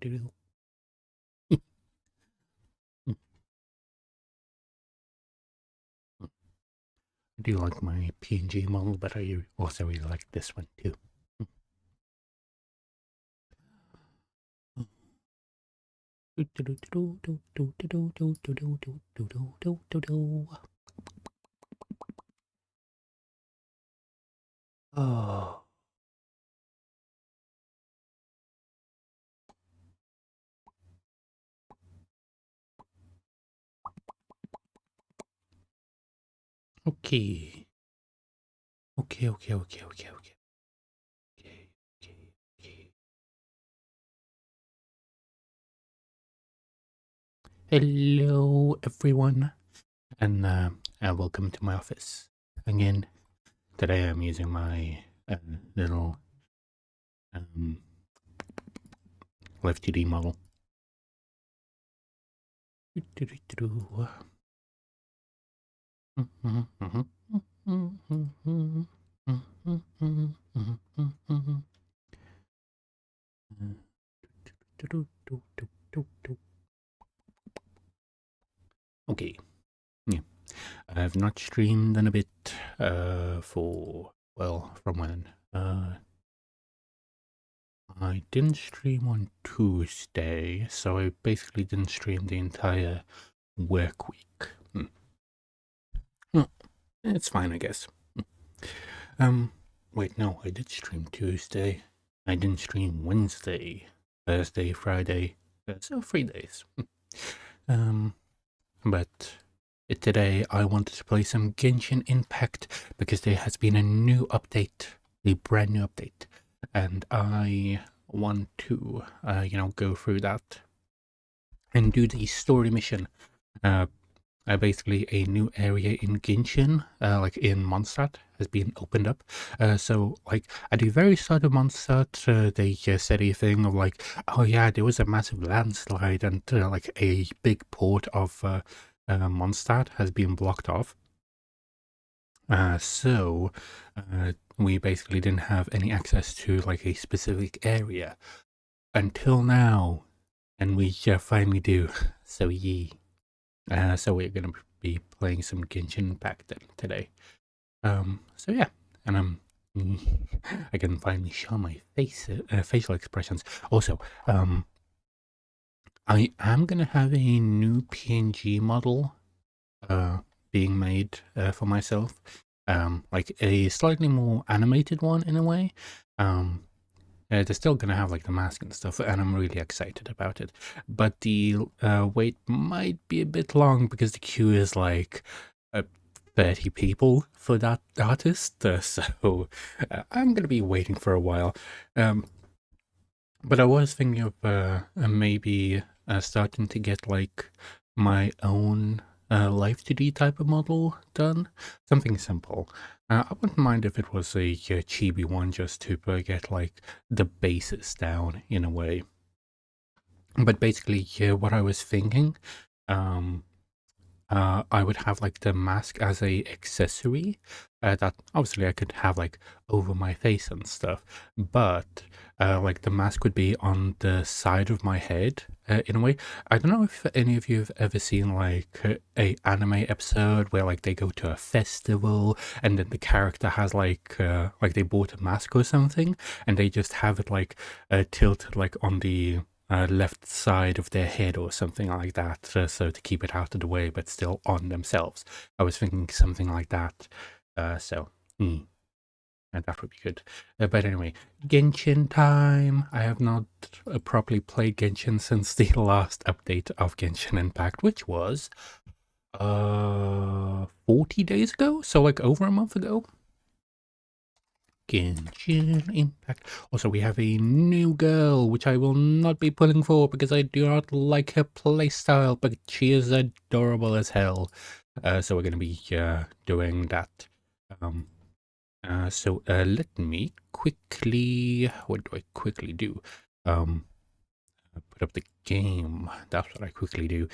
I do like my PNG model, but I also really like this one too. Oh. Okay. Okay. Hello, everyone, and welcome to my office. Again, today I'm using my little Live 2D model. Okay, yeah. I have not streamed in a bit from when? I didn't stream on Tuesday, so I basically didn't stream the entire work week. Well, it's fine, I guess. Wait, no, I did stream Tuesday. I didn't stream Wednesday, Thursday, Friday, so 3 days. But today I wanted to play some Genshin Impact because there has been a new update, a brand new update, and I want to, go through that and do the story mission. Basically, a new area in Genshin, like in Mondstadt, has been opened up. So, like, at the very start of Mondstadt, they said a thing of like, oh yeah, there was a massive landslide and like a big port of Mondstadt has been blocked off. So we basically didn't have any access to like a specific area until now, and we finally do. So so we're gonna be playing some Genshin Impact today. So yeah, and I can finally show my facial expressions. Also, I am gonna have a new PNG model being made for myself, like a slightly more animated one in a way. They're still gonna have like the mask and stuff, and I'm really excited about it. But the wait might be a bit long because the queue is like 30 people for that artist, so I'm gonna be waiting for a while. But I was thinking of maybe starting to get like my own Live 2D type of model done, something simple. I wouldn't mind if it was a chibi one just to get like the basis down in a way. But basically, what I was thinking, I would have like the mask as a accessory that obviously I could have like over my face and stuff, but like the mask would be on the side of my head in a way. I don't know if any of you have ever seen like a anime episode where like they go to a festival and then the character has like they bought a mask or something and they just have it like tilted like on the left side of their head or something like that, so to keep it out of the way but still on themselves. I was thinking something like that, and that would be good. But anyway, Genshin time. I have not properly played Genshin since the last update of Genshin Impact, which was 40 days ago, so like over a month ago. Genshin Impact. Also, we have a new girl, which I will not be pulling for because I do not like her playstyle, but she is adorable as hell. So we're going to be doing that. So let me quickly... What do I quickly do? Put up the game. That's what I quickly do.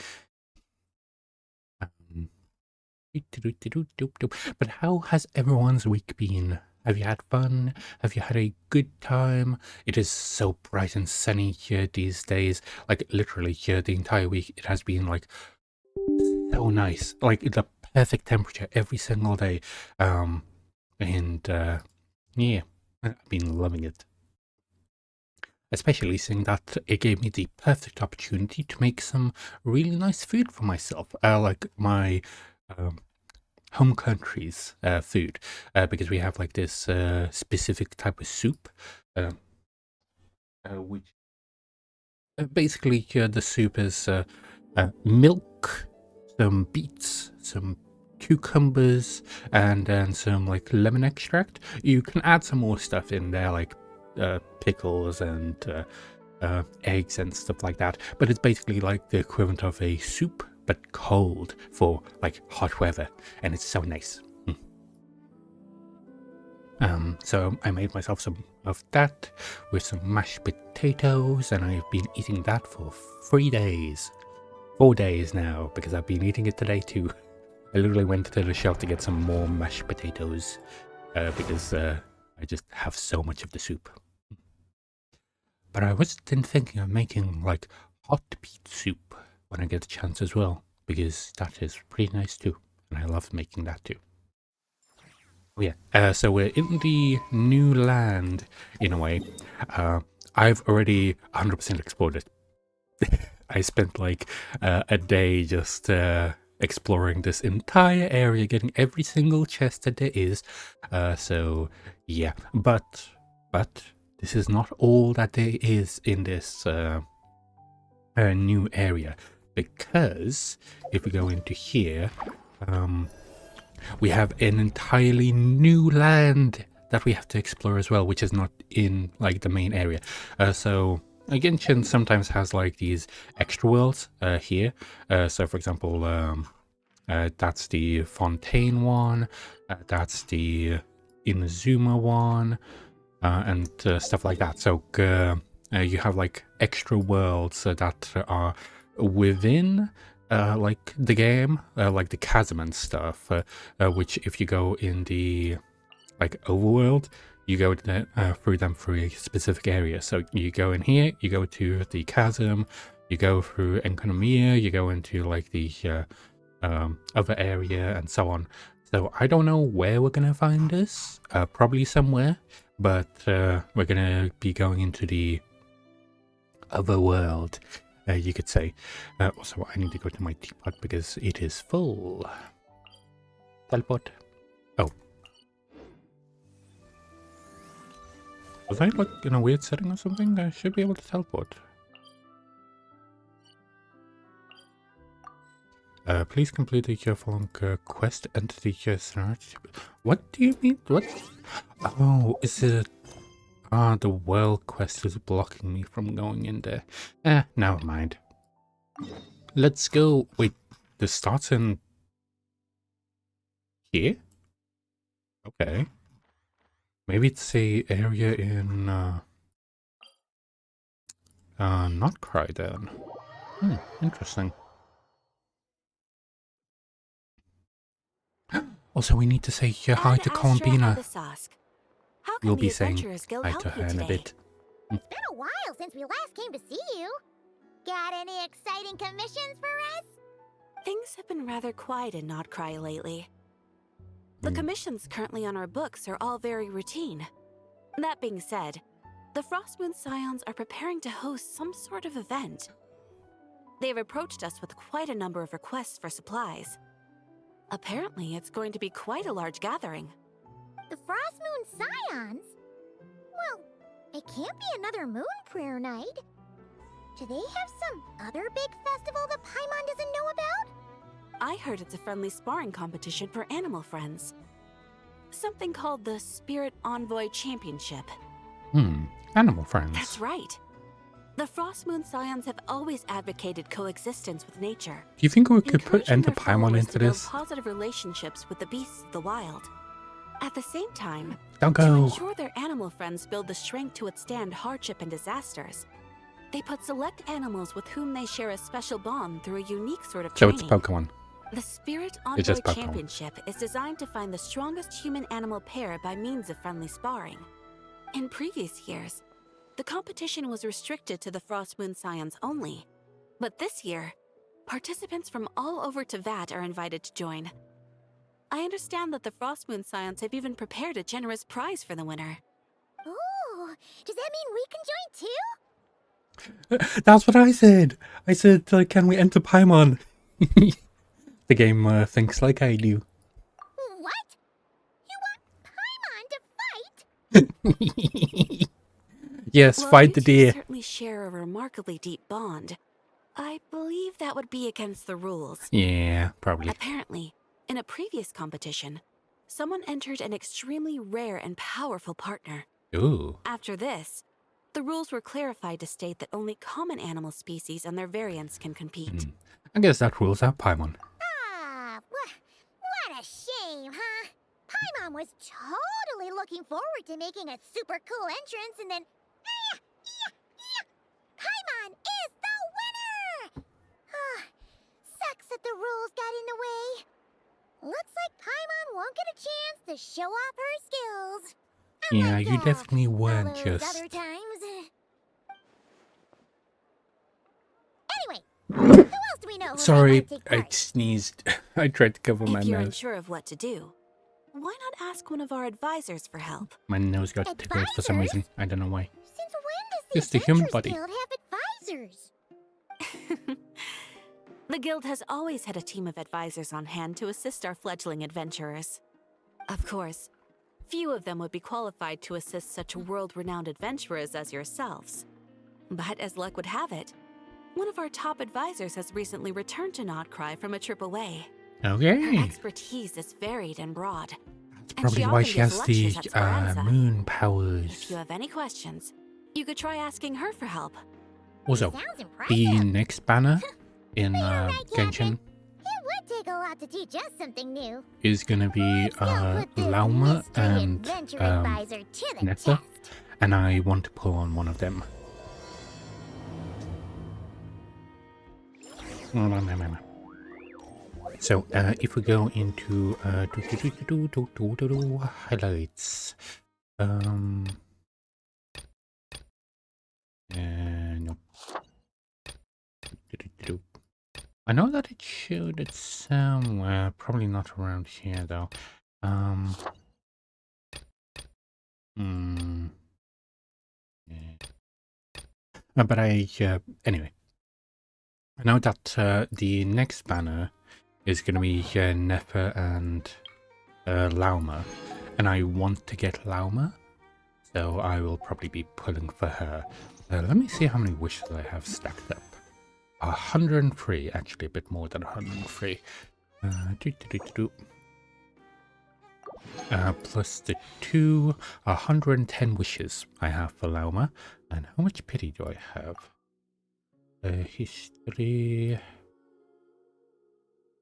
But how has everyone's week been Have you had fun? Have you had a good time? It is so bright and sunny here these days. Like literally here the entire week it has been like so nice. Like the perfect temperature every single day. And yeah, I've been loving it. Especially seeing that it gave me the perfect opportunity to make some really nice food for myself. Like my um, home country's food, because we have like this specific type of soup, which basically the soup is milk, some beets, some cucumbers, and then some like lemon extract. You can add some more stuff in there, like pickles and eggs and stuff like that. But it's basically like the equivalent of a soup, but cold for like hot weather, and it's so nice. So I made myself some of that with some mashed potatoes, and I've been eating that for 3 days. 4 days now, because I've been eating it today too. I literally went to the shelf to get some more mashed potatoes, because I just have so much of the soup. But I was then thinking of making like hot beet soup when I get a chance as well, because that is pretty nice too, and I love making that too. Oh yeah, so we're in the new land in a way. I've already 100% explored it. I spent like a day just exploring this entire area, getting every single chest that there is. So yeah, but this is not all that there is in this new area, because if we go into here, we have an entirely new land that we have to explore as well, which is not in like the main area. So Genshin sometimes has like these extra worlds here. So for example, that's the Fontaine one, that's the Inazuma one, and stuff like that. So you have like extra worlds that are within like the game, like the chasm and stuff, which if you go in the like overworld, you go through them through a specific area. So you go in here, you go to the chasm, you go through Enkanomiya, you go into like the other area and so on. So I don't know where we're gonna find this, probably somewhere, but we're gonna be going into the other world, you could say. Also, I need to go to my teapot because it is full. Teleport. Oh. Was I like in a weird setting or something? I should be able to teleport. Please complete the following quest, enter the scenario. What do you mean? What? Oh, is it... Ah, the world quest is blocking me from going in there. Never mind. Let's go. Wait, this starts in... here? Okay. Maybe it's a area in... Notcry then. Interesting. Also, we need to say hi to Columbina. We'll be saying hi to her in a bit. It's been a while since we last came to see you. Got any exciting commissions for us? Things have been rather quiet in Notcry lately. The commissions currently on our books are all very routine. That being said, the Frostmoon Scions are preparing to host some sort of event. They've approached us with quite a number of requests for supplies. Apparently, it's going to be quite a large gathering. The Frostmoon Scions? Well, it can't be another Moon Prayer Night. Do they have some other big festival that Paimon doesn't know about? I heard it's a friendly sparring competition for animal friends. Something called the Spirit Envoy Championship. Animal friends. That's right. The Frostmoon Scions have always advocated coexistence with nature. Do you think we could put encouraging Enter their Paimon followers into to build this? positive relationships with the beasts of the wild. At the same time, Don't to go. ensure their animal friends build the strength to withstand hardship and disasters, they put select animals with whom they share a special bond through a unique sort of So training. it's Pokemon. The Spirit It's Envoy just Paimon. Championship is designed to find the strongest human-animal pair by means of friendly sparring. In previous years, the competition was restricted to the Frostmoon Scions only. But this year, participants from all over Teyvat are invited to join. I understand that the Frostmoon Scions have even prepared a generous prize for the winner. Ooh, does that mean we can join too? That's what I said. I said, can we enter Paimon? The game thinks like I do. What? You want Paimon to fight? Yes, Well, fight the you two deer. certainly share a remarkably deep bond. I believe that would be against the rules. Yeah, probably. Apparently, in a previous competition, someone entered an extremely rare and powerful partner. Ooh. After this, the rules were clarified to state that only common animal species and their variants can compete. I guess that rules out Paimon. Ah, what a shame, huh? Paimon was totally looking forward to making a super cool entrance, and then... Paimon is the winner! Sucks that the rules got in the way. Looks like Paimon won't get a chance to show off her skills. Yeah, you definitely all weren't those just... other times. Anyway, who else do we know who Sorry, might take I part? sneezed. I tried to cover my If you're nose. unsure of what to do, why not ask one of our advisors for help? My nose got tickled for some reason. I don't know why. Since when does Just the a human Adventurers body. Guild have advisors? The guild has always had a team of advisors on hand to assist our fledgling adventurers. Of course, few of them would be qualified to assist such world-renowned adventurers as yourselves. But as luck would have it, one of our top advisors has recently returned to Notcry from a trip away. Her Okay. expertise is varied and broad. That's and probably she why often she gives has the lectures at Speranza. moon If powers. you have any questions, you could try asking her for help. Also, Sounds impressive. the next banner in right, Genshin It would take a lot to teach us something new. is gonna be Let's go put this Lauma mystery and adventure advisor to the Nessa, test. and I want to pull on one of them. So, if we go into highlights, nope. I know that it showed it somewhere, probably not around here though. But anyway, I know that the next banner is going to be Nefer and Lauma, and I want to get Lauma, so I will probably be pulling for her. Let me see how many wishes I have stacked up. 103, actually a bit more than 103. Plus the 110 wishes I have for Lauma. And how much pity do I have? History.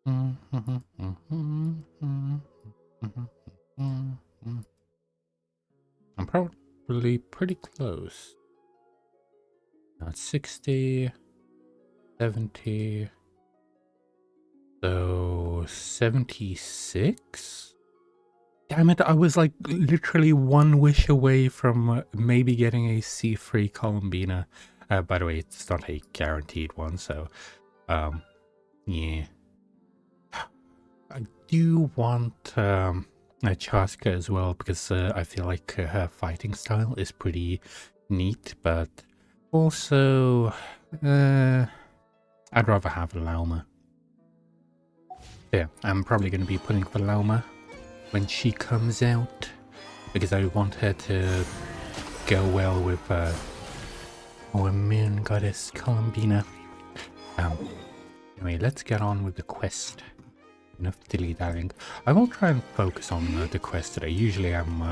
I'm probably pretty close. 60, 70, so 76? Damn it, I was like literally one wish away from maybe getting a C3 Columbina. By the way, it's not a guaranteed one, so yeah. I do want Chaska as well, because I feel like her fighting style is pretty neat, but also I'd rather have Lauma. Yeah, I'm probably going to be putting for Lauma when she comes out, because I want her to go well with our moon goddess Columbina. Anyway, let's get on with the quest. Enough dilly-dallying. I will try and focus on the quest today. Usually I'm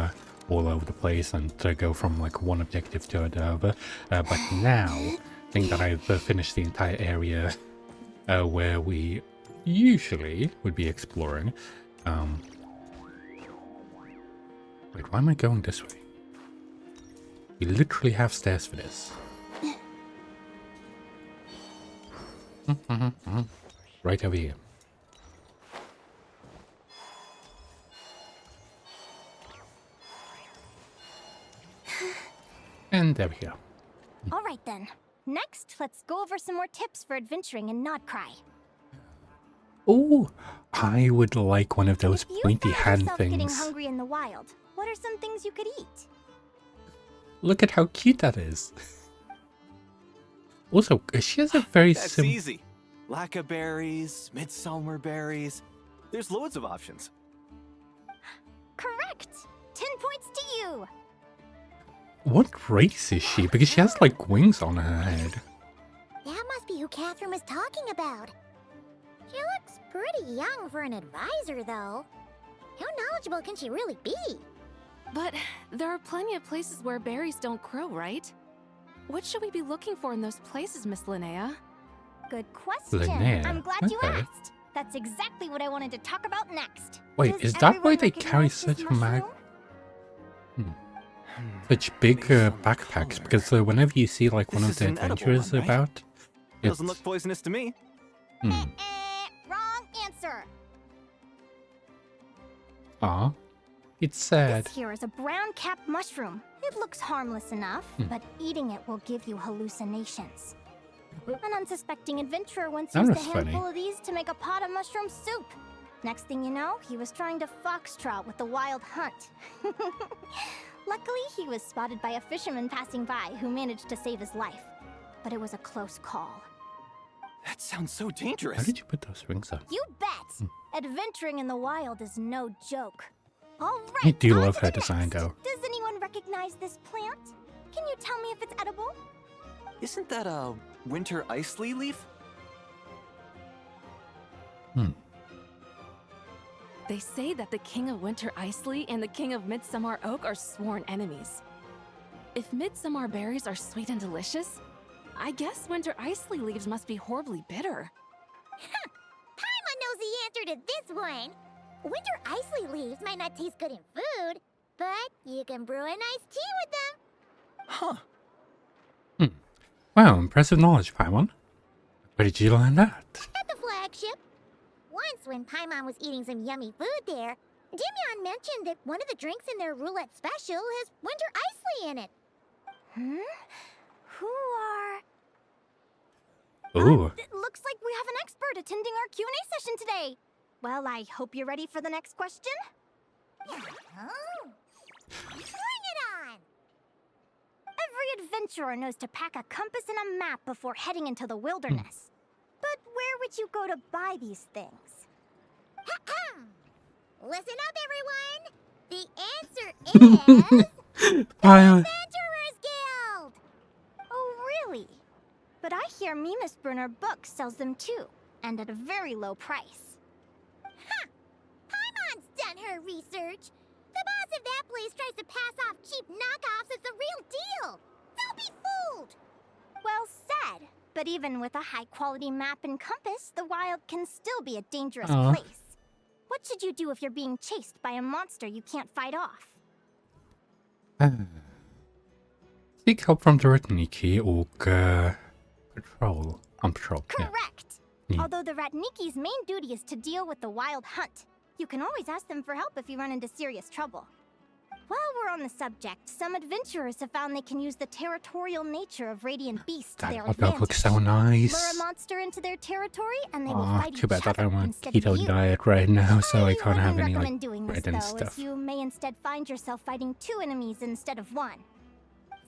all over the place and go from like one objective to another, but now I think that I've finished the entire area where we usually would be exploring. Wait, why am I going this way? We literally have stairs for this. Right over here. And there we go. All right then. Next, let's go over some more tips for adventuring in Nodcry. Oh, I would like one of those If you pointy found hand yourself getting things. hungry in the wild, what are some things you could eat? Look at how cute that is. Also, she has a very That's simple... easy. Lacca berries, midsummer berries. There's loads of options. Correct! 10 points to you! What race is she? Because she has like wings on her head. That must be who Catherine was talking about. She looks pretty young for an advisor, though. How knowledgeable can she really be? But there are plenty of places where berries don't grow, right? What should we be looking for in those places, Miss Linnea? Good question. Linnea, I'm glad you okay. asked. That's exactly what I wanted to talk about next. Wait, Does is that why everyone they carry recognize this such mag... mushroom? Such big backpacks? Because whenever you see like one This of is the an edible adventurers one, right? about, it's... Doesn't look poisonous to me. Hmm. Wrong answer. Aw. It's sad. This here is a brown cap mushroom. It looks harmless enough, but eating it will give you hallucinations. An unsuspecting adventurer once That used a was funny. handful of these to make a pot of mushroom soup. Next thing you know, he was trying to foxtrot with the wild hunt. Luckily, he was spotted by a fisherman passing by who managed to save his life. But it was a close call. That sounds so How dangerous. did you put those wings on? You bet! Adventuring in the wild is no joke. All right, I do on love to her the design, next. though. Does anyone recognize this plant? Can you tell me if it's edible? Isn't that a winter ice leaf? They say that the King of Winter Isley and the King of Midsummer Oak are sworn enemies. If midsummer berries are sweet and delicious, I guess winter Isley leaves must be horribly bitter. Paimon knows the answer to this one. Winter icy leaves might not taste good in food, but you can brew a nice tea with them. Huh. Wow, impressive knowledge, Paimon. Where did you learn that? At the flagship. Once when Paimon was eating some yummy food there, Dimion mentioned that one of the drinks in their roulette special has winter icy in it. Who are... Ooh. It looks like we have an expert attending our Q&A session today. Well, I hope you're ready for the next question. Bring it on! Every adventurer knows to pack a compass and a map before heading into the wilderness. But where would you go to buy these things? Listen up, everyone! The answer is... Paimon. Adventurers Guild! Oh, really? But I hear Mimas Brunner Books sells them too, and at a very low price. Paimon's done her research. The boss of that place tries to pass off cheap knockoffs as the real deal. Don't be fooled! Well said. But even with a high-quality map and compass, the wild can still be a dangerous Aw. place. What should you do if you're being chased by a monster you can't fight off? Seek help from the Ratniki or patrol. On patrol, yeah. Correct! Yeah. Although the Ratniki's main duty is to deal with the wild hunt. You can always ask them for help if you run into serious trouble. While we're on the subject, some adventurers have found they can use the territorial nature of Radiant Beasts to That their hot dog advantage. looks so Lure a nice. monster into their territory and they will Aw, fight too bad each that other I'm on instead of keto you. diet right now, so I can't have wouldn't any like recommend doing this, bread and though, stuff. as you may instead find yourself fighting 2 enemies instead of 1.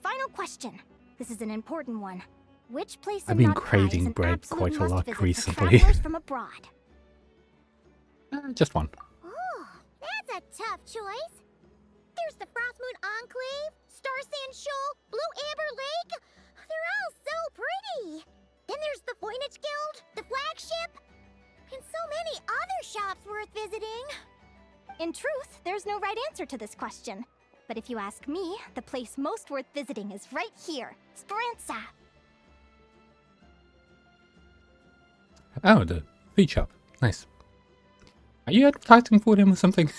Final question. This is an important one. Which place I've in been Nodcry craving is an bread absolute quite a must lot visit for recently. travelers from abroad? Just one. Oh, that's a tough choice. There's the Frostmoon Enclave, Star Sand Shoal, Blue Amber Lake. They're all so pretty. Then there's the Voynich Guild, the flagship, and so many other shops worth visiting. In truth, there's no right answer to this question. But if you ask me, the place most worth visiting is right here, Speranza. Oh, the food shop. Nice. Are you advertising for them or something?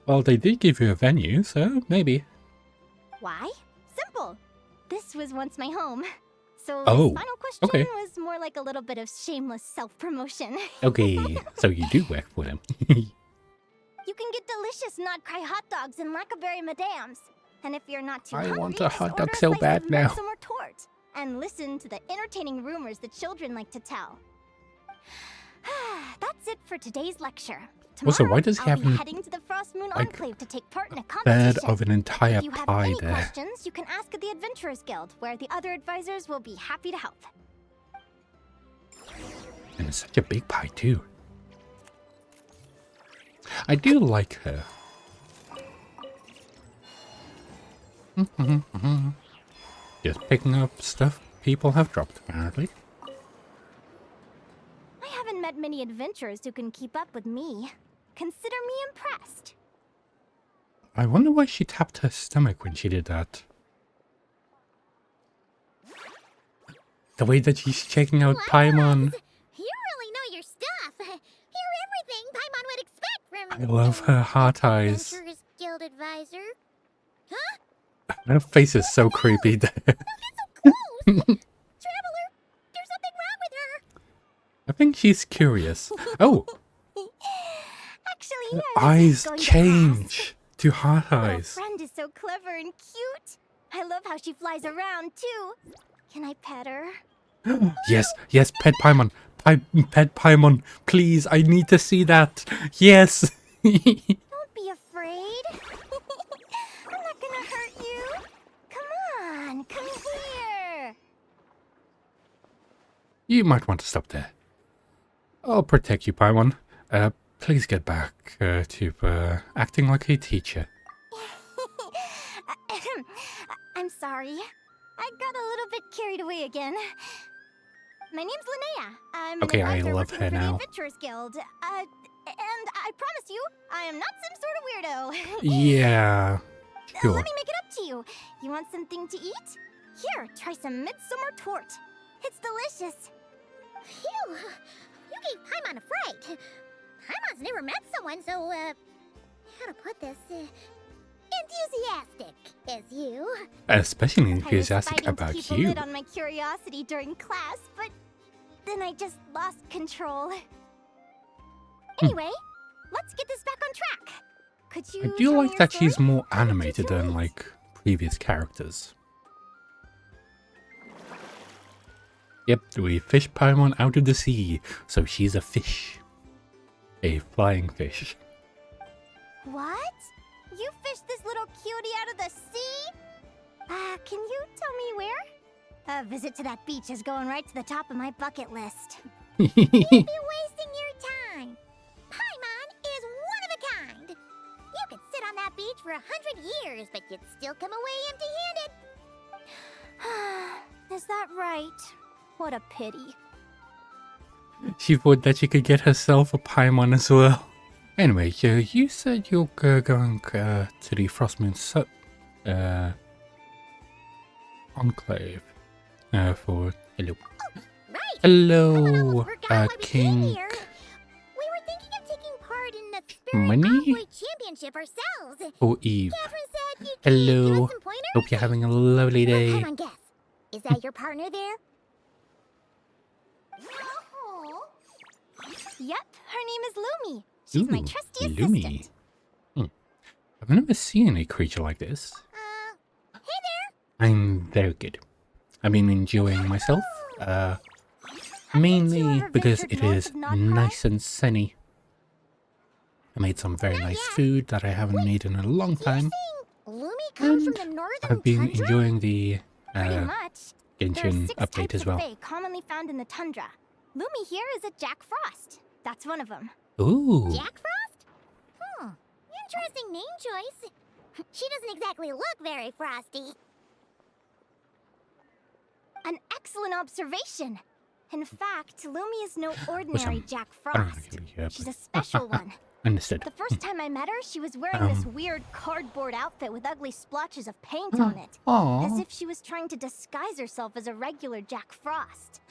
Well, they did give you a venue, so maybe. Why? Simple. This was once my home. So Oh, this final question okay. was more like a little bit of shameless self-promotion. Okay, so you do work for them. You can get delicious Nodcry hot dogs and Lackaberry Madams. And if you're not too I hungry, want a just hot order dog so slice bad of now. Midsummer Tort and listen to the entertaining rumors the children like to tell. That's it for today's lecture. Also, Tomorrow, why does he I'll have be an, heading to the Frostmoon like, Enclave to take part in a bed competition. of an entire If you have pie any there? questions, you can ask at the Adventurers Guild, where the other advisors will be happy to help. And it's such a big pie too. I do like her. Just picking up stuff people have dropped, apparently. I haven't met many adventurers who can keep up with me. Consider me impressed. I wonder why she tapped her stomach when she did that. The way that she's checking out Paimon. You really know your stuff. You're everything Paimon would expect from I love her heart eyes. Adventurers Guild advisor. Huh? Her face is so creepy there. Don't get so close! Traveler, there's something wrong with her. I think she's curious. Oh, Actually, her I was eyes just going to change to heart ask. Our eyes. friend is so clever and cute. I love how she flies around too. Can I pet her? Yes, yes, pet Paimon. Pet Paimon, please, I need to see that. Yes. Don't be afraid. I'm not gonna hurt you. Come on, come here. You might want to stop there. I'll protect you, Paimon. Please get back to acting like a teacher. I'm sorry. I got a little bit carried away again. My name's Linnea. I'm Okay, an I advisor love working her for now. the Adventurers Guild. And I promise you, I am not some sort of weirdo. Yeah, sure. Let me make it up to you. You want something to eat? Here, try some Midsummer Tort. It's delicious. Phew! You gave Paimon a fright. Paimon's never met someone so, how to put this, enthusiastic as you. Especially I was enthusiastic fighting about to keep a you. lid on my curiosity during class, but then I just lost control. Anyway, let's get this back on track. Could you I tell do me like your that story? she's more How did you animated do than it? like previous characters. Yep, we fish Paimon out of the sea, so she's a fish. A flying fish. What? You fished this little cutie out of the sea? Can you tell me where? A visit to that beach is going right to the top of my bucket list. You'd be wasting your time. Paimon is one of a kind. You could sit on that beach for 100 years, but you'd still come away empty-handed. Is that right? What a pity. She thought that she could get herself a Paimon as well. Anyway, you said you're going to the Frostmoon Enclave for... Hello. Right. Hello, Forgot why we came King. here. We were thinking of taking part in the Spirit Money? Envoy Championship ourselves. Oh, Eve. Catherine said you could Hello. give us some pointers. Hope you're having a lovely day. Come on, guess. Is that your partner there? Yep, her name is Lumi. She's my Ooh, trusty Lumi. assistant. I've never seen a creature like this. Hey there. I'm very good. I've been enjoying myself, you mainly ever because ventured it north is of Nodcry? nice and sunny. I made some very nice food that I haven't made in a long time. Lumi comes And from the northern I've been tundra? enjoying the Pretty much. There are Genshin 6 update types as of well. fae commonly found in the tundra. Lumi here is a Jack Frost. That's one of them. Ooh, Jack Frost? Interesting name choice. She doesn't exactly look very frosty. An excellent observation. In fact, Lumi is no ordinary Jack I don't Frost. really, She's a special one. understood. The first time I met her, she was wearing this weird cardboard outfit with ugly splotches of paint on it. As Aww. if she was trying to disguise herself as a regular Jack Frost.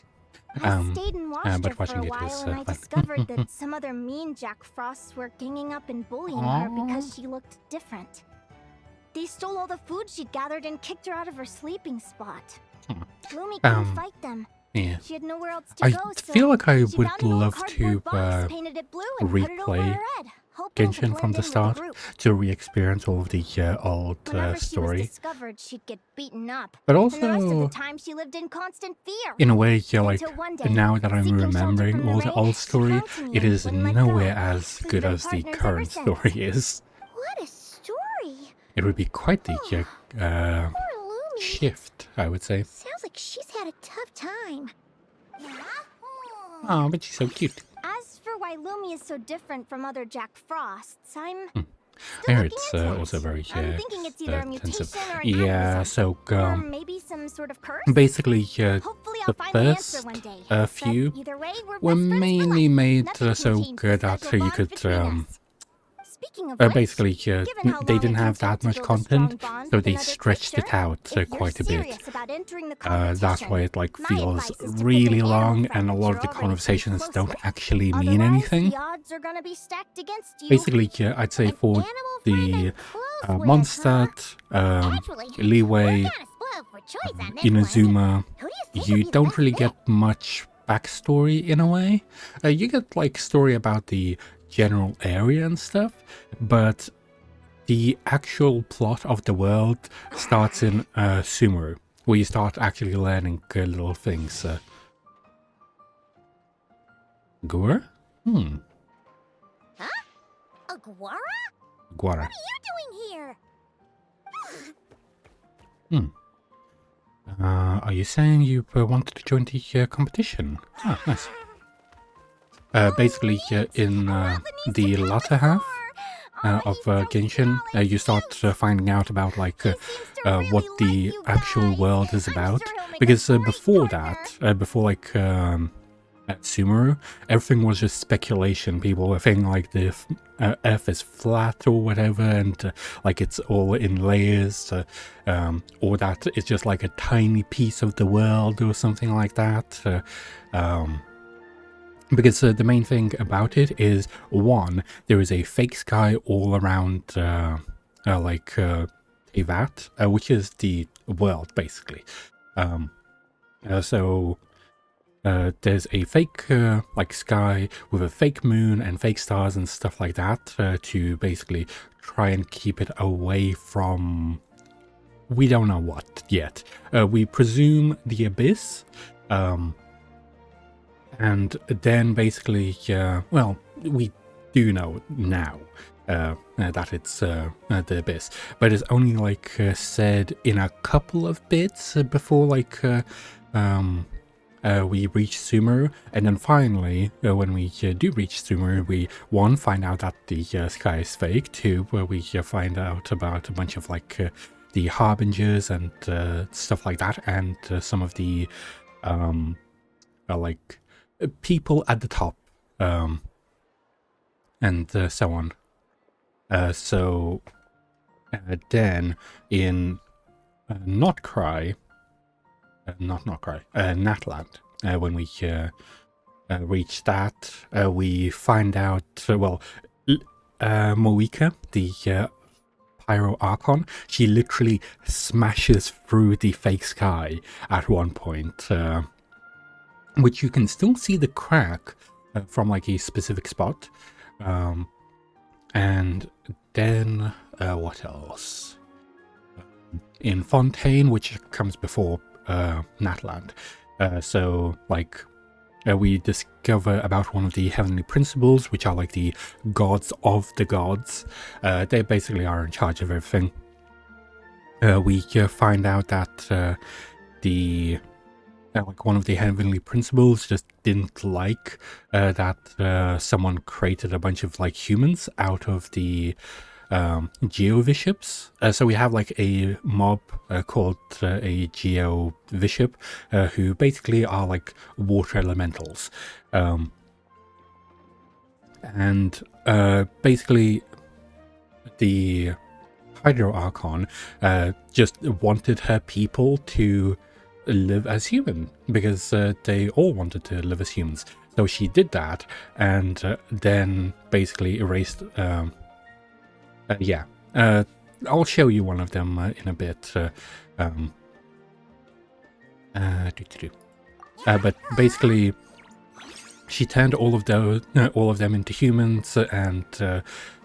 I stayed and watched but her for a watching it while, is, and I fun. discovered that some other mean Jack Frosts were ganging up and bullying her because she looked different. They stole all the food she'd gathered and kicked her out of her sleeping spot. Lumi couldn't fight them. Yeah. She had nowhere else to I go, so feel like I she would found an old love to cardboard box, painted it blue, and put it over replay her head, hoping to Genshin blend from the in with start group. to re-experience all of the old Whenever she was story. discovered, she'd get beaten up. But And the rest of also, the time, she lived in constant fear. in a way, like, Until one day, now that I'm seeking shelter remembering from the all the rain, old she story, clung to me it and is wouldn't let go. nowhere as We've good been as the partners ever current since. story is. What a story! It would be quite the Poor Lumi. shift, I would say. Sounds like she's had a tough time. Oh, but she's so cute. As for why Lumi is so different from other Jack Frosts, I'm I still hear looking it's into also it. very I'm thinking it's either a mutation intensive. or an Yeah, accident, so or maybe some sort of curse. basically, Hopefully I'll the find the answer first one day. few But either way, we're were best friends for mainly life. made Nothing can so change good the that special you bond could between us. Speaking of basically which, given how they long didn't it have can that take much to build a strong content, bond so with they another stretched it creature, out if you're quite a bit. serious about entering the That's competition, why it like my feels advice is to pick really an animal long, friend and a that lot you're of the already conversations close don't with. actually mean Otherwise, anything. the odds are gonna be stacked against you. Basically, I'd say An for animal friend the I'm close with, Mondstadt, Actually, Leeway, we're kinda spoiled for choice on this one. Inazuma, Who do you think you would be the don't best really fit? get much backstory in a way. You get like story about the general area and stuff, but the actual plot of the world starts in Sumeru, where you start actually learning little things. Gura? A guara? Guara. What are you doing here? Are you saying you wanted to join the competition? Ah, nice. Basically, in the latter half of Genshin, you start finding out about like what the actual world is about. Because before that, before like at Sumeru, everything was just speculation. People were thinking like the Earth is flat or whatever, and like it's all in layers, or that it's just like a tiny piece of the world or something like that. Because the main thing about it is, one, there is a fake sky all around Teyvat, which is the world basically. So there's a fake like sky with a fake moon and fake stars and stuff like that to basically try and keep it away from, we don't know what yet. We presume the abyss, and then basically, well, we do know now that it's the abyss, but it's only like said in a couple of bits before like we reach Sumeru, and then finally, when we do reach Sumeru, we one find out that the sky is fake. Two, where we find out about a bunch of like the harbingers and stuff like that, and some of the like people at the top, and so on. So then in Natland, when we reach that, we find out, well, Moika, the Pyro Archon, she literally smashes through the fake sky at one point, which you can still see the crack from like a specific spot. And then, what else? In Fontaine, which comes before Natland. So, like, we discover about one of the heavenly principles, which are like the gods of the gods. They basically are in charge of everything. We find out that the like one of the heavenly principles just didn't like that someone created a bunch of like humans out of the Geo-Bishops. So we have like a mob called a Geo-Bishop who basically are like water elementals. And basically the Hydro Archon just wanted her people to live as human, because they all wanted to live as humans. So she did that, and then basically erased I'll show you one of them in a bit. But basically, she turned all of them into humans, and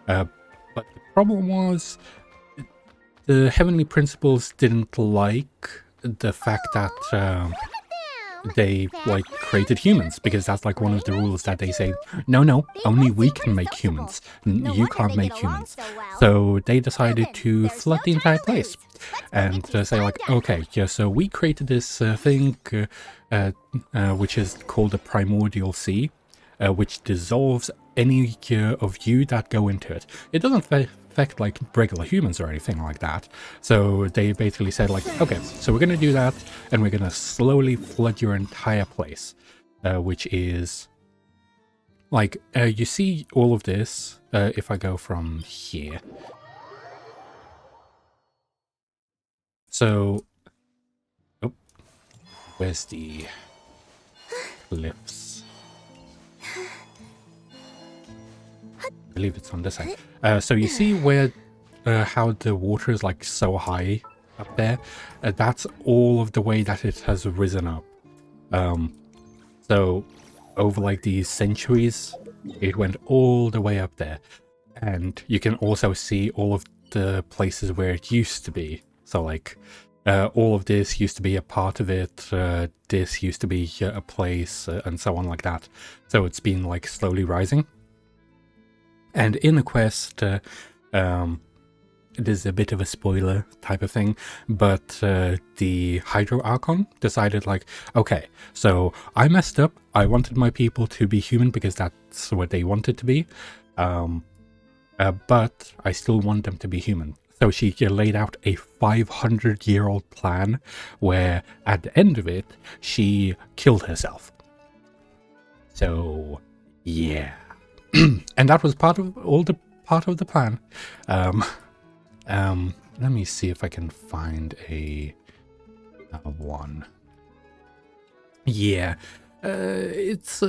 but the problem was the Heavenly Principles didn't like the fact that they like created humans, because that's like one of the rules that they say, no, only we can make humans. You can't make humans. So they decided to flood the entire place and say like, okay, yeah, so we created this thing which is called the Primordial Sea, which dissolves any of you that go into it. It doesn't affect like regular humans or anything like that. So they basically said like, okay, so we're gonna do that, and we're gonna slowly flood your entire place, which is like, you see all of this if I go from here. So, oh, where's the cliffs? I believe it's on this side. So you see where how the water is like so high up there? That's all of the way that it has risen up. So over like these centuries, it went all the way up there. And you can also see all of the places where it used to be. So like all of this used to be a part of it, this used to be a place, and so on like that. So it's been like slowly rising. And in the quest, it is a bit of a spoiler type of thing, but the Hydro Archon decided like, okay, so I messed up. I wanted my people to be human because that's what they wanted to be, but I still want them to be human. So she laid out a 500-year-old plan where at the end of it, she killed herself. So, yeah. And that was part of the plan. Let me see if I can find a one. Yeah, it's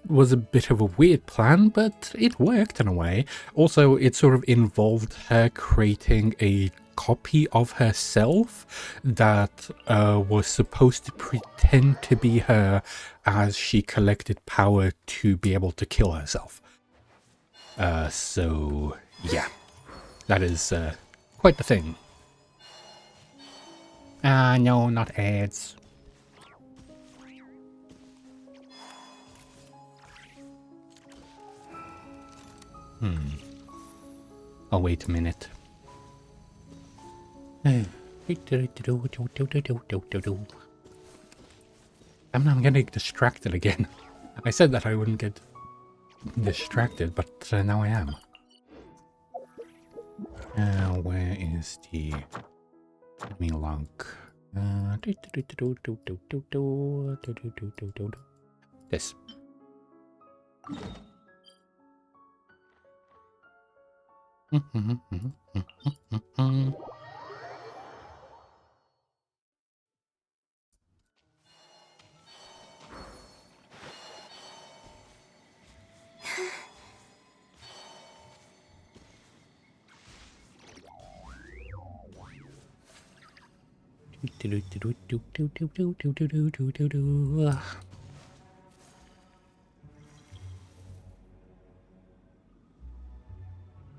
was a bit of a weird plan, but it worked in a way. Also, it sort of involved her creating a copy of herself that was supposed to pretend to be her as she collected power to be able to kill herself. So, yeah, that is quite the thing. No, not ads. Oh, wait a minute. I'm getting distracted again. I said that I wouldn't get distracted, but now I am. Where is the enemy log? This.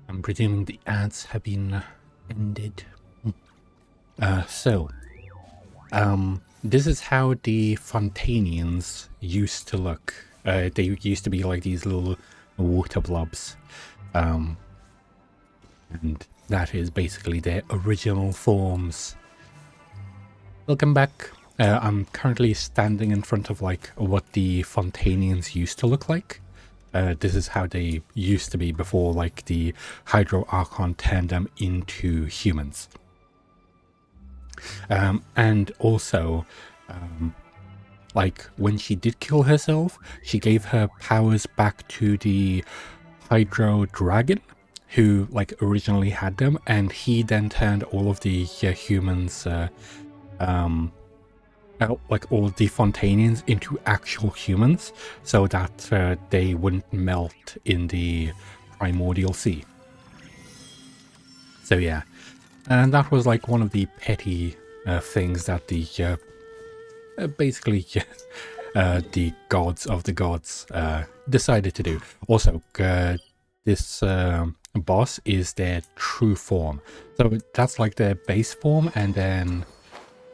I'm presuming the ads have been ended. This is how the Fontanians used to look. They used to be like these little water blobs. And that is basically their original forms. Welcome back. I'm currently standing in front of like what the Fontanians used to look like. This is how they used to be before like the Hydro Archon turned them into humans. And also, like when she did kill herself, she gave her powers back to the Hydro Dragon, who like originally had them, and he then turned all of the humans, like all of the Fontanians into actual humans, so that they wouldn't melt in the Primordial Sea. So yeah, and that was like one of the petty things that the basically the gods of the gods decided to do. Also, this boss is their true form. So that's like their base form, and then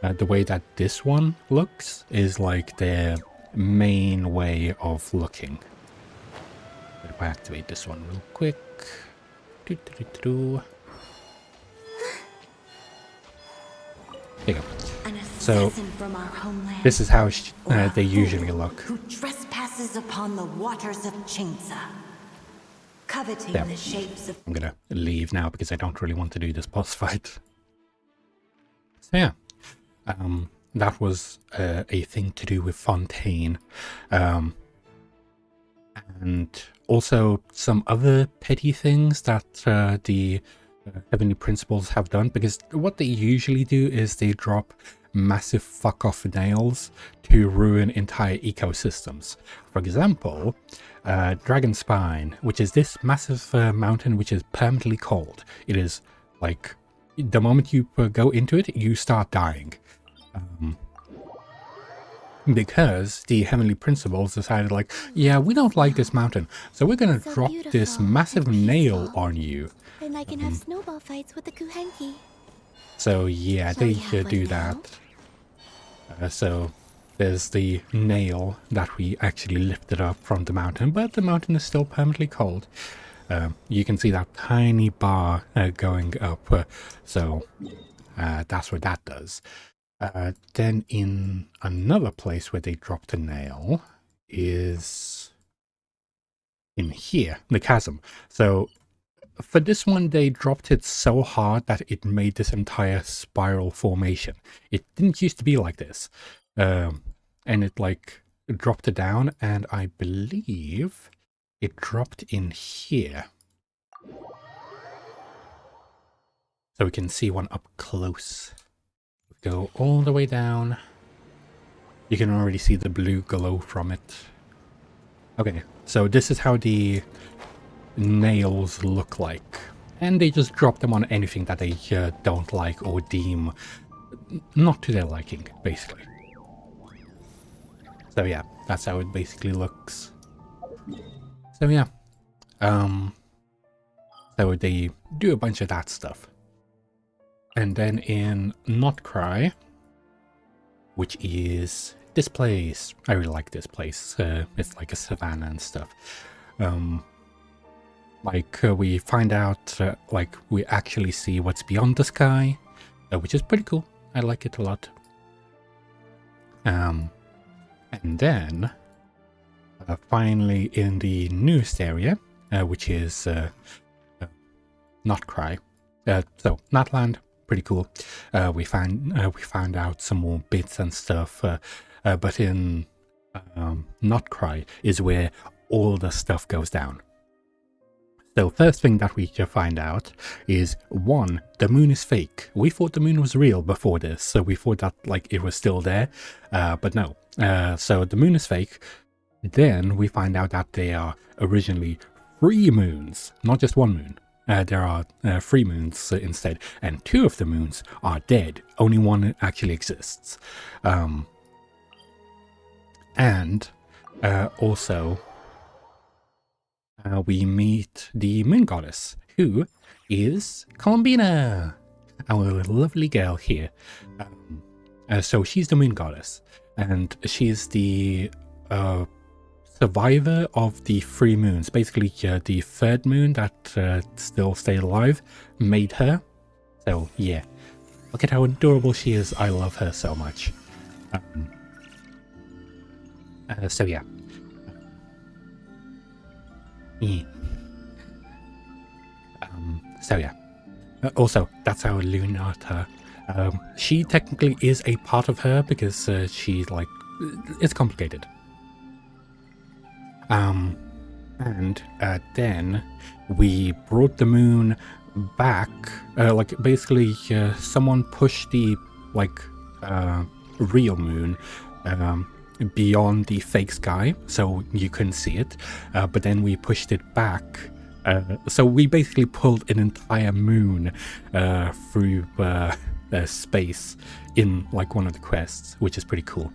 the way that this one looks is like their main way of looking. If I activate this one real quick. There you go. So from our homeland, this is how they usually look. who trespasses upon the waters of Chingsa, coveting Yeah. the shapes of I'm gonna leave now because I don't really want to do this boss fight. So yeah, that was a thing to do with Fontaine. And also some other petty things that the Heavenly Principles have done, because what they usually do is they drop massive fuck off nails to ruin entire ecosystems. For example, Dragon Spine, which is this massive mountain which is permanently cold. It is like the moment you go into it, you start dying. Because the Heavenly Principles decided like, yeah, we don't like this mountain, so we're gonna So drop this beautiful massive and nail peaceful. on you. Then I can have snowball fights with the Kuhenki. So yeah, Shall they we have do one now? that. So there's the nail that we actually lifted up from the mountain, but the mountain is still permanently cold. You can see that tiny bar going up, so that's what that does. Then in another place where they dropped a nail is in here, the chasm. So for this one, they dropped it so hard that it made this entire spiral formation. It didn't used to be like this. And it like dropped it down, and I believe it dropped in here. So we can see one up close. Go all the way down. You can already see the blue glow from it. Okay, so this is how the nails look like. And they just drop them on anything that they don't like or deem not to their liking, basically. So yeah, that's how it basically looks. So yeah. So they do a bunch of that stuff. And then in Not Cry, which is this place. I really like this place. It's like a savanna and stuff. We find out, like, we actually see what's beyond the sky, which is pretty cool. I like it a lot. And then, finally in the newest area, which is Not Cry. So, Natland. Pretty cool. We found out some more bits and stuff, but in Not Cry is where all the stuff goes down. So first thing that we find out is, one, the moon is fake. We thought the moon was real before this, so we thought that like it was still there, but no. So the moon is fake. Then we find out that they are originally 3 moons, not just 1 moon. There are 3 moons instead, and 2 of the moons are dead. Only 1 actually exists. Also, we meet the moon goddess, who is Columbina, our lovely girl here. So she's the moon goddess, and she's the survivor of the 3 moons. Basically, the 3rd moon that still stayed alive made her. So yeah, look at how adorable she is. I love her so much. So yeah. So yeah. Also, that's our Lunata. She technically is a part of her because she's like, it's complicated. And then we brought the moon back. Like basically, someone pushed the like real moon beyond the fake sky, so you couldn't see it. But then we pushed it back. So we basically pulled an entire moon through space in like one of the quests, which is pretty cool.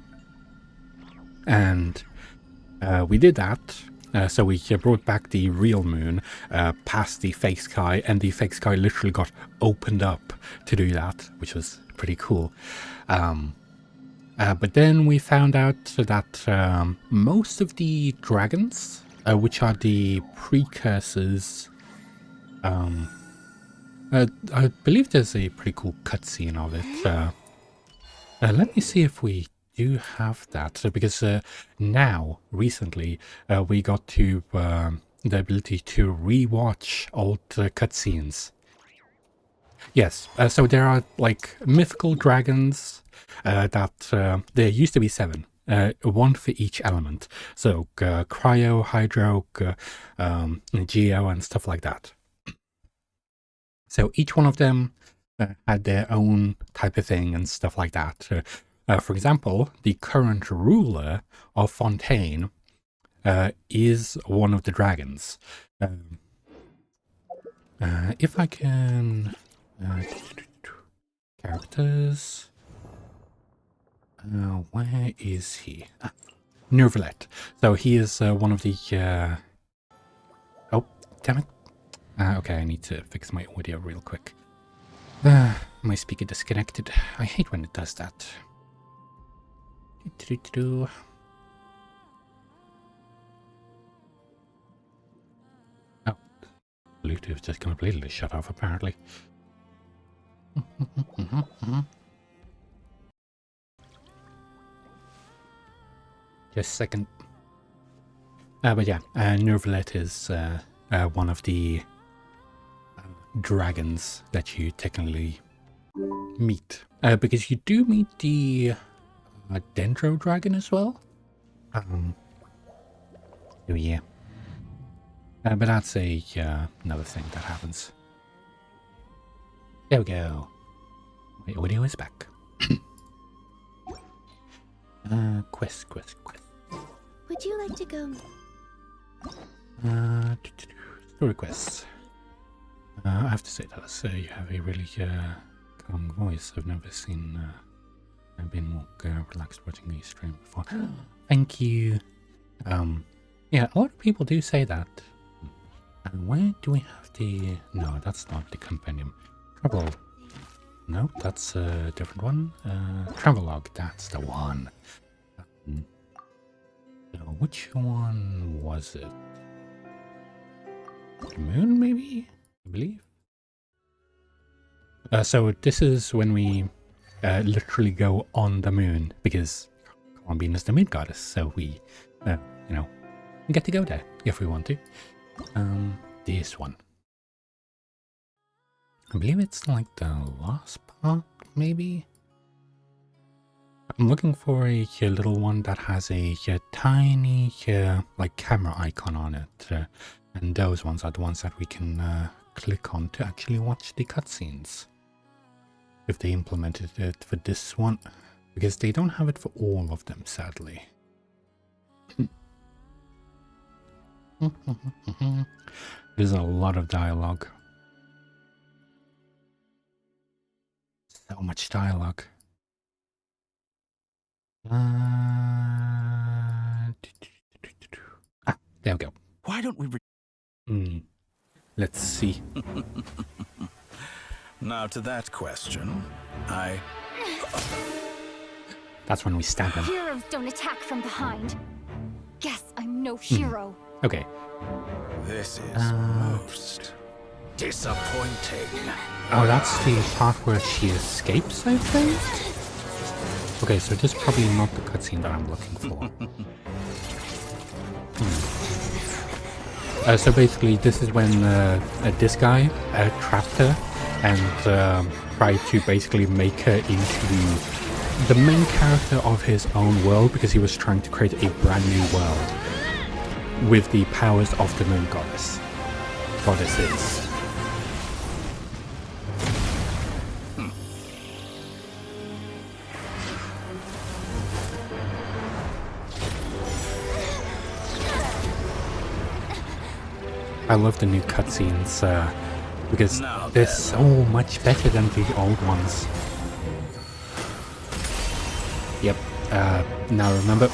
And we did that. So we brought back the real moon past the fake sky, and the fake sky literally got opened up to do that, which was pretty cool. But then we found out that most of the dragons, which are the precursors, I believe there's a pretty cool cutscene of it. Let me see if we do have that, because now, recently, we got to the ability to rewatch old cutscenes. Yes, so there are like mythical dragons that there used to be 7. 1 for each element. So cryo, hydro, geo, and stuff like that. So each one of them had their own type of thing and stuff like that. For example, the current ruler of Fontaine is one of the dragons. If I can... characters... where is he? Neuvillette. So he is one of the... Oh, damn it. Okay, I need to fix my audio real quick. My speaker disconnected. I hate when it does that. Oh, Bluetooth just completely shut off apparently. Just a second. But yeah, Neuvillette is one of the dragons that you technically meet. Because you do meet the Dendro dragon as well. Oh yeah. But that's another thing that happens. There we go. My audio is back. Quest. Would you like to go? Story quests. I have to say that you have a really calm voice. I've never seen been more relaxed watching the stream before. Thank you. Yeah, a lot of people do say that. And where do we have the... No, that's not the compendium. Travel. No, that's a different one. Travelogue, that's the one. So which one was it? The moon, maybe? I believe. So this is when we literally go on the moon, because Columbine is the moon goddess, so we, you know, get to go there if we want to. This one. I believe it's like the last part, maybe? I'm looking for a little one that has a tiny, like, camera icon on it. And those ones are the ones that we can click on to actually watch the cutscenes. If they implemented it for this one. Because they don't have it for all of them, sadly. There's a lot of dialogue. So much dialogue. There we go. Why don't we... Let's see. Now to that question, That's when we stab him. Heroes don't attack from behind. Guess I'm no hero. Okay. This is most disappointing. Oh, that's the part where she escapes, I think? Okay, so this is probably not the cutscene that I'm looking for. So basically, this is when this guy trapped her and tried to basically make her into the main character of his own world, because he was trying to create a brand new world with the powers of the moon goddesses. I love the new cutscenes because they're so much better than the old ones. Yep. Now remember,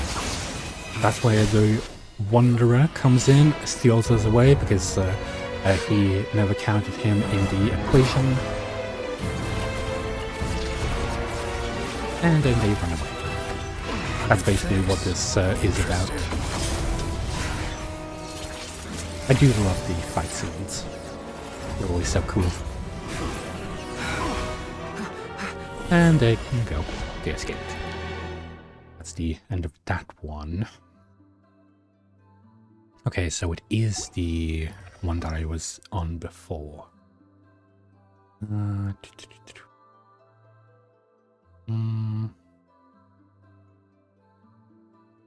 that's where the Wanderer comes in, steals us away because he never counted him in the equation. And then they run away. That's basically what this is about. I do love the fight scenes. They're always so cool. And there you go. They escaped. That's the end of that one. Okay, so it is the one that I was on before.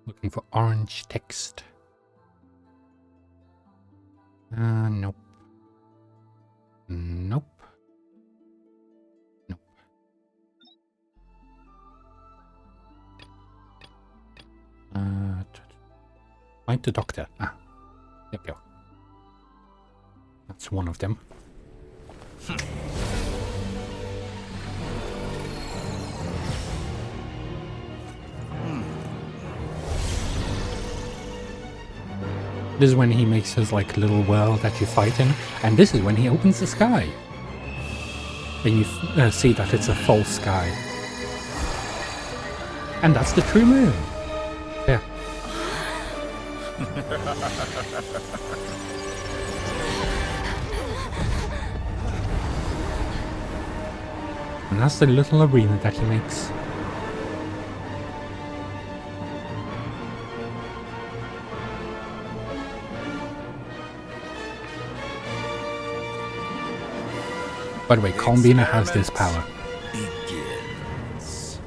Looking for orange text. Nope. Nope. Nope. Find the doctor. Ah. Yep, yep. That's one of them. This is when he makes his like little world that you fight in, and this is when he opens the sky. And you see that it's a false sky. And that's the true moon. Yeah. And that's the little arena that he makes. By the way, Combina has this power. Begins.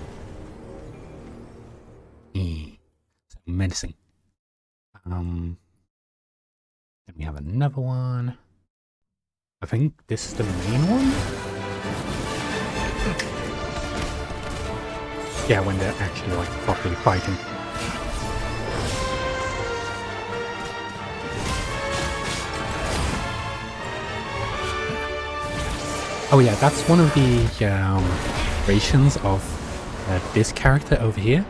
So menacing. Then we have another one. I think this is the main one? Yeah, when they're actually like properly fighting. Oh yeah, that's one of the variations of this character over here.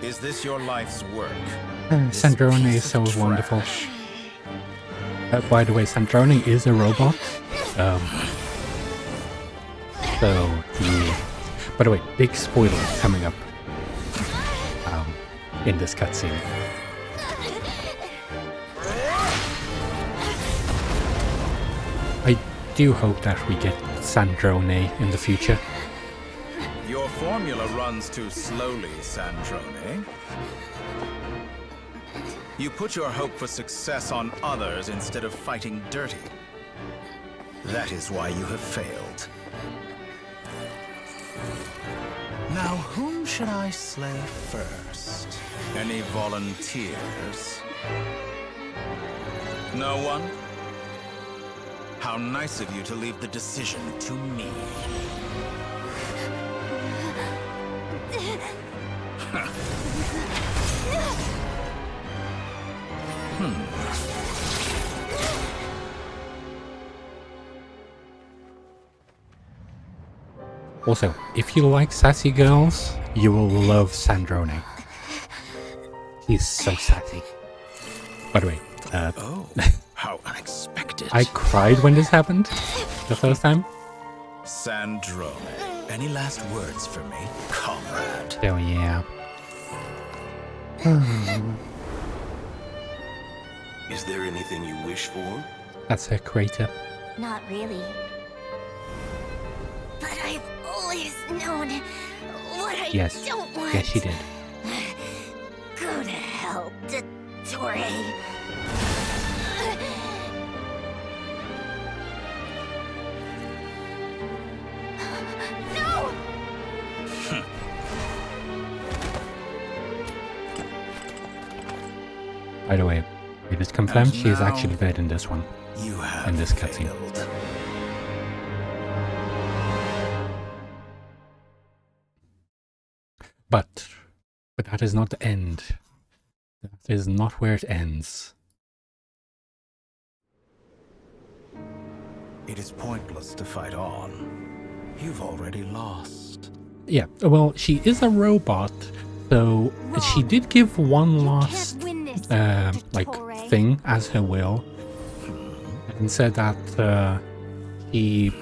Is this your life's work? Sandrone is so wonderful. By the way, Sandrone is a robot. By the way, big spoiler coming up in this cutscene. I do hope that we get Sandrone in the future. Your formula runs too slowly, Sandrone. You put your hope for success on others instead of fighting dirty. That is why you have failed. Now, whom should I slay first? Any volunteers? No one? How nice of you to leave the decision to me. Also, if you like sassy girls, you will love Sandrone. He's so sassy. By the way, Oh, how unexpected. I cried when this happened the first time. Sandrone, any last words for me, comrade? Oh yeah. Is there anything you wish for? That's her crater. Not really. But I've always known what I Yes. don't want. Yes, she did. Go to hell, Dottore. No! By the way, it is confirmed And she is now- actually dead in this one. You have In this cutscene. failed. But that is not the end. That is not where it ends. It is pointless to fight on. You've already lost. Yeah, well, she is a robot, so she did give one last like thing as her will, and said that she,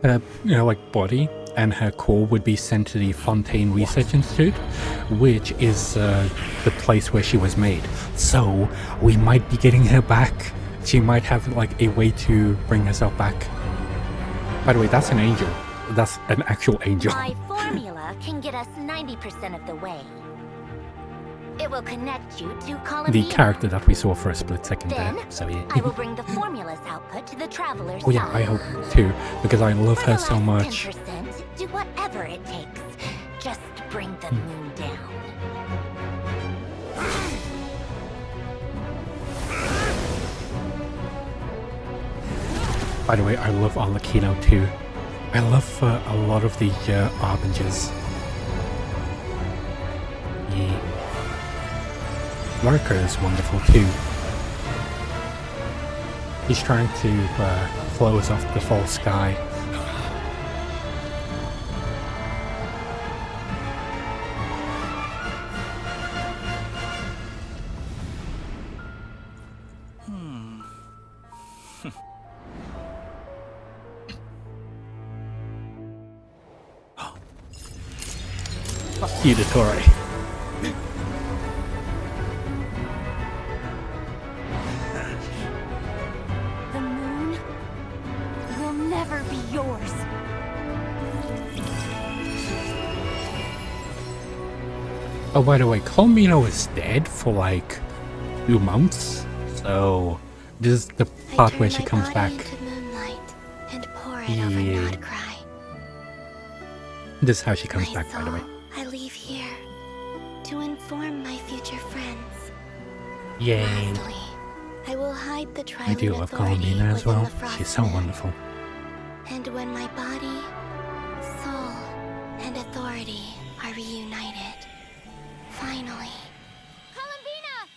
like body and her core would be sent to the Fontaine Research Institute, which is the place where she was made. So we might be getting her back. She might have like a way to bring herself back. By the way, that's an angel. That's an actual angel. My formula can get us 90% of the way. It will connect you to Columbina. The character that we saw for a split second Then, there. So yeah. I will bring the formula's output to the traveler's Oh yeah, side. I hope too, because I love For her the so last much. 10%, do whatever it takes. Just bring the moon down. By the way, I love Arlecchino too. I love a lot of the Arbingers. Yeah. Lurker is wonderful too. He's trying to close off the false sky. Fuck you, Dottore. The moon will never be yours. Oh, by the way, Columbino is dead for like 2 months, so this is the part where she comes back. Moonlight and pour it Yeah. over Nod Cry. This is how she comes My back, by the way. soul, I leave here to inform my future friends. Yay. Lastly, I will hide the I Trilene do love Authority Columbina as within well. the Frost She's so Moon. wonderful. And when my body, soul, and authority are reunited, finally. Columbina!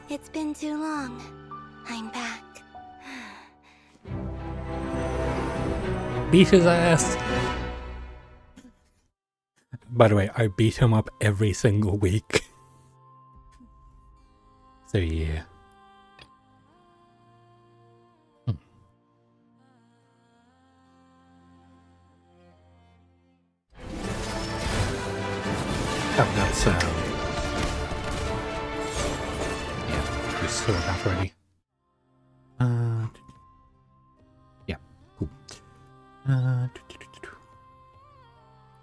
It's been too long. I'm back. Beat his ass! By the way, I beat him up every single week. So yeah. Oh, that's yeah, we saw that already. Yeah, cool.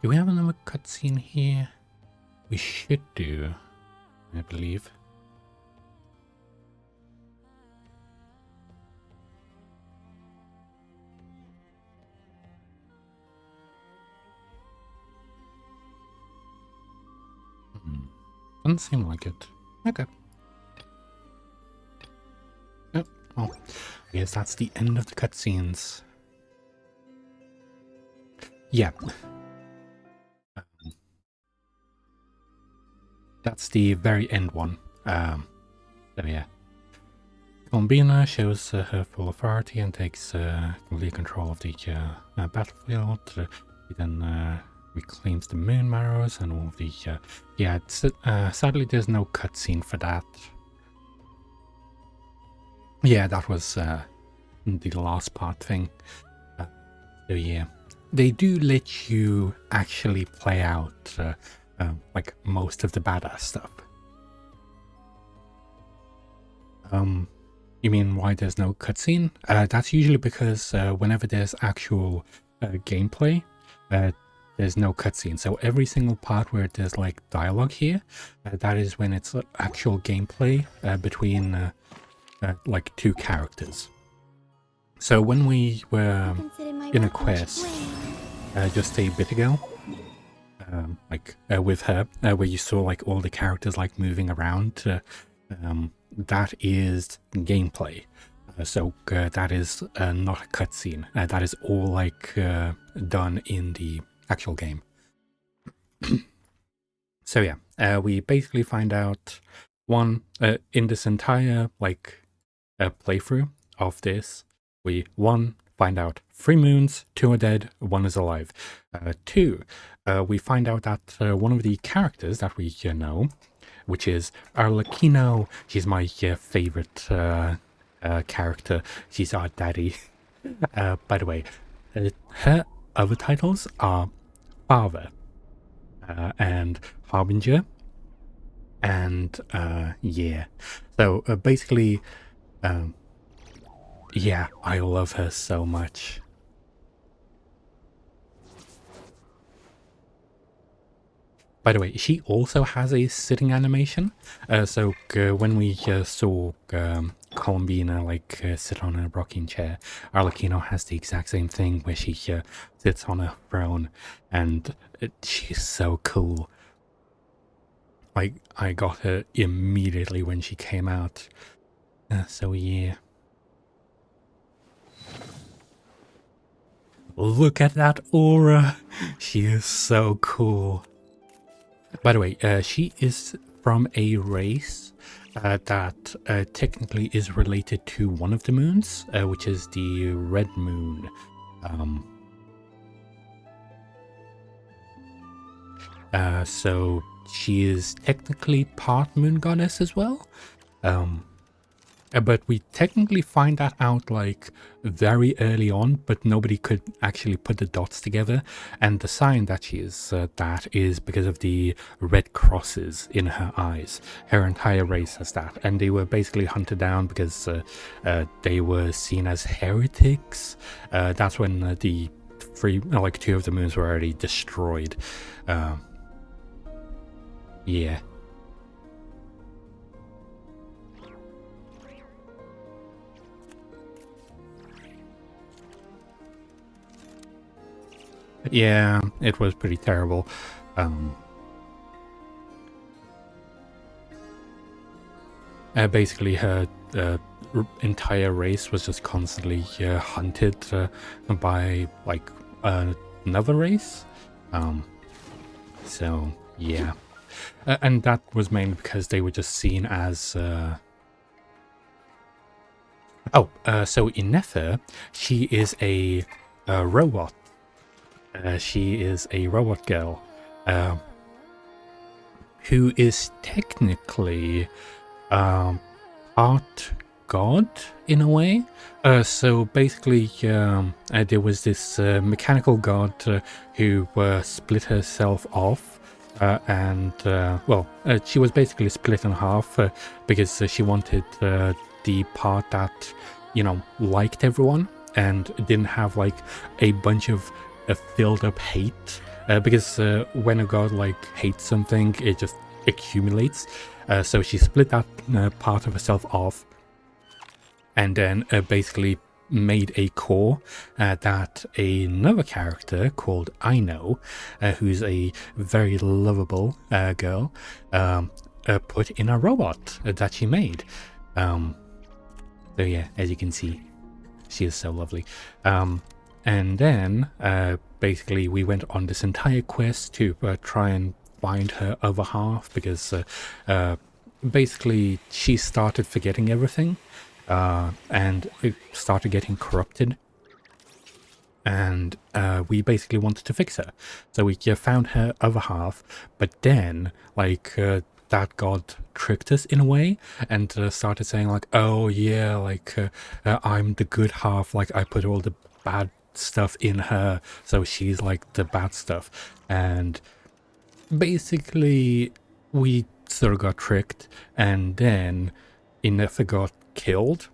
Do we have another cutscene here? We should do, I believe. Doesn't seem like it. Okay. Oh, well, I guess that's the end of the cutscenes. Yeah. That's the very end one. So yeah. Columbina shows her full authority and takes complete control of the battlefield. He then reclaims the moon marrows and all of the... yeah, sadly there's no cutscene for that. Yeah, that was the last part thing. So yeah, they do let you actually play out like most of the badass stuff. You mean why there's no cutscene? That's usually because whenever there's actual gameplay, there's no cutscene. So every single part where there's like dialogue here, that is when it's actual gameplay between like two characters. So when we were in a quest just a bit ago, with her, where you saw like all the characters like moving around, that is gameplay. So that is not a cutscene. That is all like done in the actual game. So yeah, we basically find out in this entire like playthrough of this, we find out 3 moons, 2 are dead, 1 is alive. 2, we find out that one of the characters that we know, which is Arlecchino, she's my favorite character. She's our daddy. By the way, her other titles are Father and Harbinger, and yeah. So basically, yeah, I love her so much. By the way, she also has a sitting animation. So when we saw Columbina like sit on a rocking chair, Arlecchino has the exact same thing where she sits on a throne, and she's so cool. Like, I got her immediately when she came out. So yeah. Look at that aura. She is so cool. By the way, she is from a race that technically is related to one of the moons, which is the Red Moon. So she is technically part moon goddess as well. But we technically find that out like very early on, but nobody could actually put the dots together. And the sign that she is that is because of the red crosses in her eyes. Her entire race has that, and they were basically hunted down because they were seen as heretics. That's when the 2 of the moons were already destroyed. Yeah. Yeah, it was pretty terrible. Basically, her entire race was just constantly hunted by like another race. So yeah, and that was mainly because they were just seen as. So Inether, she is a robot. She is a robot girl who is technically part god in a way. So basically, there was this mechanical god who split herself off, and she was basically split in half because she wanted the part that, liked everyone and didn't have like a bunch of filled up hate, because when a god like hates something, it just accumulates. So she split that part of herself off, and then basically made a core that another character called Aino, who's a very lovable girl, put in a robot that she made. So yeah, as you can see, she is so lovely. And then, basically, we went on this entire quest to try and find her other half, because basically she started forgetting everything, and it started getting corrupted. And we basically wanted to fix her. So we found her other half, but then, like, that god tricked us in a way and started saying, like, oh yeah, like, I'm the good half, like, I put all the bad stuff in her, so she's like the bad stuff. And basically we sort of got tricked, and then Inether got killed.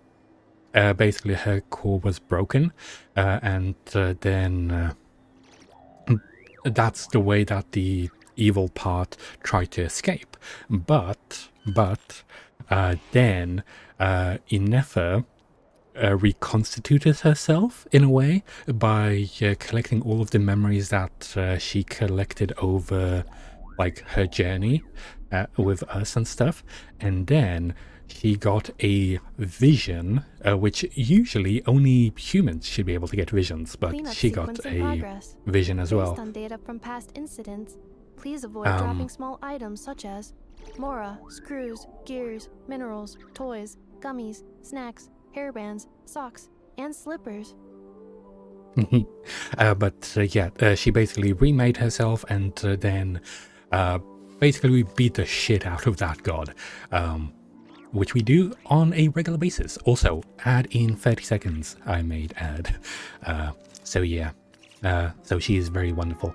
Basically her core was broken, and then that's the way that the evil part tried to escape. But then Inefa reconstituted herself in a way by collecting all of the memories that she collected over like her journey with us and stuff, and then she got a vision, which usually only humans should be able to get visions, but Cleanup she got sequence in a progress. vision as well. Based on data from past incidents, please avoid dropping small items such as Mora, screws, gears, minerals, toys, gummies, snacks, hairbands, socks, and slippers. She basically remade herself, and then basically we beat the shit out of that god, which we do on a regular basis. Also, add in 30 seconds, I made add. So she is very wonderful,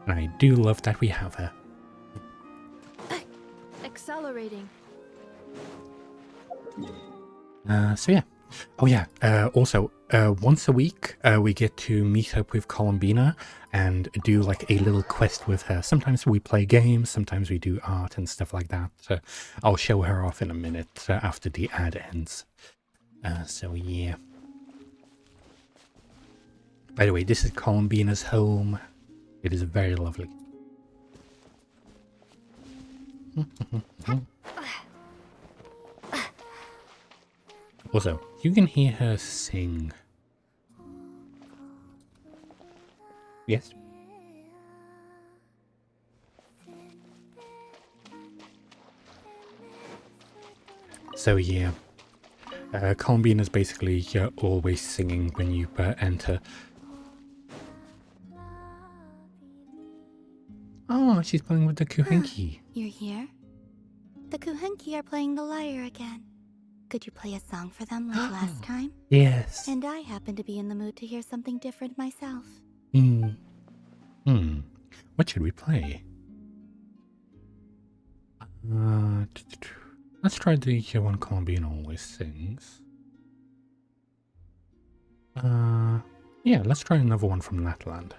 and I do love that we have her. Accelerating. Also, once a week, we get to meet up with Columbina and do like a little quest with her. Sometimes we play games, sometimes we do art and stuff like that. I'll show her off in a minute after the ad ends. By the way, this is Columbina's home. It is very lovely. Also, you can hear her sing. Yes? So yeah, Columbine is basically always singing when you enter. Oh, she's playing with the Kuhenki. You're here? The Kuhenki are playing the lyre again. Could you play a song for them like last time? Yes. And I happen to be in the mood to hear something different myself. What should we play? Let's try the one Columbine always sings. Yeah, let's try another one from Latland.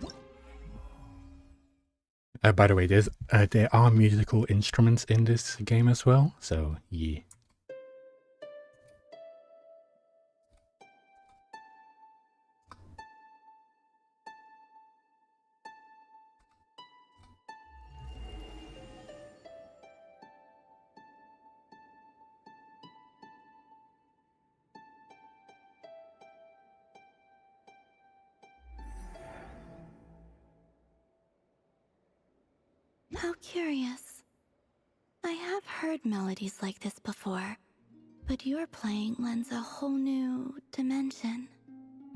By the way, there are musical instruments in this game as well, so yeah. How curious. I have heard melodies like this before, but your playing lends a whole new dimension.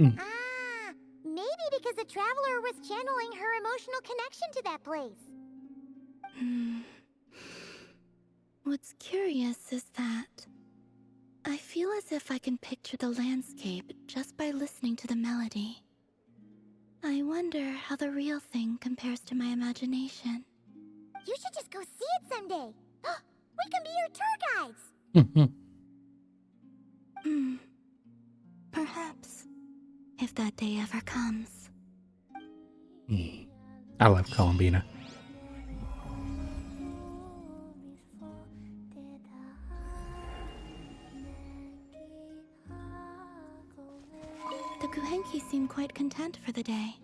Ah, maybe because the traveler was channeling her emotional connection to that place. What's curious is that I feel as if I can picture the landscape just by listening to the melody. I wonder how the real thing compares to my imagination. You should just go see it someday. We can be your tour guides. Perhaps, if that day ever comes. I love Columbina. The Kuhenki seem quite content for the day.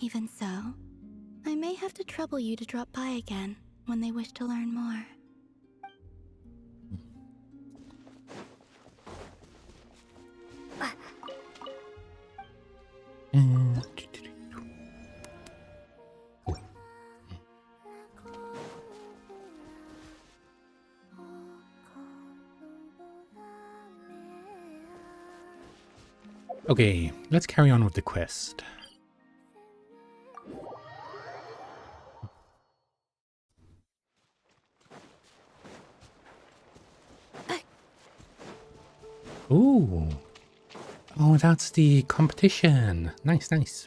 Even so, I may have to trouble you to drop by again when they wish to learn more. Okay, let's carry on with the quest. Ooh. Oh, that's the competition. Nice, nice.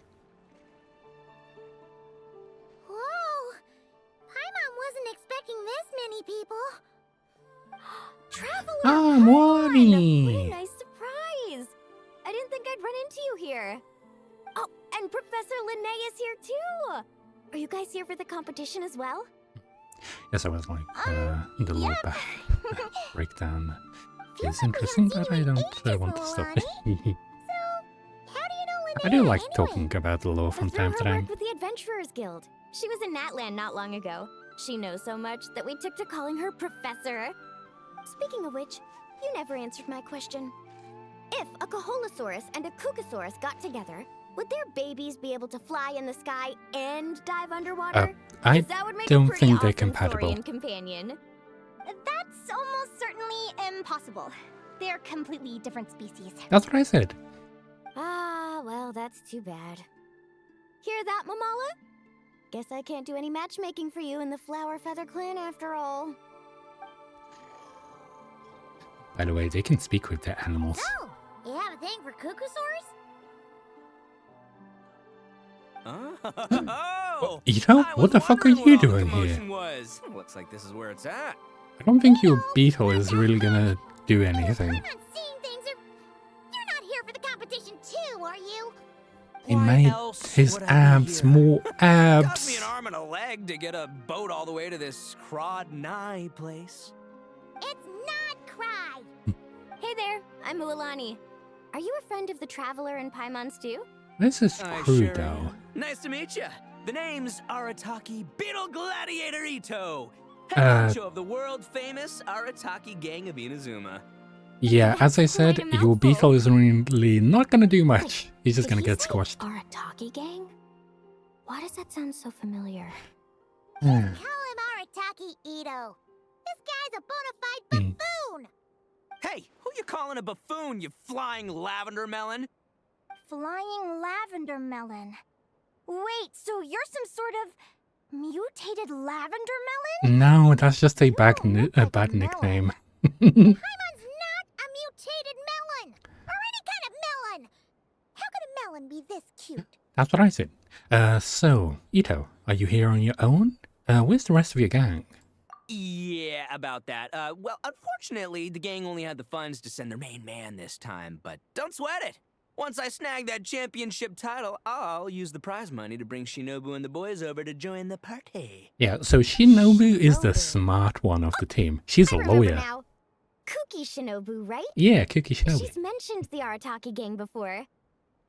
Whoa! Paimon wasn't expecting this many people. Traveler! Ah, Mori! What a nice surprise! I didn't think I'd run into you here. Oh, and Professor Linnaeus here too! Are you guys here for the competition as well? Yes, I was like, the little breakdown is interesting, but I don't want to stop it. How do you know I do like talking about the lore from time to time. With the Adventurers Guild. She was in Natland not long ago. She knows so much that we took to calling her Professor. Speaking of which, you never answered my question. If a Kaholosaurus and a Kukasaurus got together, would their babies be able to fly in the sky and dive underwater? I That would make a don't pretty think they're awesome compatible. Saurian companion. That's almost certainly impossible. They're completely different species. That's what I said. Ah, well, that's too bad. Hear that, Mamala? Guess I can't do any matchmaking for you in the Flower Feather clan after all. By the way, they can speak with their animals. So, you have a thing for Kukusaurs? Oh! Ito, what the fuck are you doing here? Looks like this is where it's at. I don't think your beetle is really gonna do anything. I'm not seeing things or... You're not here for the competition too, are you? He Why made else his would I be abs here? more Cost abs. me an arm and a leg to get a boat all the way to this Crod Nye place. It's not Cry. Hey there, I'm Mualani. Are you a friend of the Traveler and Paimon Stew? This is I true sure though. am. Nice to meet you. The name's Arataki Beetle Gladiator Ito, head honcho of the world-famous Arataki Gang of Inazuma. Yeah, as I said, Quite a your mouthful. beetle is really not gonna do much. He's just Did gonna he get say squashed. Arataki Gang? Why does that sound so familiar? Hmm. Call him Arataki Ito. This guy's a bona fide buffoon. Hey, who you calling a buffoon, you flying lavender melon? Flying lavender melon. Wait, so you're some sort of mutated lavender melon? No, that's just a bad, You look like a bad melon. nickname. Paimon's not a mutated melon, or any kind of melon. How could a melon be this cute? That's what I said. So, Ito, are you here on your own? Where's the rest of your gang? Yeah, about that. Well, unfortunately, the gang only had the funds to send their main man this time, but don't sweat it. Once I snag that championship title, I'll use the prize money to bring Shinobu and the boys over to join the party. Yeah, so Shinobu is the smart one of the team. She's a I remember lawyer. now. Kuki Shinobu, right? Yeah, Kuki Shinobu. She's mentioned the Arataki Gang before.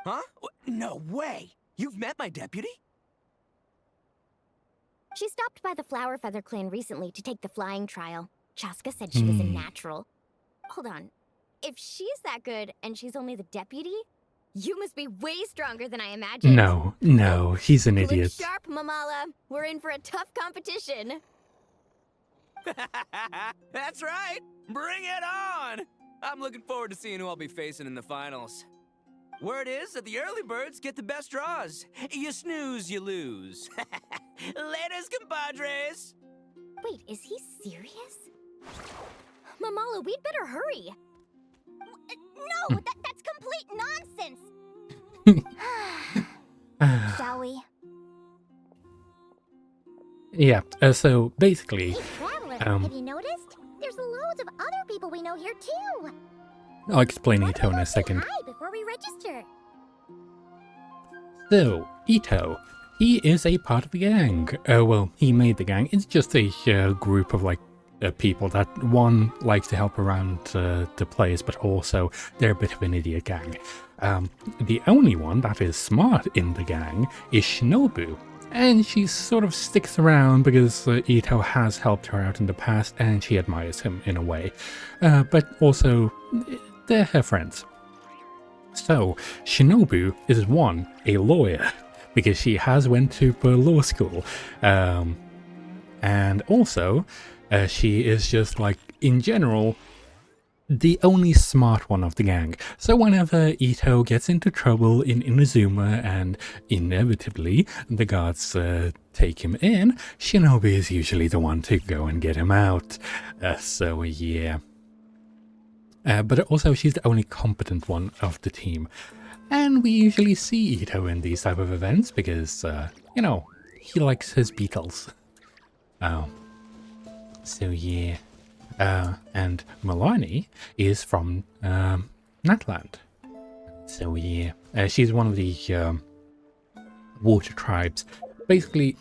Huh? No way! You've met my deputy? She stopped by the Flower Feather clan recently to take the flying trial. Chaska said she was a natural. Hold on. If she's that good and she's only the deputy, you must be way stronger than I imagined. No, he's an Look idiot. sharp, Mamala. We're in for a tough competition. That's right! Bring it on! I'm looking forward to seeing who I'll be facing in the finals. Word is that the early birds get the best draws. You snooze, you lose. Laters, compadres! Wait, is he serious? Mamala, we'd better hurry. No, that's complete nonsense. Shall we? Yeah, so basically, Hey, Traveler, have you noticed? There's loads of other people we know here too. I'll explain Ito in a Say second. hi before we register. So, Ito, he is a part of the gang. Well, he made the gang. It's just a group of, like, people that, one, likes to help around the players, but also they're a bit of an idiot gang. The only one that is smart in the gang is Shinobu. And she sort of sticks around because Ito has helped her out in the past and she admires him in a way. But also, they're her friends. So, Shinobu is one, a lawyer, because she has went to law school. And also, she is just like, in general, the only smart one of the gang. So whenever Ito gets into trouble in Inazuma and inevitably the guards take him in, Shinobu is usually the one to go and get him out. So yeah. But also she's the only competent one of the team. And we usually see Ito in these type of events because, you know, he likes his beetles. So yeah. And Milani is from Natland. So yeah, she's one of the water tribes. Basically,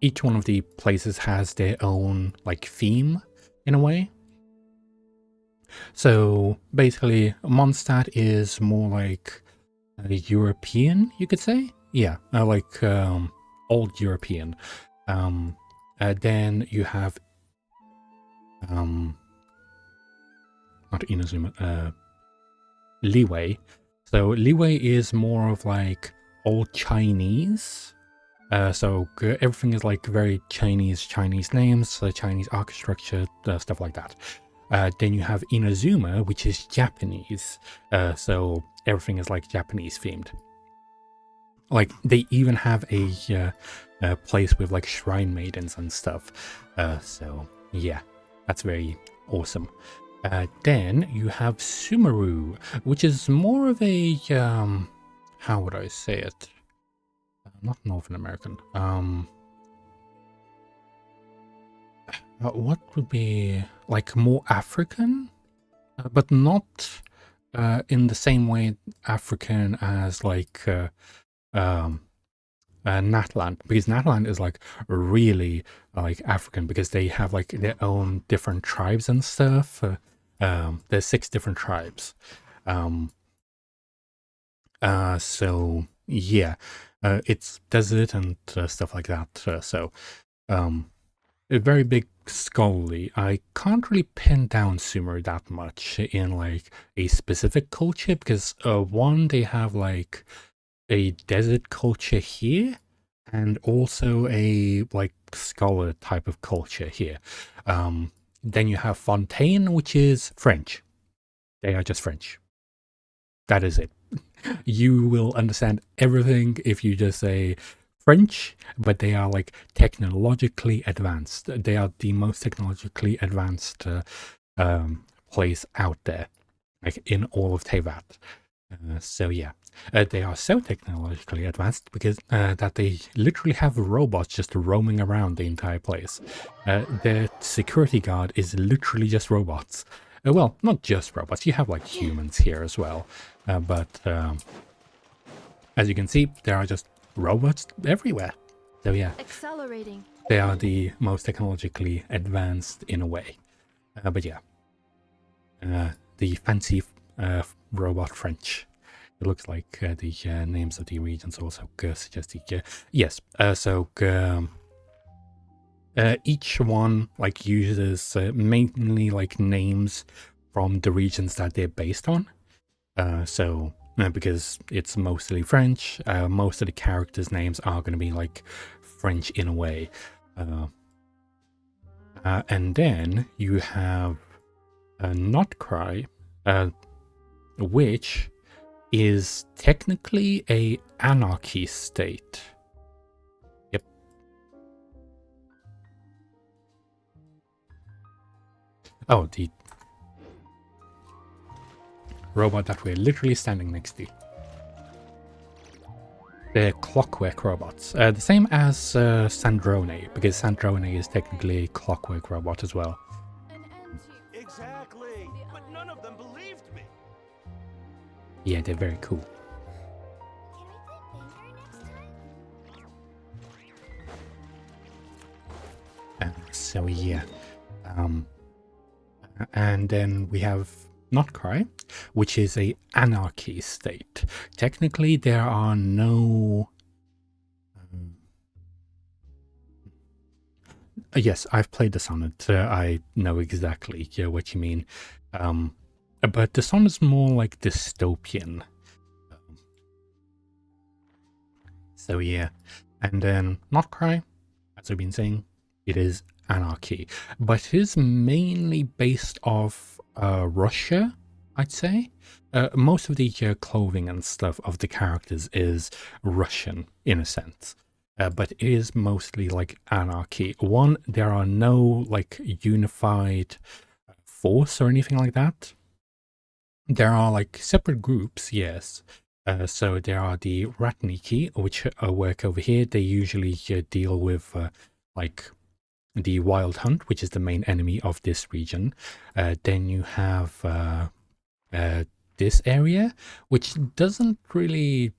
each one of the places has their own like theme in a way. So basically, Mondstadt is more like European, you could say. Yeah, like old European. Then you have not Inazuma, Liyue. So Liyue is more of like old Chinese. So everything is like very Chinese names, Chinese architecture, stuff like that. Then you have Inazuma, which is Japanese. So everything is like Japanese themed. Like they even have a place with like shrine maidens and stuff. So yeah, that's very awesome. Then you have Sumeru, which is more of a how would I say it? Not Northern American. What would be like more African, but not in the same way African as like Natland, because Natland is like really like African because they have like their own different tribes and stuff. There's 6 different tribes. So yeah, it's desert and stuff like that. So a very big scholarly. I can't really pin down Sumeru that much in like a specific culture because one, they have like a desert culture here and also a like scholar type of culture here. Then you have Fontaine, which is French. They are just French. That is it. You will understand everything if you just say French, but they are like technologically advanced. They are the most technologically advanced place out there, like in all of Teyvat. So yeah, they are so technologically advanced because that they literally have robots just roaming around the entire place. Their security guard is literally just robots. Well, not just robots, you have like humans here as well. But as you can see, there are just robots everywhere. So yeah, Accelerating. they are the most technologically advanced in a way. But yeah, the fancy robot French. It looks like the names of the regions also suggest the yes. So each one like uses mainly like names from the regions that they're based on. So because it's mostly French, most of the characters' names are going to be like French in a way. And then you have Notcry, which is technically a anarchy state. Yep. Oh, the robot that we're literally standing next to. They're clockwork robots. The same as Sandrone, because Sandrone is technically a clockwork robot as well. Exactly, but none of them believed me. Yeah, they're very cool. So yeah, and then we have Notcry, which is a anarchy state. Technically, there are no. Yes, I've played the Sonnet. I know exactly what you mean. But the Sonnet is more like dystopian. So yeah, and then Notcry, as I've been saying, it is anarchy, but it is mainly based off Russia, I'd say. Most of the clothing and stuff of the characters is Russian in a sense, but it is mostly like anarchy. One, there are no like unified force or anything like that. There are like separate groups, yes. So there are the Ratniki, which work over here. They usually deal with like the Wild Hunt, which is the main enemy of this region. Then you have this area, which doesn't really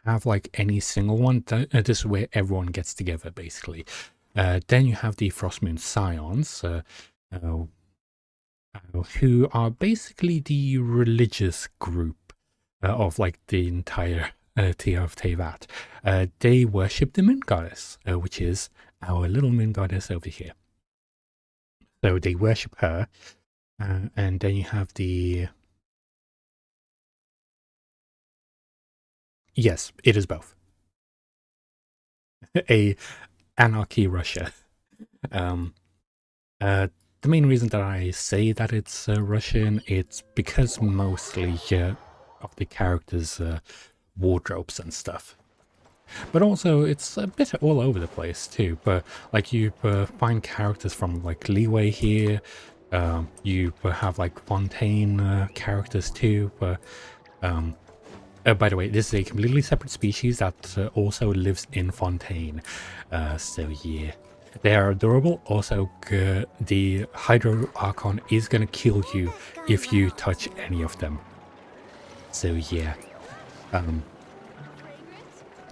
have like any single one. This is where everyone gets together, basically. Then you have the Frostmoon Scions, who are basically the religious group of like the entire tier of Teyvat. They worship the Moon Goddess, which is our little Moon Goddess over here. So they worship her, and then you have the... Yes, it is both. A anarchy Russia. The main reason that I say that it's Russian, it's because mostly of the characters' wardrobes and stuff. But also, it's a bit all over the place too. But like you find characters from like Leeway here. You have like Fontaine characters too. But by the way, this is a completely separate species that also lives in Fontaine. So yeah, they are adorable. Also, the Hydro Archon is gonna kill you if you touch any of them. So yeah.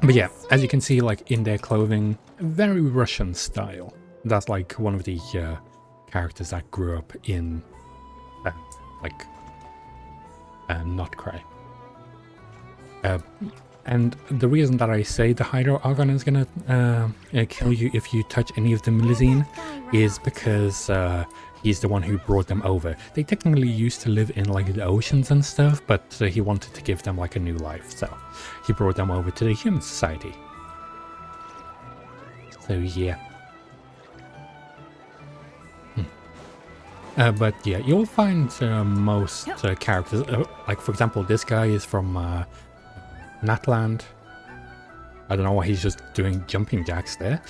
But yeah, as you can see, like in their clothing, very Russian style. That's like one of the characters that grew up in Notcry. And the reason that I say the Hydro Archon is gonna kill you if you touch any of the Milizine is because he's the one who brought them over. They technically used to live in like the oceans and stuff, but he wanted to give them like a new life, so he brought them over to the human society. So yeah. But yeah, you'll find most characters, like for example, this guy is from Natland. I don't know why he's just doing jumping jacks there.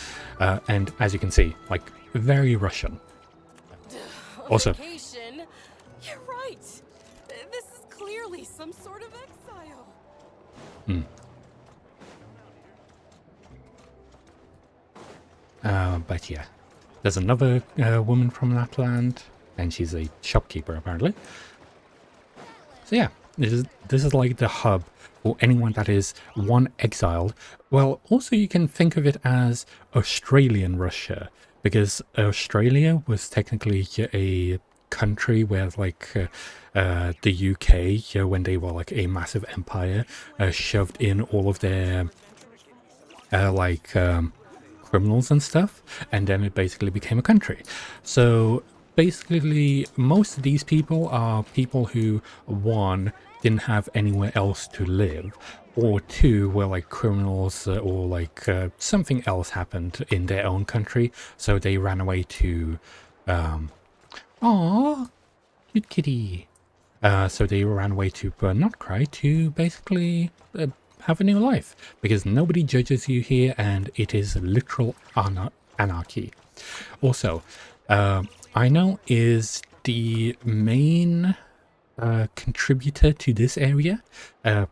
And as you can see, like very Russian. Also, you're right. This is clearly some sort of exile. But yeah, there's another woman from Natland, and she's a shopkeeper apparently. So yeah, this is like the hub for anyone that is exiled. Well, also you can think of it as Australian Russia, because Australia was technically a country where like the UK, when they were like a massive empire, shoved in all of their criminals and stuff, and then it basically became a country. So basically most of these people are people who, one, didn't have anywhere else to live, or two, were like criminals or like something else happened in their own country, so they ran away to aww, cute kitty. So they ran away to Notcry to basically have a new life, because nobody judges you here and it is literal anarchy. Also, Aino is the main contributor to this area,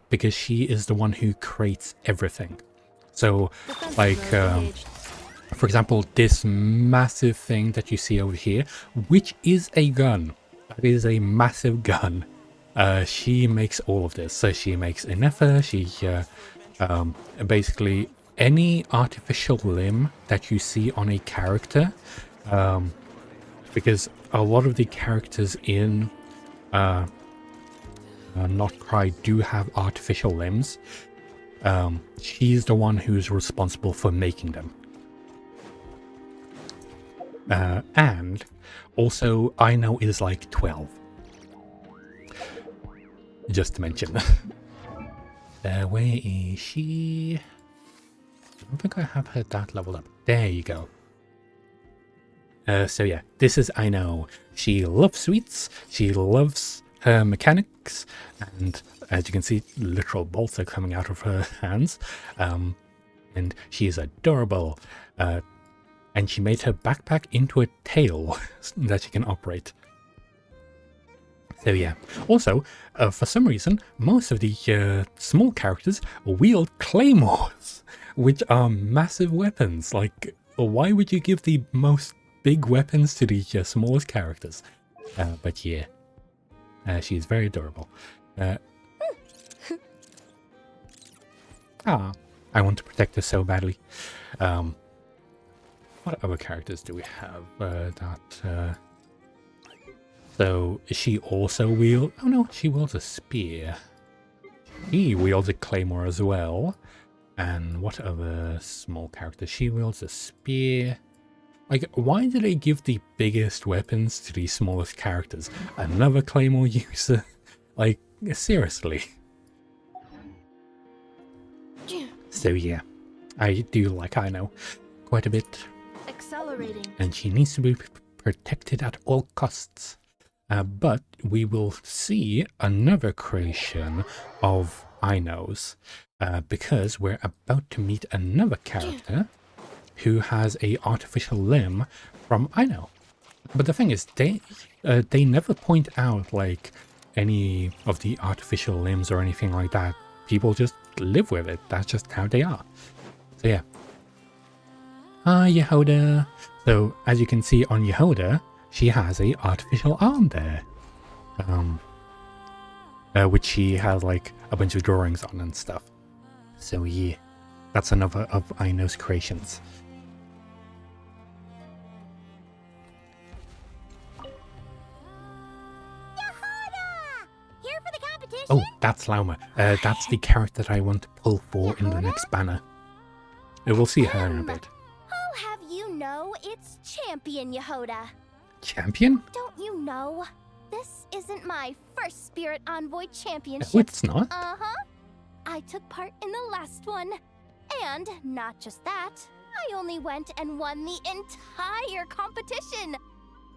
because she is the one who creates everything. So like for example, this massive thing that you see over here, which is a gun, that is a massive gun. She makes all of this. So she makes Inepha, she basically any artificial limb that you see on a character, because a lot of the characters in Notcry do have artificial limbs. She's the one who's responsible for making them. And also Aino is like 12. Just to mention. Where is she? I don't think I have her that leveled up. There you go. So yeah, this is Aino. She loves sweets, she loves her mechanics, and as you can see, literal bolts are coming out of her hands. And she is adorable. And she made her backpack into a tail that she can operate. So yeah. Also, for some reason, most of the small characters wield claymores, which are massive weapons. Like, why would you give the most big weapons to the smallest characters? But yeah, she's very adorable. Ah, I want to protect her so badly. What other characters do we have So, she also wields... Oh no, she wields a spear. He wields a claymore as well. And what other small characters? She wields a spear. Like, why do they give the biggest weapons to the smallest characters? Another claymore user? Like, seriously. So yeah, I do like Aino quite a bit. Accelerating. And she needs to be protected at all costs. But we will see another creation of Aino's. Because we're about to meet another character who has a artificial limb from Aino. But the thing is, they never point out like any of the artificial limbs or anything like that. People just live with it. That's just how they are. So yeah. Yehoda. So as you can see on Yehoda, she has a artificial arm there. Which she has like a bunch of drawings on and stuff. So yeah, that's another of Aino's creations. Oh, that's Lauma. That's the character that I want to pull for in the next banner. We'll see her in a bit. I'll have you know it's Champion Yehoda. Champion? Don't you know? This isn't my first Spirit Envoy Championship. Oh, it's not? Uh-huh. I took part in the last one. And not just that, I only went and won the entire competition.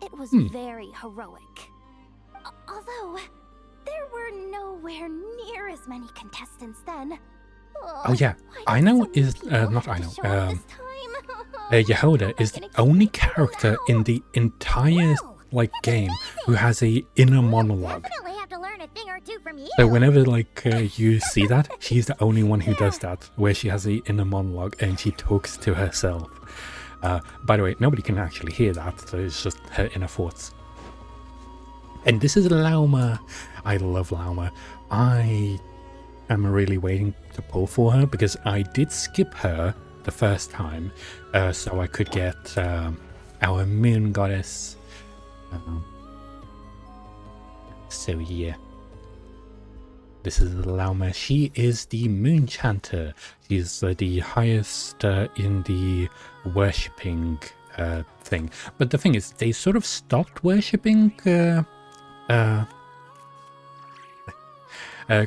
It was very heroic. Although, there were nowhere near as many contestants then. Oh yeah, Aino is, not Aino, Yehoda is the only character in the entire, like, game who has a inner monologue. So whenever, like, you see that, she's the only one who does that, where she has the inner monologue and she talks to herself. By the way, nobody can actually hear that, so it's just her inner thoughts. And this is Lauma. I love Lauma. I am really waiting to pull for her because I did skip her the first time, so I could get our moon goddess. So yeah, this is Lauma. She is the moon chanter. She's the highest in the worshipping thing. But the thing is, they sort of stopped worshipping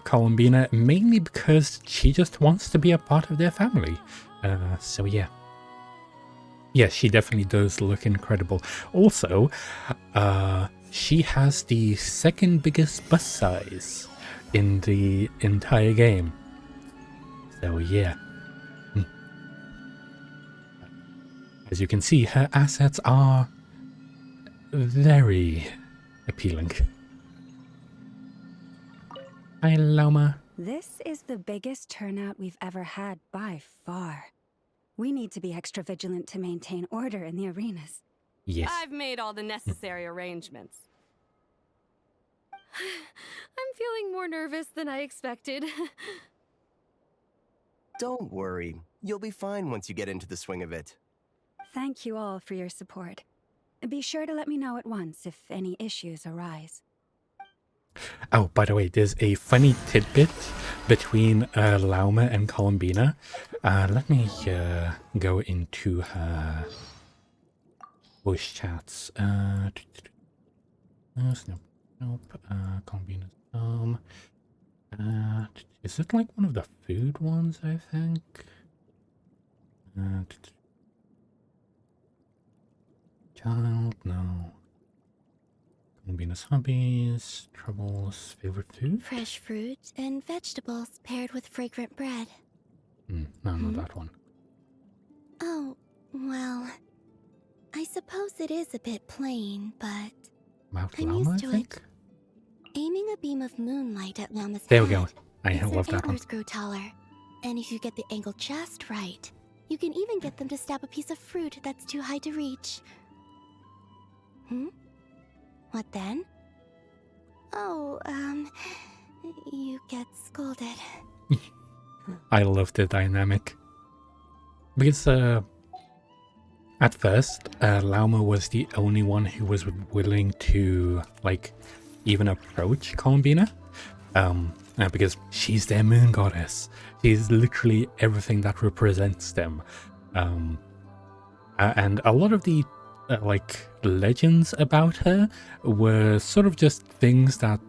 Columbina, mainly because she just wants to be a part of their family. So yeah. Yeah, she definitely does look incredible. Also, she has the second biggest bust size in the entire game. So yeah. As you can see, her assets are very appealing. Hi, Lauma. This is the biggest turnout we've ever had by far. We need to be extra vigilant to maintain order in the arenas. Yes. I've made all the necessary arrangements. I'm feeling more nervous than I expected. Don't worry. You'll be fine once you get into the swing of it. Thank you all for your support. Be sure to let me know at once if any issues arise. Oh, by the way, there's a funny tidbit between Lauma and Columbina. Let me go into her voice chats. Nope. Columbina's home. Is it like one of the food ones, I think? Child, no. Columbina's hobbies, troubles, favorite food? Fresh fruit and vegetables paired with fragrant bread. No, not that one. Oh, well, I suppose it is a bit plain, but Mount I'm Lauma, used to I think? it. Aiming a beam of moonlight at Lauma's There we head go. I makes love their that one. antlers grow taller. And if you get the angle just right, you can even get them to stab a piece of fruit that's too high to reach. What then? Oh, you get scolded. I love the dynamic. Because at first, Lauma was the only one who was willing to, like, even approach Columbina. Because she's their moon goddess. She's literally everything that represents them. And a lot of the like legends about her were sort of just things that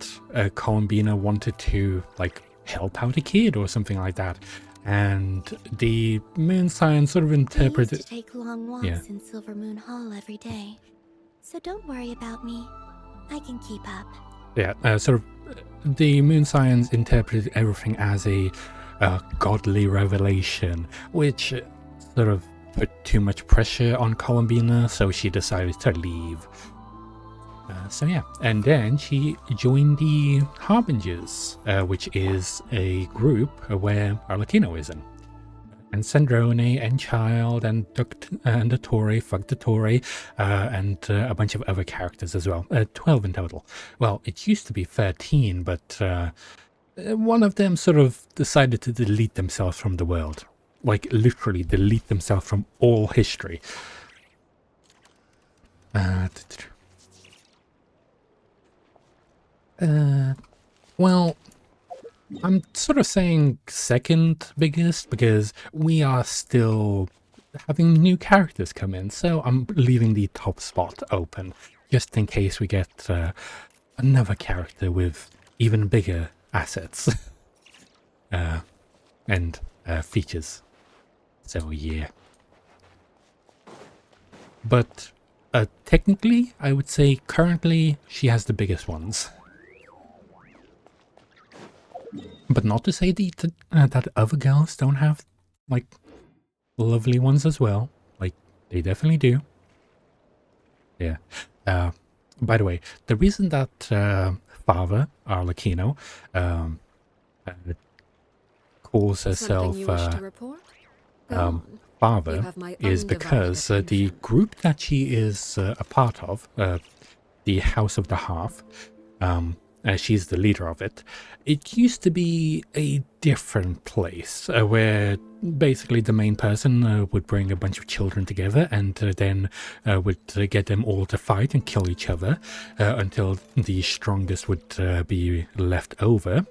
Columbina wanted to like help out a kid or something like that. And the moon science sort of interpreted. I used to take long walks in Silver Moon Hall every day, so don't worry about me. I can keep up. Yeah, sort of the moon science interpreted everything as a godly revelation, which sort of put too much pressure on Columbina, so she decided to leave. So yeah, and then she joined the Harbingers, which is a group where Arlecchino is in. And Sandrone, and Child, and Dottore, Dottore, and a bunch of other characters as well. 12 in total. Well, it used to be 13, but one of them sort of decided to delete themselves from the world. Like, literally delete themselves from all history. Well, I'm sort of saying second biggest because we are still having new characters come in, so I'm leaving the top spot open just in case we get another character with even bigger assets and features. So yeah. But technically, I would say currently she has the biggest ones. But not to say that other girls don't have, like, lovely ones as well. Like, they definitely do. Yeah. By the way, the reason that Fava, Arlecchino, calls herself Fava is because the group that she is a part of, the House of the Half, she's the leader of it. It used to be a different place where basically the main person would bring a bunch of children together and then would get them all to fight and kill each other until the strongest would be left over.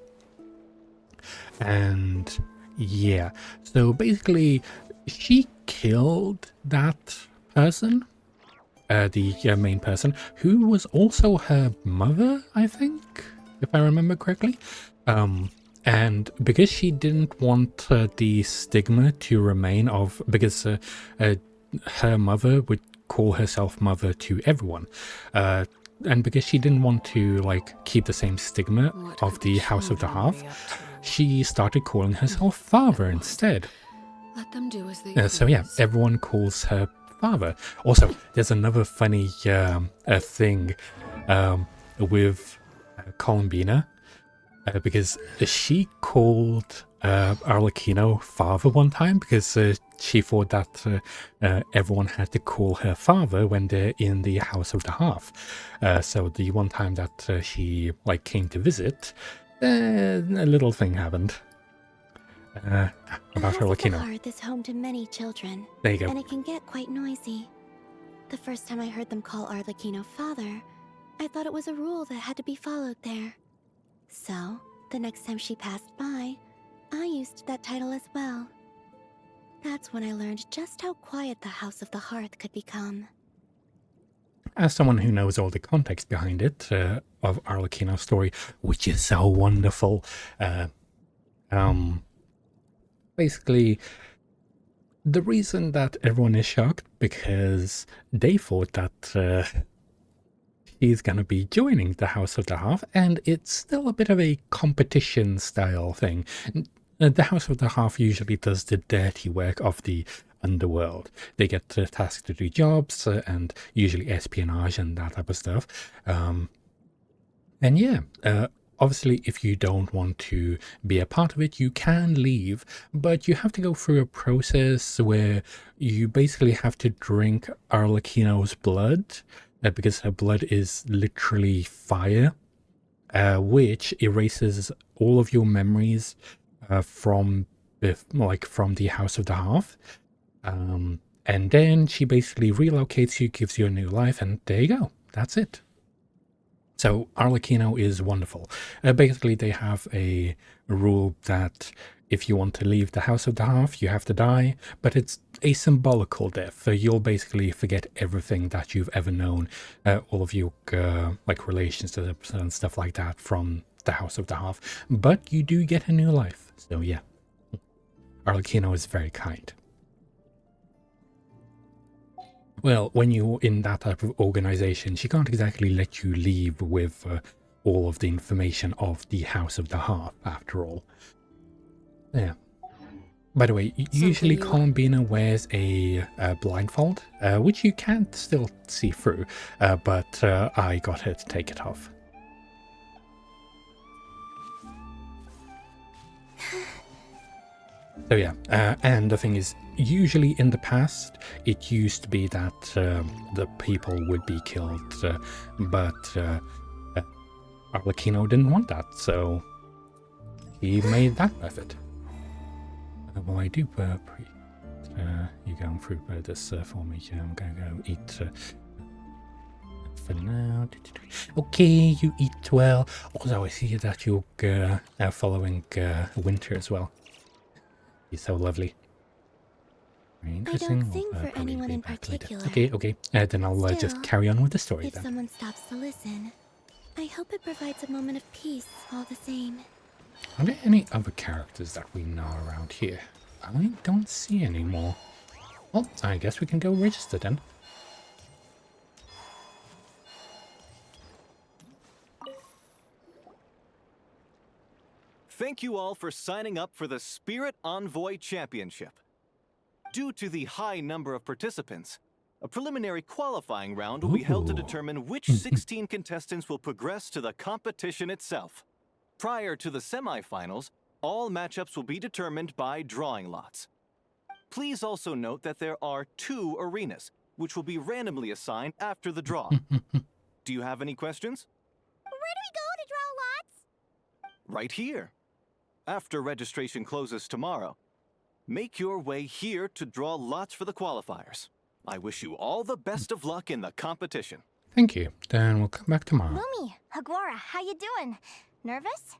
And yeah, so basically she killed that person, the main person, who was also her mother, I think, if I remember correctly. And because she didn't want the stigma to remain of, because her mother would call herself mother to everyone, and because she didn't want to like keep the same stigma of the House of the Half, she started calling herself Father instead. Let them do as they So yeah, everyone calls her Father. Also, there's another funny thing with Columbina, because she called Arlecchino Father one time because she thought that everyone had to call her Father when they're in the House of the Half. So the one time that she like came to visit, a little thing happened. About Arlecchino. The hearth is home to many children. There you go. And it can get quite noisy. The first time I heard them call Arlecchino Father, I thought it was a rule that had to be followed there. So, the next time she passed by, I used that title as well. That's when I learned just how quiet the House of the Hearth could become. As someone who knows all the context behind it, of Arlecchino's story, which is so wonderful, basically, the reason that everyone is shocked because they thought that she's gonna be joining the House of the Half, and it's still a bit of a competition style thing. The House of the Half usually does the dirty work of the underworld. They get tasked to do jobs and usually espionage and that type of stuff. And yeah, obviously, if you don't want to be a part of it, you can leave, but you have to go through a process where you basically have to drink Arlecchino's blood, because her blood is literally fire, which erases all of your memories from like from the House of the Half. And then she basically relocates you, gives you a new life, and there you go. That's it. So Arlecchino is wonderful. Basically, they have a rule that if you want to leave the House of the Half, you have to die, but it's a symbolical death. So you'll basically forget everything that you've ever known, all of your like relationships and stuff like that from the House of the Half. But you do get a new life. So yeah, Arlecchino is very kind. Well, when you're in that type of organization, she can't exactly let you leave with all of the information of the House of the Half, after all. Yeah. By the way, usually Columbina wears a blindfold, which you can't still see through, but I got her to take it off. So yeah, and the thing is, usually in the past, it used to be that the people would be killed, but Arlecchino didn't want that, so he made that method. Well, I do you going through this for me. I'm going to go eat for now. Okay, you eat well. Also, I see that you're following Winter as well. He's so lovely. Very interesting. I don't sing for anyone in particular. Okay. Then I'll just carry on with the story if then. someone stops to listen, I hope it provides a moment of peace all the same. Are there any other characters that we know around here? I don't see any more. Well, I guess we can go register then. Thank you all for signing up for the Spirit Envoy Championship. Due to the high number of participants, a preliminary qualifying round will be held to determine which 16 contestants will progress to the competition itself. Prior to the semifinals, all matchups will be determined by drawing lots. Please also note that there are 2 arenas, which will be randomly assigned after the draw. Do you have any questions? Where do we go to draw lots? Right here. After registration closes tomorrow, make your way here to draw lots for the qualifiers. I wish you all the best of luck in the competition. Thank you. Then we'll come back tomorrow. Lumi, Haguara, how you doing? Nervous?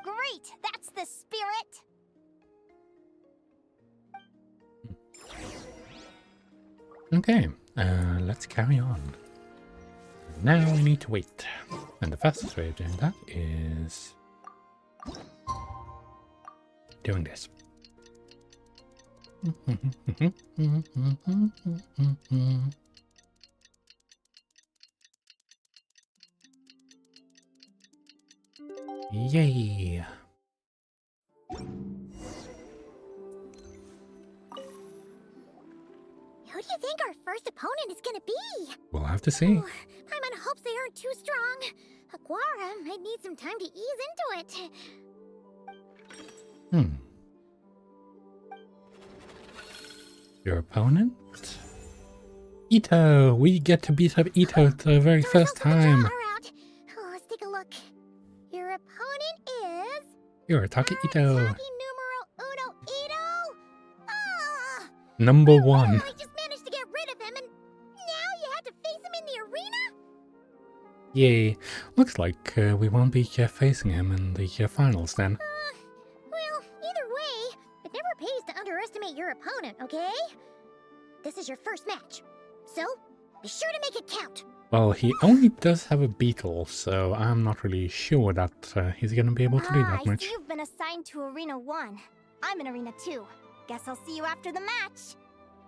Great, that's the spirit. Okay, let's carry on. Now we need to wait. And the fastest way of doing that is doing this. Yay! Who do you think our first opponent is gonna be? We'll have to see. Oh, I'm in hopes they aren't too strong. Haguara might need some time to ease into it. Your opponent? Itto! We get to beat up Itto the very first time. Oh, let's take a look. Your opponent is... Arataki Itto. numero uno Itto? Ah! Number 1. I just managed to get rid of him, and now you have to face him in the arena? Yay. Looks like we won't be facing him in the finals then. Well, either way, it never pays to underestimate your opponent, okay? This is your first match, so be sure to make it count. Well, he only does have a beetle, so I'm not really sure that he's gonna be able to do that I much. see you've been assigned to Arena 1. I'm in Arena 2. Guess I'll see you after the match.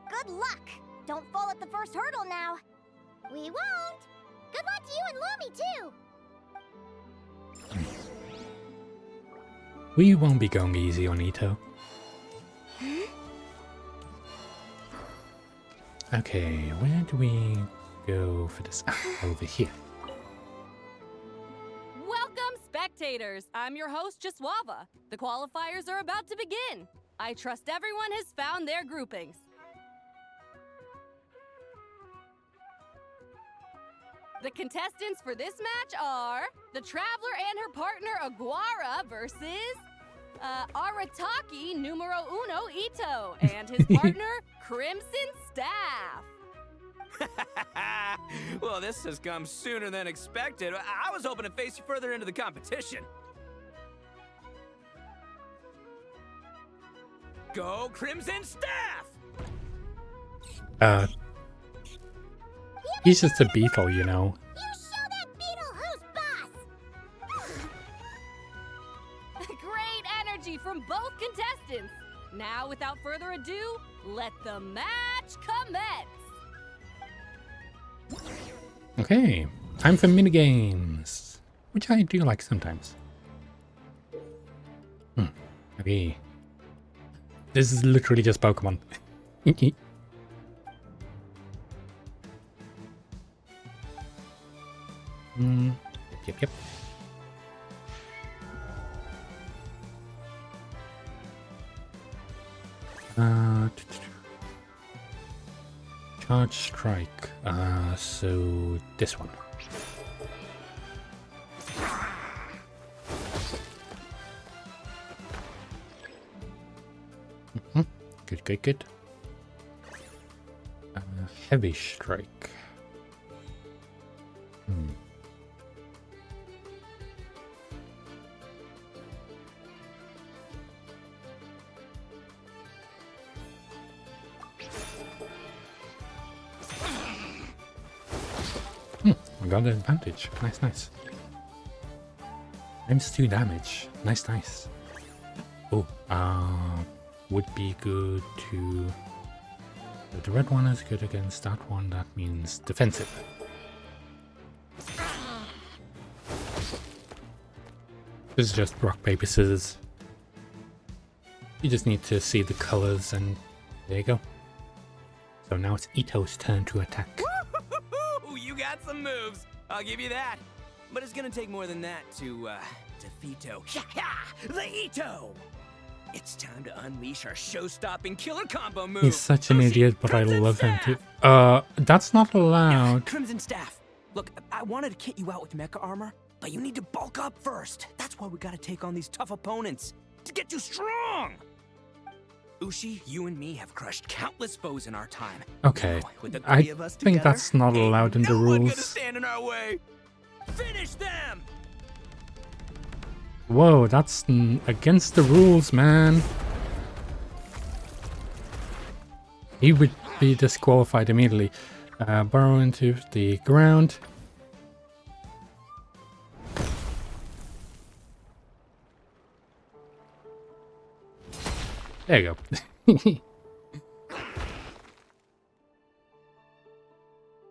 Good luck! Don't fall at the first hurdle now. We won't! Good luck to you and Lumi, too! We won't be going easy on Itto. Okay, where do we go for this? Over here. Welcome, spectators! I'm your host, Jaswava. The qualifiers are about to begin. I trust everyone has found their groupings. The contestants for this match are the Traveler and her partner Aguara versus Arataki numero uno Ito and his partner Crimson Staff. Well, this has come sooner than expected. I was hoping to face you further into the competition. Go Crimson Staff! He's just a beetle, you know. You show that beetle who's boss! Great energy from both contestants. Now, without further ado, let the match commence. Okay, time for minigames, which I do like sometimes. Okay. This is literally just Pokemon. Yep. Charge strike. So this one. Good. Heavy strike. I got the advantage. Nice. Times 2 damage. Nice. Oh, would be good to... The red one is good against that one. That means defensive. This is just rock, paper, scissors. You just need to see the colors and there you go. So now it's Ito's turn to attack. You got some moves, I'll give you that. But it's gonna take more than that to defeat the Ito. It's time to unleash our show-stopping killer combo move. He's such an idiot, but I love him too. That's not allowed. Crimson Staff. Look, I wanted to kit you out with mecha armor, but you need to bulk up first. That's why we gotta take on these tough opponents to get you strong. Ushi, you and me have crushed countless foes in our time. Okay, With the I three of us think together, that's not allowed in the no one gonna rules. stand in our way. Finish them! Whoa, that's against the rules, man. He would be disqualified immediately. Burrow into the ground. There you go.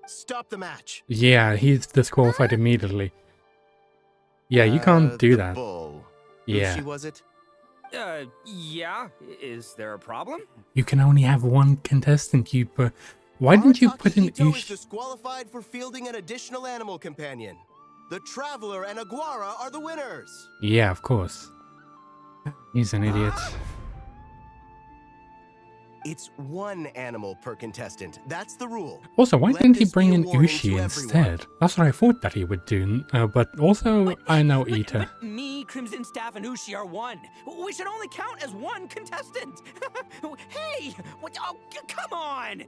Stop the match. Yeah, he's disqualified immediately. Yeah, you can't do that. Bull. Yeah. Ushi, was it? Yeah. Is there a problem? You can only have one contestant, why didn't you put in Ito is Ushi? disqualified for fielding an additional animal companion. The Traveler and Aguara are the winners. Yeah, of course. He's an idiot. It's one animal per contestant. That's the rule. Also, why Let didn't he this bring be a in warning Ushi to instead? everyone. That's what I thought that he would do. But also, I know Ita. But me, Crimson Staff, and Ushi are one. We should only count as one contestant. Hey, what? Oh, come on!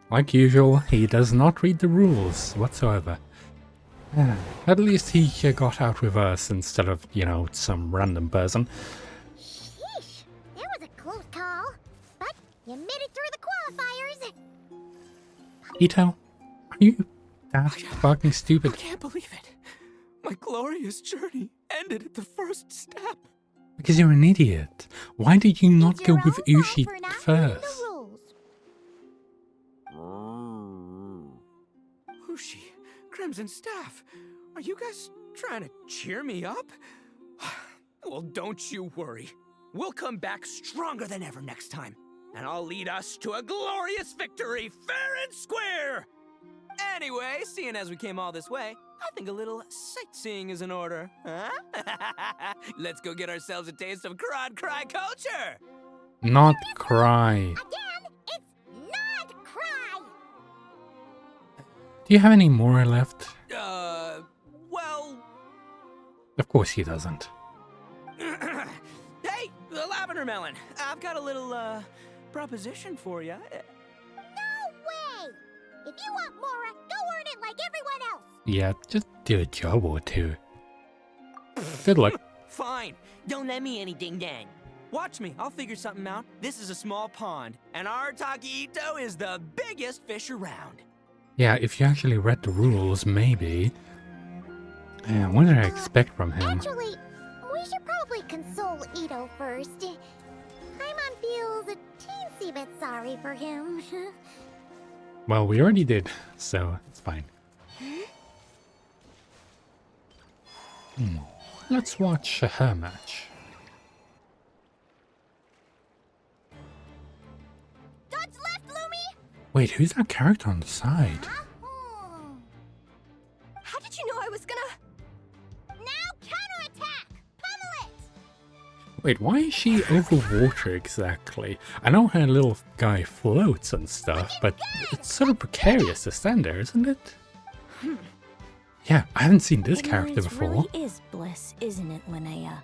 Like usual, he does not read the rules whatsoever. At least he got out with us instead of, some random person. Sheesh, that was a close call. But you made it through the qualifiers. Ito, are you that fucking stupid? I can't believe it. My glorious journey ended at the first step. Because you're an idiot. Why did you not go with Ushi For not first? the rules. Ushi, Crimson Staff, are you guys trying to cheer me up? Well, don't you worry. We'll come back stronger than ever next time, and I'll lead us to a glorious victory, fair and square! Anyway, seeing as we came all this way, I think a little sightseeing is in order, huh? Let's go get ourselves a taste of Crod Cry culture! Not cry. Again, it's not cry. Do you have any more left? Well... Of course he doesn't. Hey, the Lavender Melon. I've got a little, proposition for you. No way! If you want Mora, go earn it like everyone else! Yeah, just do a job or two. Good luck. Fine. Don't let me any ding-dang. Watch me. I'll figure something out. This is a small pond, and Arataki Ito is the biggest fish around. Yeah, if you actually read the rules, maybe. Yeah, what did I expect from him? Actually, we should probably console Ito first. Paimon feels a teensy bit sorry for him. Well, we already did, so it's fine. Let's watch her match. Dodge left, Lumi! Wait, who's that character on the side? How did you know I was gonna... Now counterattack! Pummel it! Wait, why is she over water exactly? I know her little guy floats and stuff, but it's sort of precarious to stand there, isn't it? Yeah, I haven't seen this character before. Really is bliss, isn't it, Linnea?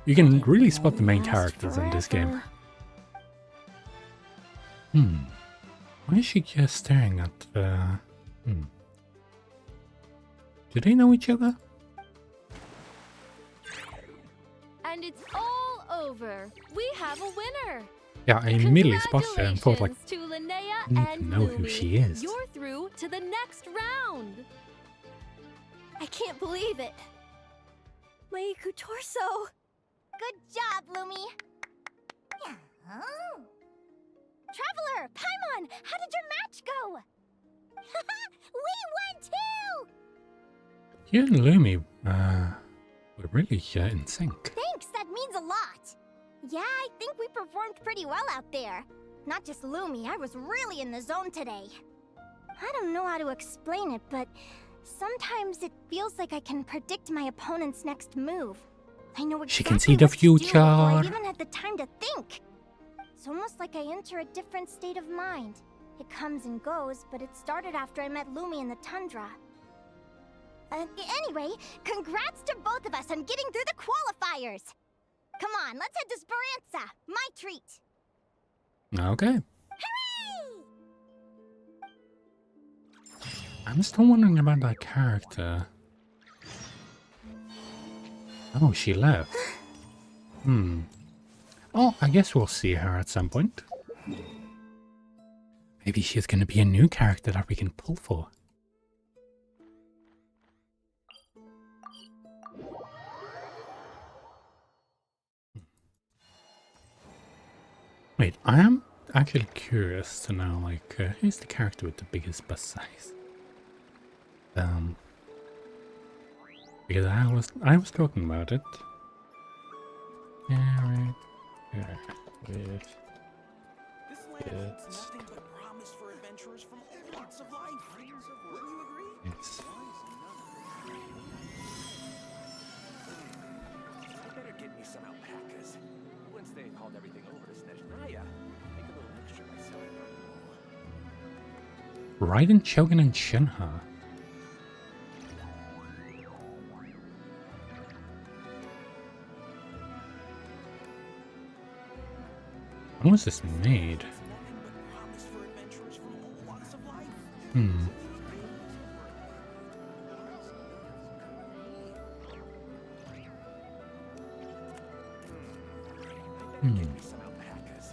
You can really spot the main characters in this game. Why is she just staring at Do they know each other? And it's all over. We have a winner. Yeah, I immediately spotted her and thought, like, to Linnea I need to and know who Lumi. she is. You're through to the next round. I can't believe it. Maiku Torso. Good job, Lumi! Oh. Traveler, Paimon, how did your match go? We won too! You and Lumi, were really in sync. Thanks, that means a lot. Yeah, I think we performed pretty well out there. Not just Lumi, I was really in the zone today. I don't know how to explain it, but sometimes it feels like I can predict my opponent's next move. I know exactly She can see the what to do future. before I even had the time to think. It's almost like I enter a different state of mind. It comes and goes, but it started after I met Lumi in the tundra. Anyway, congrats to both of us on getting through the qualifiers! Come on, let's head to Speranza, my treat! Okay. Hooray! I'm still wondering about that character. Oh, she left. Oh, I guess we'll see her at some point. Maybe she's gonna be a new character that we can pull for. Wait, I am actually curious to know, like, who's the character with the biggest bust size? Because I was talking about it. Eric, with It's nothing but promise for adventurers from all walks of life. Wouldn't you agree? it's I better get me some alpacas. Once they hauled everything over to Snezhnaya, make a little extra by selling them. Raiden, Shogun, and Shinha. When was this made? Some alpacas.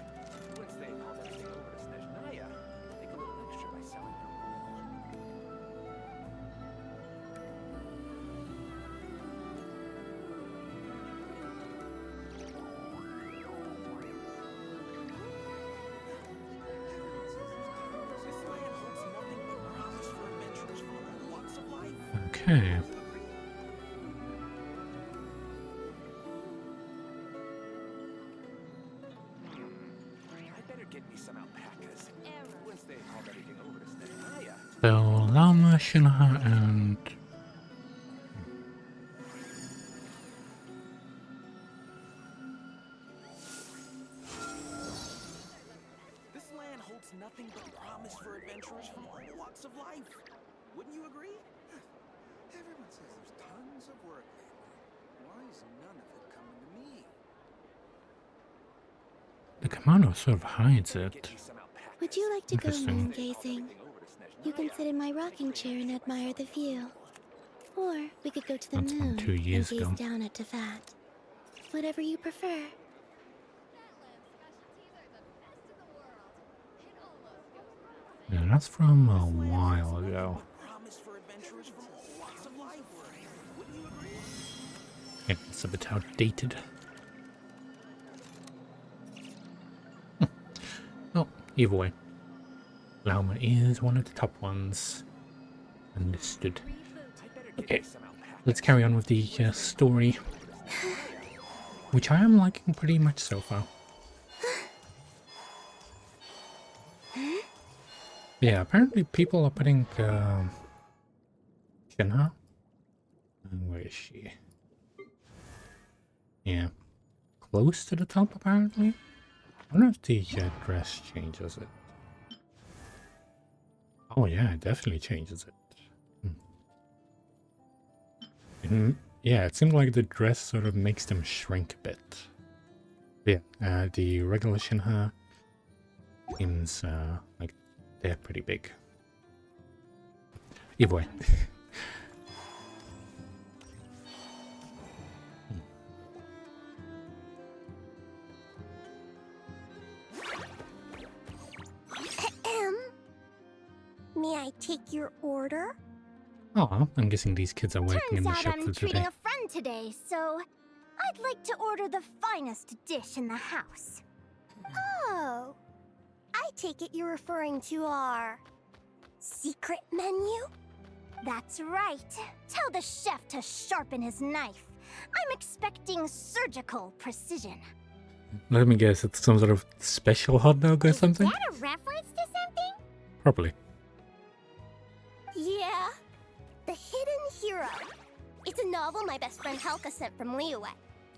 Once they hauled everything over to Snezhnaya, make a little extra by selling them. Okay. I better get me some alpacas. Once they hauled everything over to Snezhnaya. So, Lama, Shinha, and... This land holds nothing but promise for adventurers from all walks of life. The kimono sort of hides it. Would you like to go Interesting. moon gazing? You can sit in my rocking chair and admire the view. Or we could go to the That's from moon 2 and years gaze ago. down at Tefat. Whatever you prefer. Yeah, that's from a while ago. Yeah, it's a bit outdated. Oh, either way. Lauma is one of the top ones. Understood. Okay, let's carry on with the story. Which I am liking pretty much so far. Yeah, apparently people are putting Shinha. Where is she? Yeah, close to the top apparently. I wonder if the dress changes it. Oh yeah, it definitely changes it. Yeah, it seems like the dress sort of makes them shrink a bit. Yeah, the regular Shinha seems like they're pretty big. Either way. May I take your order? Oh, I'm guessing these kids are working in Turns the out shop I'm for treating today. a friend today, so I'd like to order the finest dish in the house. Oh, I take it you're referring to our secret menu? That's right. Tell the chef to sharpen his knife. I'm expecting surgical precision. Let me guess, it's some sort of special hot dog or something? Is that a reference to something? Probably. Yeah, The Hidden Hero. It's a novel my best friend Helka sent from Liyue.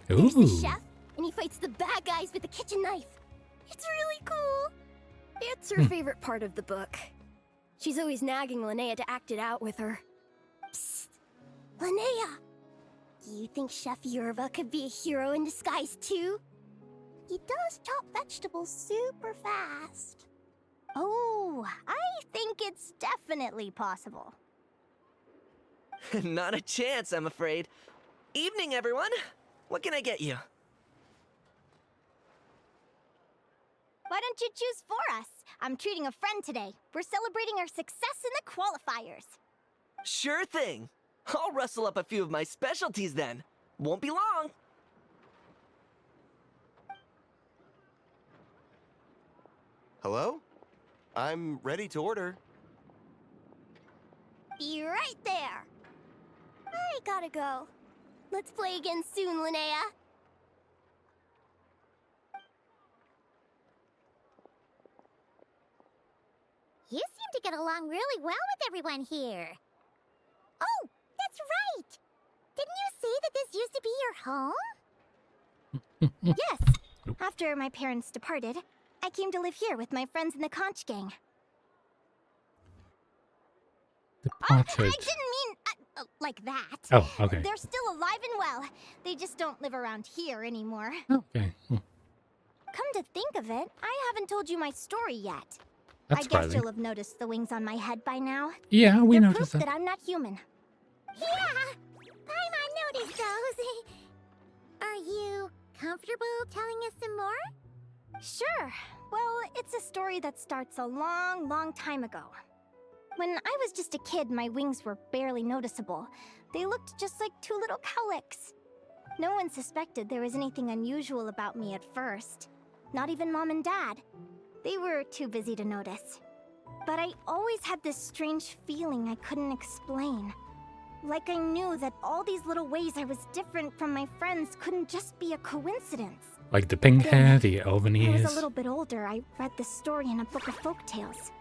There's the Ooh. chef, and he fights the bad guys with a kitchen knife. It's really cool. It's her favorite part of the book. She's always nagging Linnea to act it out with her. Psst! Linnea! Do you think Chef Yerva could be a hero in disguise too? He does chop vegetables super fast. Oh, I think it's definitely possible. Not a chance, I'm afraid. Evening, everyone. What can I get you? Why don't you choose for us? I'm treating a friend today. We're celebrating our success in the qualifiers. Sure thing. I'll rustle up a few of my specialties then. Won't be long. Hello? I'm ready to order. Be right there. I gotta go. Let's play again soon, Linnea. You seem to get along really well with everyone here. Oh, that's right! Didn't you say that this used to be your home? Yes. After my parents departed, I came to live here with my friends in the conch gang. I didn't mean like that. Oh, okay. They're still alive and well. They just don't live around here anymore. Okay. Come to think of it, I haven't told you my story yet. That's I guess surprising. you'll have noticed the wings on my head by now. Yeah, we They're noticed proof that. that I'm not human. Yeah, Paimon noticed those. Are you comfortable telling us some more? Sure. Well, it's a story that starts a long, long time ago. When I was just a kid, my wings were barely noticeable. They looked just like two little cowlicks. No one suspected there was anything unusual about me at first. Not even Mom and Dad. They were too busy to notice. But I always had this strange feeling I couldn't explain. Like I knew that all these little ways I was different from my friends couldn't just be a coincidence. Like the pink hair, the elven When I was ears. a little bit older, I read this story in a book of folk tales.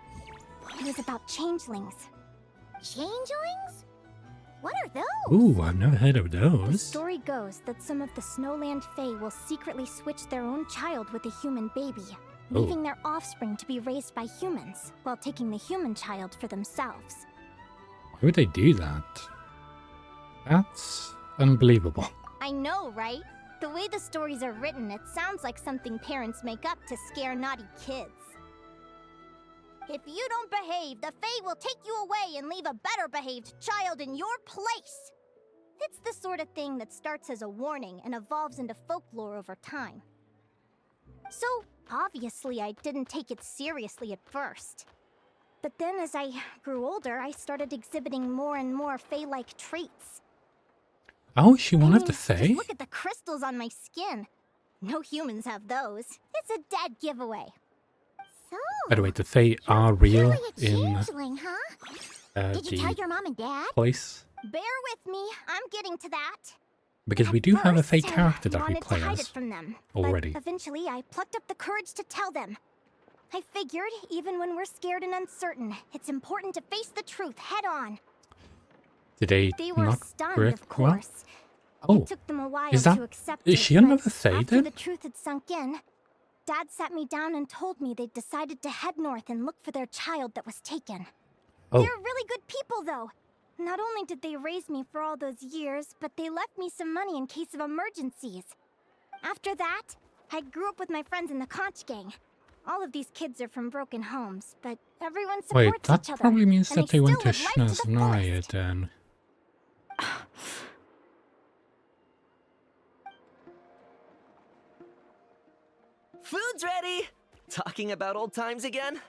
It was about changelings. Changelings? What are those? Ooh, I've never heard of The those. story goes that some of the Snowland Fae will secretly switch their own child with a human baby, Oh. leaving their offspring to be raised by humans, while taking the human child for themselves. Why would they do that? That's unbelievable. I know, right? The way the stories are written, it sounds like something parents make up to scare naughty kids. If you don't behave, the Fae will take you away and leave a better behaved child in your place. It's the sort of thing that starts as a warning and evolves into folklore over time. So, obviously, I didn't take it seriously at first. But then as I grew older, I started exhibiting more and more Fae-like traits. Oh, is she one of the Just Fae? look at the crystals on my skin. No humans have those. It's a dead giveaway. So, By the way, the Fae are real really a in changeling, huh? Did you tell your mom and dad? place. Bear with me, I'm getting to that. Because we do have a Fae First, I character that we wanted play to hide as it from them, already. But eventually, I plucked up the courage to tell them. I figured, even when we're scared and uncertain, it's important to face the truth head on. Did they were not stunned, work of well? course. Oh, It took them a while is that to accept is it, she but another Fae after then? the truth had sunk in, Dad sat me down and told me they'd decided to head north and look for their child that was taken. Oh. They're really good people, though. Not only did they raise me for all those years, but they left me some money in case of emergencies. After that, I grew up with my friends in the Conch Gang. All of these kids are from broken homes, but everyone supports Wait, that each other. probably means and that they went to still live life to the Snezhnaya then. Food's ready! Talking about old times again?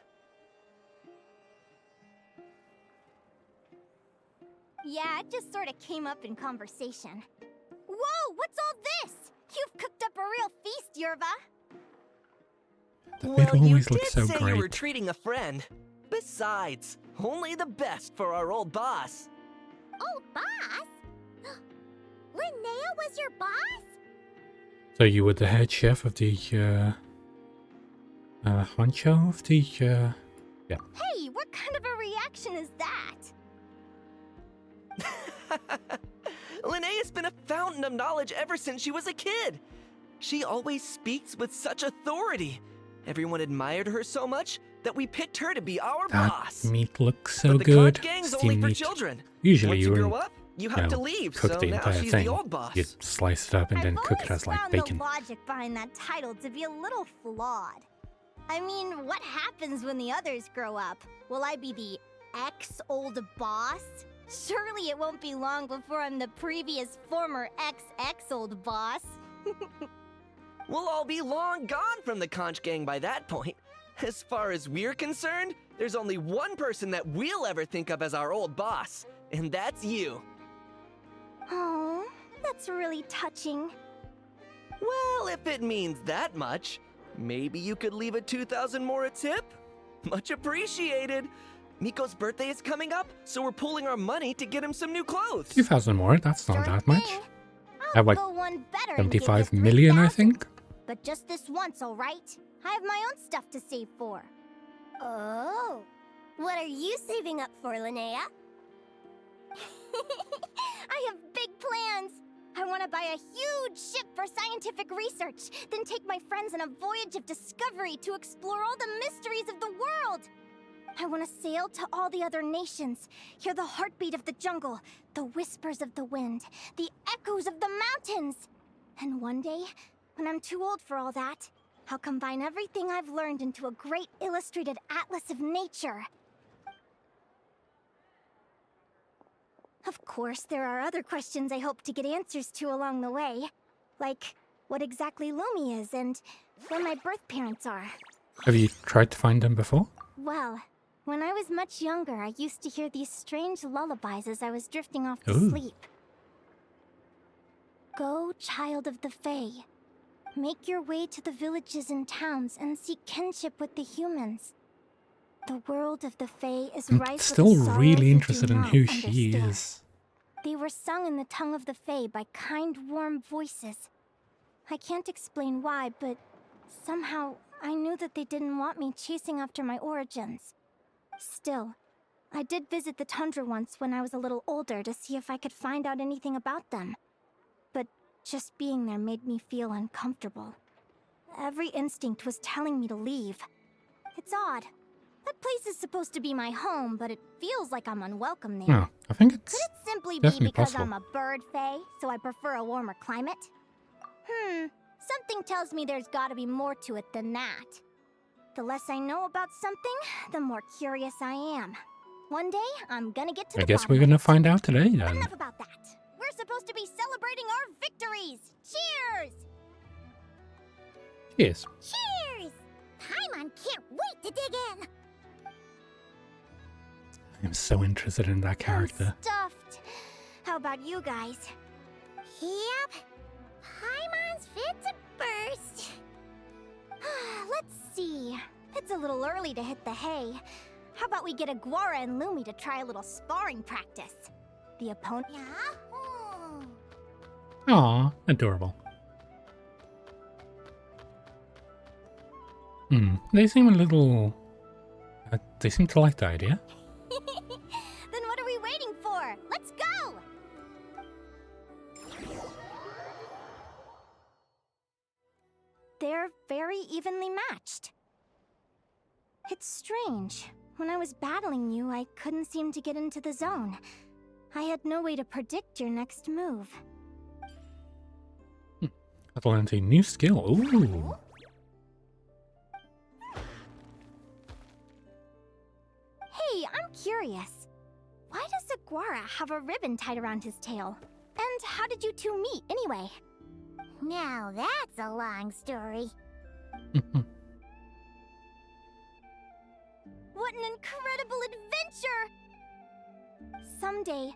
Yeah, it just sort of came up in conversation. Whoa, what's all this? You've cooked up a real feast, Yerva. The Well, food you always did looks so say you were great. treating a friend. Besides, only the best for our old boss. Old boss? Linnea was your boss? So you were the head chef of the honcho of the yeah. Hey, what kind of a reaction is that? Linnea's been a fountain of knowledge ever since she was a kid. She always speaks with such authority. Everyone admired her so much that we picked her to be our That boss. meat looks so But the good. Conch Gang's Steamed only for meat. children. Usually Once you you grow wouldn't, up, you have to leave, cook so the now entire she's thing. the old boss. You slice it up and then cook it as like Found bacon. the logic behind that title to be a little flawed. I mean, what happens when the others grow up? Will I be the ex-old boss? Surely it won't be long before I'm the previous former ex-old boss. We'll all be long gone from the Conch Gang by that point. As far as we're concerned, there's only one person that we'll ever think of as our old boss, and that's you. Oh, that's really touching. Well, if it means that much, maybe you could leave a 2,000 more a tip? Much appreciated. Miko's birthday is coming up, so we're pooling our money to get him some new clothes. 2,000 more, that's not that much. I have like Go one better and give you 75 million, I think. But just this once, all right? I have my own stuff to save for. Oh. What are you saving up for, Linnea? I have big plans. I want to buy a huge ship for scientific research, then take my friends on a voyage of discovery to explore all the mysteries of the world. I want to sail to all the other nations, hear the heartbeat of the jungle, the whispers of the wind, the echoes of the mountains. And one day, when I'm too old for all that, I'll combine everything I've learned into a great illustrated atlas of nature. Of course, there are other questions I hope to get answers to along the way. Like, what exactly Lumi is and where my birth parents are. Have you tried to find them before? Well, when I was much younger, I used to hear these strange lullabies as I was drifting off to Ooh. sleep. Go, child of the Fae. Make your way to the villages and towns and seek kinship with the humans. The world of the Fae is I'm rife with still sorrows really you interested do in not who she understand. is. They were sung in the tongue of the Fae by kind, warm voices. I can't explain why, but somehow I knew that they didn't want me chasing after my origins. Still, I did visit the tundra once when I was a little older to see if I could find out anything about them. But just being there made me feel uncomfortable. Every instinct was telling me to leave. It's odd. That place is supposed to be my home, but it feels like I'm unwelcome there. No, I think it's Could it simply be definitely because possible. I'm a bird fae, so I prefer a warmer climate? Something tells me there's gotta be more to it than that. The less I know about something, the more curious I am. One day, I'm gonna get to the I guess bottom we're of gonna it. find out today then. Enough about that. We're supposed to be celebrating our victories. Cheers! Cheers. Cheers! Paimon can't wait to dig in. I'm so interested in that character. Stuffed. How about you guys? Yep. Paimon's fit to burst. Let's see. It's a little early to hit the hay. How about we get Aguara and Lumi to try a little sparring practice? The opponent. Yeah. Aw, adorable. They seem a little... they seem to like the idea. Then what are we waiting for? Let's go! They're very evenly matched. It's strange. When I was battling you, I couldn't seem to get into the zone. I had no way to predict your next move. I've learned a new skill. Ooh. Hey, I'm curious. Why does Aguara have a ribbon tied around his tail? And how did you two meet, anyway? Now that's a long story. What an incredible adventure! Someday,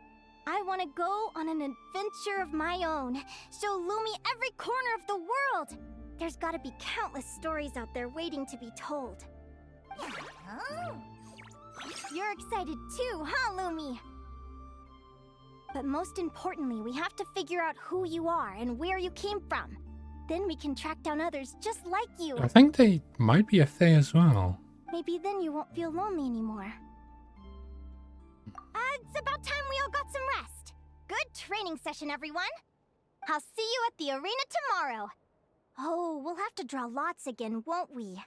I want to go on an adventure of my own. Show Lumi every corner of the world. There's gotta be countless stories out there waiting to be told. You're excited too, huh, Lumi? But most importantly, we have to figure out who you are and where you came from. Then we can track down others just like you. I think they might be a Fae as well. Maybe then you won't feel lonely anymore. It's about time we all got some rest. Good training session, everyone. I'll see you at the arena tomorrow. Oh, we'll have to draw lots again, won't we?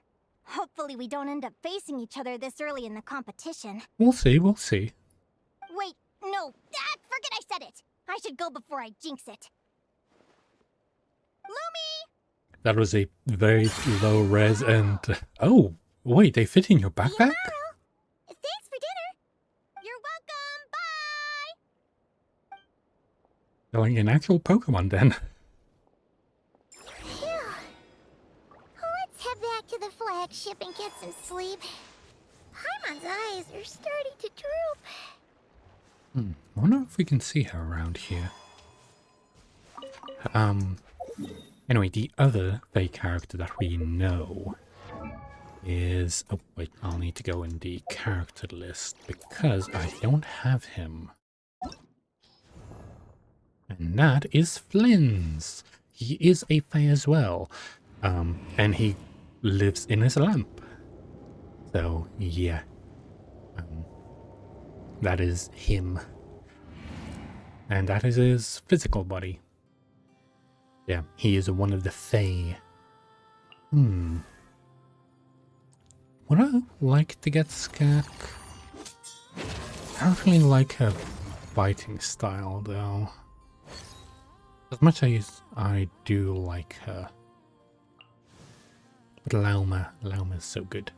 Hopefully we don't end up facing each other this early in the competition. We'll see, we'll see. Wait, no. Forget I said it. I should go before I jinx it. Lumi! That was a very low res and... oh, wait, they fit in your backpack? Thanks for dinner. You're welcome. Bye! They're like an actual Pokemon then. Phew. Let's head back to the flagship and get some sleep. Paimon's eyes are starting to droop. I wonder if we can see her around here. Anyway, the other Fae character that we know is... oh, wait, I'll need to go in the character list because I don't have him. And that is Flynn's. He is a Fae as well. And he lives in his lamp. So, yeah. That is him. And that is his physical body. Yeah, he is one of the Fae. Would I like to get Skak? I don't really like her fighting style, though. As much as I do like her. But Lauma is so good.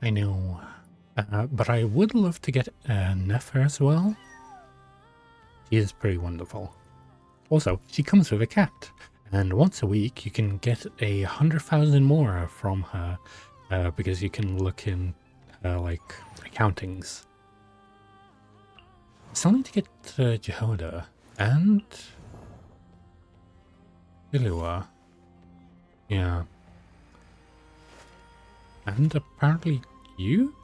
I know. But I would love to get Nefer as well. She is pretty wonderful. Also, she comes with a cat. And once a week you can get 100,000 more from her. Because you can look in like accountings. I still need to get Jehoda and Ilua. Yeah. And apparently you?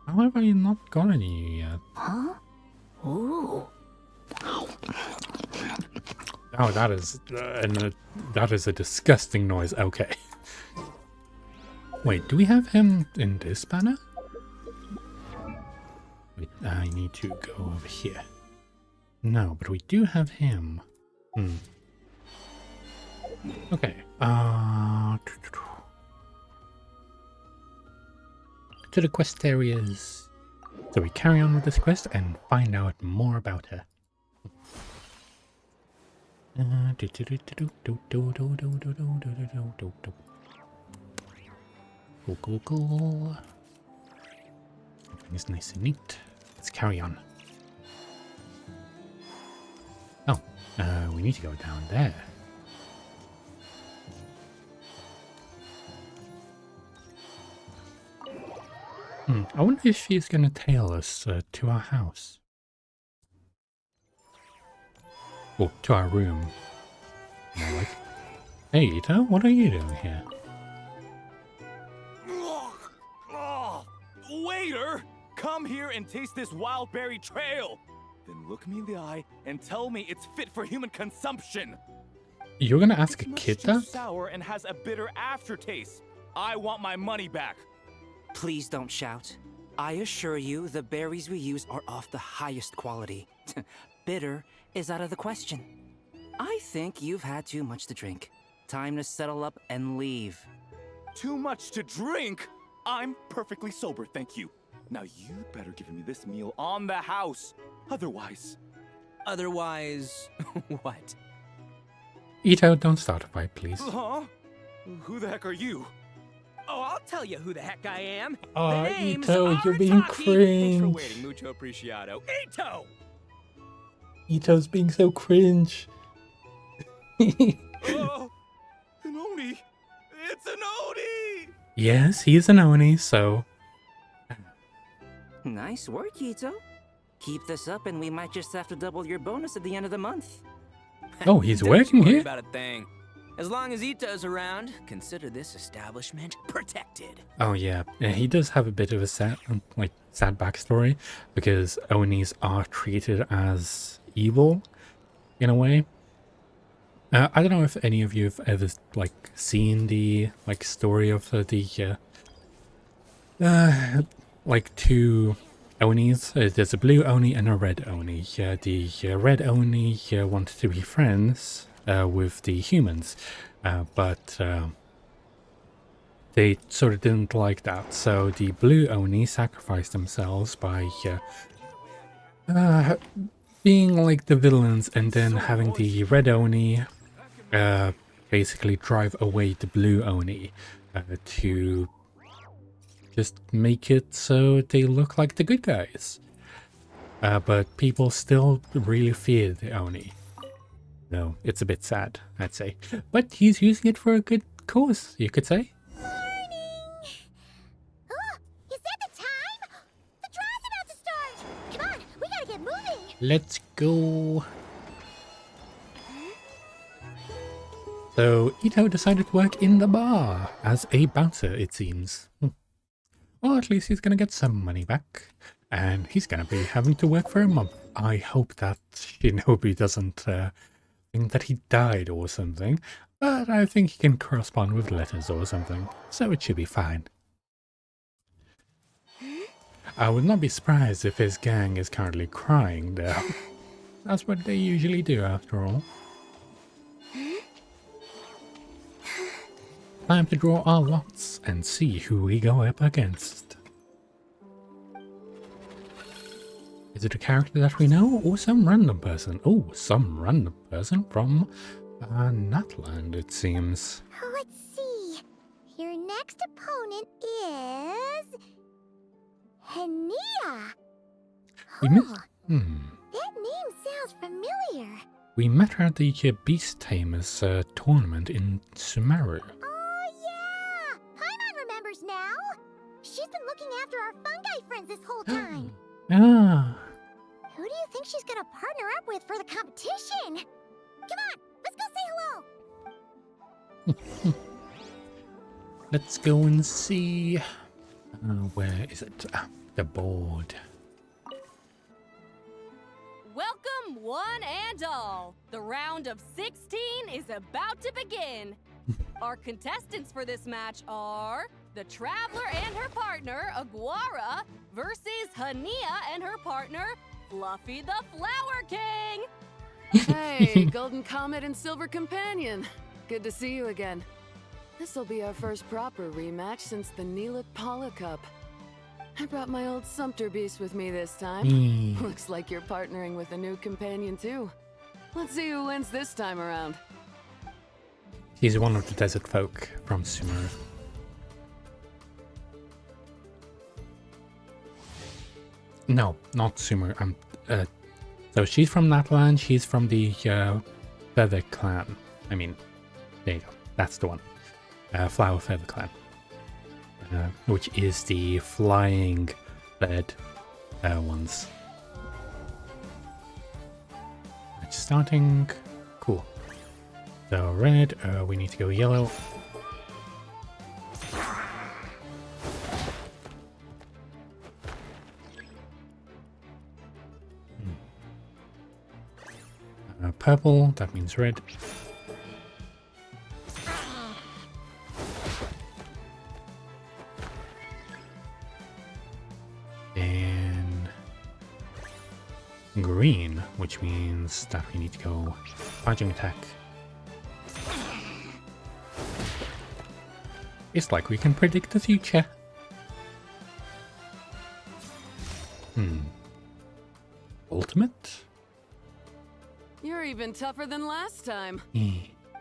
How have I not got any yet? Huh? Ooh. Oh, that is a disgusting noise. Okay. Wait, do we have him in this banner? Wait, I need to go over here. No, but we do have him. Okay. To the quest areas. So we carry on with this quest and find out more about her. Cool. Everything is nice and neat. Let's carry on. Oh, we need to go down there. I wonder if she's gonna tail us to our house. Or to our room. More like, hey, Ito, what are you doing here? Waiter! Come here and taste this wild berry trail! Then look me in the eye and tell me it's fit for human consumption! You're gonna ask a kid that? It's sour and has a bitter aftertaste. I want my money back. Please don't shout. I assure you the berries we use are of the highest quality. Bitter is out of the question. I think you've had too much to drink. Time to settle up and leave. Too much to drink? I'm perfectly sober, thank you. Now you'd better give me this meal on the house. Otherwise... Otherwise... what? Ito, don't start a fight, please. Huh? Who the heck are you? Oh, I'll tell you who the heck I am. Oh, The name's Ito, you're being Arataki. Thanks for cringe. waiting, mucho apreciado. Ito! Ito's being so cringe. Oh, an Oni! It's an Oni! Yes, he's an Oni, so... Nice work, Ito. Keep this up and we might just have to double your bonus at the end of the month. Oh, he's Don't working you worry here? about a thing. As long as Ito's around, consider this establishment protected. Oh yeah, he does have a bit of a sad backstory, because Onis are treated as evil, in a way. I don't know if any of you have ever seen the story of the two Onis. There's a blue Oni and a red Oni. The red Oni wanted to be friends with the humans, but they sort of didn't like that. So the blue Oni sacrificed themselves by being like the villains, and then having the red Oni basically drive away the blue Oni to just make it so they look like the good guys. But people still really fear the Oni. No, it's a bit sad, I'd say. But he's using it for a good cause, you could say. Morning! Oh, is that the time? The draw's about to start! Come on, we gotta get moving! Let's go. So, Ito decided to work in the bar as a bouncer, it seems. Or at least he's gonna get some money back. And he's gonna be having to work for a month. I hope that Shinobi doesn't think that he died or something. But I think he can correspond with letters or something. So it should be fine. I would not be surprised if his gang is currently crying though. That's what they usually do after all. Time to draw our lots and see who we go up against. Is it a character that we know or some random person? Oh, some random person from Natland, it seems. Let's see. Your next opponent is... Hania. We met, That name sounds familiar. we met her at the Beast Tamers tournament in Sumeru. Oh, yeah! Paimon remembers now. She's been looking after our fungi friends this whole time. Ah. Who do you think she's gonna partner up with for the competition? Come on, let's go say hello. Let's go and see. Where is it? The board. Welcome, one and all. The round of 16 is about to begin. Our contestants for this match are the Traveler and her partner, Aguara, versus Hania and her partner, Fluffy the Flower King. Hey, Golden Comet and Silver Companion. Good to see you again. This'll be our first proper rematch since the Neela Paula Cup. I brought my old Sumpter Beast with me this time. Looks like you're partnering with a new companion too. Let's see who wins this time around. He's one of the desert folk from Sumeru. No, not Sumeru. So she's from Natlan. She's from the Feather Clan. I mean, there you go. That's the one. Flower Feather Clan. Which is the flying bed ones. It's starting. Cool. So red, we need to go yellow. Purple, that means red. And green, which means that we need to go charging attack. It's like we can predict the future. Ultimate? You're even tougher than last time. Yeah.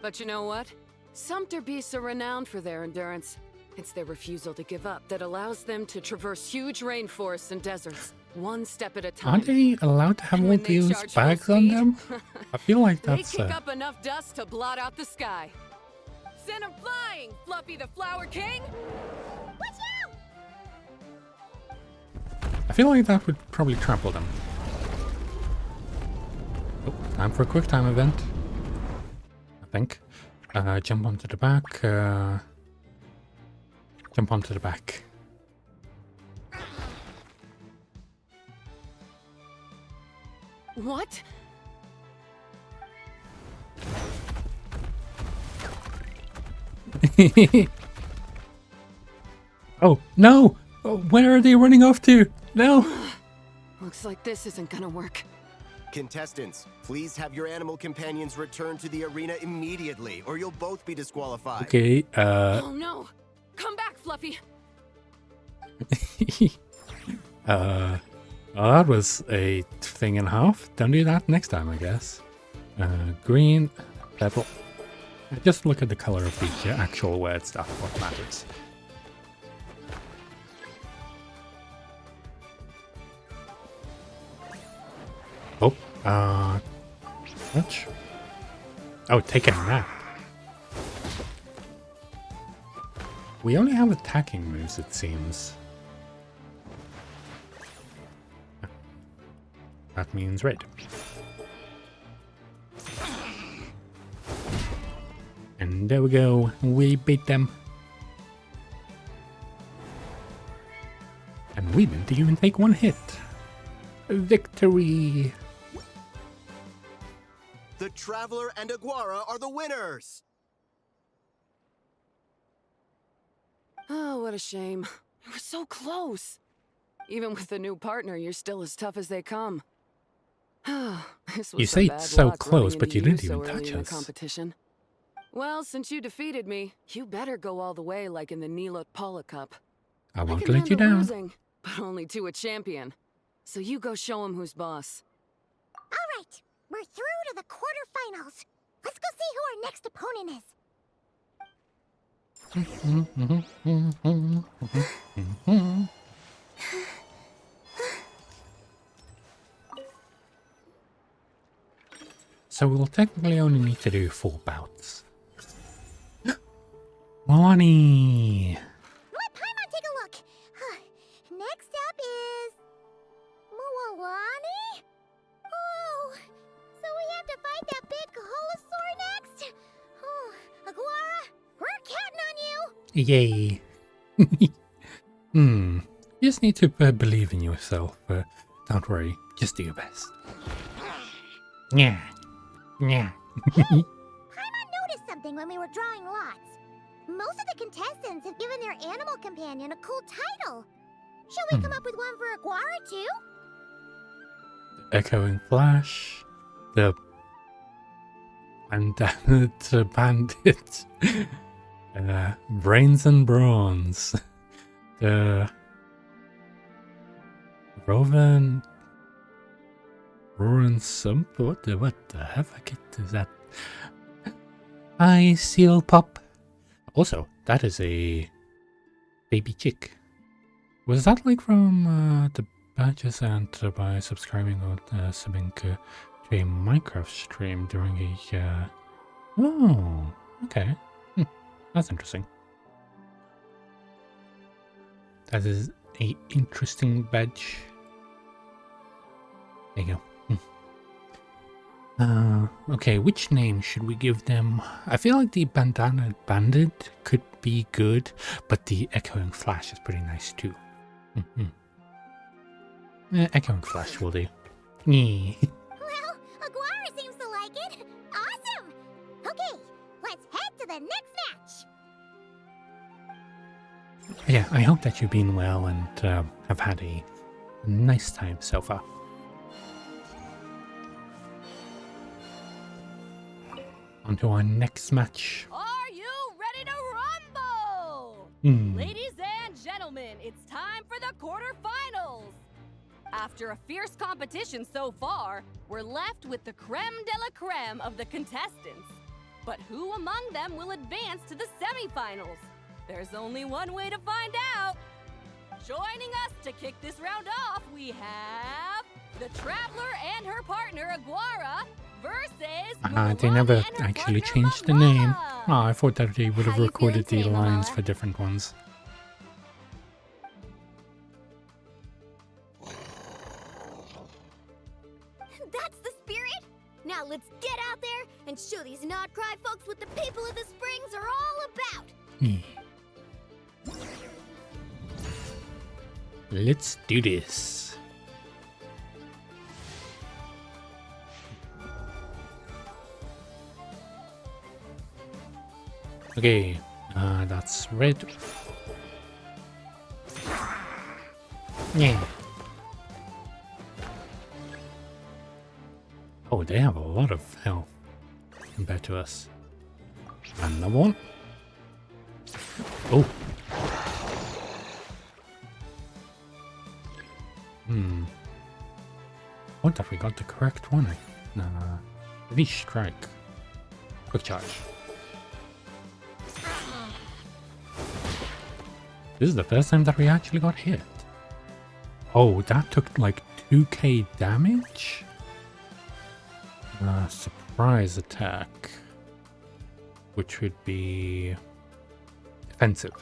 But you know what? Sumpter beasts are renowned for their endurance. It's their refusal to give up that allows them to traverse huge rainforests and deserts, one step at a time. Are they allowed to have all those bags on them? I feel like that's... They kick up enough dust to blot out the sky. Send them flying, Fluffy the Flower King! Watch out! I feel like that would probably trample them. Oh, time for a quick time event. I think. Jump onto the back. Jump onto the back. What? Oh, no! Oh, where are they running off to? No! Looks like this isn't gonna work. Contestants, please have your animal companions return to the arena immediately, or you'll both be disqualified. Okay, Oh no! Come back, Fluffy! well, that was a thing and a half. Don't do that next time, I guess. Green, purple. Just look at the color of the actual word stuff, what matters. Oh, touch. Oh, take a nap. We only have attacking moves, it seems. That means red. And there we go. We beat them. And we didn't even take one hit. Victory! The Traveler and Aguara are the winners! Oh, what a shame. It was so close. Even with a new partner, you're still as tough as they come. This was You say bad it's so luck close, running but you into didn't so even early touch in the us. competition. Well, since you defeated me, you better go all the way like in the Nilot Paula Cup. I won't can let you handle down. losing, but only to a champion. So you go show him who's boss. All right, we're through to the quarterfinals. Let's go see who our next opponent is. So we'll technically only need to do 4 bouts. Milani! Let Paimon take a look. Next up is... Mualani? Oh, so we have to fight that big Holosaur next? Oh, Aguara, we're counting on you! Yay! You just need to believe in yourself. Don't worry, just do your best. Yeah. Yeah. Paimon noticed something when we were drawing lots. Most of the contestants have given their animal companion a cool title. Shall we come up with one for Aguara too? Echoing Flash. The Bandit. Brains and Bronze. The Roaring Sump? What the heck is that? Hi, Seal Pop. Also, that is a baby chick. Was that like from the badges and by subscribing or subbing to a Minecraft stream during a... Oh, okay. That's interesting. That is a interesting badge. There you go. Okay, which name should we give them? I feel like the Bandana Bandit could be good, but the Echoing Flash is pretty nice too. Echoing Flash will do. Yeah. Well, Aguara seems to like it. Awesome! Okay, let's head to the next match. Yeah, I hope that you've been well and have had a nice time so far. On to our next match. Are you ready to rumble? Ladies and gentlemen, it's time for the quarterfinals. After a fierce competition so far, we're left with the creme de la creme of the contestants. But who among them will advance to the semifinals? There's only one way to find out. Joining us to kick this round off, we have the Traveler and her partner Aguara versus they never actually changed the name. Oh, I thought that they would have recorded the lines for different ones. That's the spirit! Now let's get out there and show these Notcry folks what the people of the Springs are all about! Let's do this. Okay, that's red. Yeah. Oh, they have a lot of health compared to us. Another one. Oh. What that we got the correct one? V-Strike. Quick charge. This is the first time that we actually got hit. Oh, that took like 2k damage? Surprise attack. Which would be... defensive.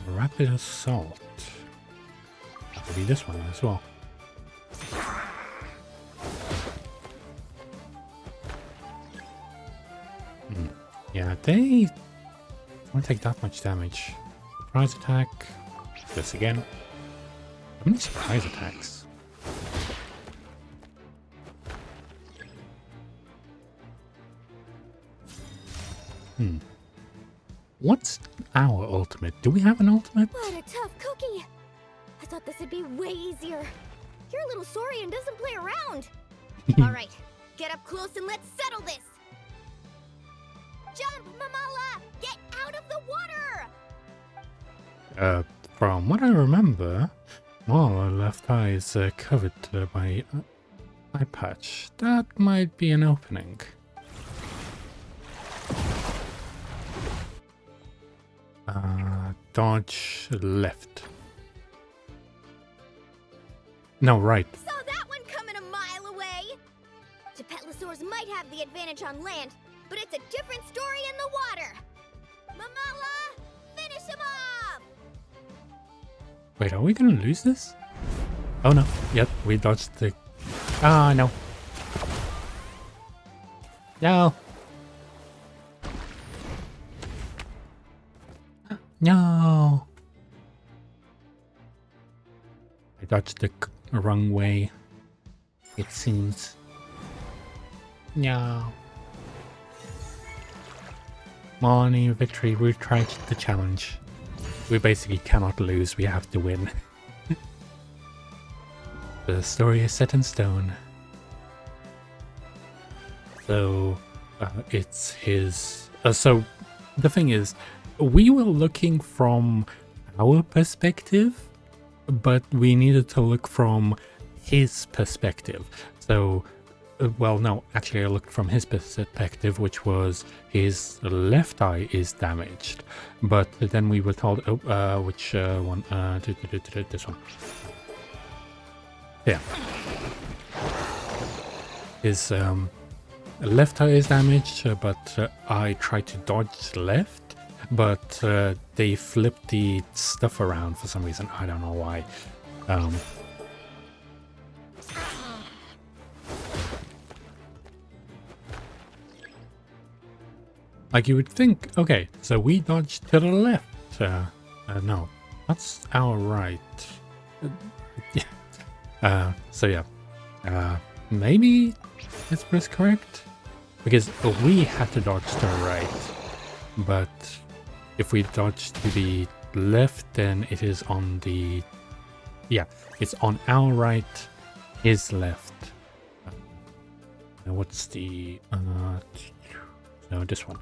Rapid Assault. That could be this one as well. Yeah, they won't take that much damage. Surprise attack. This again. How many surprise attacks? What's our ultimate? Do we have an ultimate? What a tough cookie! I thought this would be way easier. Your little Saurian doesn't play around. Alright, get up close and let's settle this! Jump, Mamala! Get out of the water! From what I remember, our left eye is covered by eye patch. That might be an opening. Dodge left. No, right. Saw that one coming a mile away! Gepetlosaurs might have the advantage on land, but it's a different story in the water! Mamala! Finish him off! Wait, are we gonna lose this? Oh no. Yep, we dodged the... Ah, no. No. No. I dodged the wrong way, it seems. No. Morning victory, we tried the challenge. We basically cannot lose, we have to win. The story is set in stone. So, it's his. So the thing is, we were looking from our perspective, but we needed to look from his perspective. So, well, no, actually I looked from his perspective, which was his left eye is damaged. But then we were told, which one? This one. Yeah. His left eye is damaged, but I tried to dodge left, but they flipped the stuff around for some reason. I don't know why. Like you would think, okay, so we dodged to the left. No, that's our right. Yeah. So yeah. Maybe this was correct? Because we had to dodge to the right. But if we dodge to the left, then it is on the... Yeah, it's on our right, his left. Now what's the... no, this one.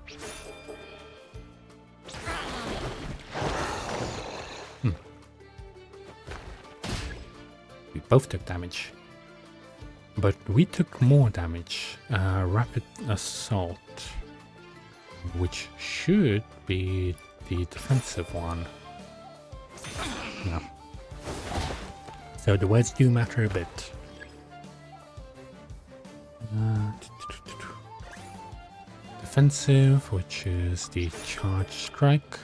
We both took damage. But we took more damage. Rapid Assault. Which should be the defensive one. No. So the words do matter a bit. Defensive, which is the Charge Strike.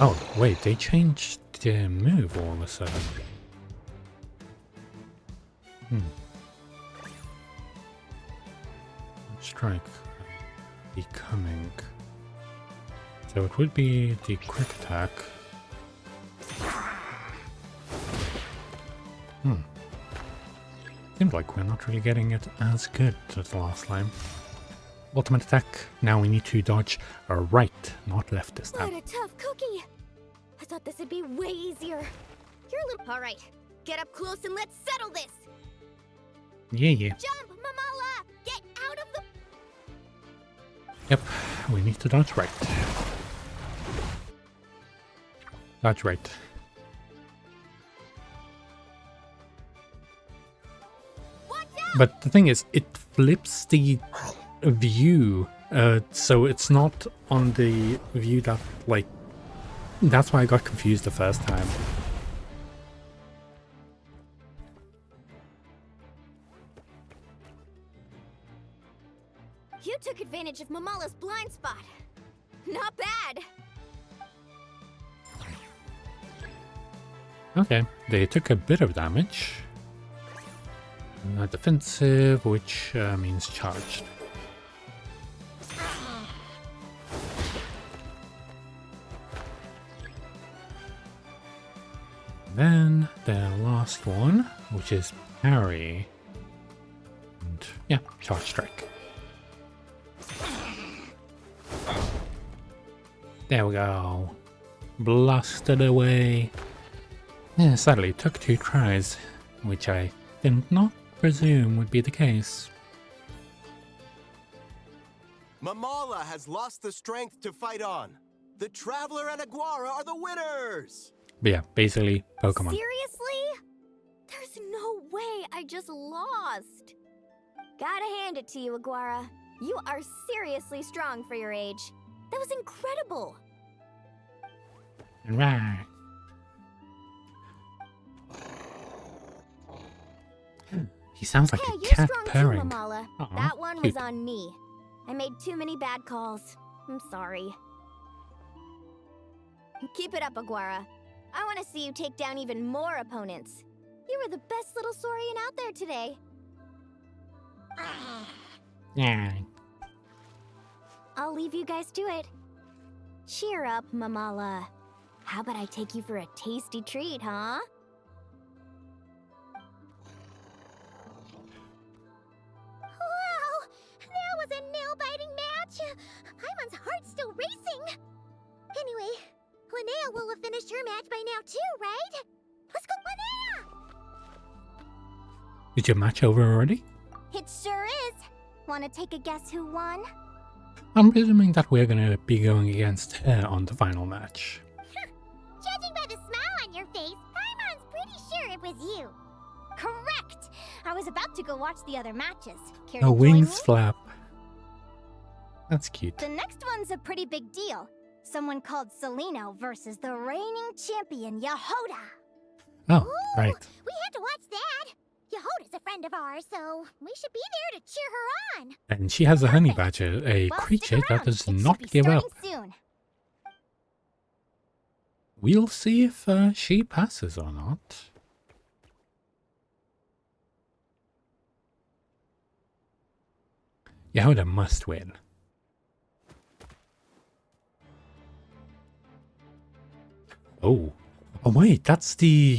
Oh, wait, they changed their move all of a sudden. Strike. Becoming. So it would be the quick attack. Seems like we're not really getting it as good as the last time. Ultimate attack. Now we need to dodge right, not left this time. What a tough cookie! I thought this would be way easier. You're a little... Alright, get up close and let's settle this! Yeah. Jump, Mamala! Get out of the... Yep, we need to dodge right. Dodge right. But the thing is, it flips the view, so it's not on the view that, like... That's why I got confused the first time. You took advantage of Mamala's blind spot. Not bad. Okay, they took a bit of damage. Defensive, which means charged. Then the last one, which is parry. And yeah, charge strike. There we go. Blasted away. Yeah, sadly, it took 2 tries, which I did not presume would be the case. Mamala has lost the strength to fight on. The Traveler and Aguara are the winners! But yeah, basically, Pokemon. Seriously? There's no way I just lost. Gotta hand it to you, Aguara. You are seriously strong for your age. That was incredible. Right. He sounds like hey, a you're cat strong purring. too, Mamala. Aw, That one cute. was on me. I made too many bad calls. I'm sorry. Keep it up, Aguara. I want to see you take down even more opponents. You were the best little Saurian out there today. Yeah. I'll leave you guys to it. Cheer up, Mamala. How about I take you for a tasty treat, huh? Wow! That was a nail-biting match! Paimon's heart's still racing! Anyway, Linnea will have finished her match by now too, right? Let's go, Linnea! Is your match over already? It sure is! Want to take a guess who won? I'm presuming that we're gonna be going against her on the final match. Judging by the smile on your face, Paimon's pretty sure it was you. Correct! I was about to go watch the other matches. Care Her to join wings me? flap. That's cute. The next one's a pretty big deal. Someone called Celino versus the reigning champion, Yehoda. Oh, right. We had to watch that. Yehoda's a friend of ours, so we should be there to cheer her on. And she has a honey badger, a Well, creature stick that around. does It should not be give up. Starting soon. We'll see if she passes or not. Yehoda must win. Oh. Oh wait, that's the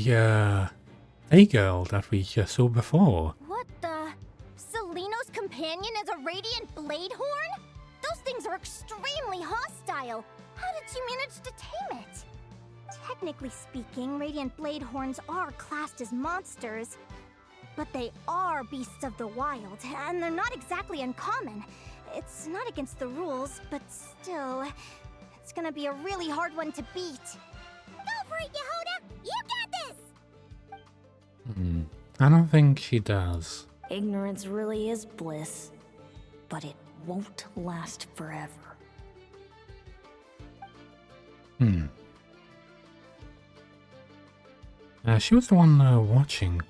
Fey girl that we saw before. What the? Celino's companion is a radiant blade horn? Those things are extremely hostile. How did you manage to tame it? Technically speaking, radiant blade horns are classed as monsters, but they are beasts of the wild, and they're not exactly uncommon. It's not against the rules, but still, it's gonna be a really hard one to beat. Go for it, Yehoda! You got this! I don't think she does. Ignorance really is bliss, but it won't last forever. She was the one watching.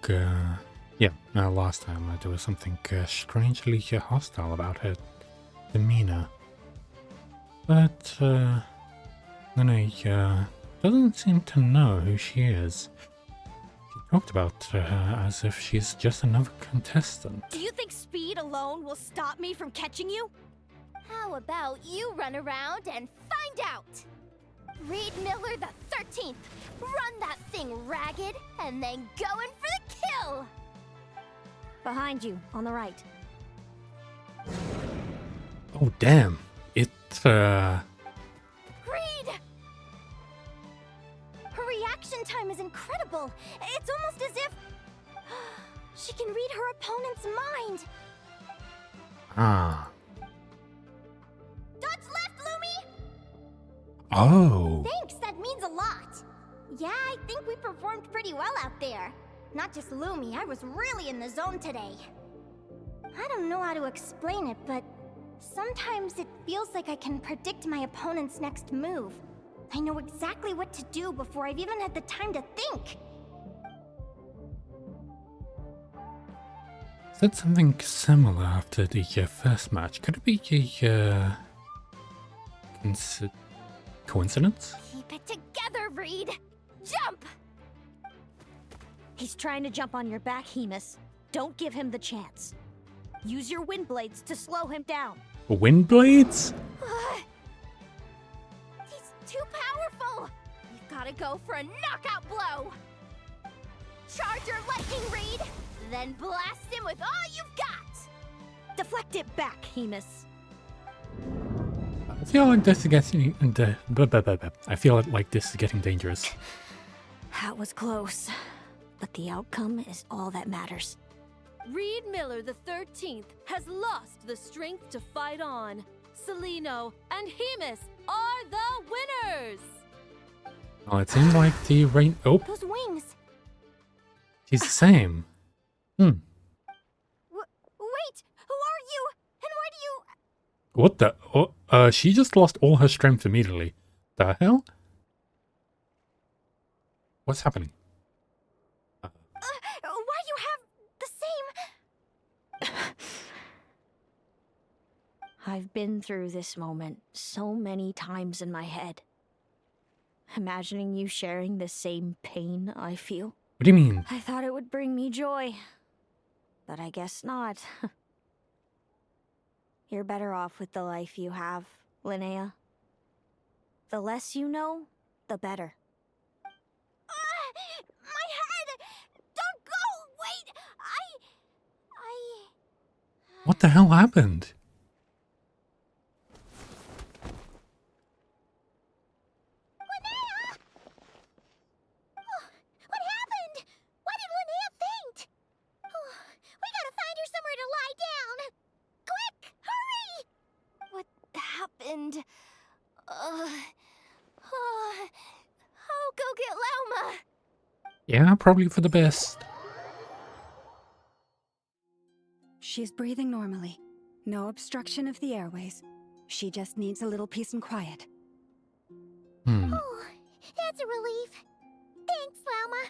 Last time there was something strangely hostile about her demeanor. But Linnea doesn't seem to know who she is. She talked about her as if she's just another contestant. Do you think speed alone will stop me from catching you? How about you run around and find out? Reed Miller the 13th. Run that thing ragged and then go in for the kill! Behind you, on the right. Oh damn! It Reed! Her reaction time is incredible. It's almost as if she can read her opponent's mind. Ah. Dodge left, Lumi! Oh. Thanks, that means a lot. Yeah, I think we performed pretty well out there. Not just Lumi, I was really in the zone today. I don't know how to explain it, but sometimes it feels like I can predict my opponent's next move. I know exactly what to do before I've even had the time to think. Said something similar after the first match. Could it be a coincidence? Keep it together, Reed! Jump! He's trying to jump on your back, Hemus. Don't give him the chance. Use your wind blades to slow him down. Wind blades? He's too powerful! You've gotta go for a knockout blow! Charge your lightning, Reed! Then blast him with all you've got! Deflect it back, Hemus. I feel like this is getting I feel like this is getting dangerous. That was close, but the outcome is all that matters. Reed Miller the 13th has lost the strength to fight on. Celino and Hemus are the winners! Well, it seems like the rain. Oh, Those wings! she's the same. Wait! Who are you? And why do you... What the? Oh, she just lost all her strength immediately. The hell? What's happening? why you have the same... I've been through this moment so many times in my head. Imagining you sharing the same pain I feel. What do you mean? I thought it would bring me joy, but I guess not. You're better off with the life you have, Linnea. The less you know, the better. My head! Don't go! Wait! What the hell happened? What happened? Why did Linnea faint? We gotta find her somewhere to lie down. Quick! and I'll go get Lauma. Yeah, probably for the best. She's breathing normally. No obstruction of the airways. She just needs a little peace and quiet. Oh, that's a relief. Thanks, Lauma.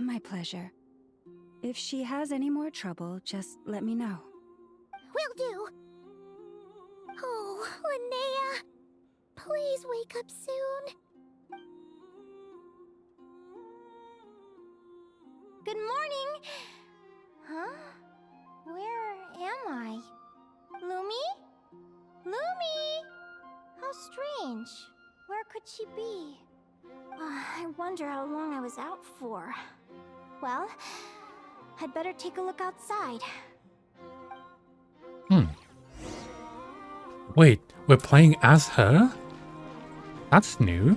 My pleasure. If she has any more trouble, just let me know. Will do. Oh, Linnea, please wake up soon. Good morning. Huh? Where am I? Lumi? Lumi! How strange. Where could she be? I wonder how long I was out for. Well, I'd better take a look outside. Wait, we're playing as her? That's new.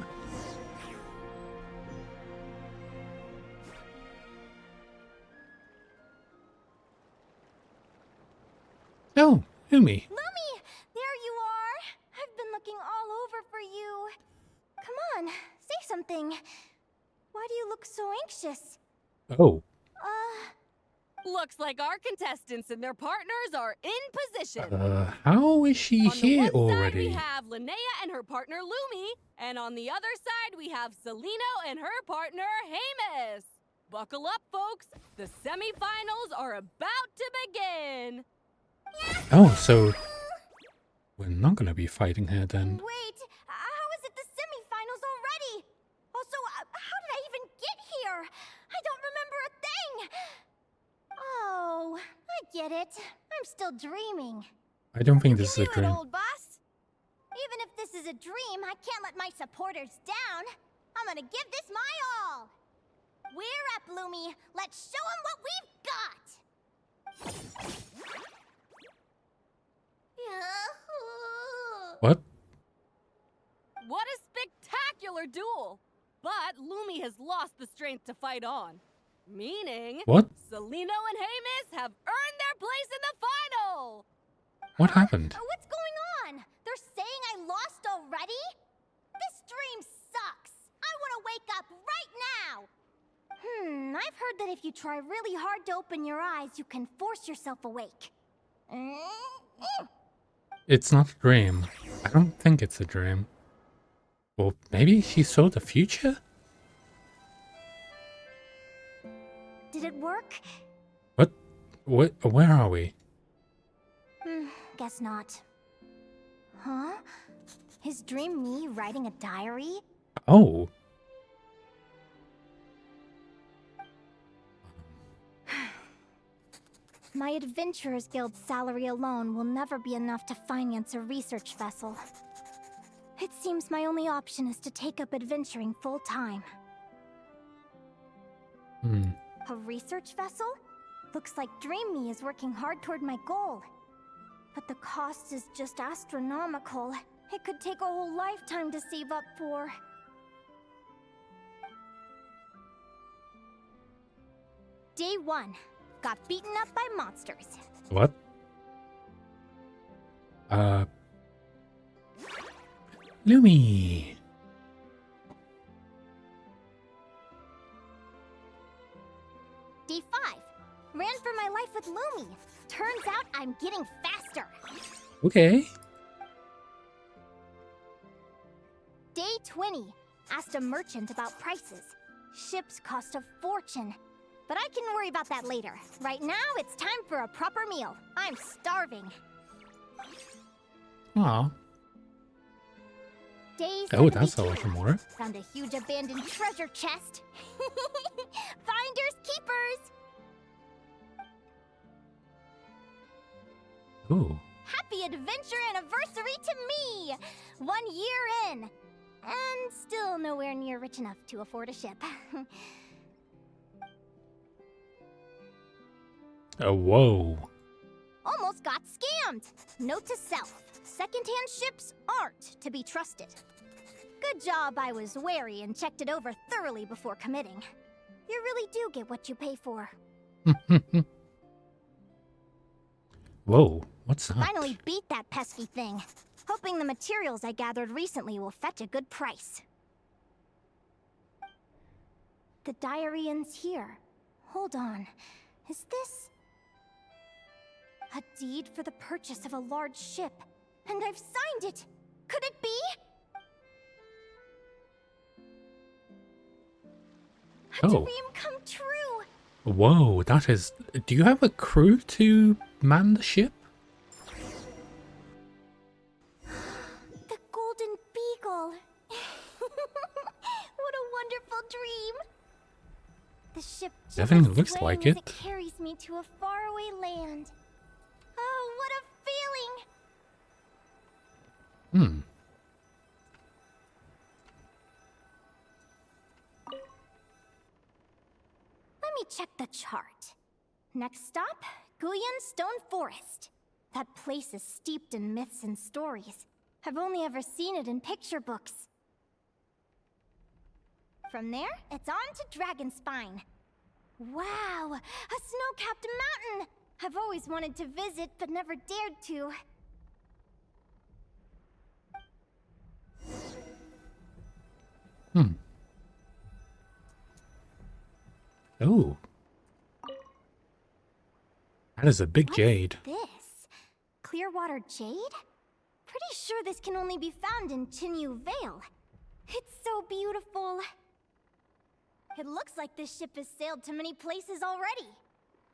Oh, Lumi. Lumi! There you are! I've been looking all over for you. Come on, say something. Why do you look so anxious? Oh. Looks like our contestants and their partners are in position. How is she On here the one side, already? we have Linnea and her partner Lumi, and on the other side, we have Celino and her partner Hamus. Buckle up, folks. The semifinals are about to begin. Oh, so we're not gonna be fighting her then. Wait, how is it the semifinals already? Also, how did I even get here? I don't remember a thing. Oh, I get it. I'm still dreaming. I don't think this is a Feel it, dream. old boss. Even if this is a dream, I can't let my supporters down. I'm gonna give this my all. We're up, Lumi. Let's show them what we've got. What? What a spectacular duel! But Lumi has lost the strength to fight on. Meaning, What? Celino and Hamus have earned their place in the final! What happened? What's going on? They're saying I lost already? This dream sucks. I want to wake up right now. I've heard that if you try really hard to open your eyes, you can force yourself awake. It's not a dream. I don't think it's a dream. Well, maybe she saw the future? Did it work? What? Where are we? Guess not. Huh? Is Dream me writing a diary? Oh. My Adventurers Guild salary alone will never be enough to finance a research vessel. It seems my only option is to take up adventuring full-time. A research vessel? Looks like Dream Me is working hard toward my goal. But the cost is just astronomical. It could take a whole lifetime to save up for. Day 1. Got beaten up by monsters. What? Lumi. Day 5. Ran for my life with Lumi. Turns out I'm getting faster. Okay. Day 20. Asked a merchant about prices. Ships cost a fortune. But I can worry about that later. Right now, it's time for a proper meal. I'm starving. Aw. Day Oh, that's a 72. lot more. Found a huge abandoned treasure chest. Finders keepers. Ooh. Happy adventure anniversary to me! 1 year in. And still nowhere near rich enough to afford a ship. Oh, whoa. Almost got scammed. Note to self. Secondhand ships aren't to be trusted. Good job I was wary and checked it over thoroughly before committing. You really do get what you pay for. Whoa. What's that? Finally beat that pesky thing. Hoping the materials I gathered recently will fetch a good price. The diary ends here. Hold on. Is this... a deed for the purchase of a large ship? And I've signed it! Could it be? A dream come true! Whoa, that is... Do you have a crew to man the ship? The Golden Beagle. What a wonderful dream! The ship Definitely just looks sways like as it. carries me to a faraway land. Oh, what a feeling! Hmm. Let me check the chart. Next stop, Guyan Stone Forest. That place is steeped in myths and stories. I've only ever seen it in picture books. From there, it's on to Dragonspine. Wow, a snow-capped mountain! I've always wanted to visit, but never dared to. Hmm. Oh. That is a big jade. This? Clearwater Jade? Pretty sure this can only be found in Chinyu Vale. It's so beautiful. It looks like this ship has sailed to many places already.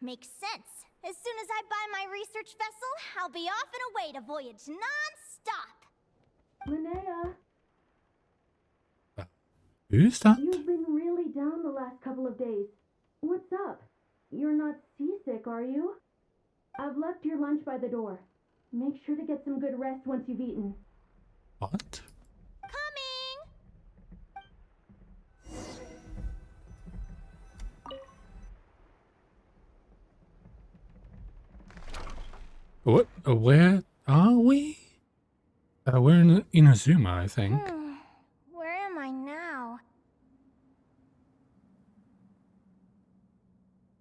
Makes sense. As soon as I buy my research vessel, I'll be off and away to voyage non-stop. Linnea, Who's that? you've been really down the last couple of days. What's up? You're not seasick, are you? I've left your lunch by the door. Make sure to get some good rest once you've eaten. What? What? Where are we? We're in Inazuma, I think. Where am I now?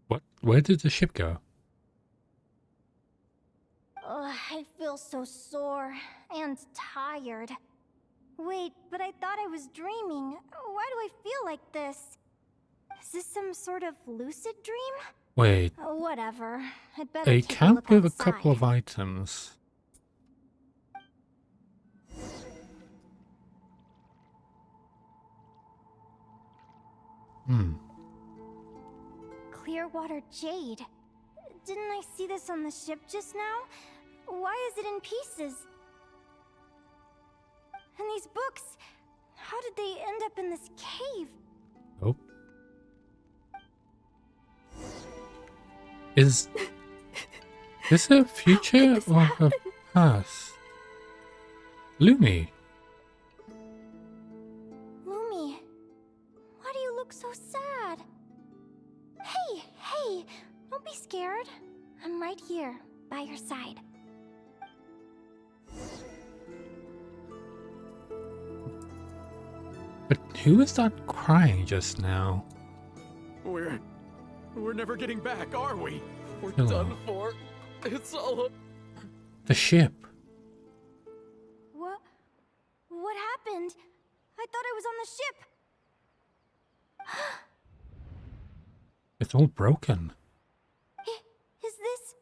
What? Where did the ship go? Ugh, I feel so sore and tired. Wait, but I thought I was dreaming. Why do I feel like this? Is this some sort of lucid dream? Wait, Whatever. I'd better a take a camp look with a outside. couple of items. Hmm. Clearwater Jade. Didn't I see this on the ship just now? Why is it in pieces? And these books, how did they end up in this cave? Oh. Is this a future or a past? Lumi. Lumi, why do you look so sad? Hey, don't be scared. I'm right here, by your side. But who is that crying just now? We're never getting back, are we? We're Hello. done for. It's all a... The ship. What happened? I thought I was on the ship. It's all broken. Is this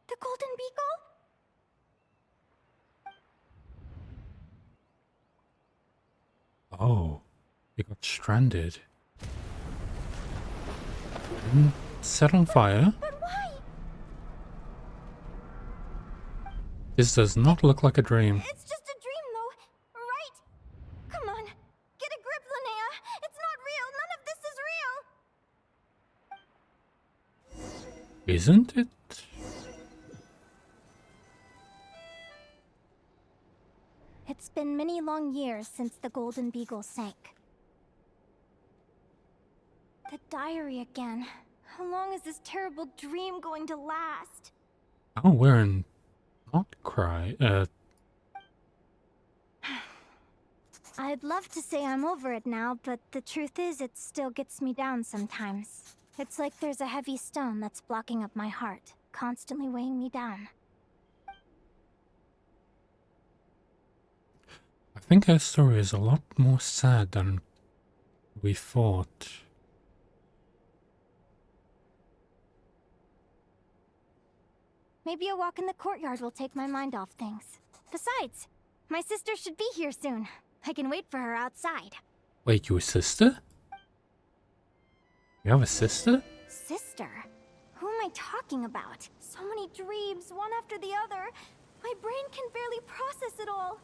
the Golden Beagle? Oh, it got stranded. And set on fire. But why? This does not look like a dream. It's just a dream, though, right? Come on, get a grip, Linnea. It's not real. None of this is real. Isn't it? It's been many long years since the Golden Beagle sank. The diary again. How long is this terrible dream going to last? Oh, we're in not cry. I'd love to say I'm over it now, but the truth is it still gets me down sometimes. It's like there's a heavy stone that's blocking up my heart, constantly weighing me down. I think her story is a lot more sad than we thought. Maybe a walk in the courtyard will take my mind off things. Besides, my sister should be here soon. I can wait for her outside. Wait, your sister? You have a sister? Sister? Who am I talking about? So many dreams, one after the other. My brain can barely process it all.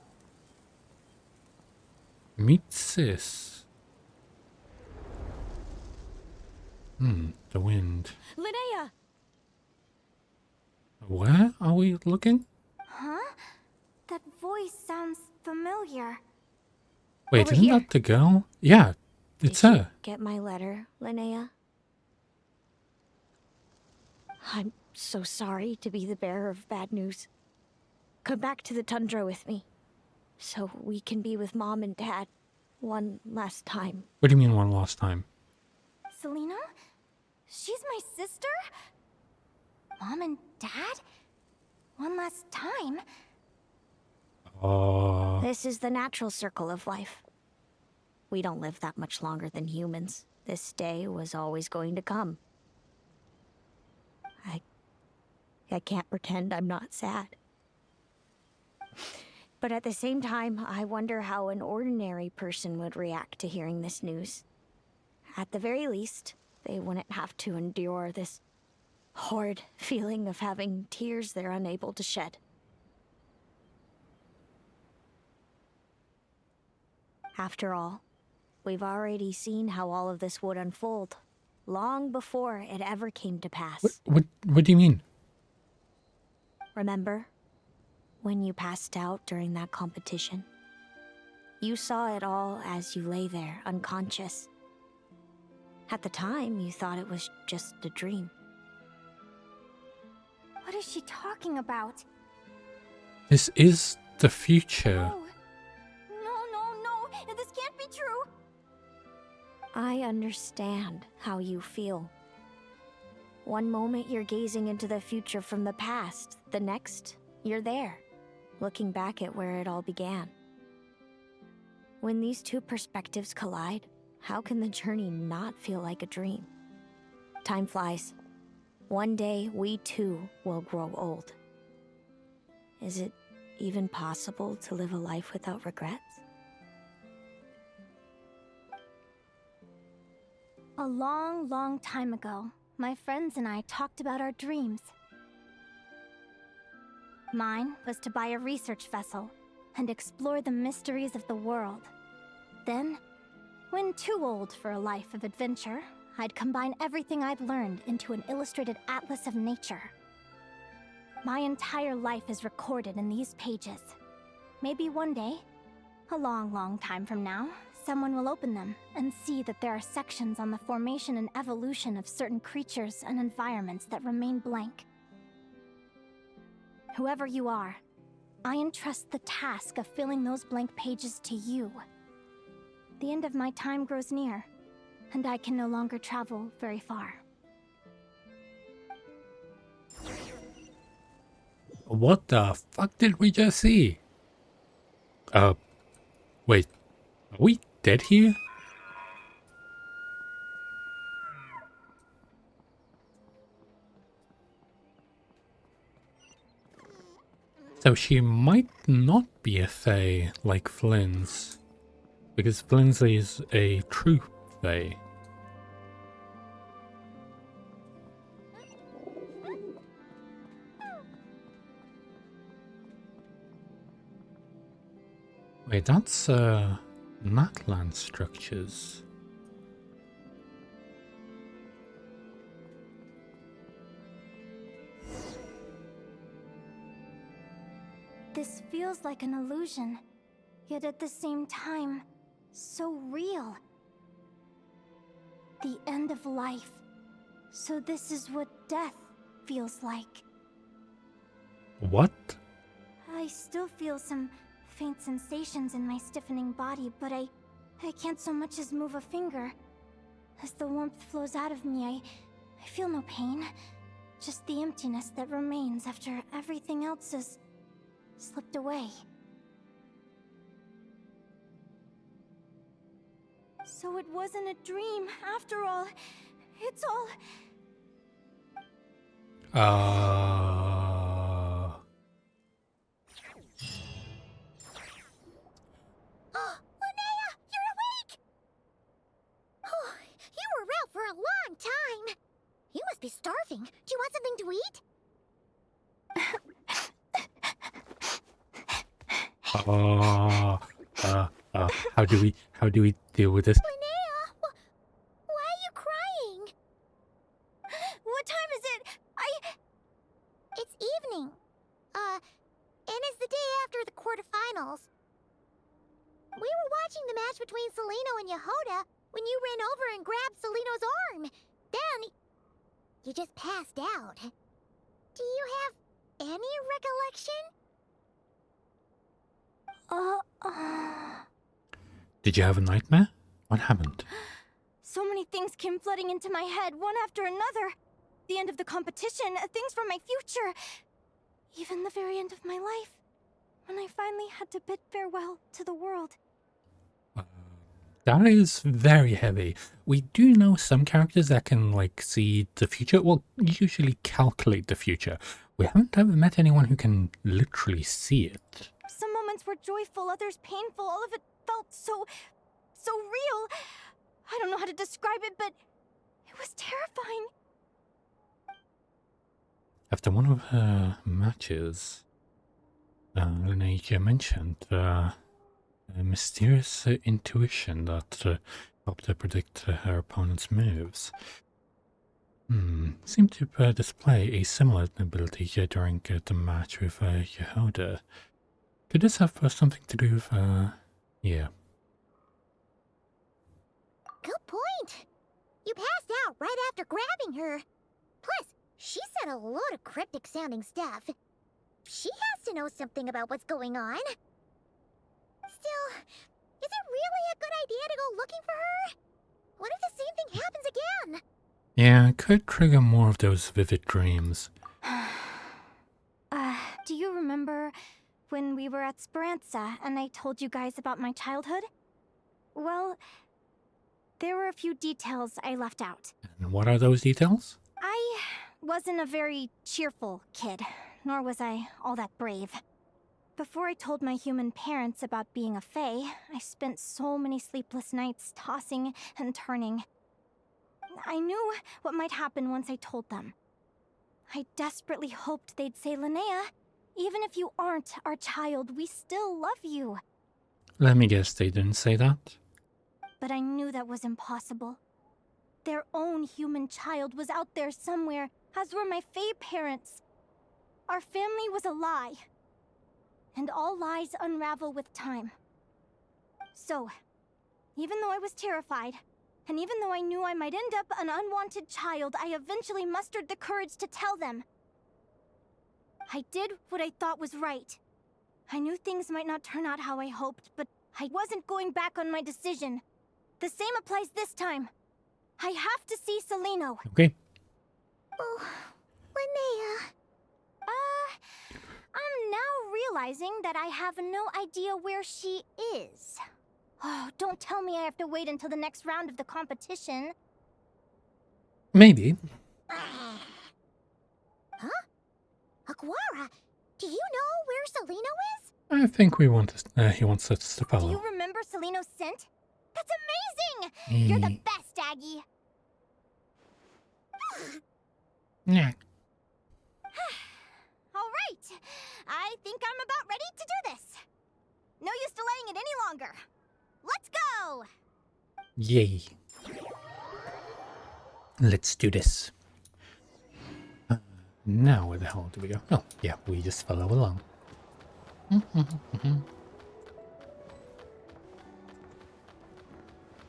Meet sis. The wind. Linnea! Where are we looking? Huh? That voice sounds familiar. Wait, Over isn't here. that the girl? Yeah, it's her. Get my letter, Linnea? I'm so sorry to be the bearer of bad news. Come back to the tundra with me, so we can be with Mom and Dad one last time. What do you mean one last time? Selena? She's my sister? Mom and Dad? One last time? This is the natural circle of life. We don't live that much longer than humans. This day was always going to come. I can't pretend I'm not sad. But at the same time, I wonder how an ordinary person would react to hearing this news. At the very least, they wouldn't have to endure this horrid feeling of having tears they're unable to shed. After all, we've already seen how all of this would unfold, long before it ever came to pass. What do you mean? Remember? When you passed out during that competition? You saw it all as you lay there, unconscious. At the time, you thought it was just a dream. What is she talking about? This is the future. No, this can't be true. I understand how you feel. One moment you're gazing into the future from the past, the next, you're there, looking back at where it all began. When these two perspectives collide, how can the journey not feel like a dream? Time flies. One day, we too will grow old. Is it even possible to live a life without regrets? A long, long time ago, my friends and I talked about our dreams. Mine was to buy a research vessel and explore the mysteries of the world. Then, when too old for a life of adventure, I'd combine everything I'd learned into an illustrated atlas of nature. My entire life is recorded in these pages. Maybe one day, a long, long time from now, someone will open them and see that there are sections on the formation and evolution of certain creatures and environments that remain blank. Whoever you are, I entrust the task of filling those blank pages to you. The end of my time grows near, and I can no longer travel very far. What the fuck did we just see? Wait, are we dead here? So she might not be a Fae like Flynn's, because Flynn's is a true Fae. Wait, that's Natlan structures. This feels like an illusion, yet at the same time, so real. The end of life. So this is what death feels like. What? I still feel some faint sensations in my stiffening body, but I can't so much as move a finger. As the warmth flows out of me, I feel no pain. Just the emptiness that remains after everything else has slipped away. So it wasn't a dream, after all. It's all... Oh, Linnea, you're awake! Oh, you were out for a long time. You must be starving. Do you want something to eat? How do we deal with this? Linnea, why are you crying? What time is it? It's evening. And it's the day after the quarterfinals. We were watching the match between Celino and Yehoda when you ran over and grabbed Celino's arm. Then, you just passed out. Do you have any recollection? Did you have a nightmare? What happened? So many things came flooding into my head, one after another. The end of the competition, things from my future. Even the very end of my life. When I finally had to bid farewell to the world. That is very heavy. We do know some characters that can, like, see the future. Well, usually calculate the future. We haven't ever met anyone who can literally see it. Some moments were joyful, others painful. All of it felt so real. I don't know how to describe it, but it was terrifying. After one of her matches, Linnea mentioned a mysterious intuition that helped her predict her opponent's moves. Seemed to display a similar ability during the match with Yehoda. Could this have something to do with, yeah. Good point. You passed out right after grabbing her. Plus, she said a load of cryptic sounding stuff. She has to know something about what's going on. Still, is it really a good idea to go looking for her? What if the same thing happens again? Yeah, it could trigger more of those vivid dreams. Do you remember when we were at Speranza and I told you guys about my childhood? Well, there were a few details I left out. And what are those details? I wasn't a very cheerful kid, nor was I all that brave. Before I told my human parents about being a fae, I spent so many sleepless nights tossing and turning. I knew what might happen once I told them. I desperately hoped they'd say, Linnea, even if you aren't our child, we still love you. Let me guess, they didn't say that? But I knew that was impossible. Their own human child was out there somewhere, as were my fae parents. Our family was a lie. And all lies unravel with time. So, even though I was terrified, and even though I knew I might end up an unwanted child, I eventually mustered the courage to tell them. I did what I thought was right. I knew things might not turn out how I hoped, but I wasn't going back on my decision. The same applies this time. I have to see Celino. Okay. Oh, Linnea. I'm now realizing that I have no idea where she is. Oh, don't tell me I have to wait until the next round of the competition. Maybe. Huh? Aguara, do you know where Celino is? I think he wants us to Do follow. you remember Celino's scent? That's amazing! You're the best, Aggie! Yeah. Alright, I think I'm about ready to do this. No use delaying it any longer. Let's go! Yay. Let's do this. Now where the hell do we go? Oh, yeah, we just follow along.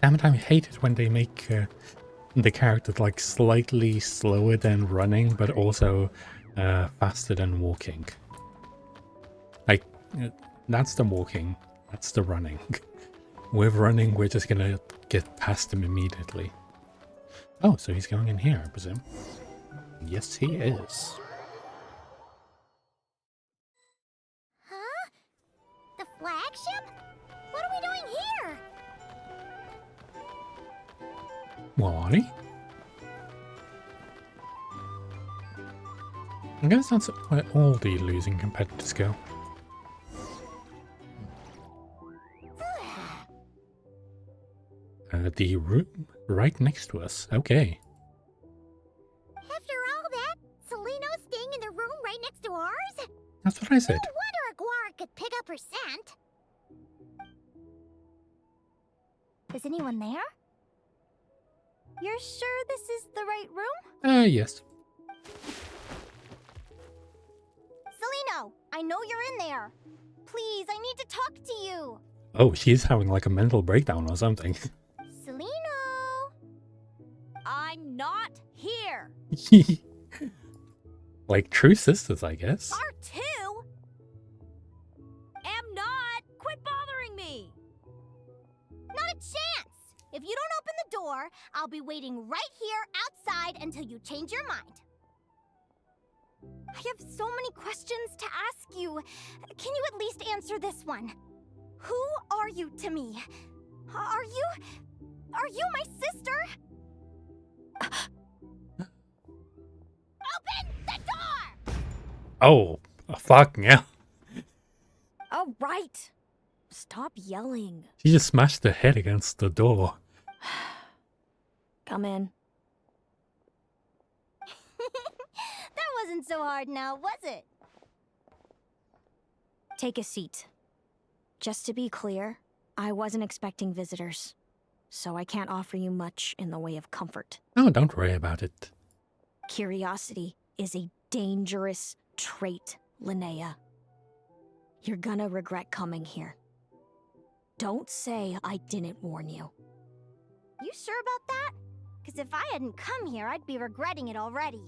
Damn it, I hate it when they make the character like slightly slower than running, but also faster than walking. Like, that's the walking, that's the running. With running, we're just gonna get past him immediately. Oh, so he's going in here, I presume. Yes, he is. Huh? The flagship? What are we doing here? Why? I guess that's where all the losing competitors go. The room right next to us. Okay. After all that, Seleno's staying in the room right next to ours? That's what I said. No wonder Aguara could pick up her scent. Is anyone there? You're sure this is the right room? Yes. Seleno, I know you're in there. Please, I need to talk to you. Oh, she's having like a mental breakdown or something. Seleno! I'm not here. Like true sisters, I guess. R2? Am not. Quit bothering me. Not a chance! If you don't open the door, I'll be waiting right here outside until you change your mind. I have so many questions to ask you. Can you at least answer this one? Who are you to me? Are you my sister? Open the door! Oh, fucking hell. Oh, right. Stop yelling. She just smashed her head against the door. Come in. That wasn't so hard now, was it? Take a seat. Just to be clear, I wasn't expecting visitors, so I can't offer you much in the way of comfort. Oh, don't worry about it. Curiosity is a dangerous trait, Linnea. You're gonna regret coming here. Don't say I didn't warn you. You sure about that? Because if I hadn't come here, I'd be regretting it already.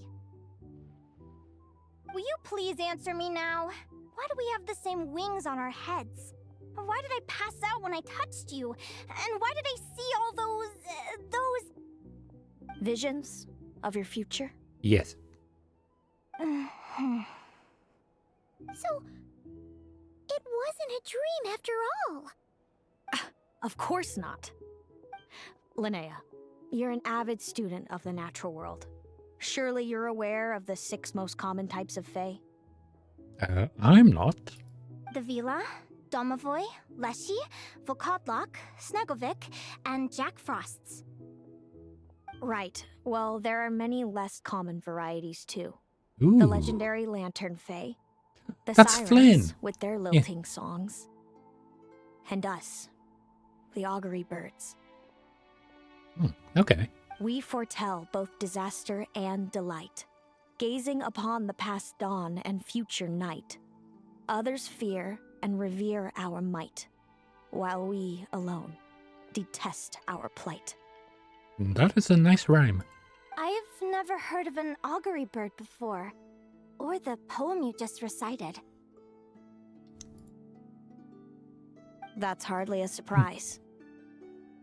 Will you please answer me now? Why do we have the same wings on our heads? Why did I pass out when I touched you? And why did I see all those... Visions of your future? Yes. So, it wasn't a dream after all. Of course not. Linnea, you're an avid student of the natural world. Surely you're aware of the 6 most common types of Fae? I'm not. The Vila, Domovoy, Leshy, Volkodlok, Snegovic, and Jack Frosts. Right. Well, there are many less common varieties too. Ooh. The legendary Lantern Fae, the That's Sirens Flynn. with their lilting songs, and us, the Augury Birds. Okay. We foretell both disaster and delight, gazing upon the past dawn and future night. Others fear and revere our might, while we alone detest our plight. That is a nice rhyme. I've never heard of an augury bird before, or the poem you just recited. That's hardly a surprise.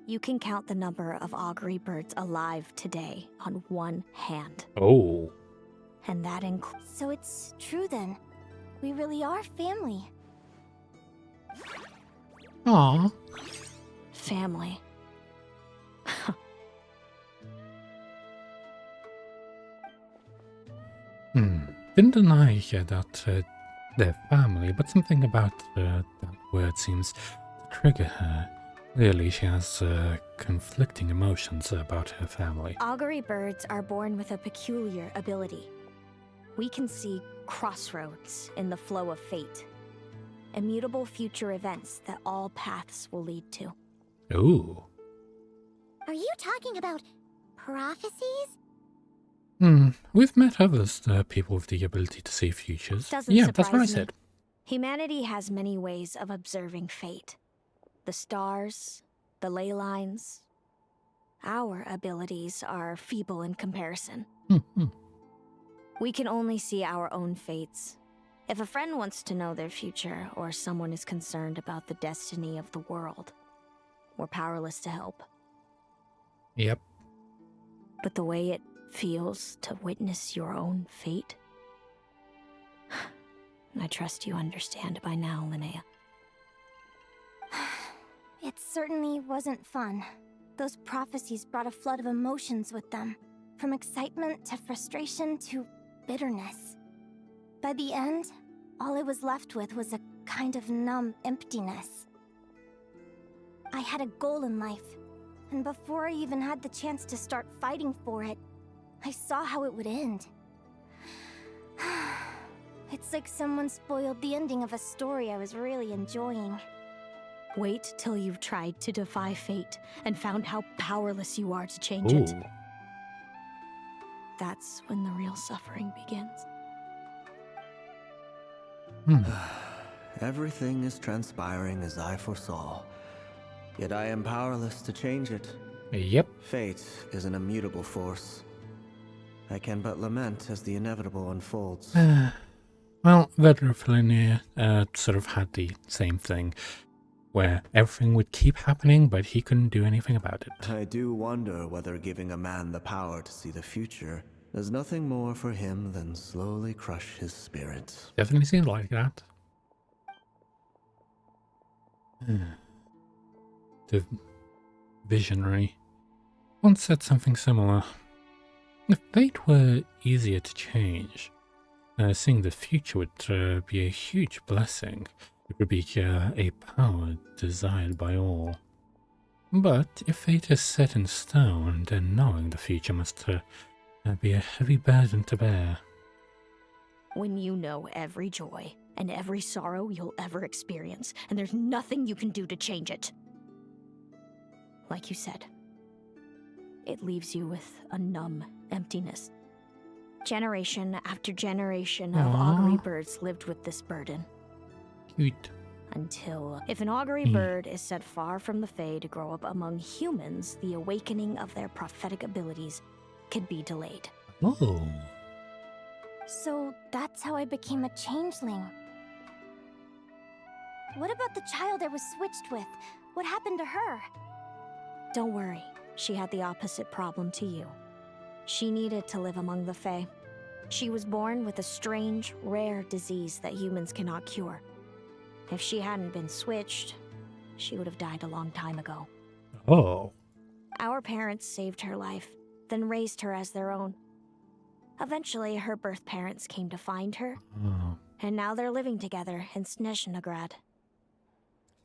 You can count the number of augury birds alive today on one hand. Oh. And that includes... So it's true then. We really are family. Aww. Family. Didn't deny that they're family, but something about that word seems to trigger her. Clearly, she has conflicting emotions about her family. Augury birds are born with a peculiar ability. We can see crossroads in the flow of fate. Immutable future events that all paths will lead to. Ooh. Are you talking about prophecies? We've met others, people with the ability to see futures. Doesn't yeah, surprise that's what I me. said. Humanity has many ways of observing fate. The stars, the ley lines. Our abilities are feeble in comparison. We can only see our own fates. If a friend wants to know their future, or someone is concerned about the destiny of the world, we're powerless to help. Yep. But the way it feels to witness your own fate, I trust you understand by now, Linnea. It certainly wasn't fun. Those prophecies brought a flood of emotions with them, from excitement to frustration to bitterness. By the end, all I was left with was a kind of numb emptiness. I had a goal in life, and before I even had the chance to start fighting for it, I saw how it would end. It's like someone spoiled the ending of a story I was really enjoying. Wait till you've tried to defy fate and found how powerless you are to change it. That's when the real suffering begins. Everything is transpiring as I foresaw, yet I am powerless to change it. Yep. Fate is an immutable force. I can but lament as the inevitable unfolds. Well, Vedrofilania sort of had the same thing, where everything would keep happening, but he couldn't do anything about it. I do wonder whether giving a man the power to see the future does nothing more for him than slowly crush his spirit. Definitely seems like that. The visionary once said something similar. If fate were easier to change, seeing the future would be a huge blessing. It would be a power desired by all. But if fate is set in stone, then knowing the future must be a heavy burden to bear. When you know every joy and every sorrow you'll ever experience, and there's nothing you can do to change it. Like you said, it leaves you with a numb emptiness. Generation after generation of augury birds lived with this burden. Cute. Until, if an augury bird is sent far from the Fae to grow up among humans, the awakening of their prophetic abilities could be delayed. Oh. So that's how I became a changeling. What about the child I was switched with? What happened to her? Don't worry, she had the opposite problem to you. She needed to live among the Fae. She was born with a strange, rare disease that humans cannot cure. If she hadn't been switched, she would have died a long time ago. Oh. Our parents saved her life, then raised her as their own. Eventually, her birth parents came to find her, and now they're living together in Snezhnegrad.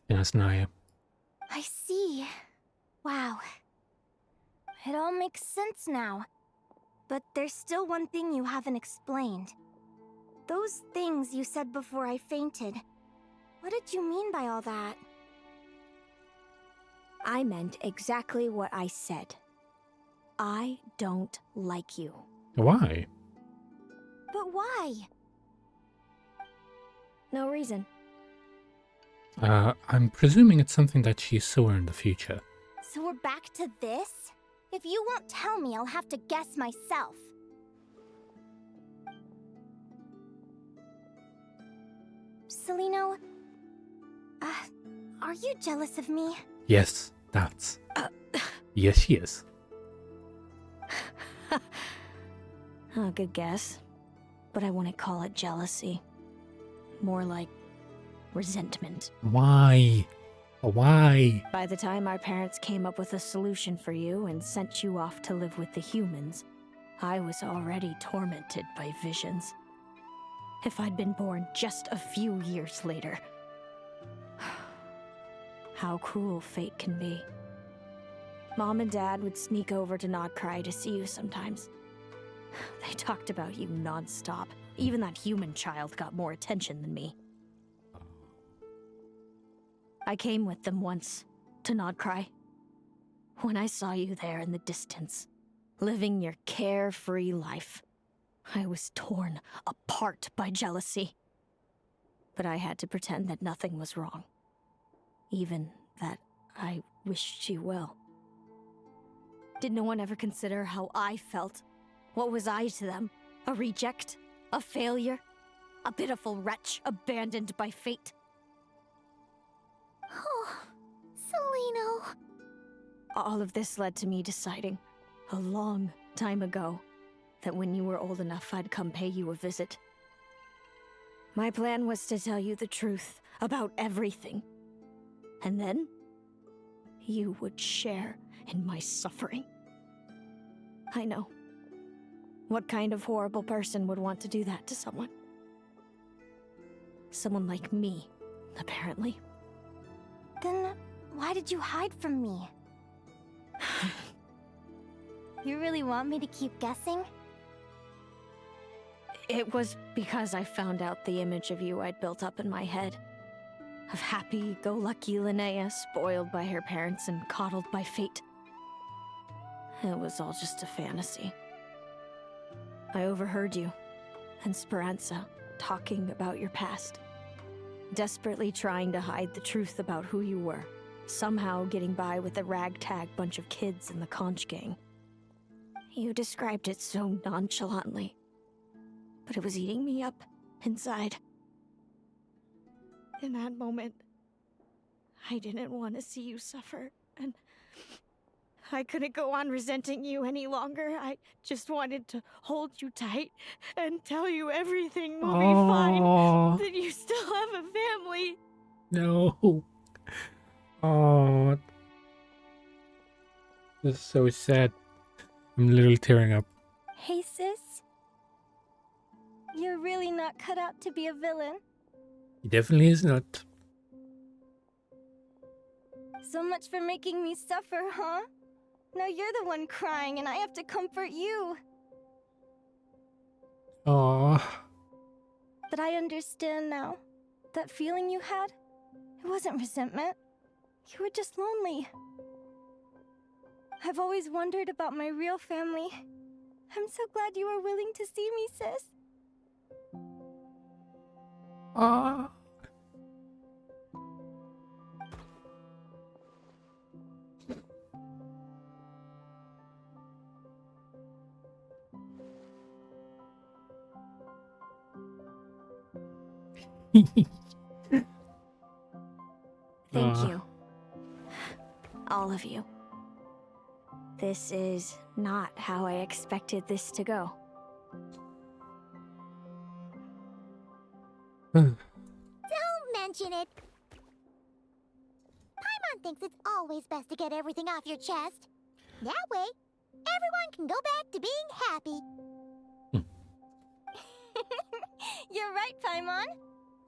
Yes, Naya. I see. Wow. It all makes sense now. But there's still one thing you haven't explained. Those things you said before I fainted. What did you mean by all that? I meant exactly what I said. I don't like you. Why? But why? No reason. I'm presuming it's something that she saw in the future. So we're back to this? If you won't tell me, I'll have to guess myself. Celino, are you jealous of me? Yes, that's... Yes, she is. Good guess. But I wouldn't call it jealousy. More like resentment. Why? Why? By the time our parents came up with a solution for you and sent you off to live with the humans, I was already tormented by visions. If I'd been born just a few years later. How cruel fate can be. Mom and Dad would sneak over to Nodcry to see you sometimes. They talked about you non-stop. Even that human child got more attention than me. I came with them once, to Nodcry. When I saw you there in the distance, living your carefree life, I was torn apart by jealousy. But I had to pretend that nothing was wrong. Even that I wished you well. Did no one ever consider how I felt? What was I to them? A reject? A failure? A pitiful wretch abandoned by fate? Oh, Celino. All of this led to me deciding, a long time ago, that when you were old enough, I'd come pay you a visit. My plan was to tell you the truth about everything. And then, you would share in my suffering. I know. What kind of horrible person would want to do that to someone? Someone like me, apparently. Then why did you hide from me? You really want me to keep guessing? It was because I found out the image of you I'd built up in my head. Of happy-go-lucky Linnea, spoiled by her parents and coddled by fate. It was all just a fantasy. I overheard you and Speranza talking about your past. Desperately trying to hide the truth about who you were. Somehow getting by with a ragtag bunch of kids in the conch gang. You described it so nonchalantly. But it was eating me up inside. In that moment, I didn't want to see you suffer, and I couldn't go on resenting you any longer. I just wanted to hold you tight and tell you everything will be fine, that you still have a family. No. Oh, this is so sad. I'm literally tearing up. Hey, sis. You're really not cut out to be a villain. He definitely is not. So much for making me suffer, huh? Now you're the one crying and I have to comfort you. Aww. But I understand now. That feeling you had, it wasn't resentment. You were just lonely. I've always wondered about my real family. I'm so glad you were willing to see me, sis. Aww. Thank you. All of you. This is not how I expected this to go. Don't mention it. Paimon thinks it's always best to get everything off your chest. That way, everyone can go back to being happy. You're right, Paimon.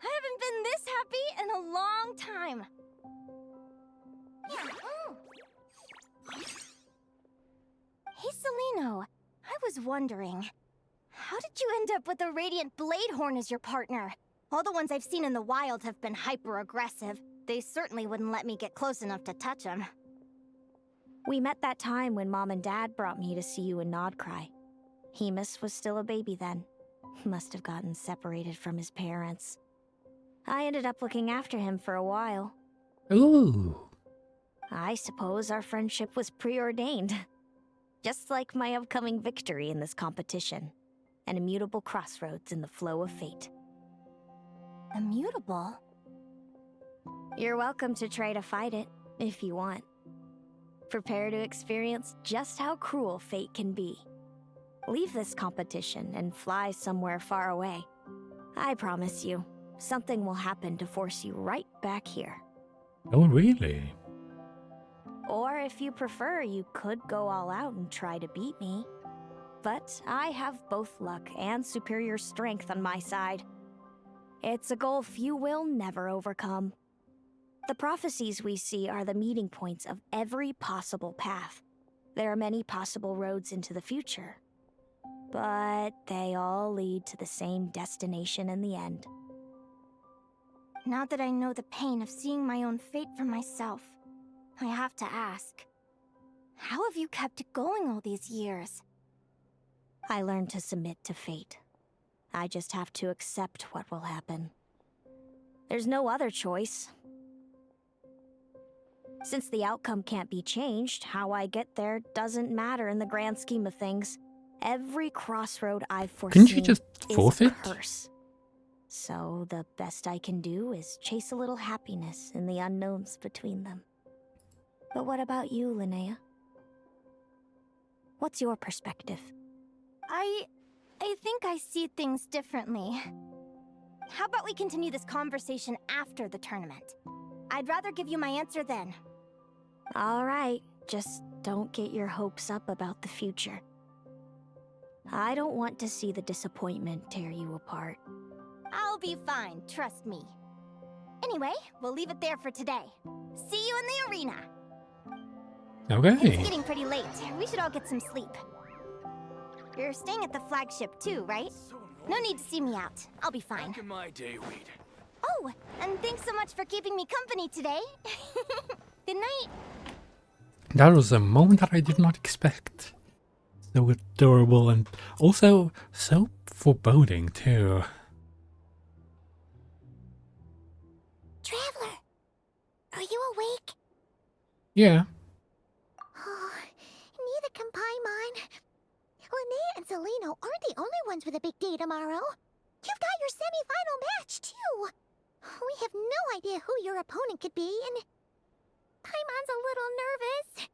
I haven't been this happy in a long time. Hey, Celino. I was wondering, how did you end up with a Radiant Bladehorn as your partner? All the ones I've seen in the wild have been hyper-aggressive. They certainly wouldn't let me get close enough to touch them. We met that time when Mom and Dad brought me to see you in Nodcry. Hemus was still a baby then. Must have gotten separated from his parents. I ended up looking after him for a while. Ooh. I suppose our friendship was preordained. Just like my upcoming victory in this competition. An immutable crossroads in the flow of fate. Immutable? You're welcome to try to fight it, if you want. Prepare to experience just how cruel fate can be. Leave this competition and fly somewhere far away. I promise you, something will happen to force you right back here. Oh, really? Or if you prefer, you could go all out and try to beat me. But I have both luck and superior strength on my side. It's a gulf you will never overcome. The prophecies we see are the meeting points of every possible path. There are many possible roads into the future. But they all lead to the same destination in the end. Now that I know the pain of seeing my own fate for myself, I have to ask, how have you kept it going all these years? I learned to submit to fate. I just have to accept what will happen. There's no other choice. Since the outcome can't be changed, how I get there doesn't matter in the grand scheme of things. Every crossroad I've foreseen Couldn't you just forfeit? is a curse. So the best I can do is chase a little happiness in the unknowns between them. But what about you, Linnea? What's your perspective? I think I see things differently. How about we continue this conversation after the tournament? I'd rather give you my answer then. All right, just Don't get your hopes up about the future. I don't want to see the disappointment tear you apart. I'll be fine, trust me. Anyway, we'll leave it there for today. See you in the arena. Okay. It's getting pretty late. We should all get some sleep. You're staying at the flagship too, right? No need to see me out. I'll be fine. My day, Reed. Oh, and thanks so much for keeping me company today. Good night. That was a moment that I did not expect. So adorable and also so foreboding too. Traveler, are you awake? Yeah. Oh, neither can Paimon. Linnea and Celino aren't the only ones with a big day tomorrow. You've got your semi-final match, too. We have no idea who your opponent could be, and Paimon's a little nervous.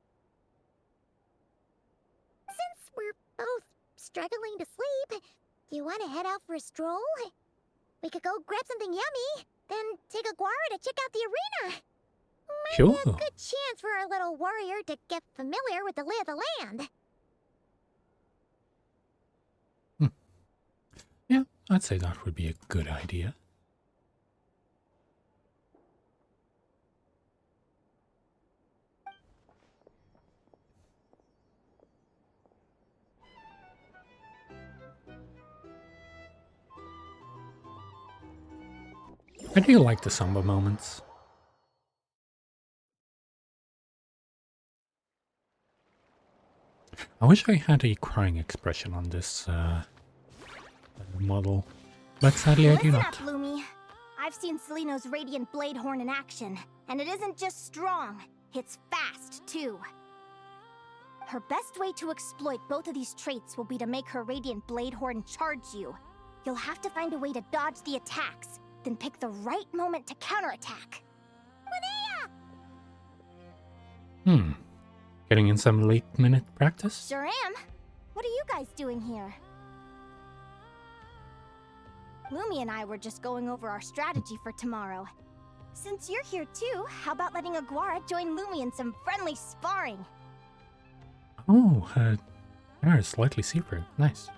Since we're both struggling to sleep, do you want to head out for a stroll? We could go grab something yummy, then take a Guara to check out the arena. Might Sure. be a good chance for our little warrior to get familiar with the lay of the land. Yeah, I'd say that would be a good idea. I do like the somber moments. I wish I had a crying expression on this model, but sadly I do Listen not. up, Lumi. I've seen Celino's Radiant Blade Horn in action, and it isn't just strong, it's fast, too. Her best way to exploit both of these traits will be to make her Radiant Blade Horn charge you. You'll have to find a way to dodge the attacks, then pick the right moment to counterattack. Linnea! Getting in some late-minute practice? Sure am. What are you guys doing here? Lumi and I were just going over our strategy for tomorrow. Since you're here too, how about letting Aguara join Lumi in some friendly sparring? Oh, yeah, slightly see-through. Nice.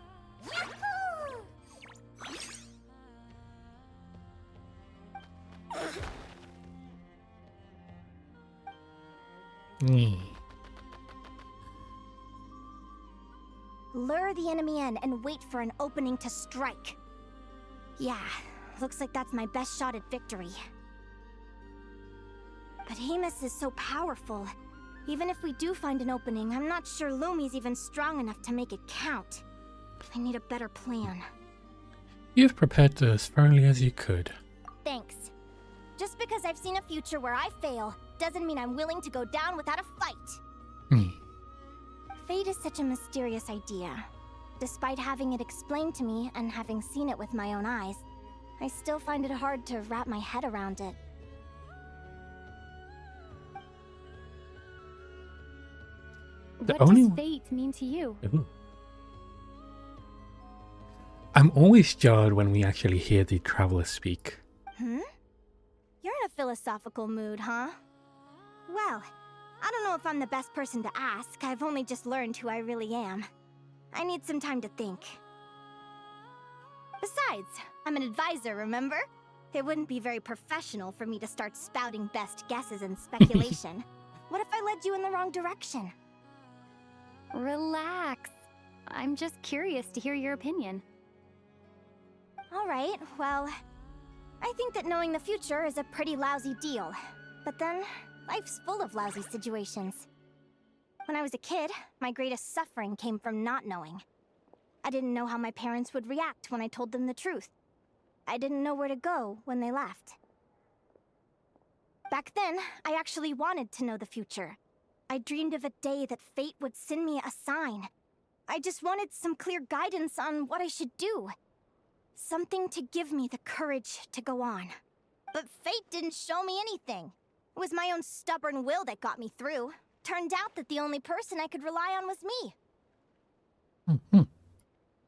Lure the enemy in and wait for an opening to strike. Yeah, looks like that's my best shot at victory. But Hemus is so powerful. Even if we do find an opening, I'm not sure Lumi's even strong enough to make it count. I need a better plan. You've prepared as thoroughly as you could. Thanks. Just because I've seen a future where I fail, doesn't mean I'm willing to go down without a fight. Fate is such a mysterious idea. Despite having it explained to me and having seen it with my own eyes, I still find it hard to wrap my head around it. The What does fate mean to you? Ooh. I'm always jarred when we actually hear the traveler speak. You're in a philosophical mood, huh? Well, I don't know if I'm the best person to ask. I've only just learned who I really am. I need some time to think. Besides, I'm an advisor, remember? It wouldn't be very professional for me to start spouting best guesses and speculation. What if I led you in the wrong direction? Relax. I'm just curious to hear your opinion. Alright, well, I think that knowing the future is a pretty lousy deal. But then, life's full of lousy situations. When I was a kid, my greatest suffering came from not knowing. I didn't know how my parents would react when I told them the truth. I didn't know where to go when they left. Back then, I actually wanted to know the future. I dreamed of a day that fate would send me a sign. I just wanted some clear guidance on what I should do. Something to give me the courage to go on. But fate didn't show me anything. It was my own stubborn will that got me through. Turned out that the only person I could rely on was me.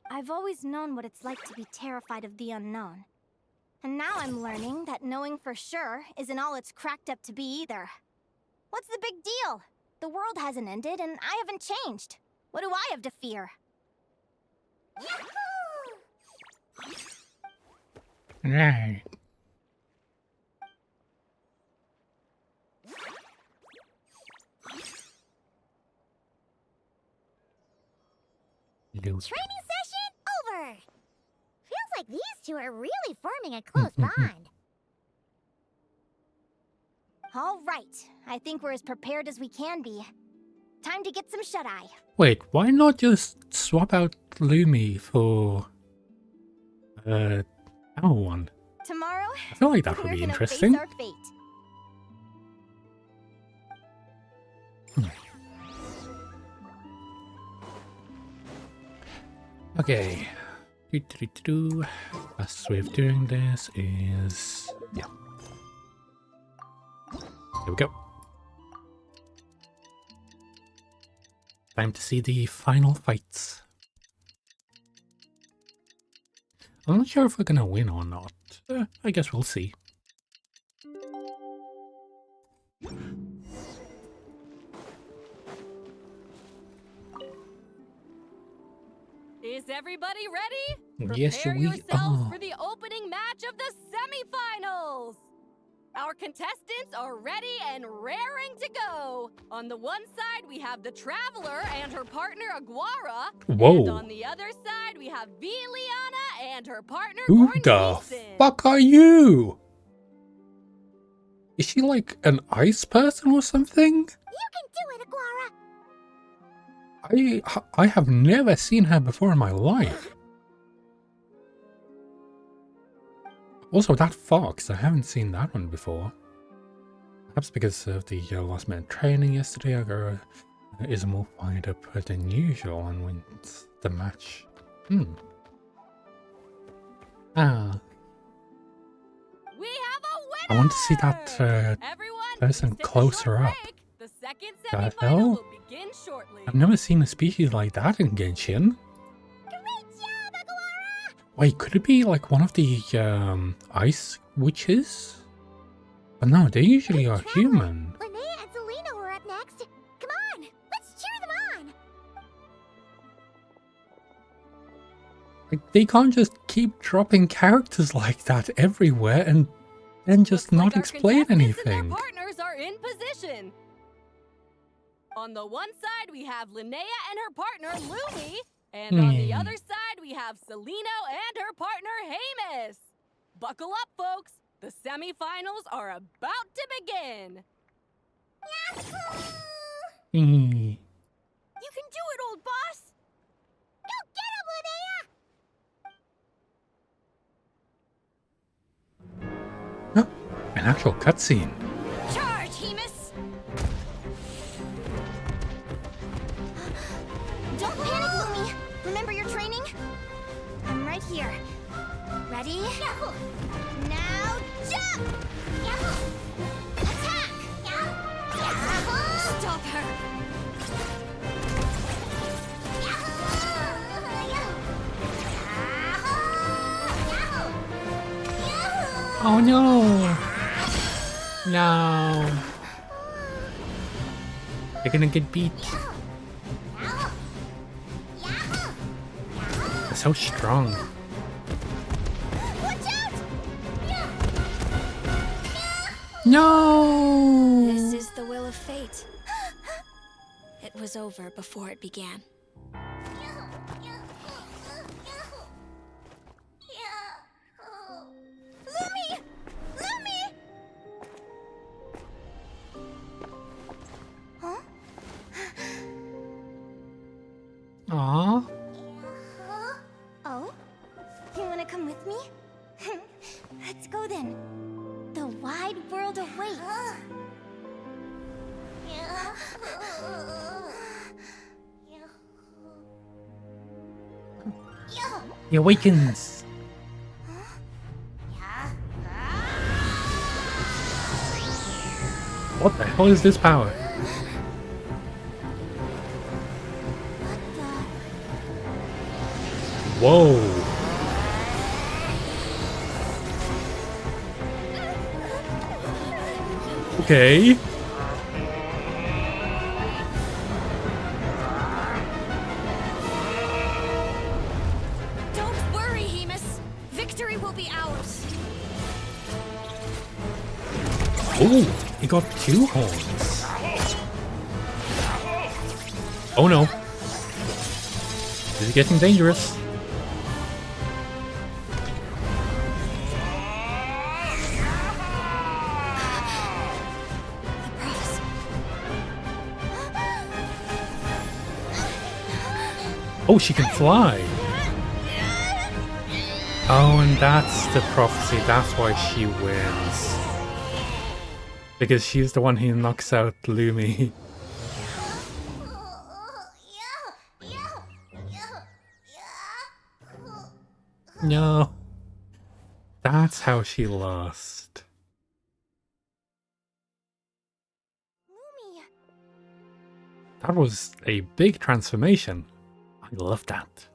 I've always known what it's like to be terrified of the unknown. And now I'm learning that knowing for sure isn't all it's cracked up to be either. What's the big deal? The world hasn't ended, and I haven't changed. What do I have to fear? Right. Training session over! Feels like these two are really forming a close bond. All right, I think we're as prepared as we can be. Time to get some shut-eye. Wait, why not just swap out Lumi for our one? Tomorrow, I feel like that we're would be gonna interesting. face our fate. Okay. Best way of doing this is... yeah. Here we go. Time to see the final fights. I'm not sure if we're gonna win or not. I guess we'll see. Is everybody ready? Yes, Prepare we yourselves are. for the opening match of the semifinals. Our contestants are ready and raring to go. On the one side, we have the Traveler and her partner Aguara. Whoa. And on the other side, we have Viliana and her partner Who Gordon the Mason. fuck are you? Is she like an ice person or something? You can do it, Aguara! I have never seen her before in my life. Also, that fox, I haven't seen that one before. Perhaps because of the last minute training yesterday, Aguara is more fired up than usual and wins the match. Ah. We have a winner! I want to see that person closer up. The second The semifinal hell? will begin shortly. I've never seen a species like that in Genshin. Wait, could it be like one of the ice witches? But no, they usually are human. Linnea and Selena were up next. Come on, let's cheer them on! Like, they can't just keep dropping characters like that everywhere and then just not explain anything. Their partners are in position. On the one side, we have Linnea and her partner Lumi. And on the other side, we have Celino and her partner Hamus. Buckle up, folks. The semifinals are about to begin. Hmm. You can do it, old boss! Go get him, Linnea! Oh, an actual cutscene. Charge, Hamus! Don't panic, Lumi. Remember your training? I'm right here. Ready? Yahoo! Now jump! Yahoo! Attack! Yahoo! Stop her! Oh no! No! They're gonna get beat. They're so strong. No! This is the will of fate. It was over before it began. Lumi! Lumi! Huh? Aww. Oh? You wanna come with me? Let's go then. The wide world awaits. He awakens. What the hell is this power? Whoa. Okay. Oh, he got 2 horns. Oh no. This is getting dangerous. Oh, she can fly. Oh, and that's the prophecy. That's why she wins. Because she's the one who knocks out Lumi. No. That's how she lost. That was a big transformation. I love that.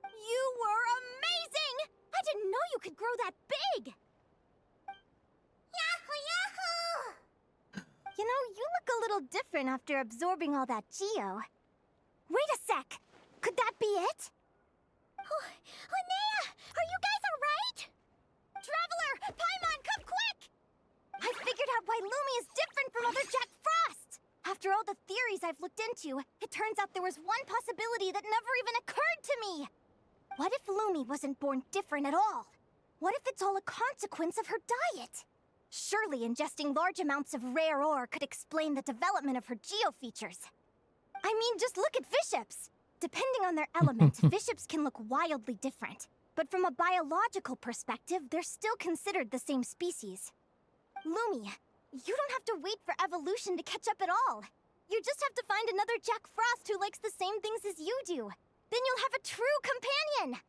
You were amazing! I didn't know you could grow that big! Yahoo, yahoo! You know, you look a little different after absorbing all that Geo. Wait a sec! Could that be it? Oh, Linnea! Are you guys alright? Traveler! Paimon, come quick! I figured out why Lumi is different from other Jack Frosts! After all the theories I've looked into, it turns out there was one possibility that never even occurred to me! What if Lumi wasn't born different at all? What if it's all a consequence of her diet? Surely ingesting large amounts of rare ore could explain the development of her geo-features. I mean, just look at Viships! Depending on their element, Viships can look wildly different. But from a biological perspective, they're still considered the same species. Lumi, you don't have to wait for evolution to catch up at all. You just have to find another Jack Frost who likes the same things as you do. Then you'll have a true companion!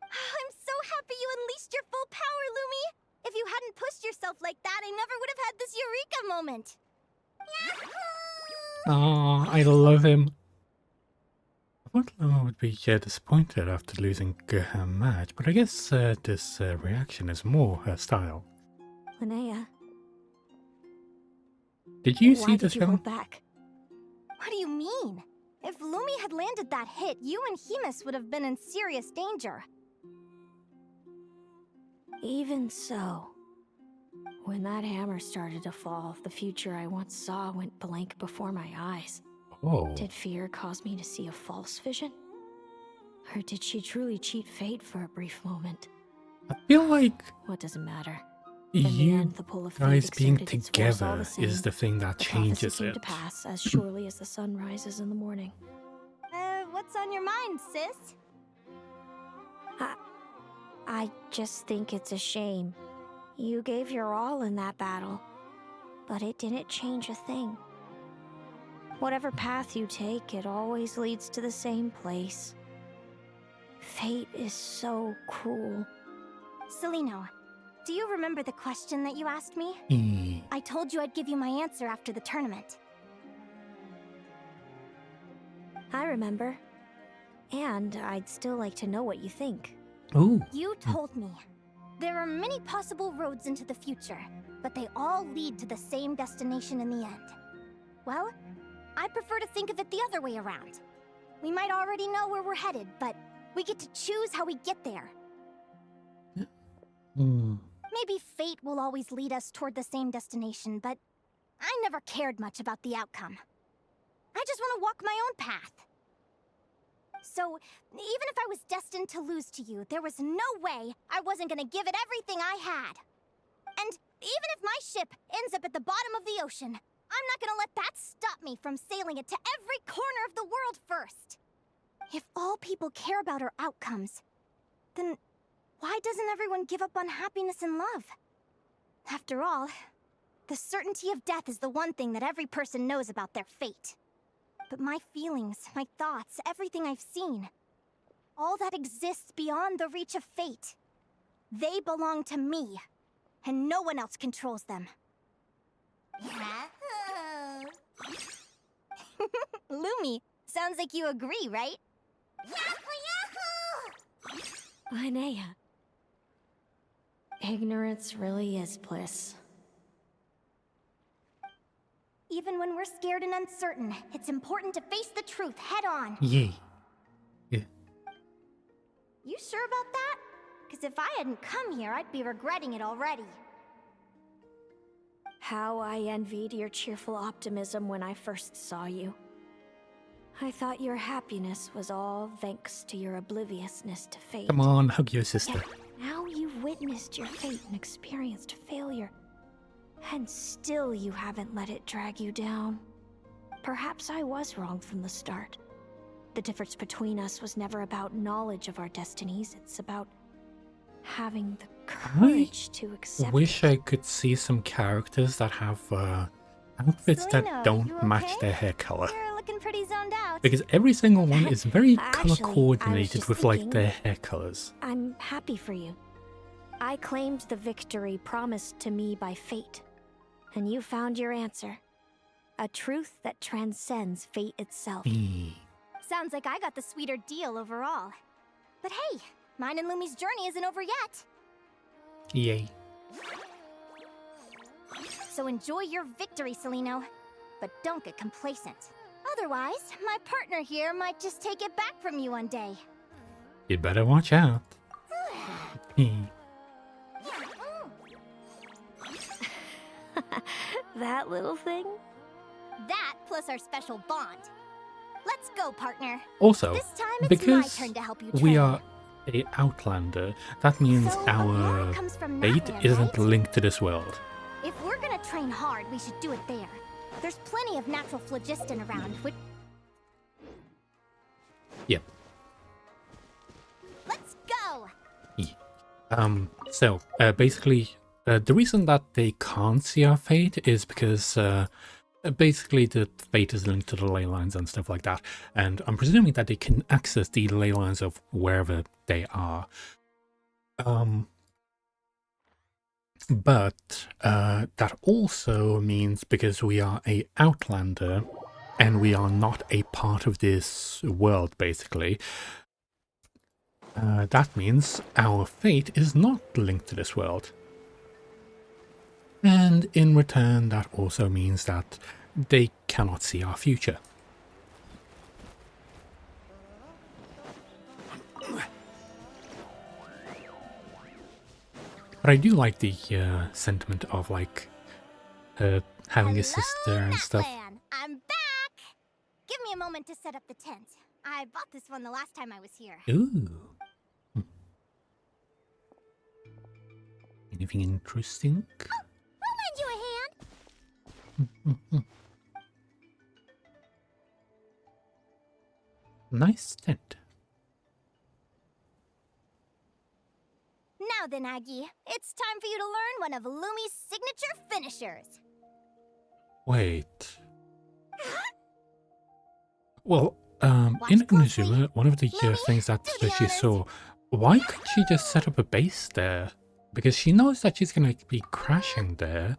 I'm so happy you unleashed your full power, Lumi! If you hadn't pushed yourself like that, I never would have had this Eureka moment! Oh, I love him. I thought Luma would be disappointed after losing her match, but I guess this reaction is more her style. Linnea. Did you Why see did this you film? hold back? What do you mean? If Lumi had landed that hit, you and Hemus would have been in serious danger. Even so, when that hammer started to fall, the future I once saw went blank before my eyes. Oh. Did fear cause me to see a false vision? Or did she truly cheat fate for a brief moment? I feel like What does it matter? In the you end, the pull of fate guys being exerted its force all together the same. is the thing that The prophecy changes came it. to pass as surely as the sun rises in the morning. What's on your mind, sis? I just think it's a shame. You gave your all in that battle, but it didn't change a thing. Whatever path you take, it always leads to the same place. Fate is so cruel. Celino, do you remember the question that you asked me? I told you I'd give you my answer after the tournament. I remember. And I'd still like to know what you think. Ooh. You told me. There are many possible roads into the future, but they all lead to the same destination in the end. Well, I prefer to think of it the other way around. We might already know where we're headed, but we get to choose how we get there. Maybe fate will always lead us toward the same destination, but I never cared much about the outcome. I just want to walk my own path. So, even if I was destined to lose to you, there was no way I wasn't gonna give it everything I had. And even if my ship ends up at the bottom of the ocean, I'm not gonna let that stop me from sailing it to every corner of the world first. If all people care about are outcomes, then why doesn't everyone give up on happiness and love? After all, the certainty of death is the one thing that every person knows about their fate. But my feelings, my thoughts, everything I've seen, all that exists beyond the reach of fate, they belong to me, and no one else controls them. Lumi, sounds like you agree, right? Linnea. Ignorance really is bliss. Even when we're scared and uncertain, it's important to face the truth head on. Yay. You sure about that? Because if I hadn't come here, I'd be regretting it already. How I envied your cheerful optimism when I first saw you. I thought your happiness was all thanks to your obliviousness to fate. Come on, hug your sister. Yet now you've witnessed your fate and experienced failure. And still you haven't let it drag you down. Perhaps I was wrong from the start. The difference between us was never about knowledge of our destinies. It's about having the courage to accept Wish I could see some characters that have outfits Selena, that don't you match okay? their hair color. You're looking pretty zoned out. Because every single one is very color Actually, I was coordinated just with like thinking- their hair colors. I'm happy for you. I claimed the victory promised to me by fate. And you found your answer. A truth that transcends fate itself. Sounds like I got the sweeter deal overall. But hey, mine and Lumi's journey isn't over yet. Yay. So enjoy your victory, Celino. But don't get complacent. Otherwise, my partner here might just take it back from you one day. You better watch out. That little thing? That plus our special bond. Let's go, partner. Also, this time it's my because turn to help you we train. are a Outlander, that means So, our Aurora comes from fate Natlan, isn't right? linked to this world. If we're gonna train hard, we should do it there. There's plenty of natural phlogiston around, which... Yep. Let's go! So, basically, the reason that they can't see our fate is because, basically the fate is linked to the ley lines and stuff like that. And I'm presuming that they can access the ley lines of wherever they are. But, that also means because we are a Outlander, and we are not a part of this world, basically, that means our fate is not linked to this world. And in return, that also means that they cannot see our future. But I do like the sentiment of like having a sister and stuff. Natlan, I'm back! Give me a moment to set up the tent. I bought this one the last time I was here. Ooh. Anything interesting? I'll lend you a hand! Nice tent. Now then, Aggie, it's time for you to learn one of Lumi's signature finishers. Wait. Well, in Inazuma, one of the things that she saw, why could she just set up a base there? Because she knows that she's gonna be crashing there.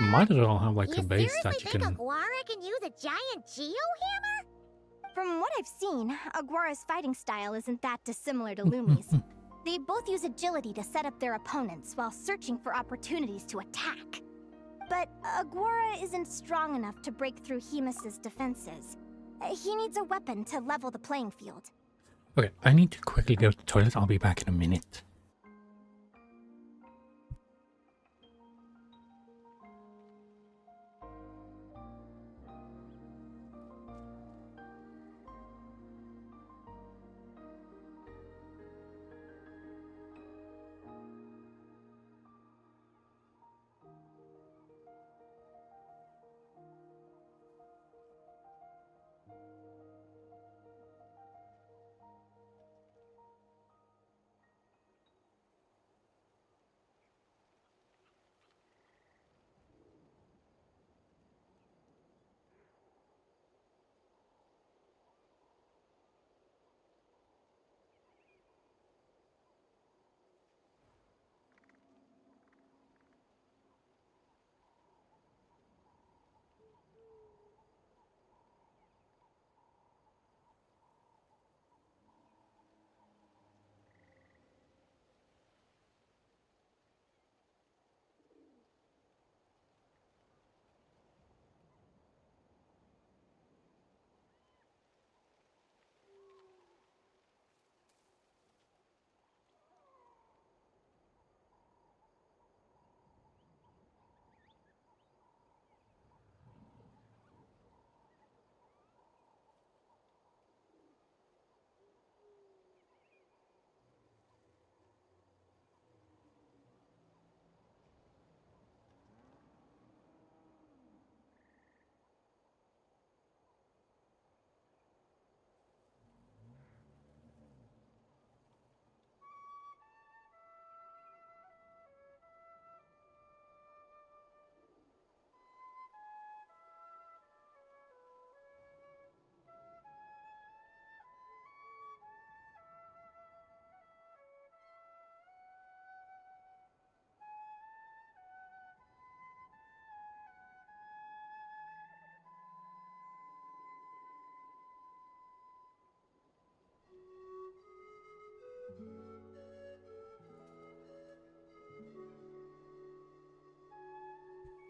Might as well have like a base that you can... Aguara can use a giant geohammer? From what I've seen, Aguara's fighting style isn't that dissimilar to Lumi's. They both use agility to set up their opponents while searching for opportunities to attack. But Aguara isn't strong enough to break through Hemus's defenses. He needs a weapon to level the playing field. Okay, I need to quickly go to the toilet. I'll be back in a minute.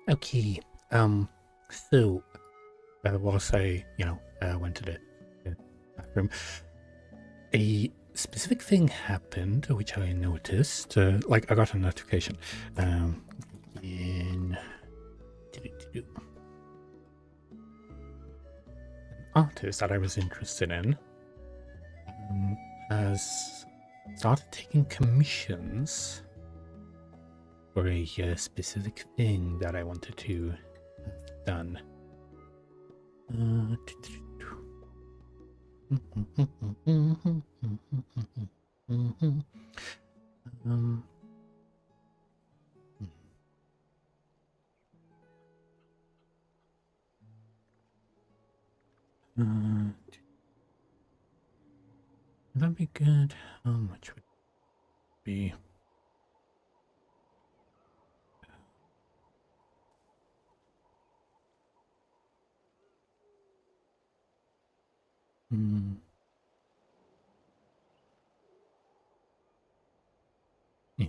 Okay. So, whilst I, went to the bathroom, a specific thing happened, which I noticed. Like, I got a notification. In an artist that I was interested in has started taking commissions for a specific thing that I wanted to have done. That'd be good. How much would it be? Yeah.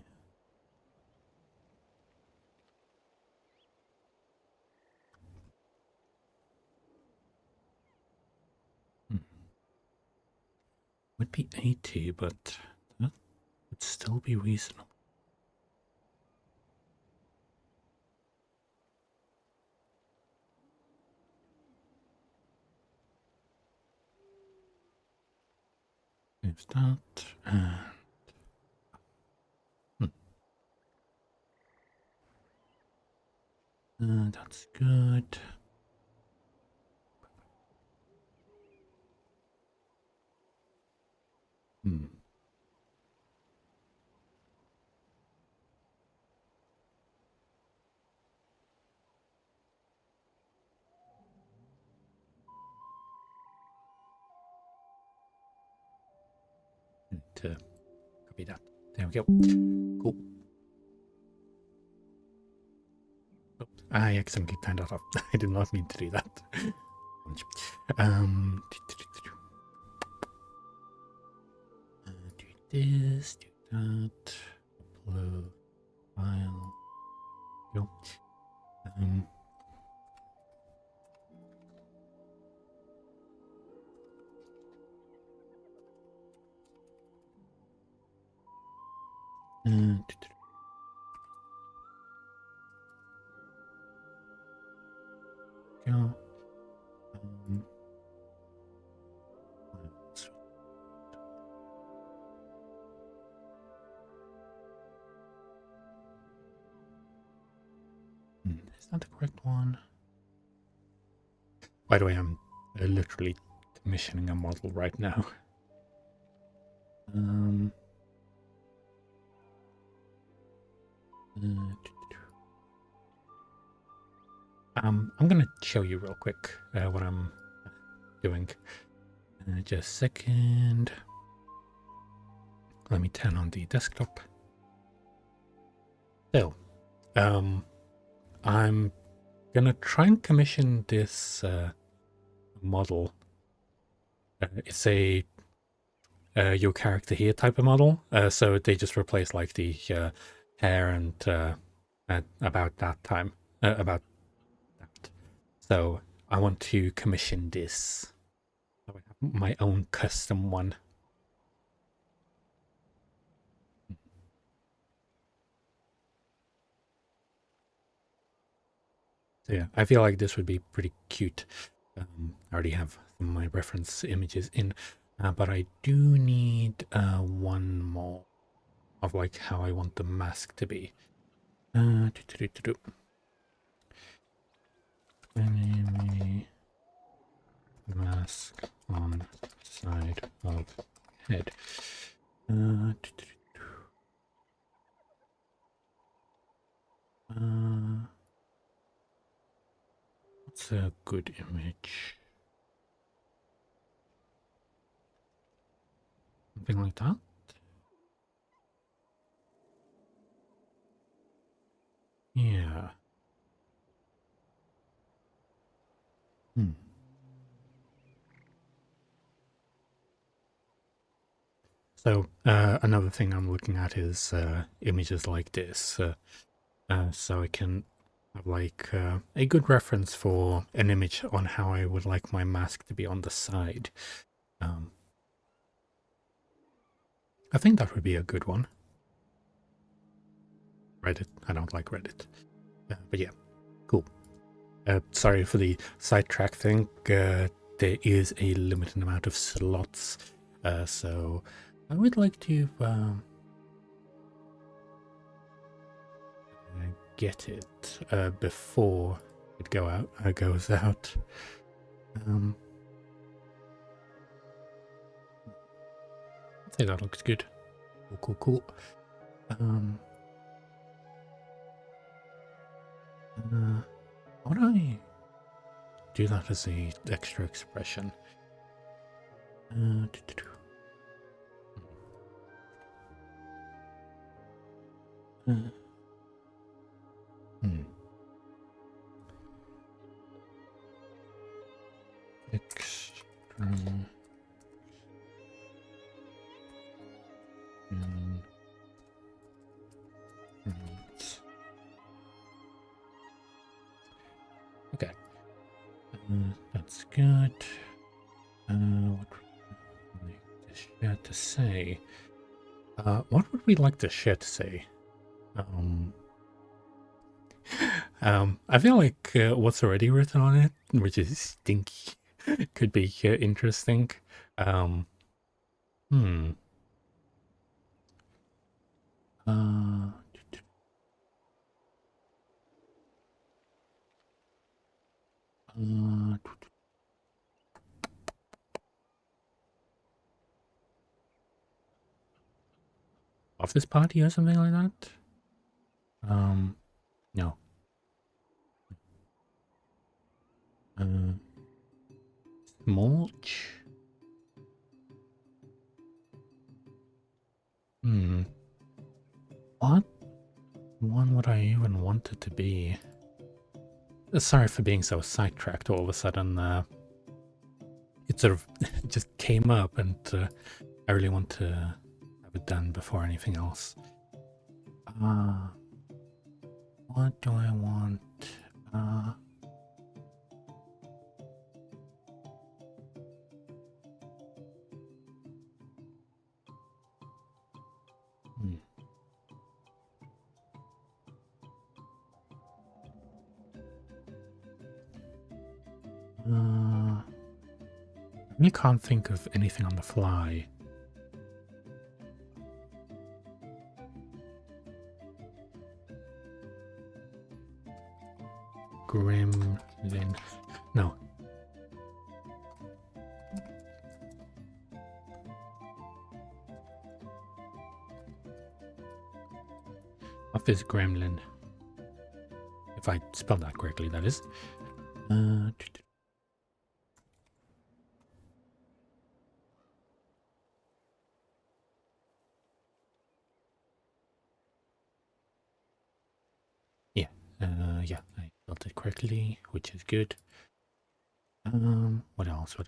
Would be 80, but that would still be reasonable. There's that, and that's good. To copy that. There we go. Cool. Oh, I accidentally turned that off. I did not mean to do that. Do this, do that. Upload file. Go. Go. Is that the correct one? By the way, I'm literally commissioning a model right now. I'm gonna show you real quick what I'm doing. Just a second. Let me turn on the desktop. So, I'm gonna try and commission this model. It's a your character here type of model. So they just replace like the hair and about that time. About that. So I want to commission this. So I have my own custom one. So yeah, I feel like this would be pretty cute. I already have some of my reference images in, but I do need one more of like how I want the mask to be. Enemy mask on side of head. What's a good image? Something like that? Yeah. So another thing I'm looking at is images like this. So I can have like a good reference for an image on how I would like my mask to be on the side. I think that would be a good one. Reddit. I don't like Reddit. But yeah, cool. Sorry for the sidetrack thing. There is a limited amount of slots, so I would like to get it before it goes out. I'd say that looks good. Cool. Why don't I do that as a extra expression? Extra. Okay, that's good. What would we like the share to say? What would we like the share to say? I feel like what's already written on it, which is stinky, could be interesting. Office party or something like that? No. Mulch? What one would I even want it to be? Sorry for being so sidetracked all of a sudden. It sort of just came up, and I really want to have it done before anything else. What do I want? I really can't think of anything on the fly. Gremlin. No. Office Gremlin. If I spelled that correctly, that is. Yeah, I spelled it correctly, which is good. What else? What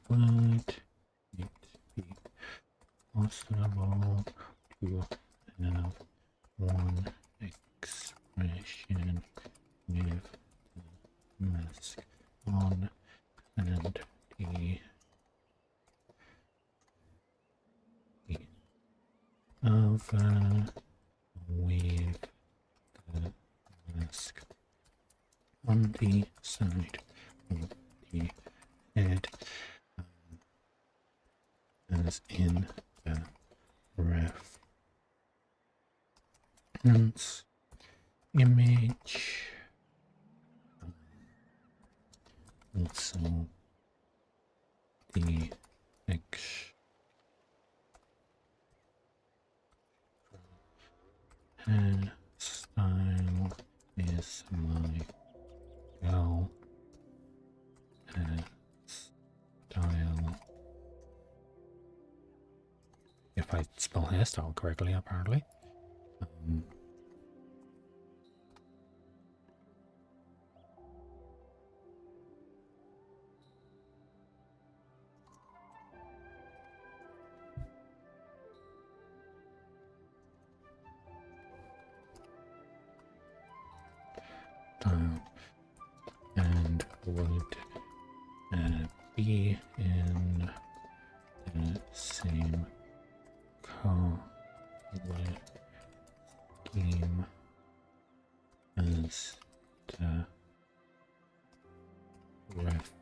would it be possible to have one expression with the mask on and the other with the mask on the side of the head, as in the reference image. Also the hairstyle is my goal. Hairstyle. If I spell hairstyle correctly, apparently. style and would be in the same color scheme as the ref.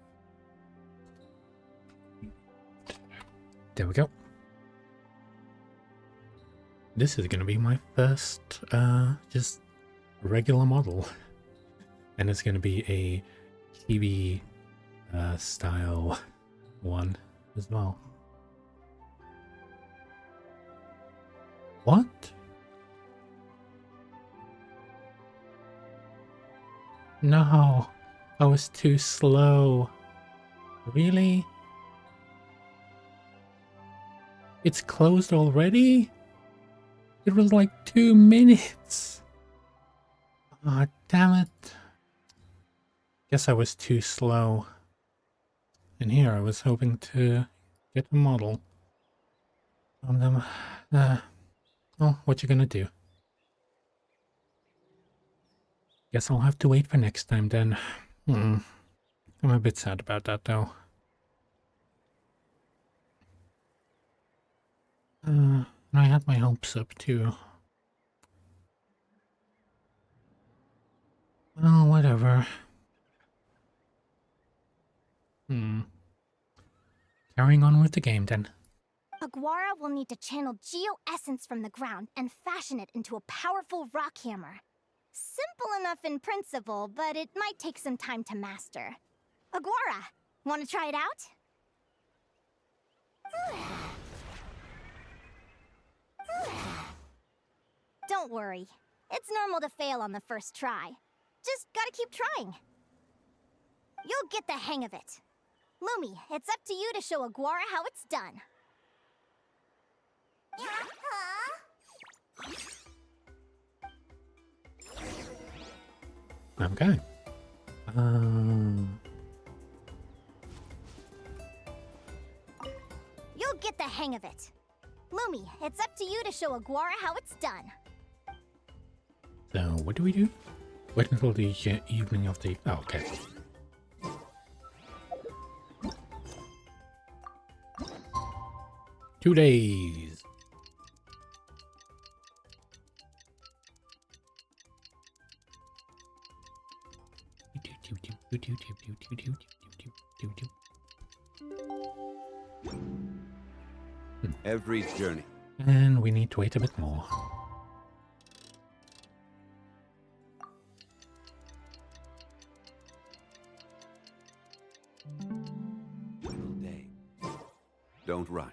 There we go. This is gonna be my first just regular model, and it's gonna be a chibi style one as well. What? No, I was too slow. Really? It's closed already? It was like 2 minutes. Ah, damn it. Guess I was too slow. And here I was hoping to get a model from them. Well, what you gonna do? Guess I'll have to wait for next time then. I'm a bit sad about that though. And I had my hopes up too. Well, whatever. Carrying on with the game then. Aguara will need to channel geo-essence from the ground and fashion it into a powerful rock hammer. Simple enough in principle, but it might take some time to master. Aguara, want to try it out? Don't worry. It's normal to fail on the first try. Just gotta keep trying. You'll get the hang of it. Lumi, it's up to you to show Aguara how it's done. Okay. You'll get the hang of it. Lumi, it's up to you to show Aguara how it's done. So, what do we do? Wait until the evening of the... Oh, okay. Two days. Every journey. And we need to wait a bit more. Day. Don't rush.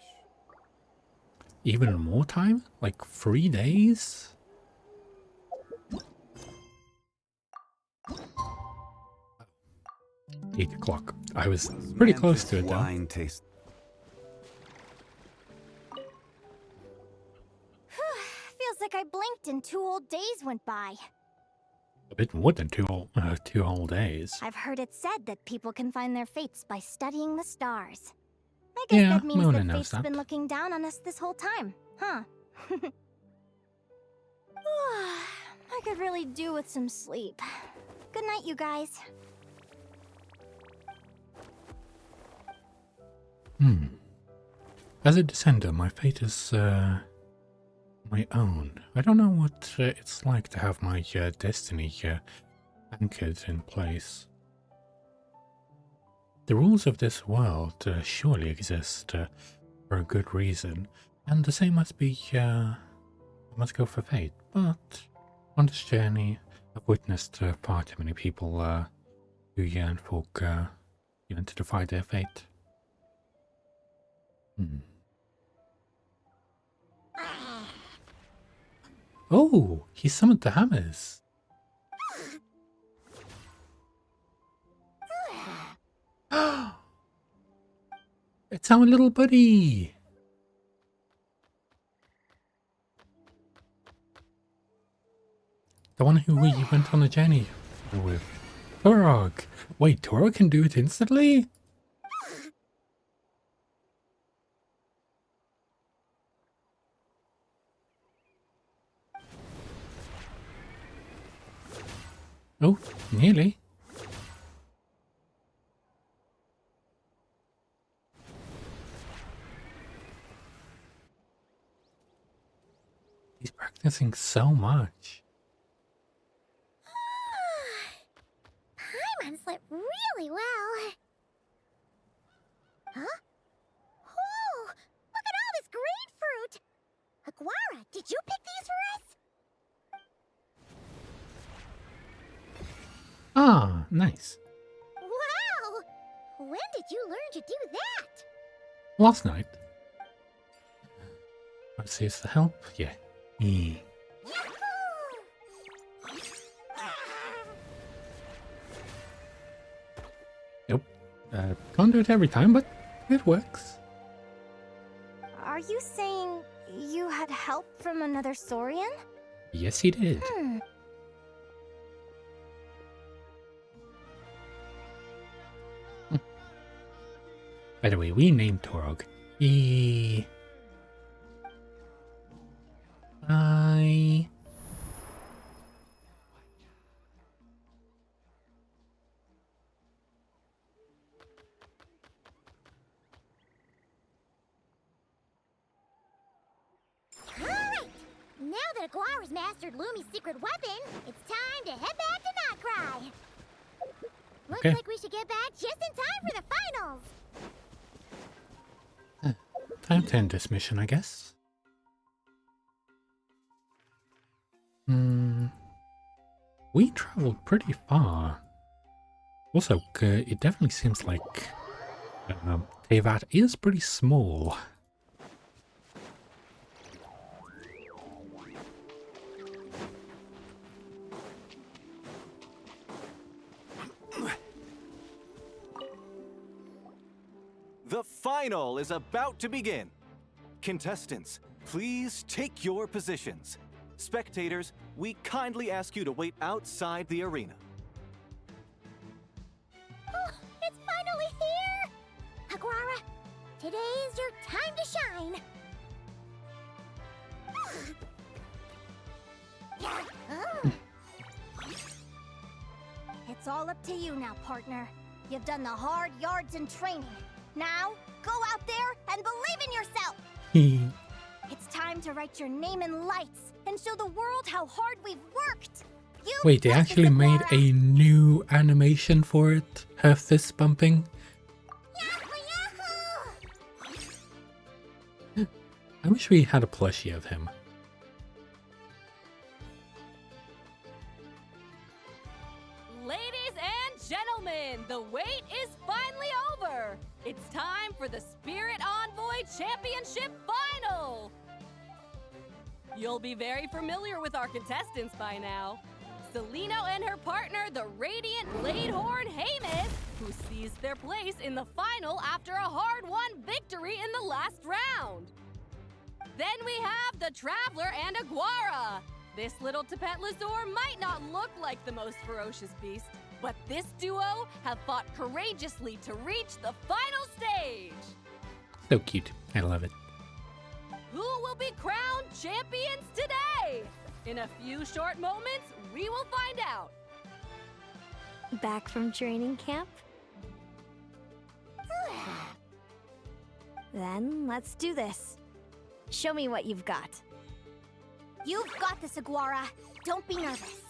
Even more time? Like 3 days? Eight o'clock. I was pretty close to it though. Wine taste. Feels like I blinked and 2 whole days went by. A bit more than two whole days. I've heard it said that people can find their fates by studying the stars. I guess that means Mona that knows fate's that. been looking down on us this whole time, huh? I could really do with some sleep. Good night, you guys. As a descender, my fate is my own. I don't know what it's like to have my destiny anchored in place. The rules of this world surely exist for a good reason, and the same must be must go for fate. But on this journey, I've witnessed far too many people who yearn for to defy their fate. Oh, he summoned the hammers. It's our little buddy. The one who we went on a journey with. Turok. Wait, Turok can do it instantly? Oh, nearly. He's practicing so much. Paimon slit really well. Huh? Oh, look at all this grapefruit! Aguara, did you pick these for us? Ah, nice. Wow! When did you learn to do that? Last night. Let's see, is the help? Yeah. Nope. Can't do it every time, but it works. Are you saying you had help from another Saurian? Yes, he did. By the way, we named Torog. Bye. Alright! Now that Aguara's mastered Lumi's secret weapon, it's time to head back to Notcry. Looks Okay. like we should get back just in time for the finals. Time to end this mission, I guess. We traveled pretty far. Also, it definitely seems like Teyvat is pretty small. The final is about to begin. Contestants, please take your positions. Spectators, we kindly ask you to wait outside the arena. Oh, it's finally here! Aguara, today is your time to shine. Oh. It's all up to you now, partner. You've done the hard yards in training. Now, go out there and believe in yourself! It's time to write your name in lights and show the world how hard we've worked! You Wait, they got this, actually made Aguara. a new animation for it? Her fist bumping? I wish we had a plushie of him. Ladies and gentlemen, the wait is finally over. It's time for the Spirit Envoy Championship Final. You'll be very familiar with our contestants by now. Celino and her partner, the Radiant Bladehorn Haymis, who seized their place in the final after a hard-won victory in the last round. Then we have the Traveler and Aguara. This little Tepetlosaur might not look like the most ferocious beast, but this duo have fought courageously to reach the final stage. So cute. I love it. Who will be crowned champions today? In a few short moments, we will find out. Back from training camp? Then let's do this. Show me what you've got. You've got this, Aguara. Don't be nervous.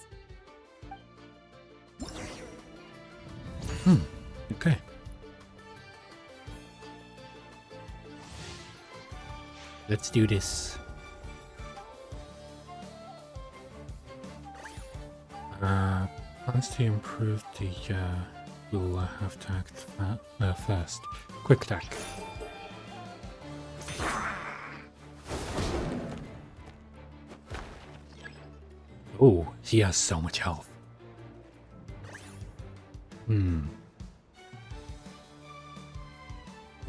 Okay. Let's do this. Plans to improve the, we'll have to act first. Quick attack. Oh, he has so much health.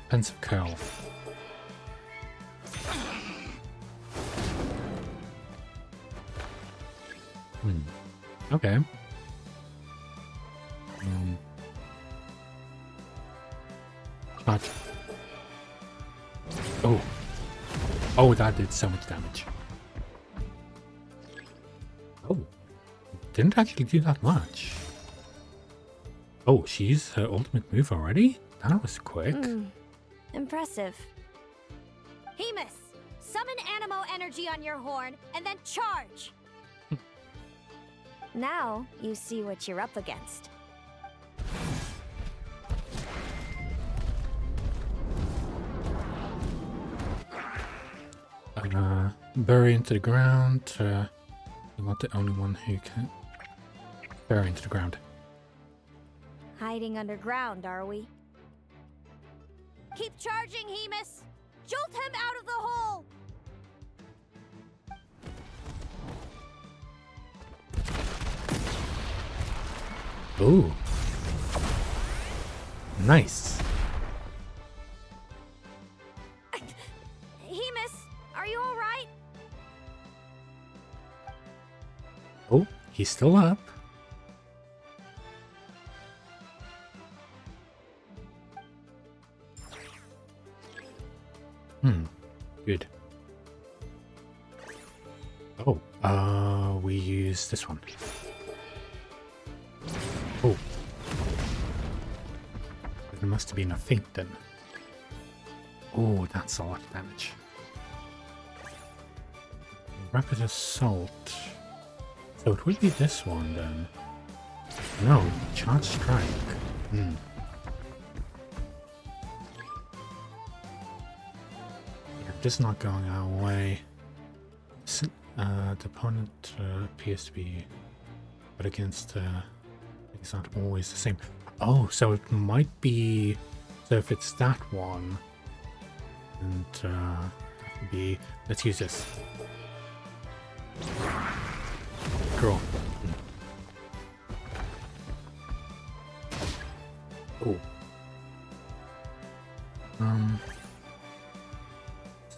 Defensive curl. Okay. Charge. Oh. Oh, that did so much damage. Oh. didn't actually do that much. Oh, she used her ultimate move already? That was quick. Impressive. Hemus, summon Animo energy on your horn and then charge. Now you see what you're up against. Bury into the ground. You're not the only one who can bury into the ground. Hiding underground, are we? Keep charging, Hemus. Jolt him out of the hole. Ooh. Nice. Hemus, are you all right? Oh, he's still up. Good. Oh, we use this one. Oh. There must have been a feint then. Oh, that's a lot of damage. Rapid Assault. So it would be this one then. No, Charge Strike. This is not going our way. The opponent appears to be, but against it's not always the same. Oh, so it might be. So if it's that one, and that would be. Let's use this. Draw. Oh.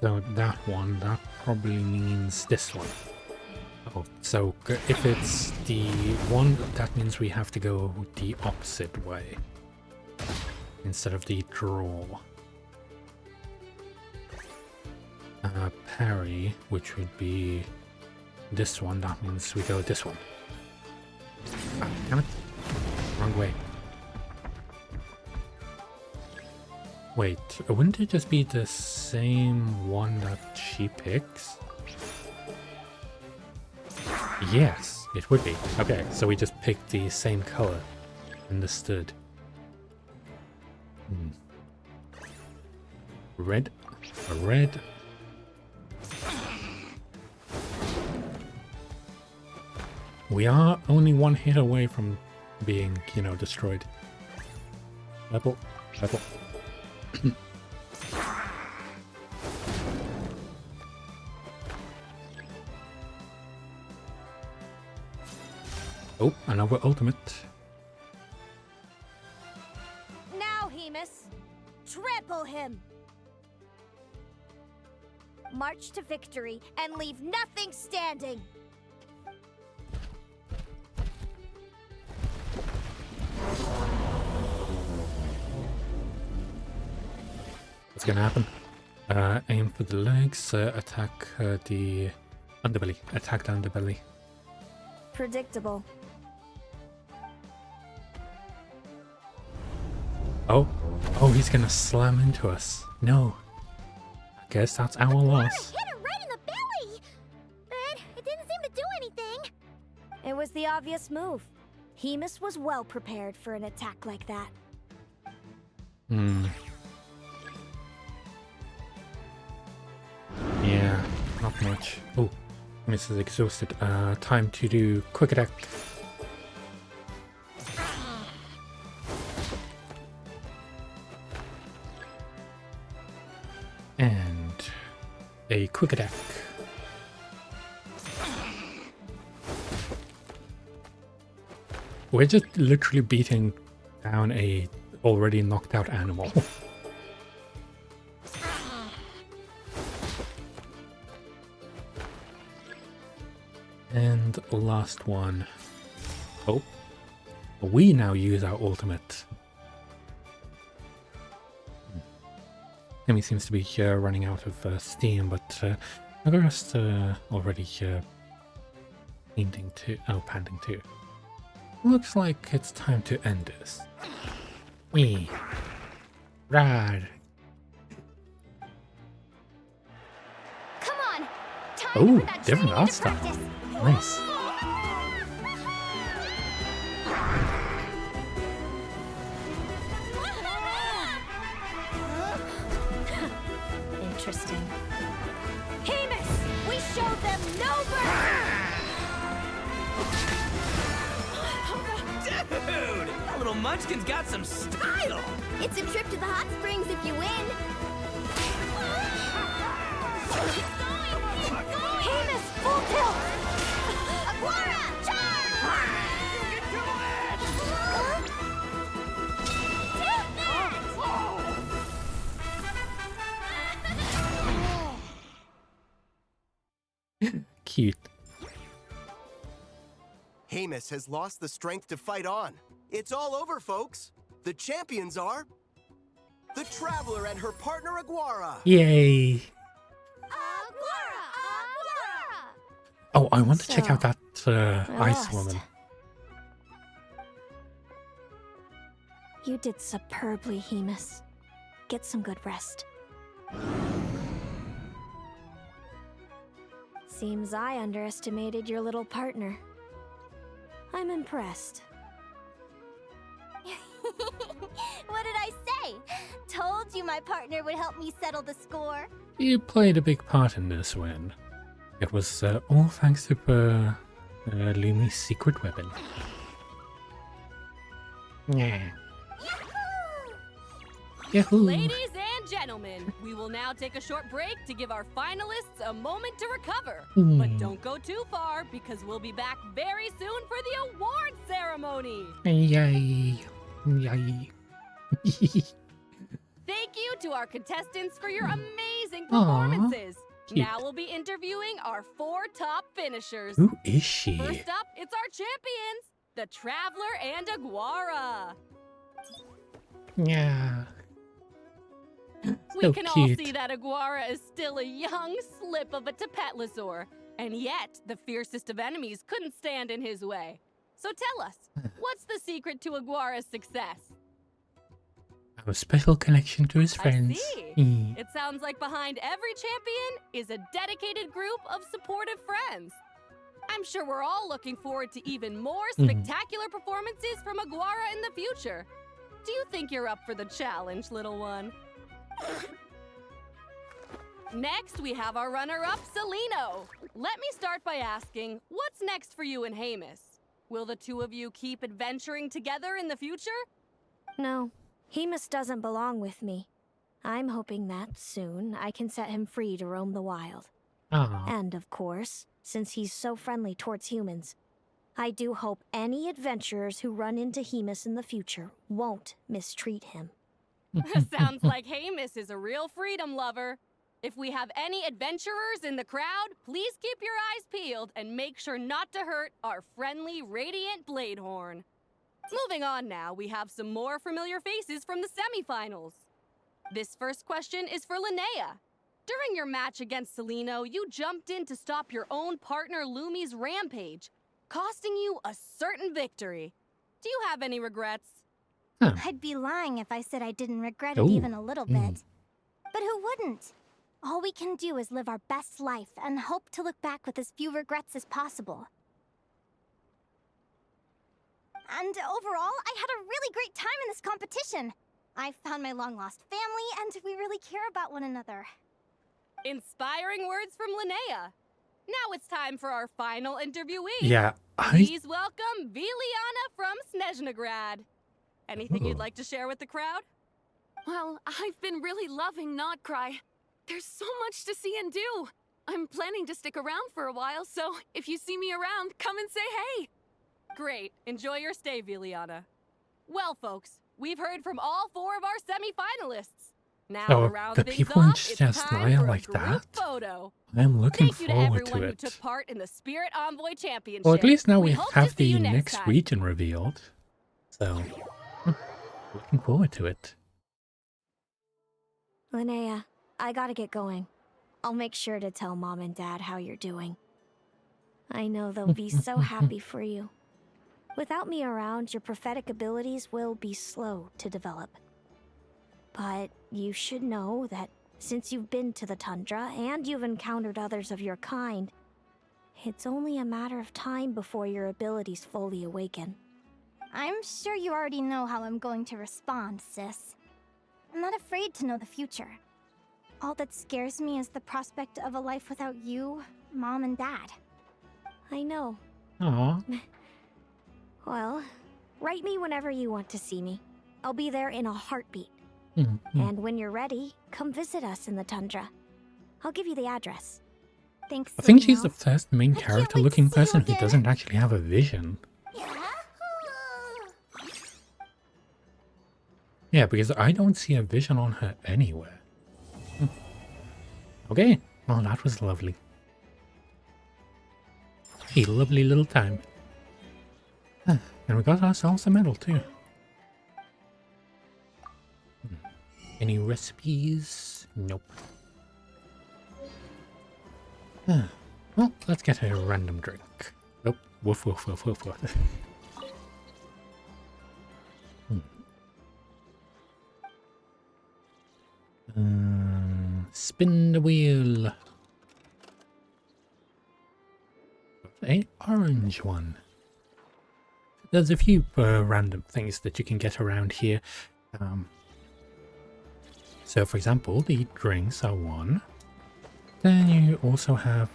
So that one, that probably means this one. Oh, so if it's the one, that means we have to go the opposite way instead of the draw. Parry, which would be this one, that means we go this one. Ah, damn it. Wrong way. Wait, wouldn't it just be the same one that she picks? Yes, it would be. Okay, so we just picked the same color. Understood. Red. A red. We are only one hit away from being, destroyed. Purple. Purple. Oh, another ultimate. Now, Hemus, trample him. March to victory and leave nothing standing. What's gonna happen? Aim for the legs, attack the underbelly. Attack the underbelly. Predictable. Oh, he's gonna slam into us. No. I guess that's our loss. Hit her right in the belly! But it didn't seem to do anything. It was the obvious move. Hemus was well prepared for an attack like that. Yeah, not much. Oh, Hemus is exhausted. Time to do quick attack. And a quick attack. We're just literally beating down a already knocked out animal. And last one. Oh, we now use our ultimate. Emi seems to be running out of steam, but the rest already Painting 2. Oh, Panting 2. Looks like it's time to end this. Wee. Rad. Come on! Time Oh, for that different training art to style. practice. Nice. Interesting. Hemus! We showed them no mercy! Dude! That little munchkin's got some style! It's a trip to the hot springs if you win. Hemus, full tilt! Aguara, charge! Cute. Hemus has lost the strength to fight on. It's all over, folks. The champions are the Traveler and her partner Aguara. Yay. Oh, I want to check out that ice woman. You did superbly, Hemus. Get some good rest. Seems I underestimated your little partner. I'm impressed. What did I say? Told you my partner would help me settle the score. You played a big part in this win. It was all thanks to Lumi's secret weapon. Yeah. Yahoo! Ladies and gentlemen, we will now take a short break to give our finalists a moment to recover. But don't go too far because we'll be back very soon for the award ceremony. Yay! Yay! Thank you to our contestants for your amazing Aw, performances. cute. Now we'll be interviewing our 4 top finishers. Who is she? First up, it's our champions, the Traveler and Aguara. Yeah. We So can all cute. see that Aguara is still a young slip of a Tepetlosaur, and yet the fiercest of enemies couldn't stand in his way. So tell us, what's the secret to Aguara's success? A special connection to his friends. I see. Mm. It sounds like behind every champion is a dedicated group of supportive friends. I'm sure we're all looking forward to even more spectacular performances from Aguara in the future. Do you think you're up for the challenge, little one? Next, we have our runner-up, Celino. Let me start by asking, what's next for you and Hemus? Will the two of you keep adventuring together in the future? No, Hemus doesn't belong with me. I'm hoping that soon I can set him free to roam the wild. Aw. And of course, since he's so friendly towards humans, I do hope any adventurers who run into Hemus in the future won't mistreat him. Sounds like Hemus is a real freedom lover. If we have any adventurers in the crowd, please keep your eyes peeled and make sure not to hurt our friendly, radiant Bladehorn. Moving on now, we have some more familiar faces from the semifinals. This first question is for Linnea. During your match against Celino, you jumped in to stop your own partner Lumi's rampage, costing you a certain victory. Do you have any regrets? I'd be lying if I said I didn't regret it Ooh. even a little bit. But who wouldn't? All we can do is live our best life and hope to look back with as few regrets as possible. And overall, I had a really great time in this competition. I found my long-lost family, and we really care about one another. Inspiring words from Linnea. Now it's time for our final interviewee. Yeah, Please welcome Viliana from Snezhnograd. Anything you'd Ooh. like to share with the crowd? Well, I've been really loving Notcry. There's so much to see and do. I'm planning to stick around for a while, so if you see me around, come and say hey. Great. Enjoy your stay, Viliana. Well, folks, we've heard from all 4 of our semi-finalists. Now, Oh, to round the things people in off, it's Just time Nile for a like group that? photo. I'm looking Thank you to forward everyone to who it. took part in the Spirit Envoy Championship. Well, at least now we hope to have see the you next time. region revealed. So, looking forward to it. Linnea, I gotta get going. I'll make sure to tell Mom and Dad how you're doing. I know they'll be so happy for you. Without me around, your prophetic abilities will be slow to develop. But you should know that since you've been to the tundra and you've encountered others of your kind, it's only a matter of time before your abilities fully awaken. I'm sure you already know how I'm going to respond, sis. I'm not afraid to know the future. All that scares me is the prospect of a life without you, Mom, and Dad. I know. Aww. Well, write me whenever you want to see me. I'll be there in a heartbeat. And when you're ready, come visit us in the tundra. I'll give you the address. Thanks. I think she's the first main character looking person who doesn't actually have a vision. Yeah, because I don't see a vision on her anywhere. Okay, well that was lovely. A lovely little time. And we got ourselves a medal too. Any recipes? Nope. Well, let's get a random drink. Oh, woof woof woof woof woof. Spin the wheel. An orange one. There's a few random things that you can get around here. So for example, the drinks are one. Then you also have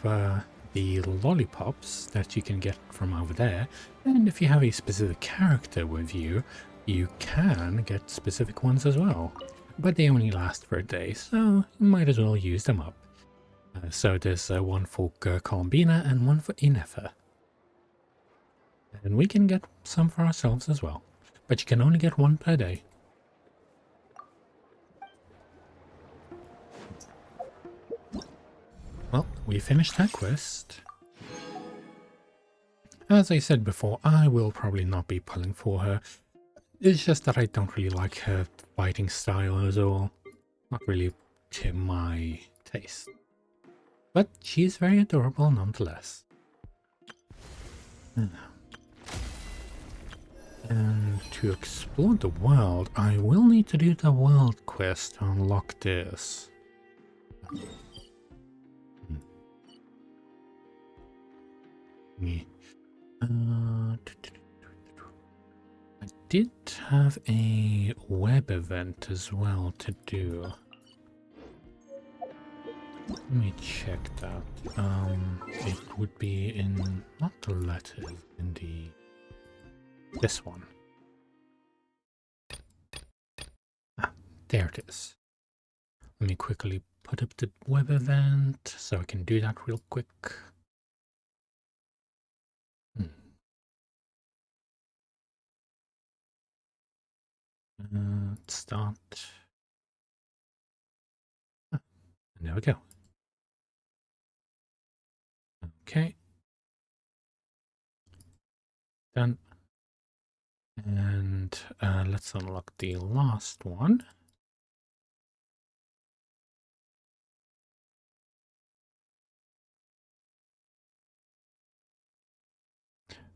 the lollipops that you can get from over there. And if you have a specific character with you, you can get specific ones as well. But they only last for a day, so you might as well use them up. So there's one for Columbina and one for Inefa. And we can get some for ourselves as well. But you can only get one per day. Well, we finished that quest. As I said before, I will probably not be pulling for her. It's just that I don't really like her fighting style at all. Not really to my taste. But she's very adorable nonetheless. And to explore the world, I will need to do the world quest to unlock this. I did have a web event as well to do. Let me check that. It would be in, not the letters, in this one. Ah, there it is. Let me quickly put up the web event so I can do that real quick. Start. And there we go. Okay. Done. And let's unlock the last one.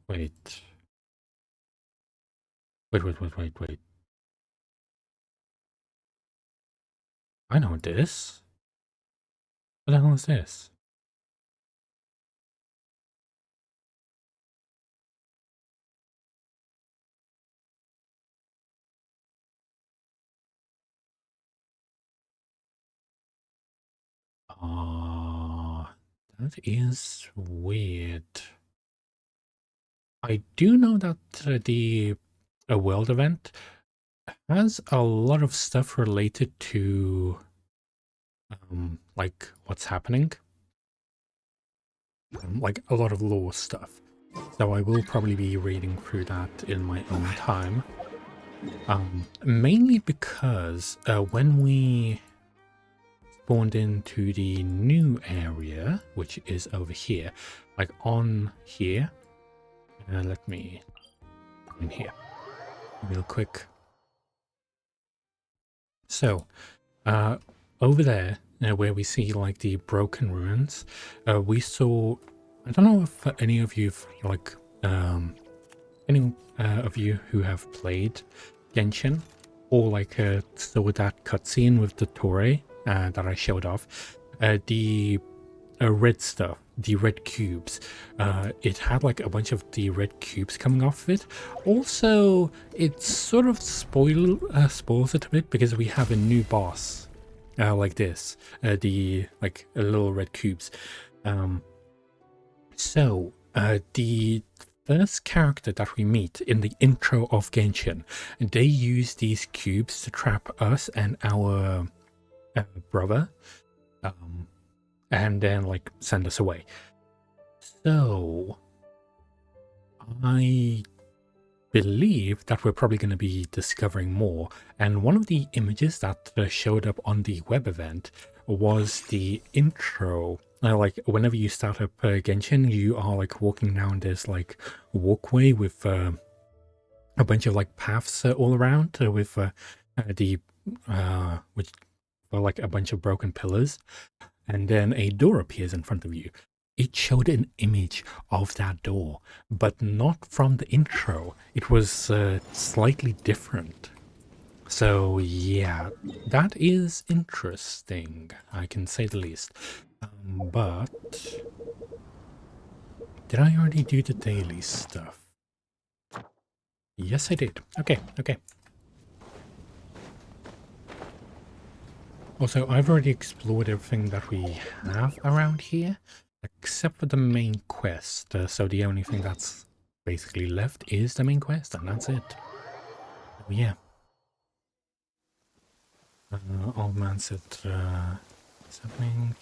Wait. Wait. I know this. What the hell is this? That is weird. I do know that the world event has a lot of stuff related to like what's happening, like a lot of lore stuff. So I will probably be reading through that in my own time. Mainly because when we spawned into the new area, which is over here, like on here. Let me in here real quick. So over there where we see like the broken ruins, we saw I don't know if any of you, like, any of you who have played Genshin or like saw that cutscene with the Torre that I showed off, the red stuff, the red cubes, it had like a bunch of the red cubes coming off of it. Also, it sort of spoils it a bit because we have a new boss like this, the like little red cubes. So the first character that we meet in the intro of Genshin, they use these cubes to trap us and our brother, and then like send us away. So I believe that we're probably going to be discovering more, and one of the images that showed up on the web event was the intro. Like whenever you start up Genshin, you are like walking down this like walkway with a bunch of like paths all around with which are like a bunch of broken pillars, and then a door appears in front of you. It showed an image of that door, but not from the intro. It was slightly different. So yeah, that is interesting, I can say the least. But did I already do the daily stuff? Yes, I did. Okay. Also, I've already explored everything that we have around here, except for the main quest. So the only thing that's basically left is the main quest, and that's it. Oh, yeah. Old man said, what's happening?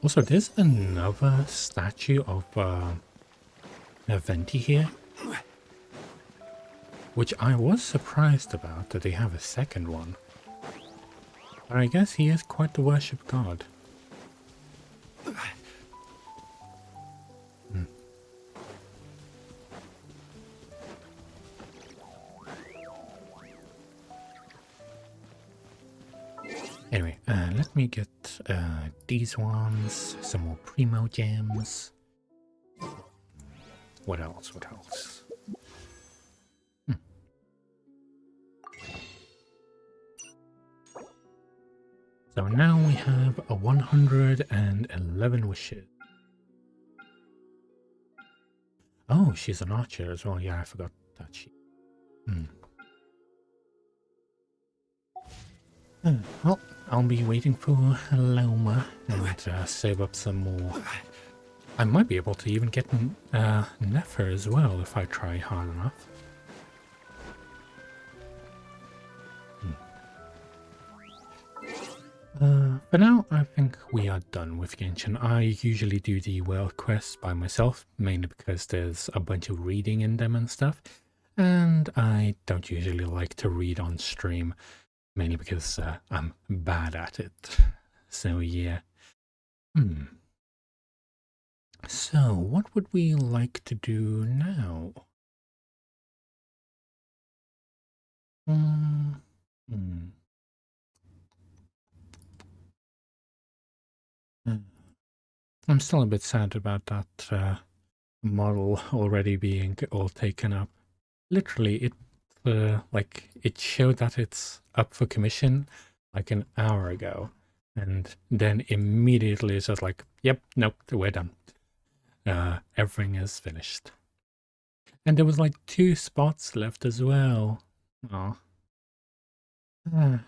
Also, there's another statue of Venti here, which I was surprised about that they have a second one. But I guess he is quite the worship god. Anyway, let me get these ones, some more Primo gems. What else? So now we have a 111 wishes. Oh, she's an archer as well. Yeah, I forgot that she... Well, I'll be waiting for Loma and save up some more. I might be able to even get Nefer as well if I try hard enough. For now, I think we are done with Genshin. I usually do the world quests by myself, mainly because there's a bunch of reading in them and stuff, and I don't usually like to read on stream, mainly because I'm bad at it. So yeah. So, what would we like to do now? I'm still a bit sad about that model already being all taken up. Literally, it showed that it's up for commission like an hour ago, and then immediately it's just like, yep, nope, we're done. Everything is finished. And there was like 2 spots left as well. Oh. I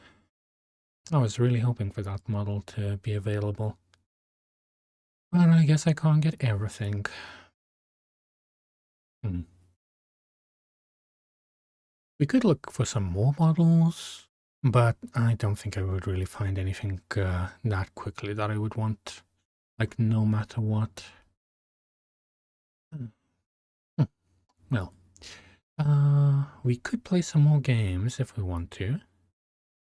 was really hoping for that model to be available. But I guess I can't get everything. We could look for some more models, but I don't think I would really find anything that quickly that I would want, like, no matter what. Well, we could play some more games if we want to,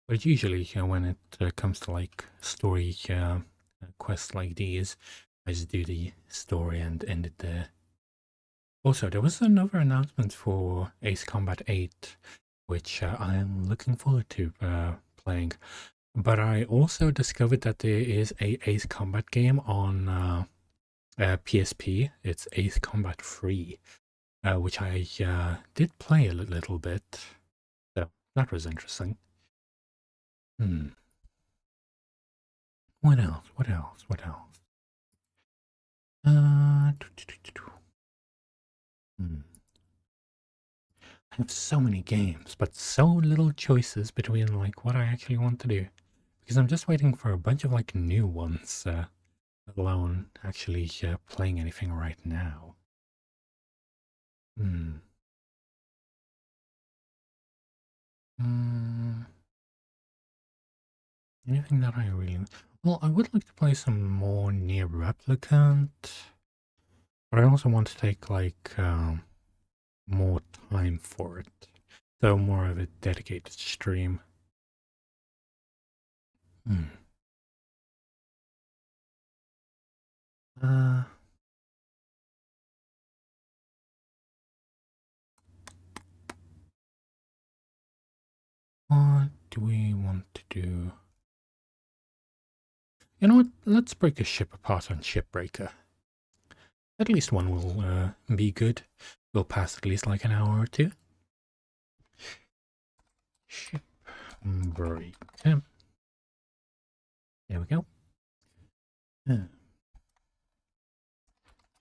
but usually when it comes to like story quests like these, I just do the story and end it there. Also, there was another announcement for Ace Combat 8, which I am looking forward to playing. But I also discovered that there is a Ace Combat game on PSP. It's Ace Combat 3, which I did play a little bit. So that was interesting. What else? What else? What else? I have so many games, but so little choices between like what I actually want to do. Because I'm just waiting for a bunch of like new ones, let alone actually playing anything right now. Anything that I really... Well, I would like to play some more Nier Replicant, but I also want to take like more time for it. So more of a dedicated stream. What do we want to do? You know what? Let's break a ship apart on Shipbreaker. At least one will be good. We'll pass at least like an hour or two. Shipbreaker. There we go.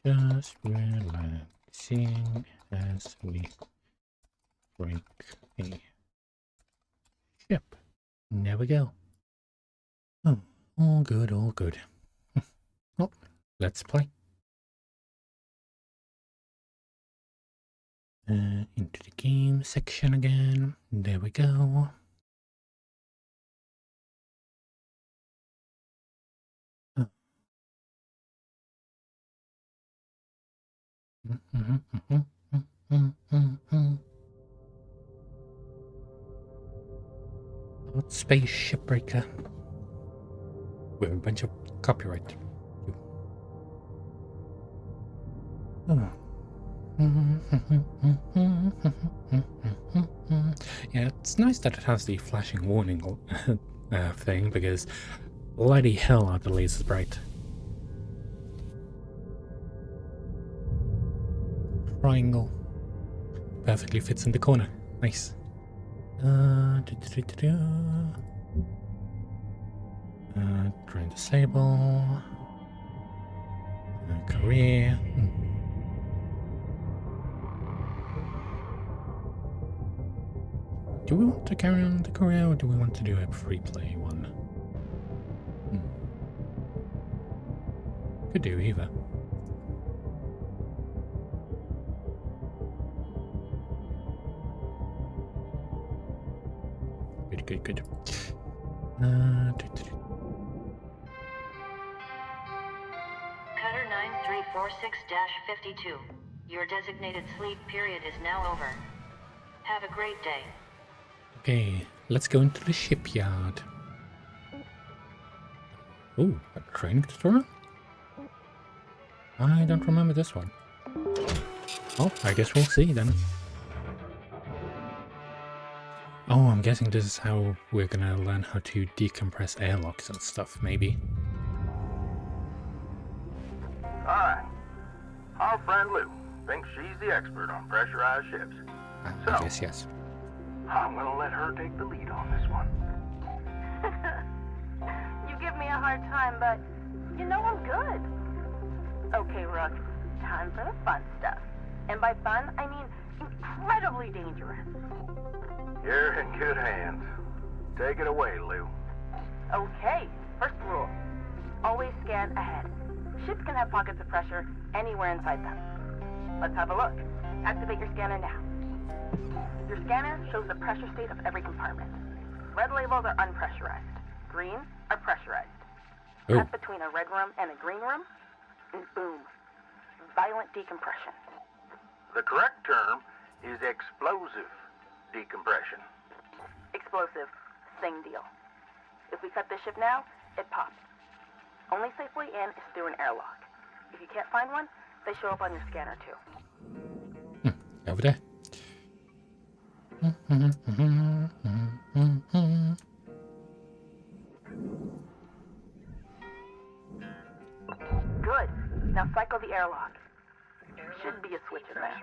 Just relaxing as we break a ship. There we go. Oh, all good, all good. Oh, let's play. Into the game section again. There we go. About Space Shipbreaker. With a bunch of copyright. Yeah, it's nice that it has the flashing warning thing, because bloody hell are the lasers bright. Triangle. Perfectly fits in the corner. Nice. Drain disable. Career. Do we want to carry on the career, or do we want to do a free play one? Could do either. Good. Cutter 9346-52. Your designated sleep period is now over. Have a great day. Okay, let's go into the shipyard. Ooh, a training tutorial? I don't remember this one. Oh, I guess we'll see then. Oh, I'm guessing this is how we're gonna learn how to decompress airlocks and stuff, maybe. Hi. Our friend Lou thinks she's the expert on pressurized ships. I guess yes. I'm gonna let her take the lead on this one. You give me a hard time, but you know I'm good. Okay, Rook, time for the fun stuff. And by fun, I mean incredibly dangerous. You're in good hands. Take it away, Lou. Okay, first rule. Always scan ahead. Ships can have pockets of pressure anywhere inside them. Let's have a look. Activate your scanner now. Your scanner shows the pressure state of every compartment. Red labels are unpressurized. Green are pressurized. Pass between a red room and a green room, and boom, violent decompression. The correct term is explosive decompression. Explosive, same deal. If we cut this ship now, it pops. Only safe way in is through an airlock. If you can't find one, they show up on your scanner too. Over there. Now cycle the airlock. Should be a switch in there.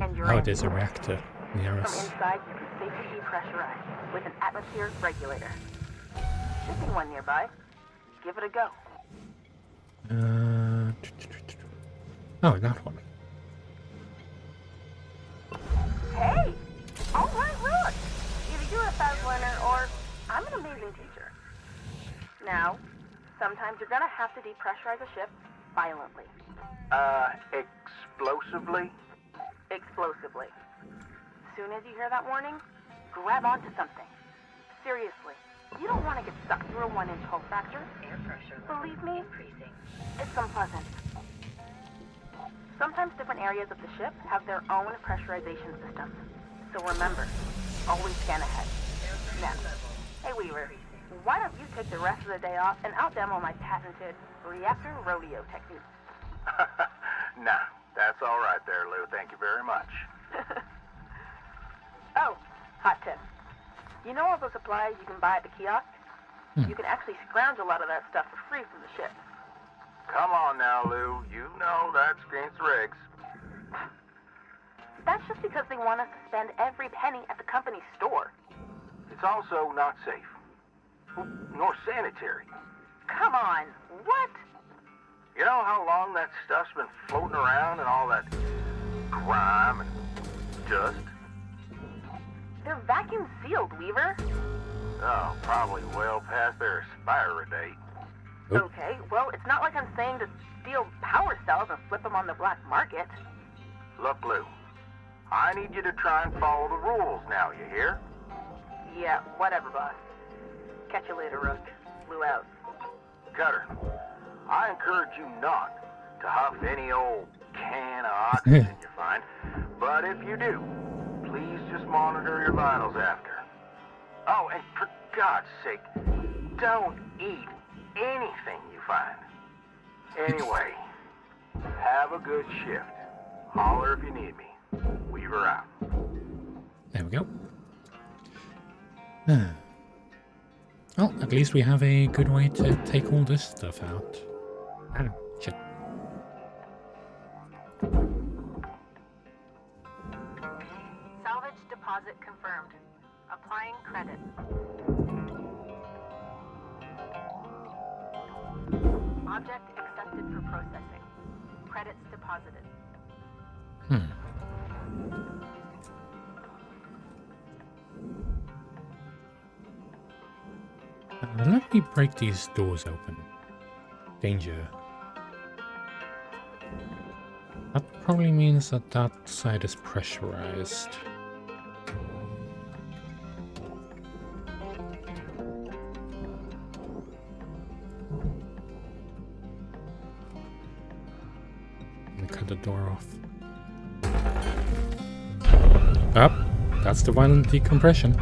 And you're Oh, in. there's a reactor near From us. inside, you can safely depressurize with an atmosphere regulator. Should be one nearby. Give it a go. Oh, that one. Hey! Alright, look! Either you're a fast learner or I'm an amazing teacher. Now, sometimes you're gonna have to depressurize a ship violently. Explosively? Explosively. Soon as you hear that warning, grab onto something. Seriously, you don't want to get stuck through a 1-inch hull fracture. Air pressure. Believe me, it's unpleasant. Sometimes different areas of the ship have their own pressurization systems. So remember, always scan ahead. Now, hey Weaver, why don't you take the rest of the day off and out-demo my patented reactor rodeo technique? Nah, that's all right there, Lou. Thank you very much. Oh, hot tip. You know all those supplies you can buy at the kiosk? You can actually scrounge a lot of that stuff for free from the ship. Come on now, Lou. You know that's against the regs. That's just because they want us to spend every penny at the company store. It's also not safe. Nor sanitary. Come on, what? You know how long that stuff's been floating around and all that grime and dust? They're vacuum sealed, Weaver. Oh, probably well past their expiry date. Okay, well, it's not like I'm saying to steal power cells and flip them on the black market. Look, Lou, I need you to try and follow the rules now, you hear? Yeah, whatever, boss. Catch you later, Rook. Lou out. Cutter, I encourage you not to huff any old can of oxygen you find, but if you do, please just monitor your vitals after. Oh, and for God's sake, don't eat anything you find. Anyway, have a good shift. Holler if you need me. Weaver out. There we go. Well, at least we have a good way to take all this stuff out. Oh, shit. Salvage deposit confirmed. Applying credit. Object accepted for processing. Credits deposited. Let me break these doors open. Danger. That probably means that that side is pressurized. Let me cut the door off. Up. That's the violent decompression.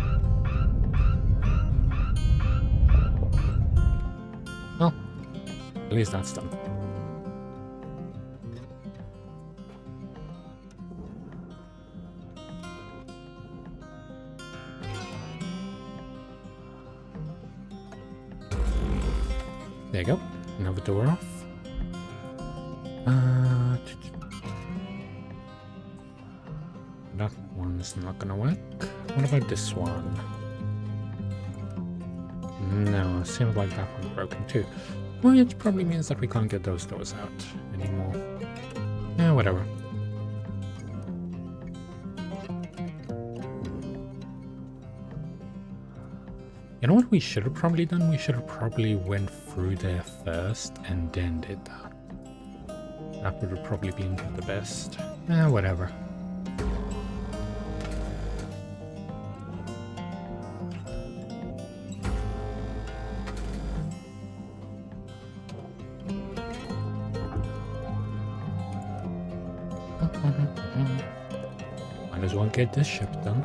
Well, at least that's done. There you go. Another door off. That one's not gonna work. What about this one? No, seems like that one's broken too. Which probably means that we can't get those doors out anymore. Yeah, whatever. You know what we should have probably done? We should have probably went through there first and then did that. That would have probably been the best. Eh, whatever. Might as well get this ship done.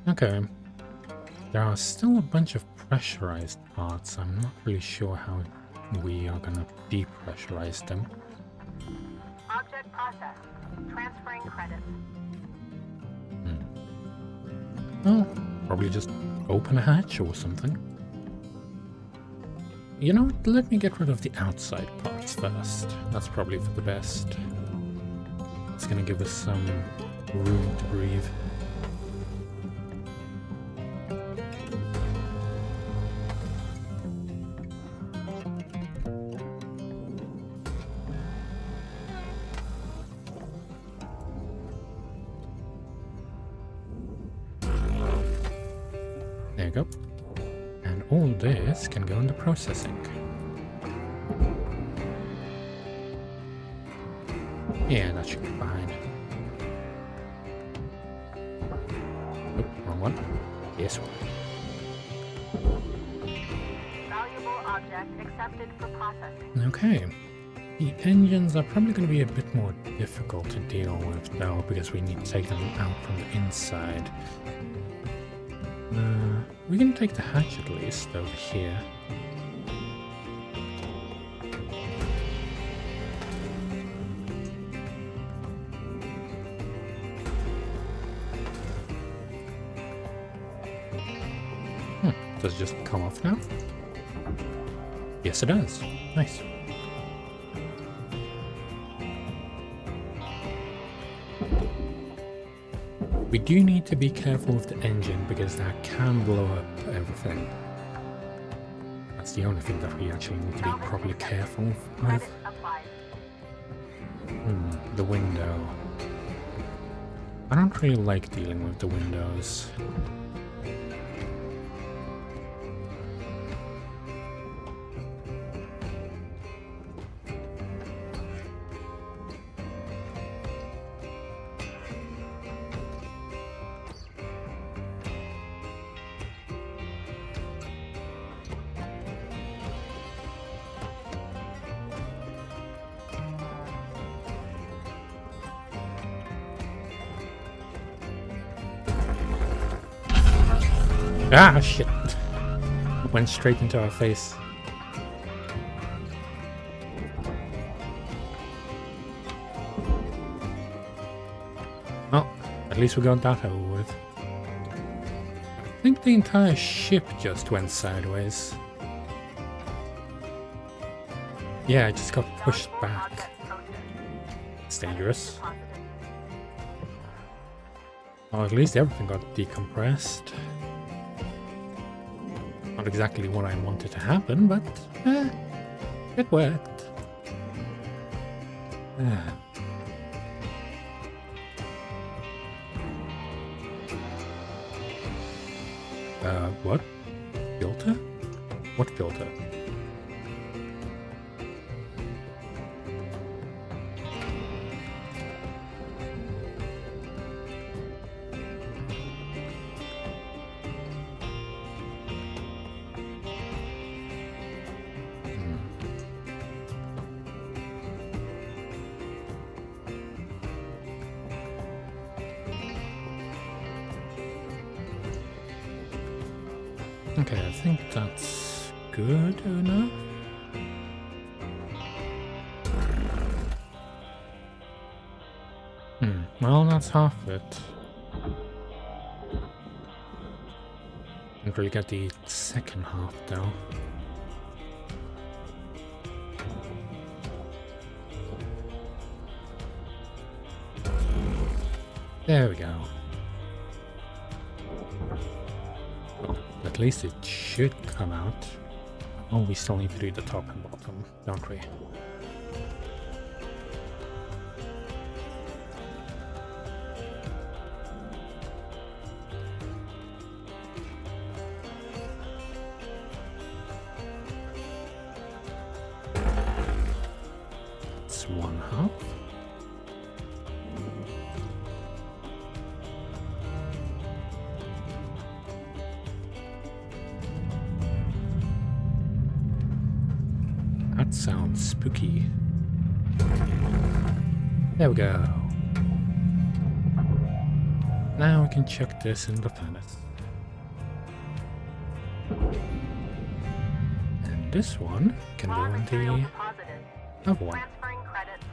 Okay. There are still a bunch of pressurized parts. I'm not really sure how we are gonna depressurize them. Object processed. Transferring credits. Well, probably just open a hatch or something. You know what? Let me get rid of the outside parts first. That's probably for the best. It's gonna give us some room to breathe. There you go. And all this can go into processing. Yeah, that should be fine. Oh, wrong one. This one. Valuable object accepted for processing. Okay. The engines are probably going to be a bit more difficult to deal with though, because we need to take them out from the inside. We can take the hatch at least over here. Does it just come off now? Yes, it does. Nice. We do need to be careful with the engine because that can blow up everything. That's the only thing that we actually need to be properly careful with. The window. I don't really like dealing with the windows. Ah, shit. Went straight into our face. Well, at least we got that over with. I think the entire ship just went sideways. Yeah, it just got pushed back. It's dangerous. Well, at least everything got decompressed. Not exactly what I wanted to happen, but it worked. What? Filter? What filter? Okay, I think that's good enough. Well, that's half it. Didn't really get the second half though. There we go. At least it should come out. Oh, we still need to do the top and bottom, don't we? That's one half. That sounds spooky. There we go. Now we can check this in the planet. And this one can go in the other one. Transferring credits.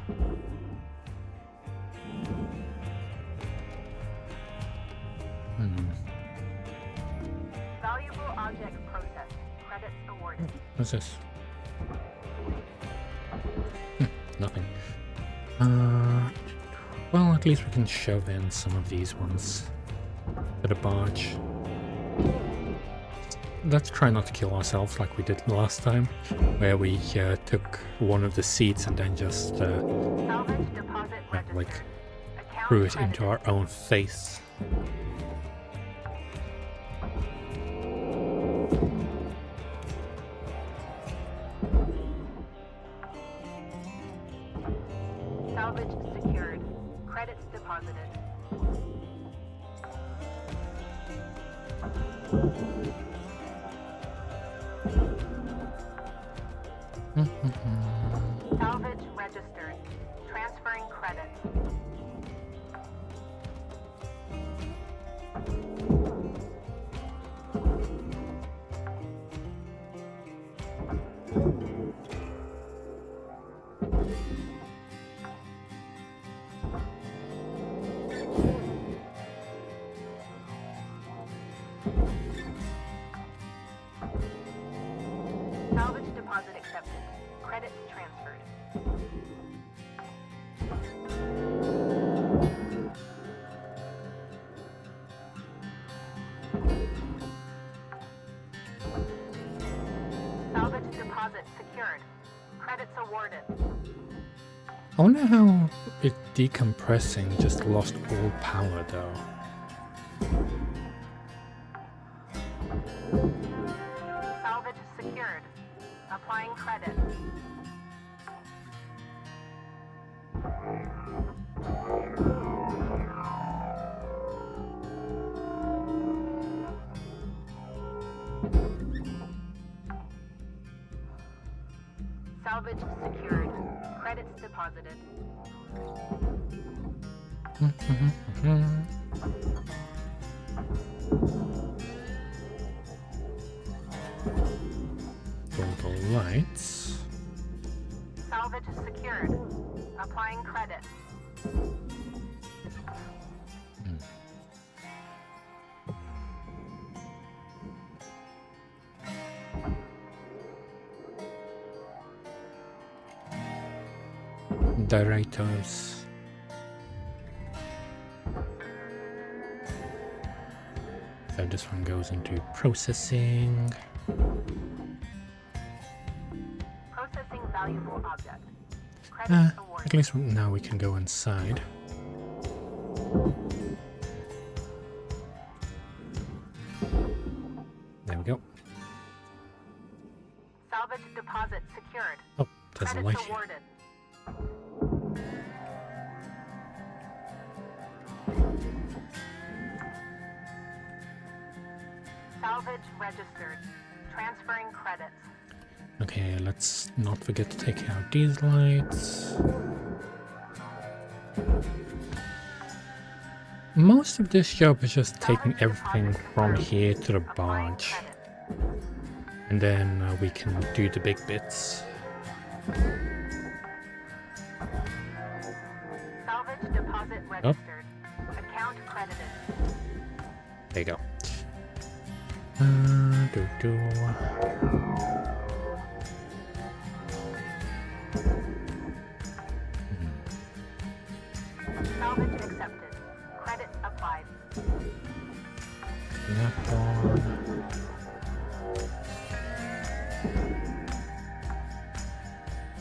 Valuable object processed. Credits awarded. What's this? Nothing. Well, at least we can shove in some of these ones to the barge. Let's try not to kill ourselves like we did last time, where we took one of the seats and then just like threw it into our own face. Salvage secured. Credits deposited. Salvage registered. Transferring credits. Salvage deposit accepted. Credits transferred. Salvage deposit secured. Credits awarded. I wonder how it decompressing just lost all power though. Salvage secured. Applying credits. Salvage secured. Credits deposited. Total lights. Salvage secured. Applying credits. Directors. So this one goes into processing. Processing valuable object. Credits awarded. At least now we can go inside. There we go. Salvage deposit secured. Oh, there's a light Credits here. awarded. Salvage registered. Transferring credits. Okay, let's not forget to take out these lights. Most of this job is just taking everything from here to the barge. And then we can do the big bits. Salvage deposit registered. Account credited. There you go. Do. Salvage accepted. Credit applied. That one.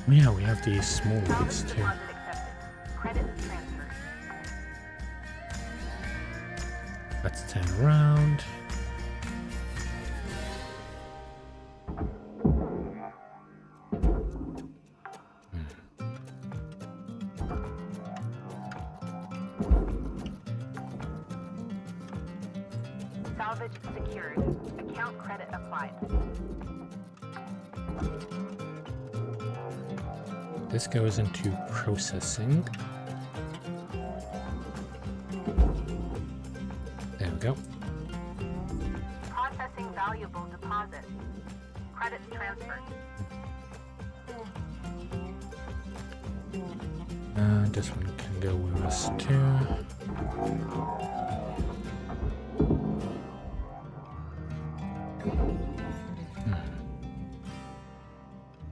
Oh yeah, we have these small ones too. Credits transferred. Let's turn around. Salvage secured. Account credit applied. This goes into processing. There we go. Processing valuable deposit. Credits transferred. This one can go with us too.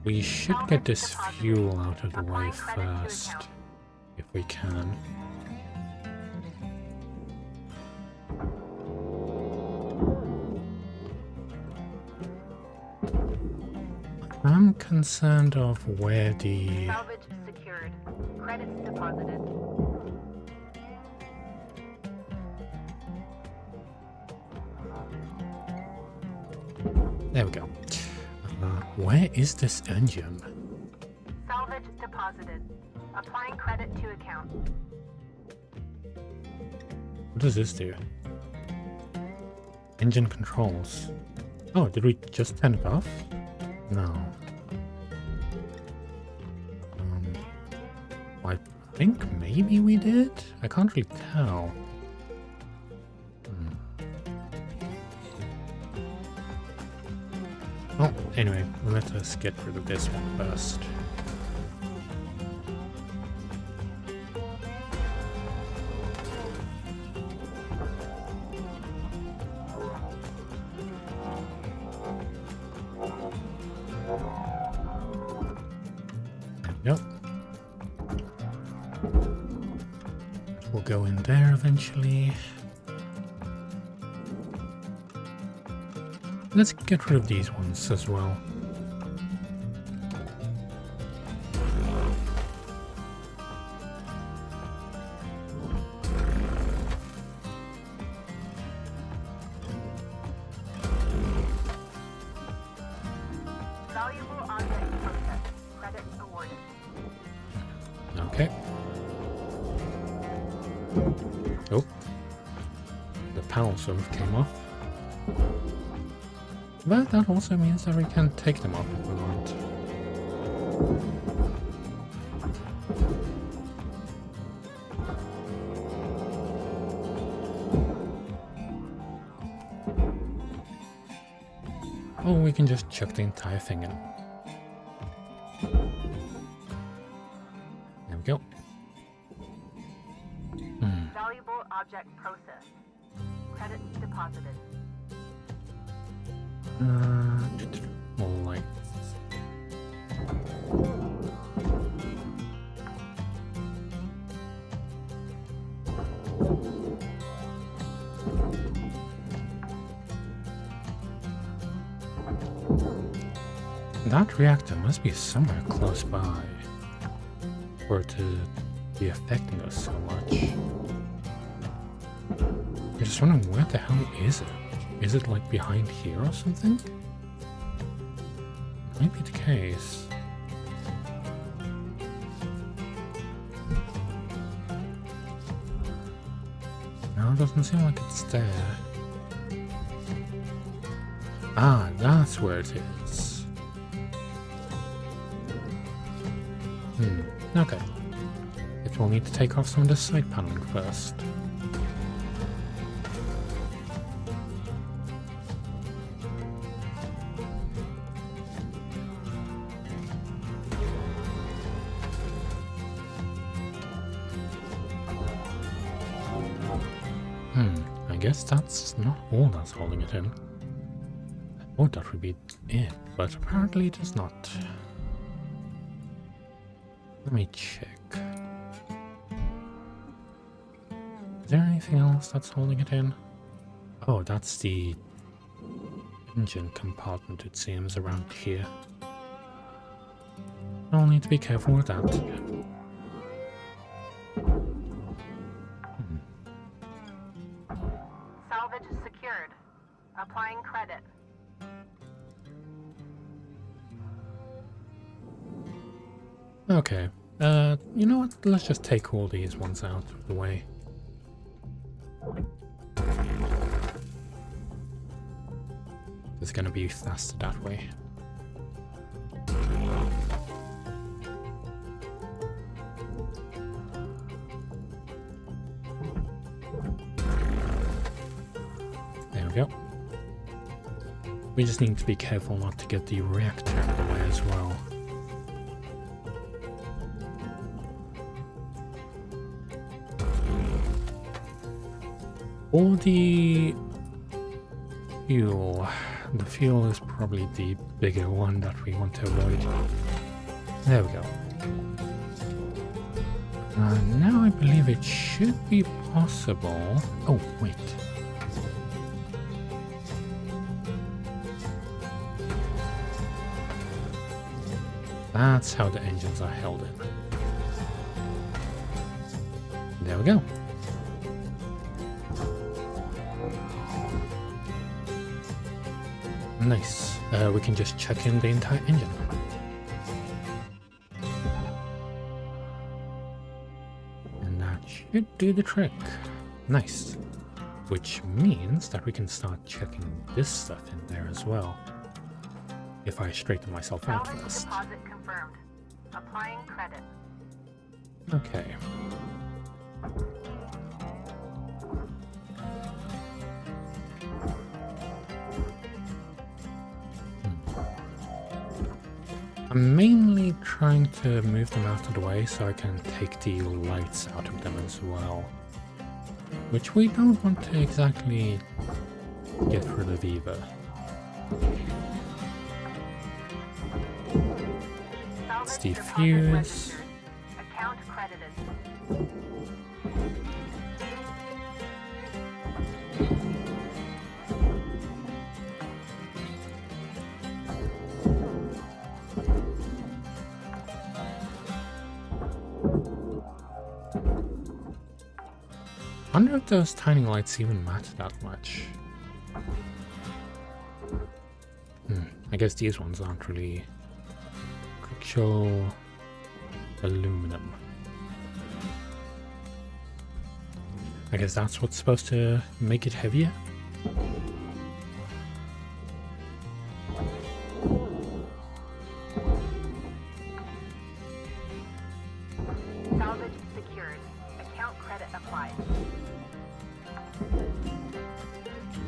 We should get this fuel out of the way first, if we can. I'm concerned of where the... Salvage secured. Credits deposited. There we go. Where is this engine? Salvage deposited. Applying credit to account. What does this do? Engine controls. Oh, did we just turn it off? No. I think maybe we did? I can't really tell. Well, anyway, let us get rid of this one first. Yep. We'll go in there eventually. Let's get rid of these ones as well. Valuable object processed. Credits awarded. Okay. Oh. The panel sort of came off. But that also means that we can take them off if we want. Or we can just chuck the entire thing in. There we go. Valuable object processed. Credits deposited. More like that reactor must be somewhere close by for it to be affecting us so much. I'm just wondering, where the hell is it? Is it like behind here or something? Might be the case. No, it doesn't seem like it's there. Ah, that's where it is. Okay. It will need to take off some of the side paneling first. I guess that's not all that's holding it in. I thought that would be it, but apparently it is not. Let me check. Is there anything else that's holding it in? Oh, that's the engine compartment, it seems, around here. I'll need to be careful with that. Salvage secured. Applying credit. Okay. You know what? Let's just take all these ones out of the way. It's gonna be faster that way. There we go. We just need to be careful not to get the reactor out of the way as well. Or the fuel. The fuel is probably the bigger one that we want to avoid. There we go. Now I believe it should be possible. Oh, wait. That's how the engines are held in. There we go. Nice. We can just check in the entire engine. And that should do the trick. Nice. Which means that we can start checking this stuff in there as well. If I straighten myself out first. Deposit confirmed. Applying credit. Okay. I'm mainly trying to move them out of the way so I can take the lights out of them as well. Which we don't want to exactly get rid of either. Let's defuse. Account credited. 100 of those tiny lights even matter that much. I guess these ones aren't really crucial. Aluminum. I guess that's what's supposed to make it heavier. Salvage secured. Account credit applied.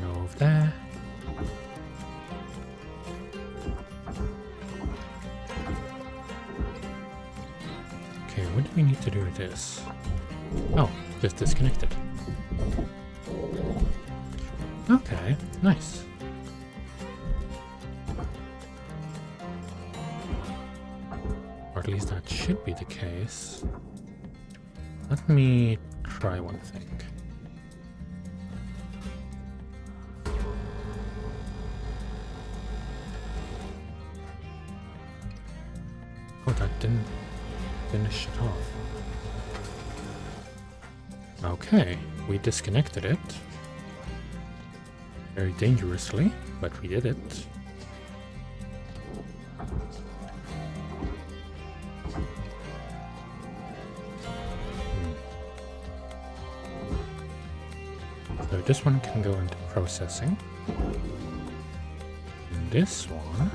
Move there. Okay, what do we need to do with this? Oh, just disconnect it. Okay, nice. Or at least that should be the case. Let me try one thing. Oh, that didn't finish it off. Okay, we disconnected it. Very dangerously, but we did it. So this one can go into processing. And this one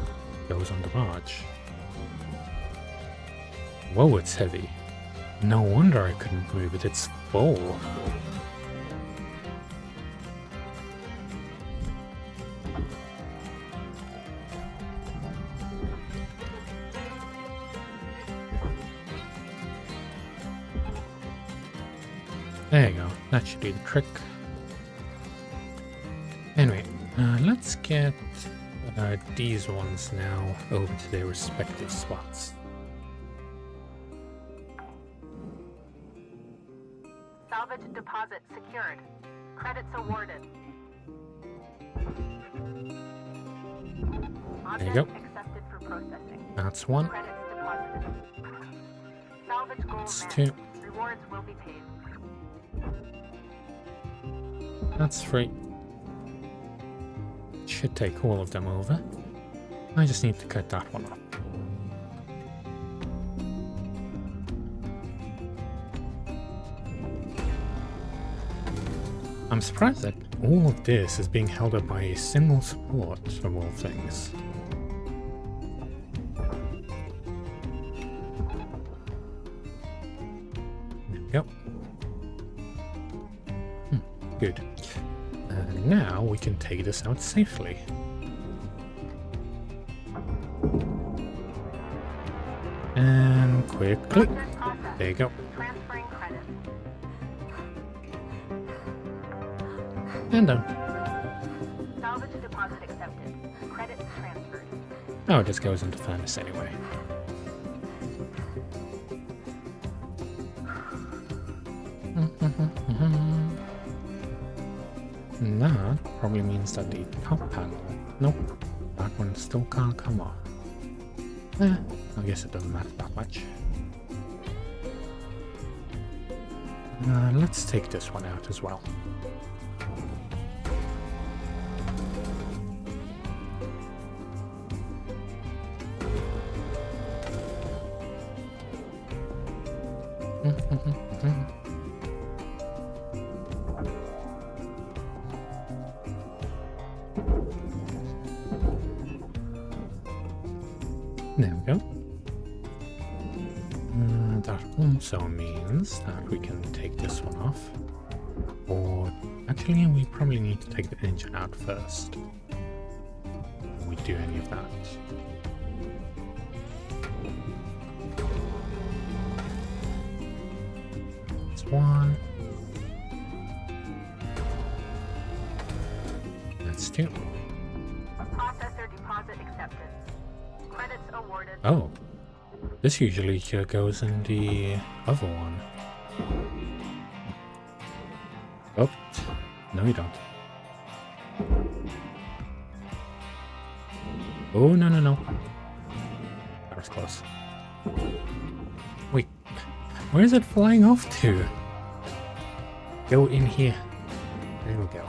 goes on the barge. Whoa, it's heavy. No wonder I couldn't move it, it's full. There you go, that should do the trick. Anyway, let's get these ones now over to their respective spots. Salvage deposit secured. Credits awarded. There you go. Accepted for processing. That's one. Credits deposited. Salvage gold That's met. two. Rewards will be paid. That's three. Should take all of them over. I just need to cut that one off. I'm surprised that all of this is being held up by a single support, of all things. There we go. Good. And now we can take this out safely. And quickly. There you go. Transferring credits. And done. Salvage deposit accepted. Credits transferred. Oh, it just goes into furnace anyway. And that probably means that the top panel. Nope. That one still can't come off. I guess it doesn't matter that much. Let's take this one out as well. There we go. That also means that we can take this one off. Or actually, we probably need to take the engine out first. Before we do any of that. That's one. That's two. Processor deposit accepted. Credits awarded. Oh. This usually goes in the other one. Oh. No, you don't. Oh, no, no, no. That was close. Wait. Where is it flying off to? Go in here. There we go.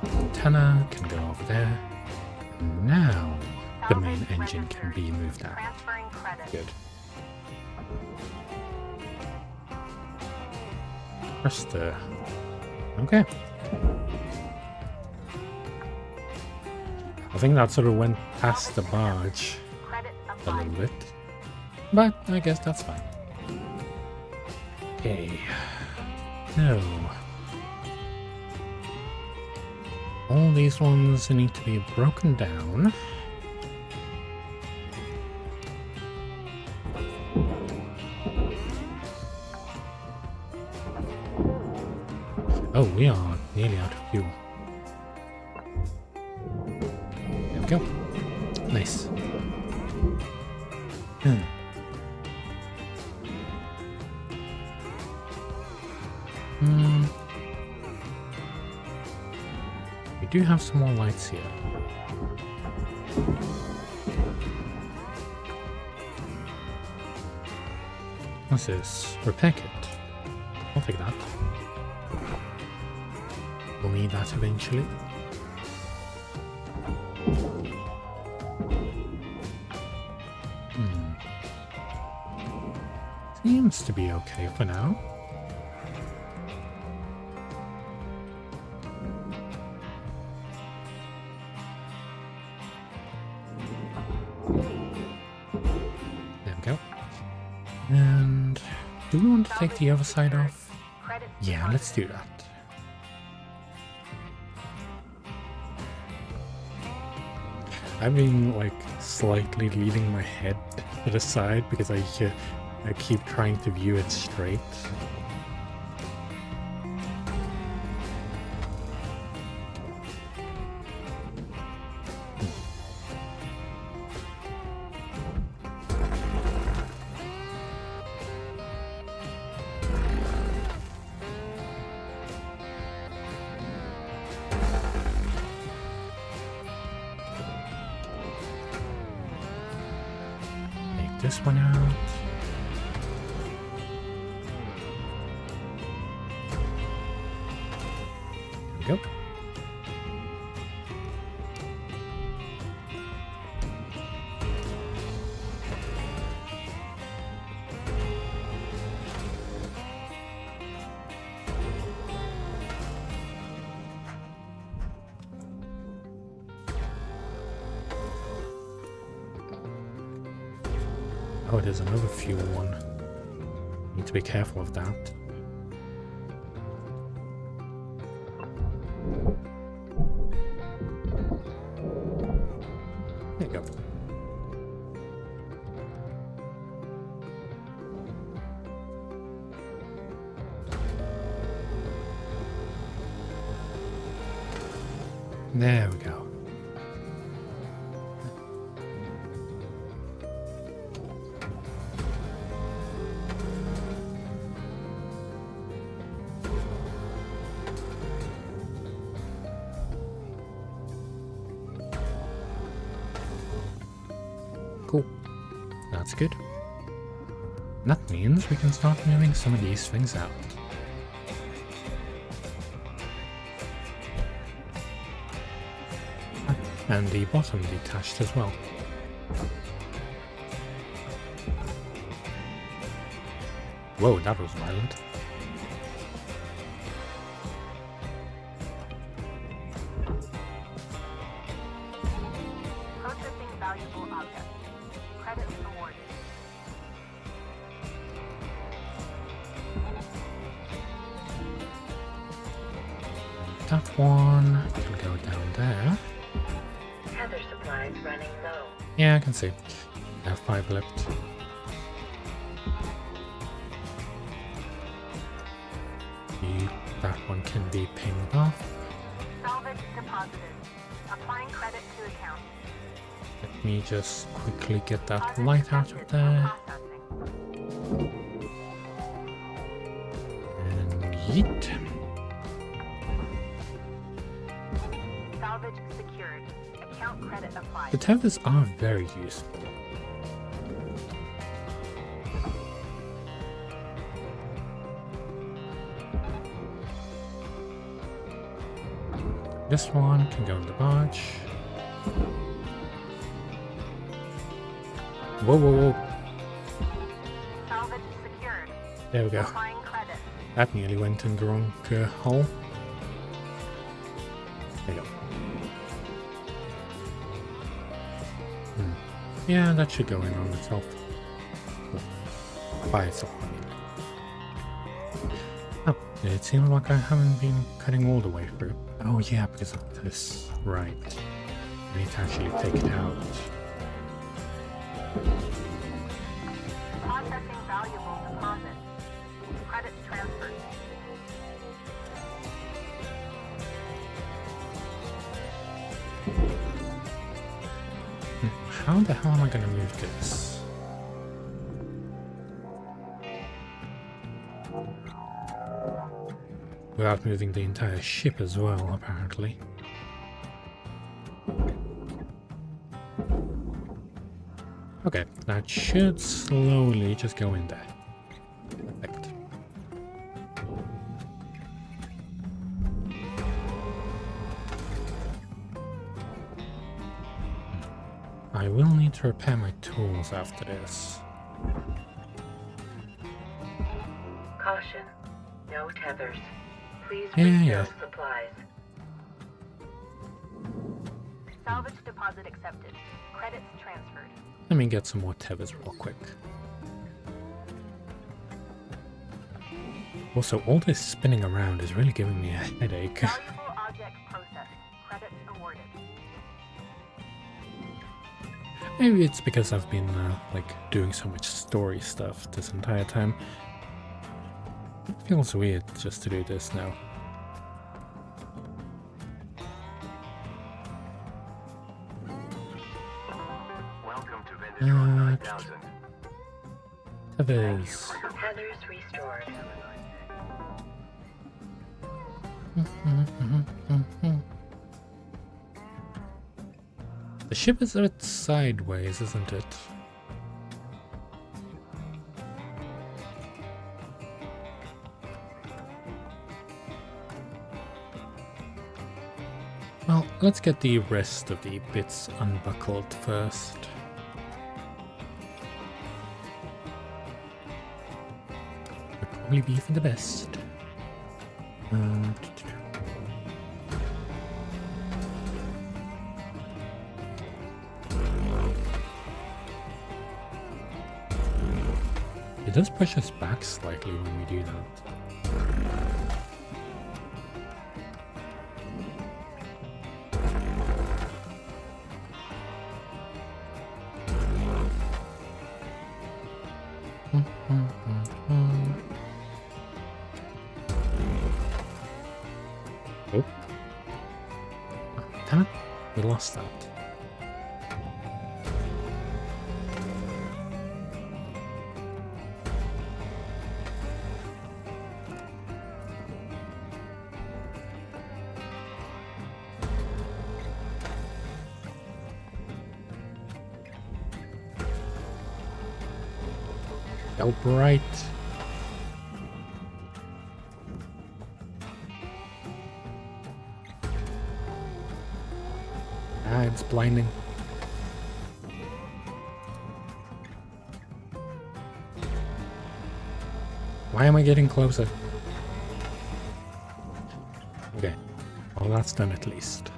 Antenna can go over there. Now the main engine can be moved out. Good. Just okay. I think that sort of went past the barge a little bit, but I guess that's fine. Okay. No. All these ones need to be broken down. Oh, we are nearly out of fuel. There we go. Nice. We do have some more lights here. What's this? Repair kit. I'll take that. We'll need that eventually. Seems to be okay for now. There we go. And do we want to take the other side off? Yeah, let's do that. I've been like slightly leaning my head to the side because I keep trying to view it straight. Take this one out. There we go. Oh, there's another fuel one. Need to be careful of that. There we go. Cool. That's good. That means we can start moving some of these things out. And the bottom detached as well. Whoa, that was violent. Processing valuable objects. Credits awarded. That one can go down there. Tether supplies running low. Yeah, I can see. I have 5 left. That one can be pinged off. Salvage deposited. Applying credit to account. Let me just quickly get that light out of there. And yeet. Salvage secured. Account credit applied. The tethers are very useful. This one can go in the barge. Whoa, whoa, whoa. Salvage secured. There we go. Applying credit. That nearly went in the wrong hole. There you go. Yeah, that should go in on itself. By itself, I mean. Oh, it seems like I haven't been cutting all the way through. Oh yeah, because of this. Right. I need to actually take it out. Processing valuable deposit. Credits transferred. How the hell am I going to move this? Without moving the entire ship as well, apparently. Okay, that should slowly just go in there. Perfect. I will need to repair my tools after this. Caution. No tethers. Please Yeah. refill supplies. Salvage deposit accepted. Credits transferred. Let me get some more tethers real quick. Also, all this spinning around is really giving me a headache. Valuable object processed. Credits awarded. Maybe it's because I've been like doing so much story stuff this entire time. It feels weird just to do this now. Welcome to Vintage 9000. Tethers. Tethers restored. The ship is a bit sideways, isn't it? Well, let's get the rest of the bits unbuckled first. Would probably be for the best. It does push us back slightly when we do that. Damn it, we lost that. Go bright. Ah, it's blinding. Why am I getting closer? Okay, well that's done at least.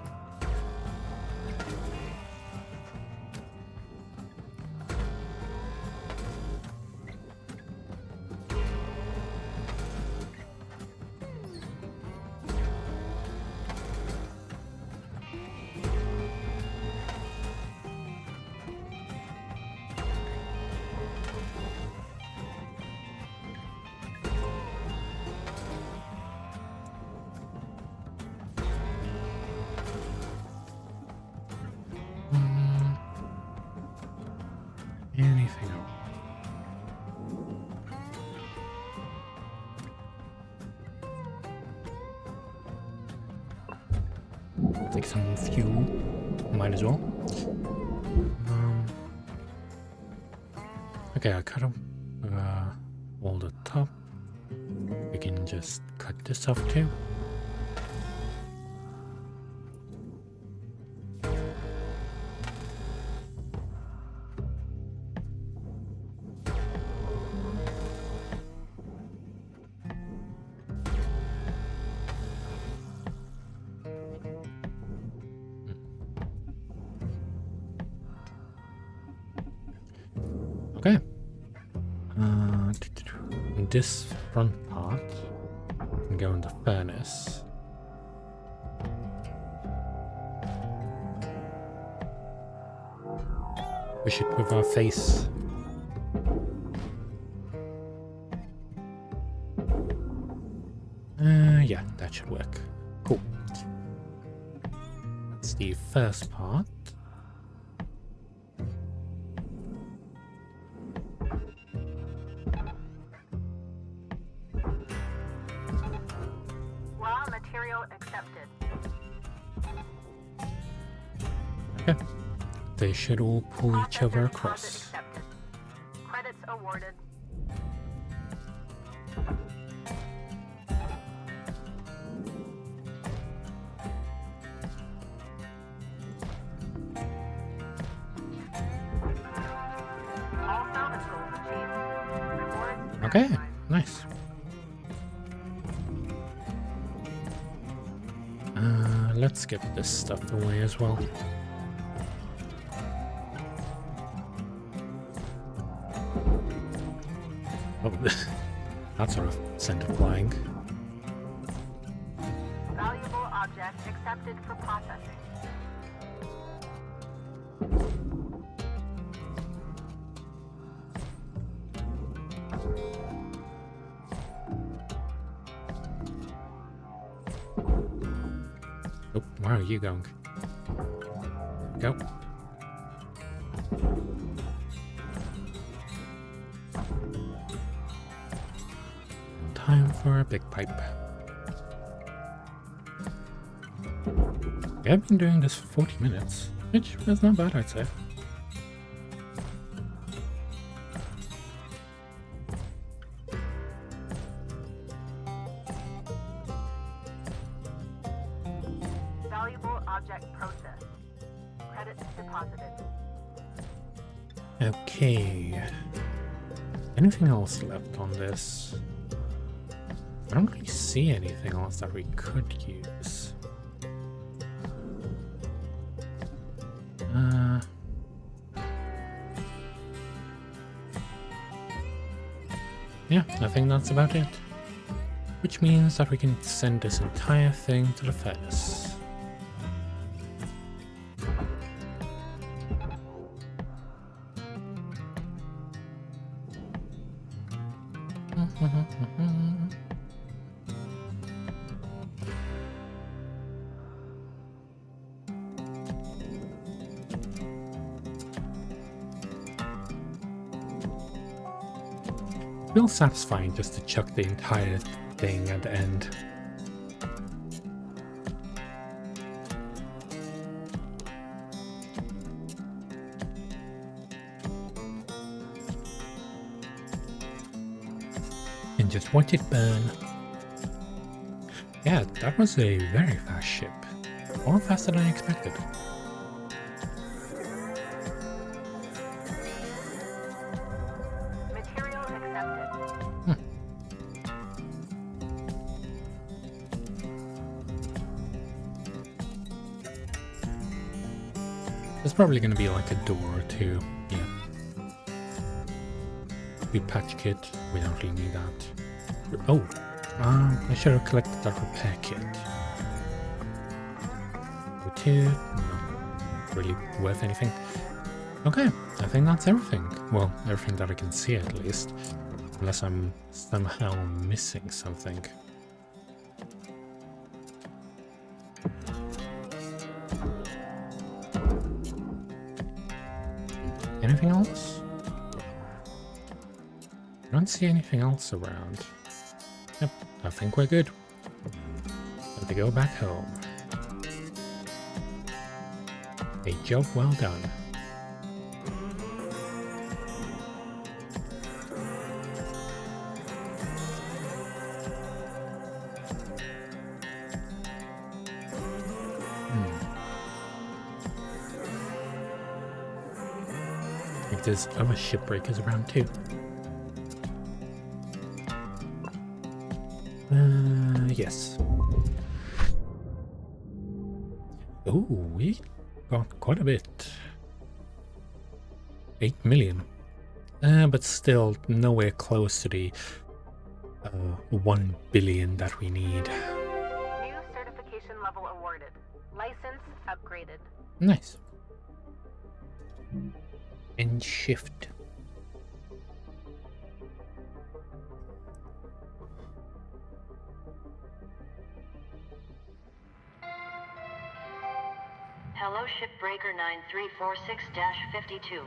Anything else? Take some fuel. Might as well. Okay, I cut off all the top. We can just cut this off too. Okay. This front part can go in the furnace. We should move our face. Yeah, that should work. Cool. That's the first part. Raw material accepted. Okay. They should all pull each other across. Accepted. Credits awarded. All salvage goals achieved. Reward. Okay, nice. Let's get this stuff away as well. Oh, that sort of sent it flying. Valuable object accepted for processing. Oh, where are you going? Go. Time for a big pipe. Yeah, I've been doing this for 40 minutes, which is not bad, I'd say. Valuable object processed. Credits deposited. Okay. Anything else left on this? I don't really see anything else that we could use. Yeah, I think that's about it. Which means that we can send this entire thing to the furnace. feels satisfying just to chuck the entire thing at the end. And just watch it burn. Yeah, that was a very fast ship. Or faster than I expected. Material accepted. There's probably gonna be like a door or two. Yeah. Good patch kit. We don't really need that. Oh, I should have collected that repair kit. Two, not really worth anything. Okay, I think that's everything. Well, everything that I can see at least. Unless I'm somehow missing something. Anything else? I don't see anything else around. Yep, I think we're good. Time to go back home. A job well done. I think there's other shipbreakers around too. Yes. Oh, we got quite a bit. 8 million. But still nowhere close to the 1 billion that we need. New certification level awarded. License upgraded. Nice. And shift. Hello, Shipbreaker 9346-52.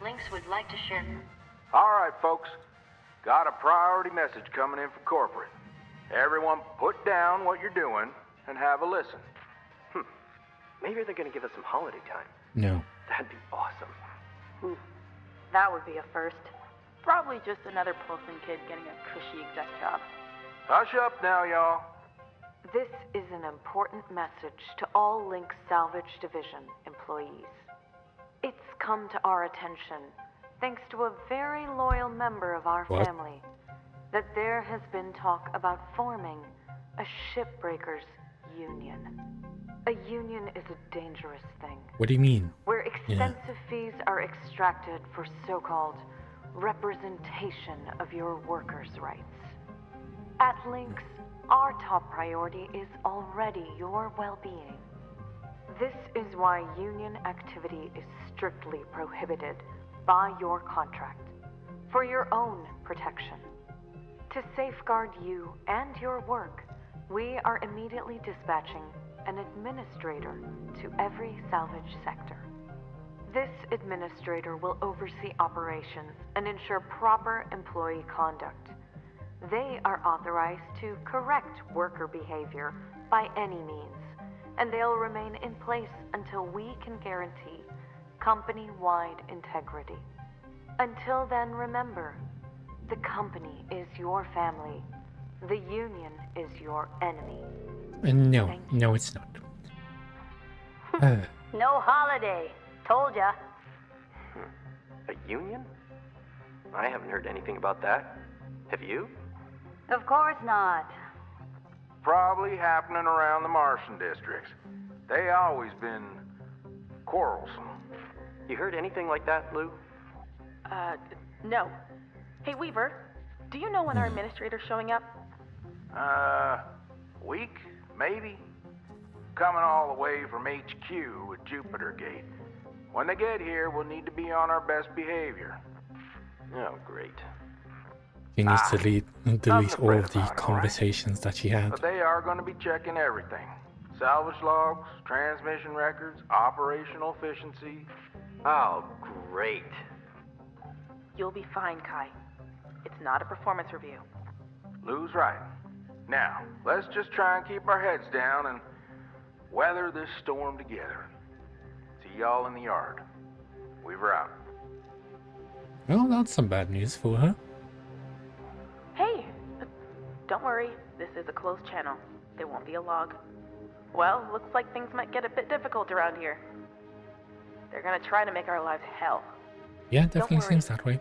Lynx would like to share. All right, folks. Got a priority message coming in from corporate. Everyone put down what you're doing and have a listen. Maybe they're gonna give us some holiday time. No. That'd be awesome. That would be a first. Probably just another Pilsen kid getting a cushy exec job. Hush up now, y'all. This is an important message to all Lynx Salvage Division employees. It's come to our attention, thanks to a very loyal member of our family, that there has been talk about forming a shipbreakers union. A union is a dangerous thing. What do you mean? Where extensive fees are extracted for so-called representation of your workers' rights. At Lynx, our top priority is already your well-being. This is why union activity is strictly prohibited by your contract, for your own protection. To safeguard you and your work, we are immediately dispatching an administrator to every salvage sector. This administrator will oversee operations and ensure proper employee conduct. They are authorized to correct worker behavior by any means, and they'll remain in place until we can guarantee company-wide integrity. Until then, remember, the company is your family. The union is your enemy. No, no it's not. No holiday. Told ya. A union? I haven't heard anything about that. Have you? Of course not. Probably happening around the Martian districts. They always been quarrelsome. You heard anything like that, Lou? No. Hey, Weaver, do you know when our administrator's showing up? Week, maybe? Coming all the way from HQ at Jupiter Gate. When they get here, we'll need to be on our best behavior. Oh, great. He needs to delete all of the conversations that she had. But they are going to be checking everything. Salvage logs, transmission records, operational efficiency. Oh, great. You'll be fine, Kai. It's not a performance review. Lou's right. Now, let's just try and keep our heads down and weather this storm together. See y'all in the yard. Weaver out. Well, that's some bad news for her. Hey, don't worry. This is a closed channel. There won't be a log. Well, looks like things might get a bit difficult around here. They're gonna try to make our lives hell. Yeah, definitely Don't worry. seems that way.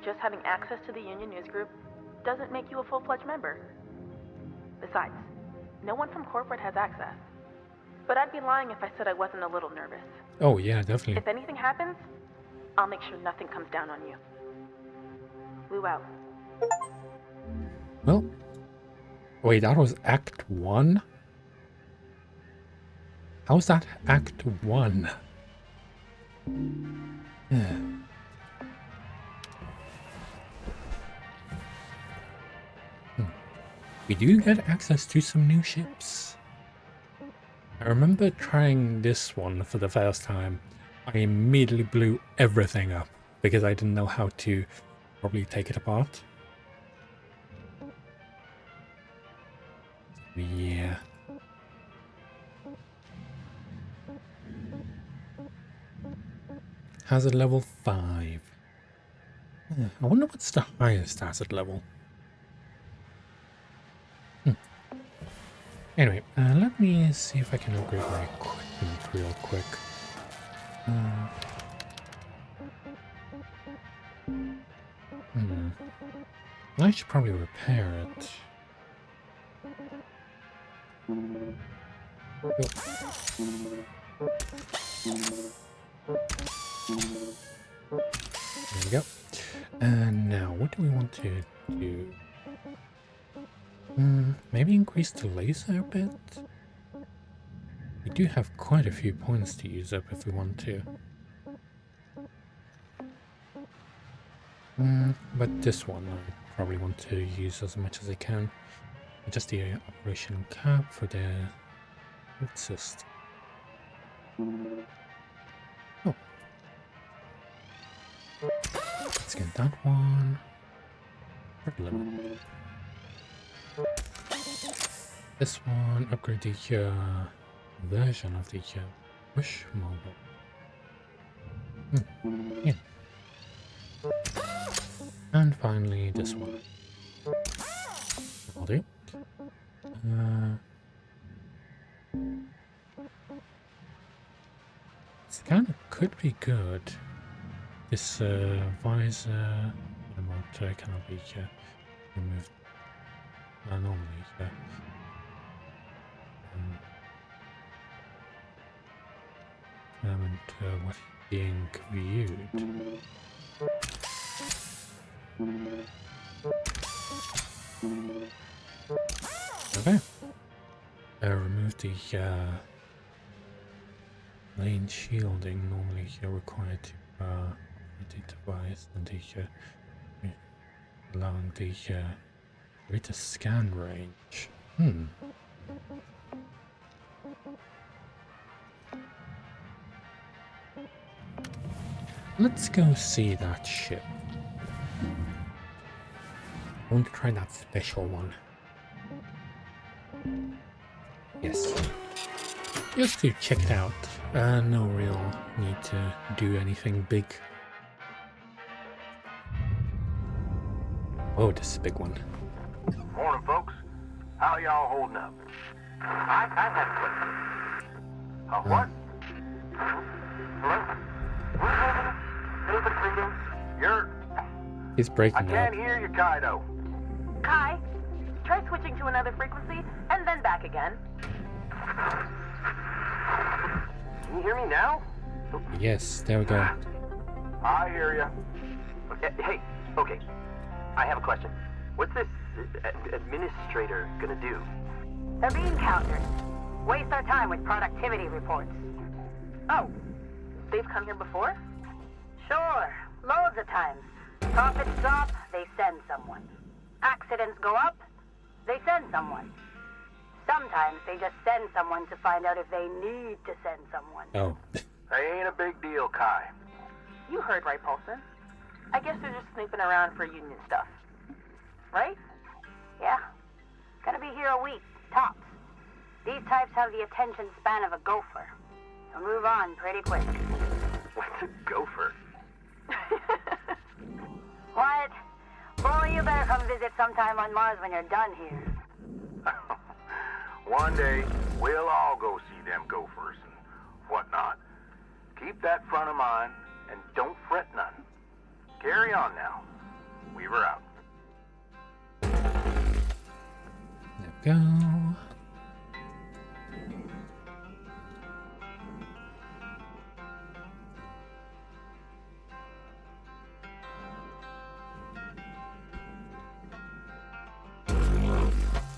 Just having access to the Union News Group doesn't make you a full-fledged member. Besides, no one from corporate has access. But I'd be lying if I said I wasn't a little nervous. Oh yeah, definitely. If anything happens, I'll make sure nothing comes down on you. Lou out. Well, wait, that was Act 1? How's that Act 1? Yeah. We do get access to some new ships. I remember trying this one for the first time. I immediately blew everything up because I didn't know how to probably take it apart. Yeah. Hazard level 5. I wonder what's the highest hazard level. Anyway, let me see if I can upgrade my equipment real quick. I should probably repair it. There we go. And now, what do we want to do? Maybe increase the laser a bit? We do have quite a few points to use up if we want to. But this one I probably want to use as much as I can. Just the operation cap for the root system. Oh. Let's get that one. This one, upgrade the version of the push mobile. Yeah. And finally this one. I'll do. This kind of could be good. This visor motor cannot be removed normally. What being viewed. Okay. Remove the lane shielding. Normally you're required to the device and the allowing the greater scan range. Let's go see that ship. I want to try that special one. Yes. Just to check it out. No real need to do anything big. Oh, this is a big one. Morning, folks. How y'all holding up? I have a question. What? Hello? You're... He's breaking I up. can't hear you, Kaido. Kai, try switching to another frequency and then back again. Can you hear me now? Yes, there we go. I hear you. Hey, okay. I have a question. What's this administrator gonna do? They're being countered. Waste our time with productivity reports. Oh, they've come here before? Sure, loads of times. Profits drop, they send someone. Accidents go up, they send someone. Sometimes they just send someone to find out if they need to send someone. Oh. They ain't a big deal, Kai. You heard right, Paulson. I guess they're just snooping around for union stuff. right? Yeah. Gonna be here a week, tops. These types have the attention span of a gopher. So move on pretty quick. What's a gopher? What? Boy, you better come visit sometime on Mars when you're done here. One day, we'll all go see them gophers and whatnot. Keep that front of mind, and don't fret none. Carry on now. Weaver out. There we go.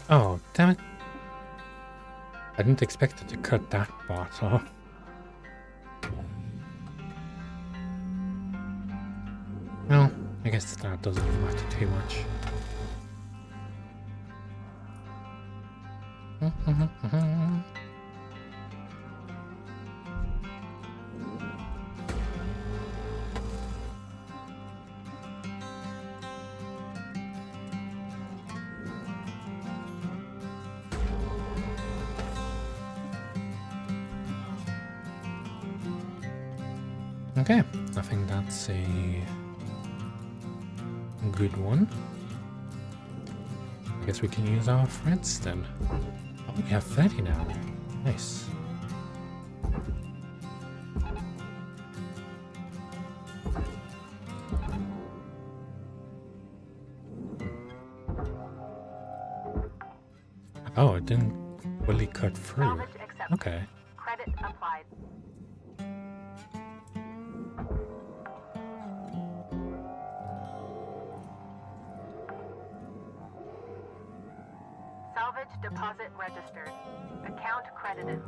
Oh, damn it. I didn't expect it to cut that part off. Well, I guess that doesn't matter too much. Okay, I think that's a good one. I guess we can use our friends then. Oh, we have 30 now. Nice. Oh, it didn't really cut through. Okay. Credit applied. Salvage deposit registered. Account credited.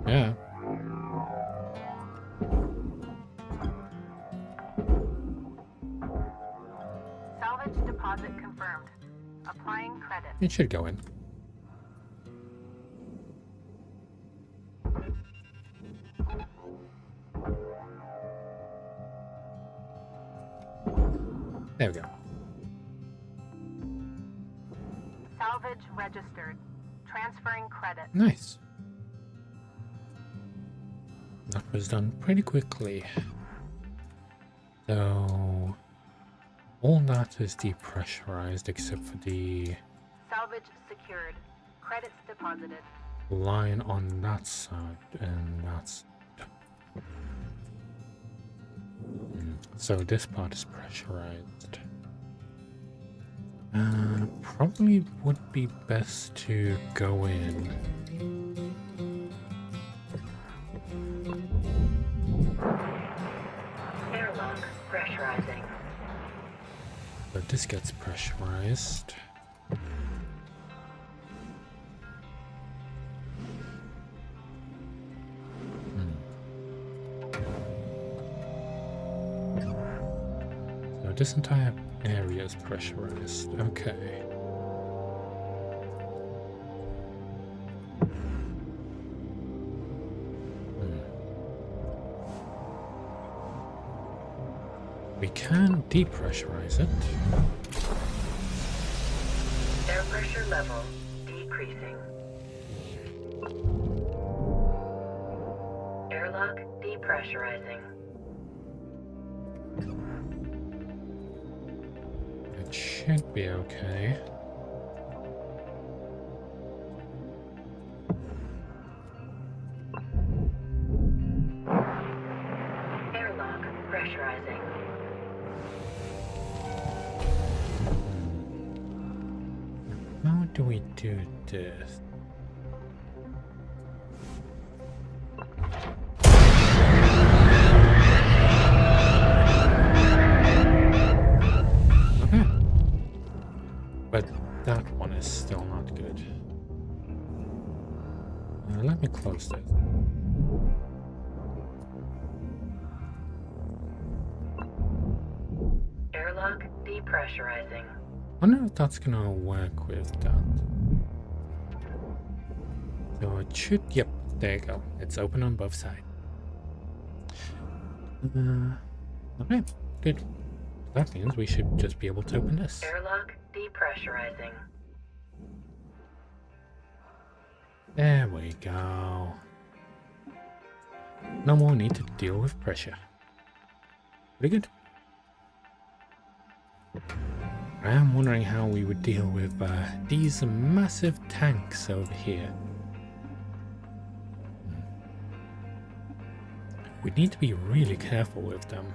Yeah. Salvage deposit confirmed. Applying credit. It should go in. There we go. Salvage registered. Transferring credit. Nice. That was done pretty quickly. So all that is depressurized except for the Salvage secured. Credits deposited. line on that side and that's so this part is pressurized. Probably would be best to go in. Airlock pressurizing. So this gets pressurized. So this entire area is pressurized. Okay. We can depressurize it. Air pressure level decreasing. Airlock depressurizing. It should be okay. Airlock pressurizing. How do we do this? Okay. But that one is still not good. Let me close this. Airlock depressurizing. I wonder if that's gonna work with that. So it should, yep, there you go. It's open on both sides. Okay, good. That means we should just be able to open this. Airlock depressurizing. There we go. No more need to deal with pressure. Pretty good. I am wondering how we would deal with these massive tanks over here. We need to be really careful with them.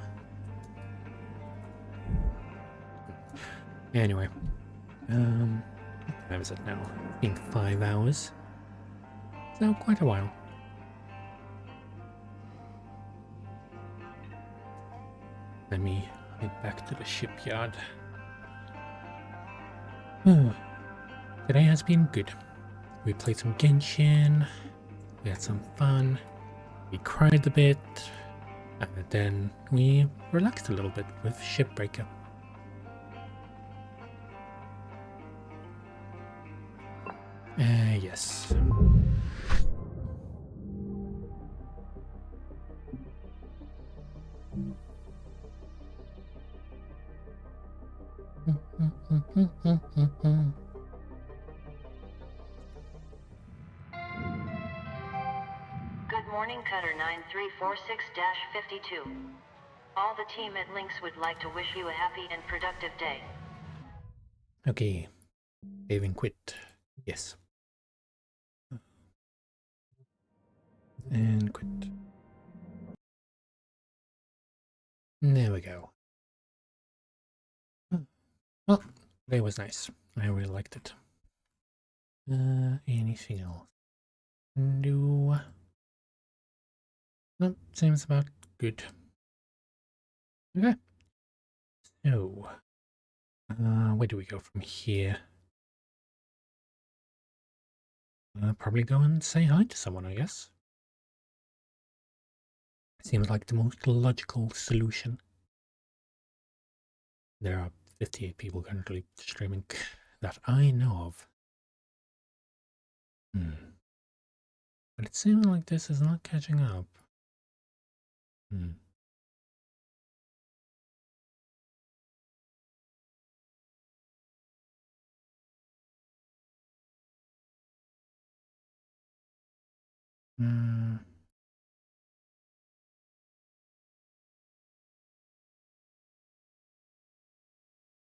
Anyway, what time is it now? I think 5 hours. So quite a while. Let me head back to the shipyard. Today has been good. We played some Genshin, we had some fun, we cried a bit, and then we relaxed a little bit with Shipbreaker. Yes. Good morning, Cutter 9346-52. All the team at Lynx would like to wish you a happy and productive day. Okay. Save and quit. Yes. And quit. There we go. Well, today was nice. I really liked it. Anything else? No. Nope, seems about good. Okay. So, where do we go from here? Probably go and say hi to someone, I guess. Seems like the most logical solution. There are 58 people currently streaming that I know of. But it seems like this is not catching up.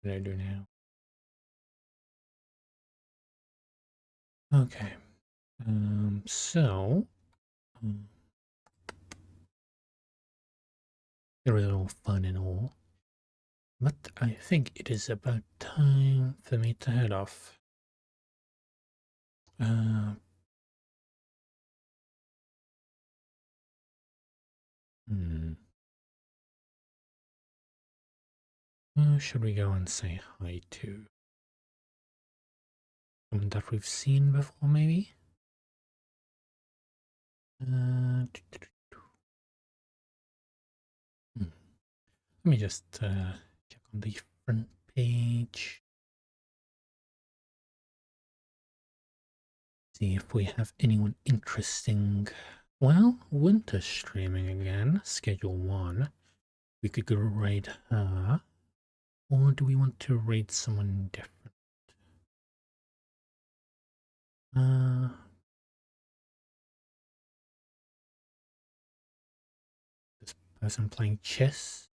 What do I do now? Okay. It was all fun and all, but I think it is about time for me to head off. Who should we go and say hi to? Someone that we've seen before, maybe? Let me just check on the front page. See if we have anyone interesting. Well, Winter streaming again, schedule 1. We could go raid her. Or do we want to raid someone different? This person playing chess?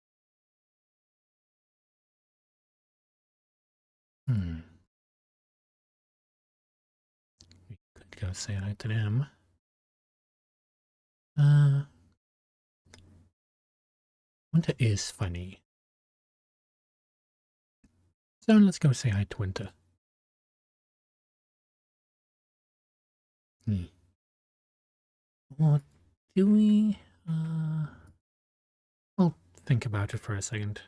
We could go say hi to them. Winter is funny. So let's go say hi to Winter. What do we? I'll think about it for a second.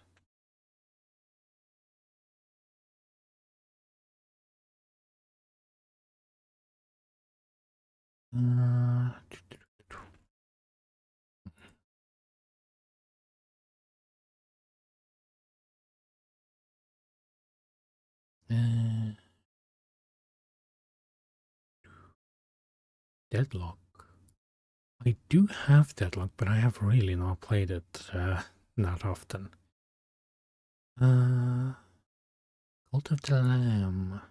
Deadlock. I do have Deadlock, but I have really not played it that often. Cult of the Lamb.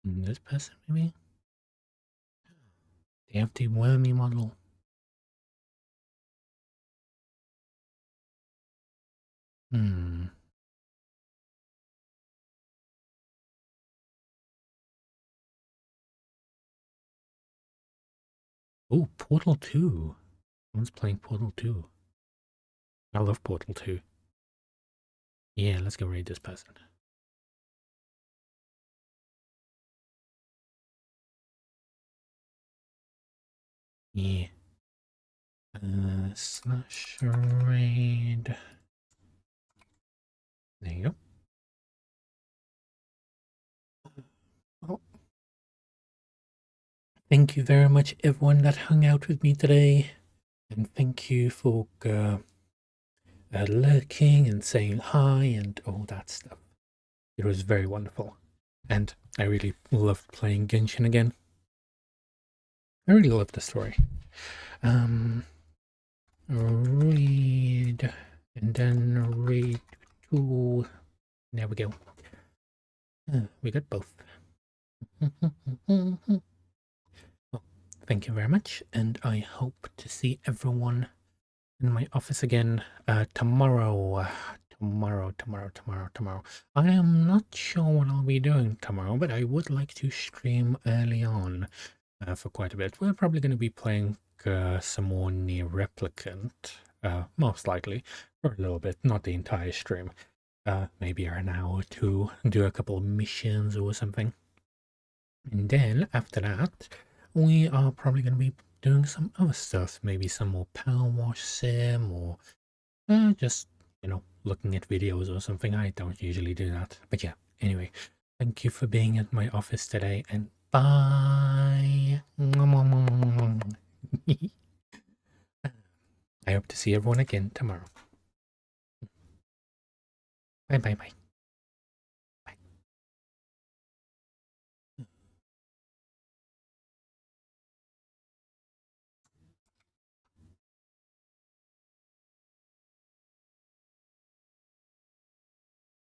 This person, maybe? The empty wormy model. Oh, Portal 2. Someone's playing Portal 2. I love Portal 2. Yeah, let's go raid this person. Yeah. Slash raid. There you go. Oh. Thank you very much, everyone that hung out with me today. And thank you for lurking and saying hi and all that stuff. It was very wonderful. And I really loved playing Genshin again. I really loved the story. Read, and then read 2. There we go. We got both. Well, thank you very much, and I hope to see everyone in my office again tomorrow. Tomorrow. I am not sure what I'll be doing tomorrow, but I would like to stream early on for quite a bit. We're probably going to be playing some more Nier Replicant, most likely, for a little bit, not the entire stream. Maybe an hour or two, do a couple of missions or something. And then, after that, we are probably going to be doing some other stuff. Maybe some more Power Wash Sim, or just, you know, looking at videos or something. I don't usually do that. But yeah, anyway, thank you for being at my office today, and bye. I hope to see everyone again tomorrow. Bye.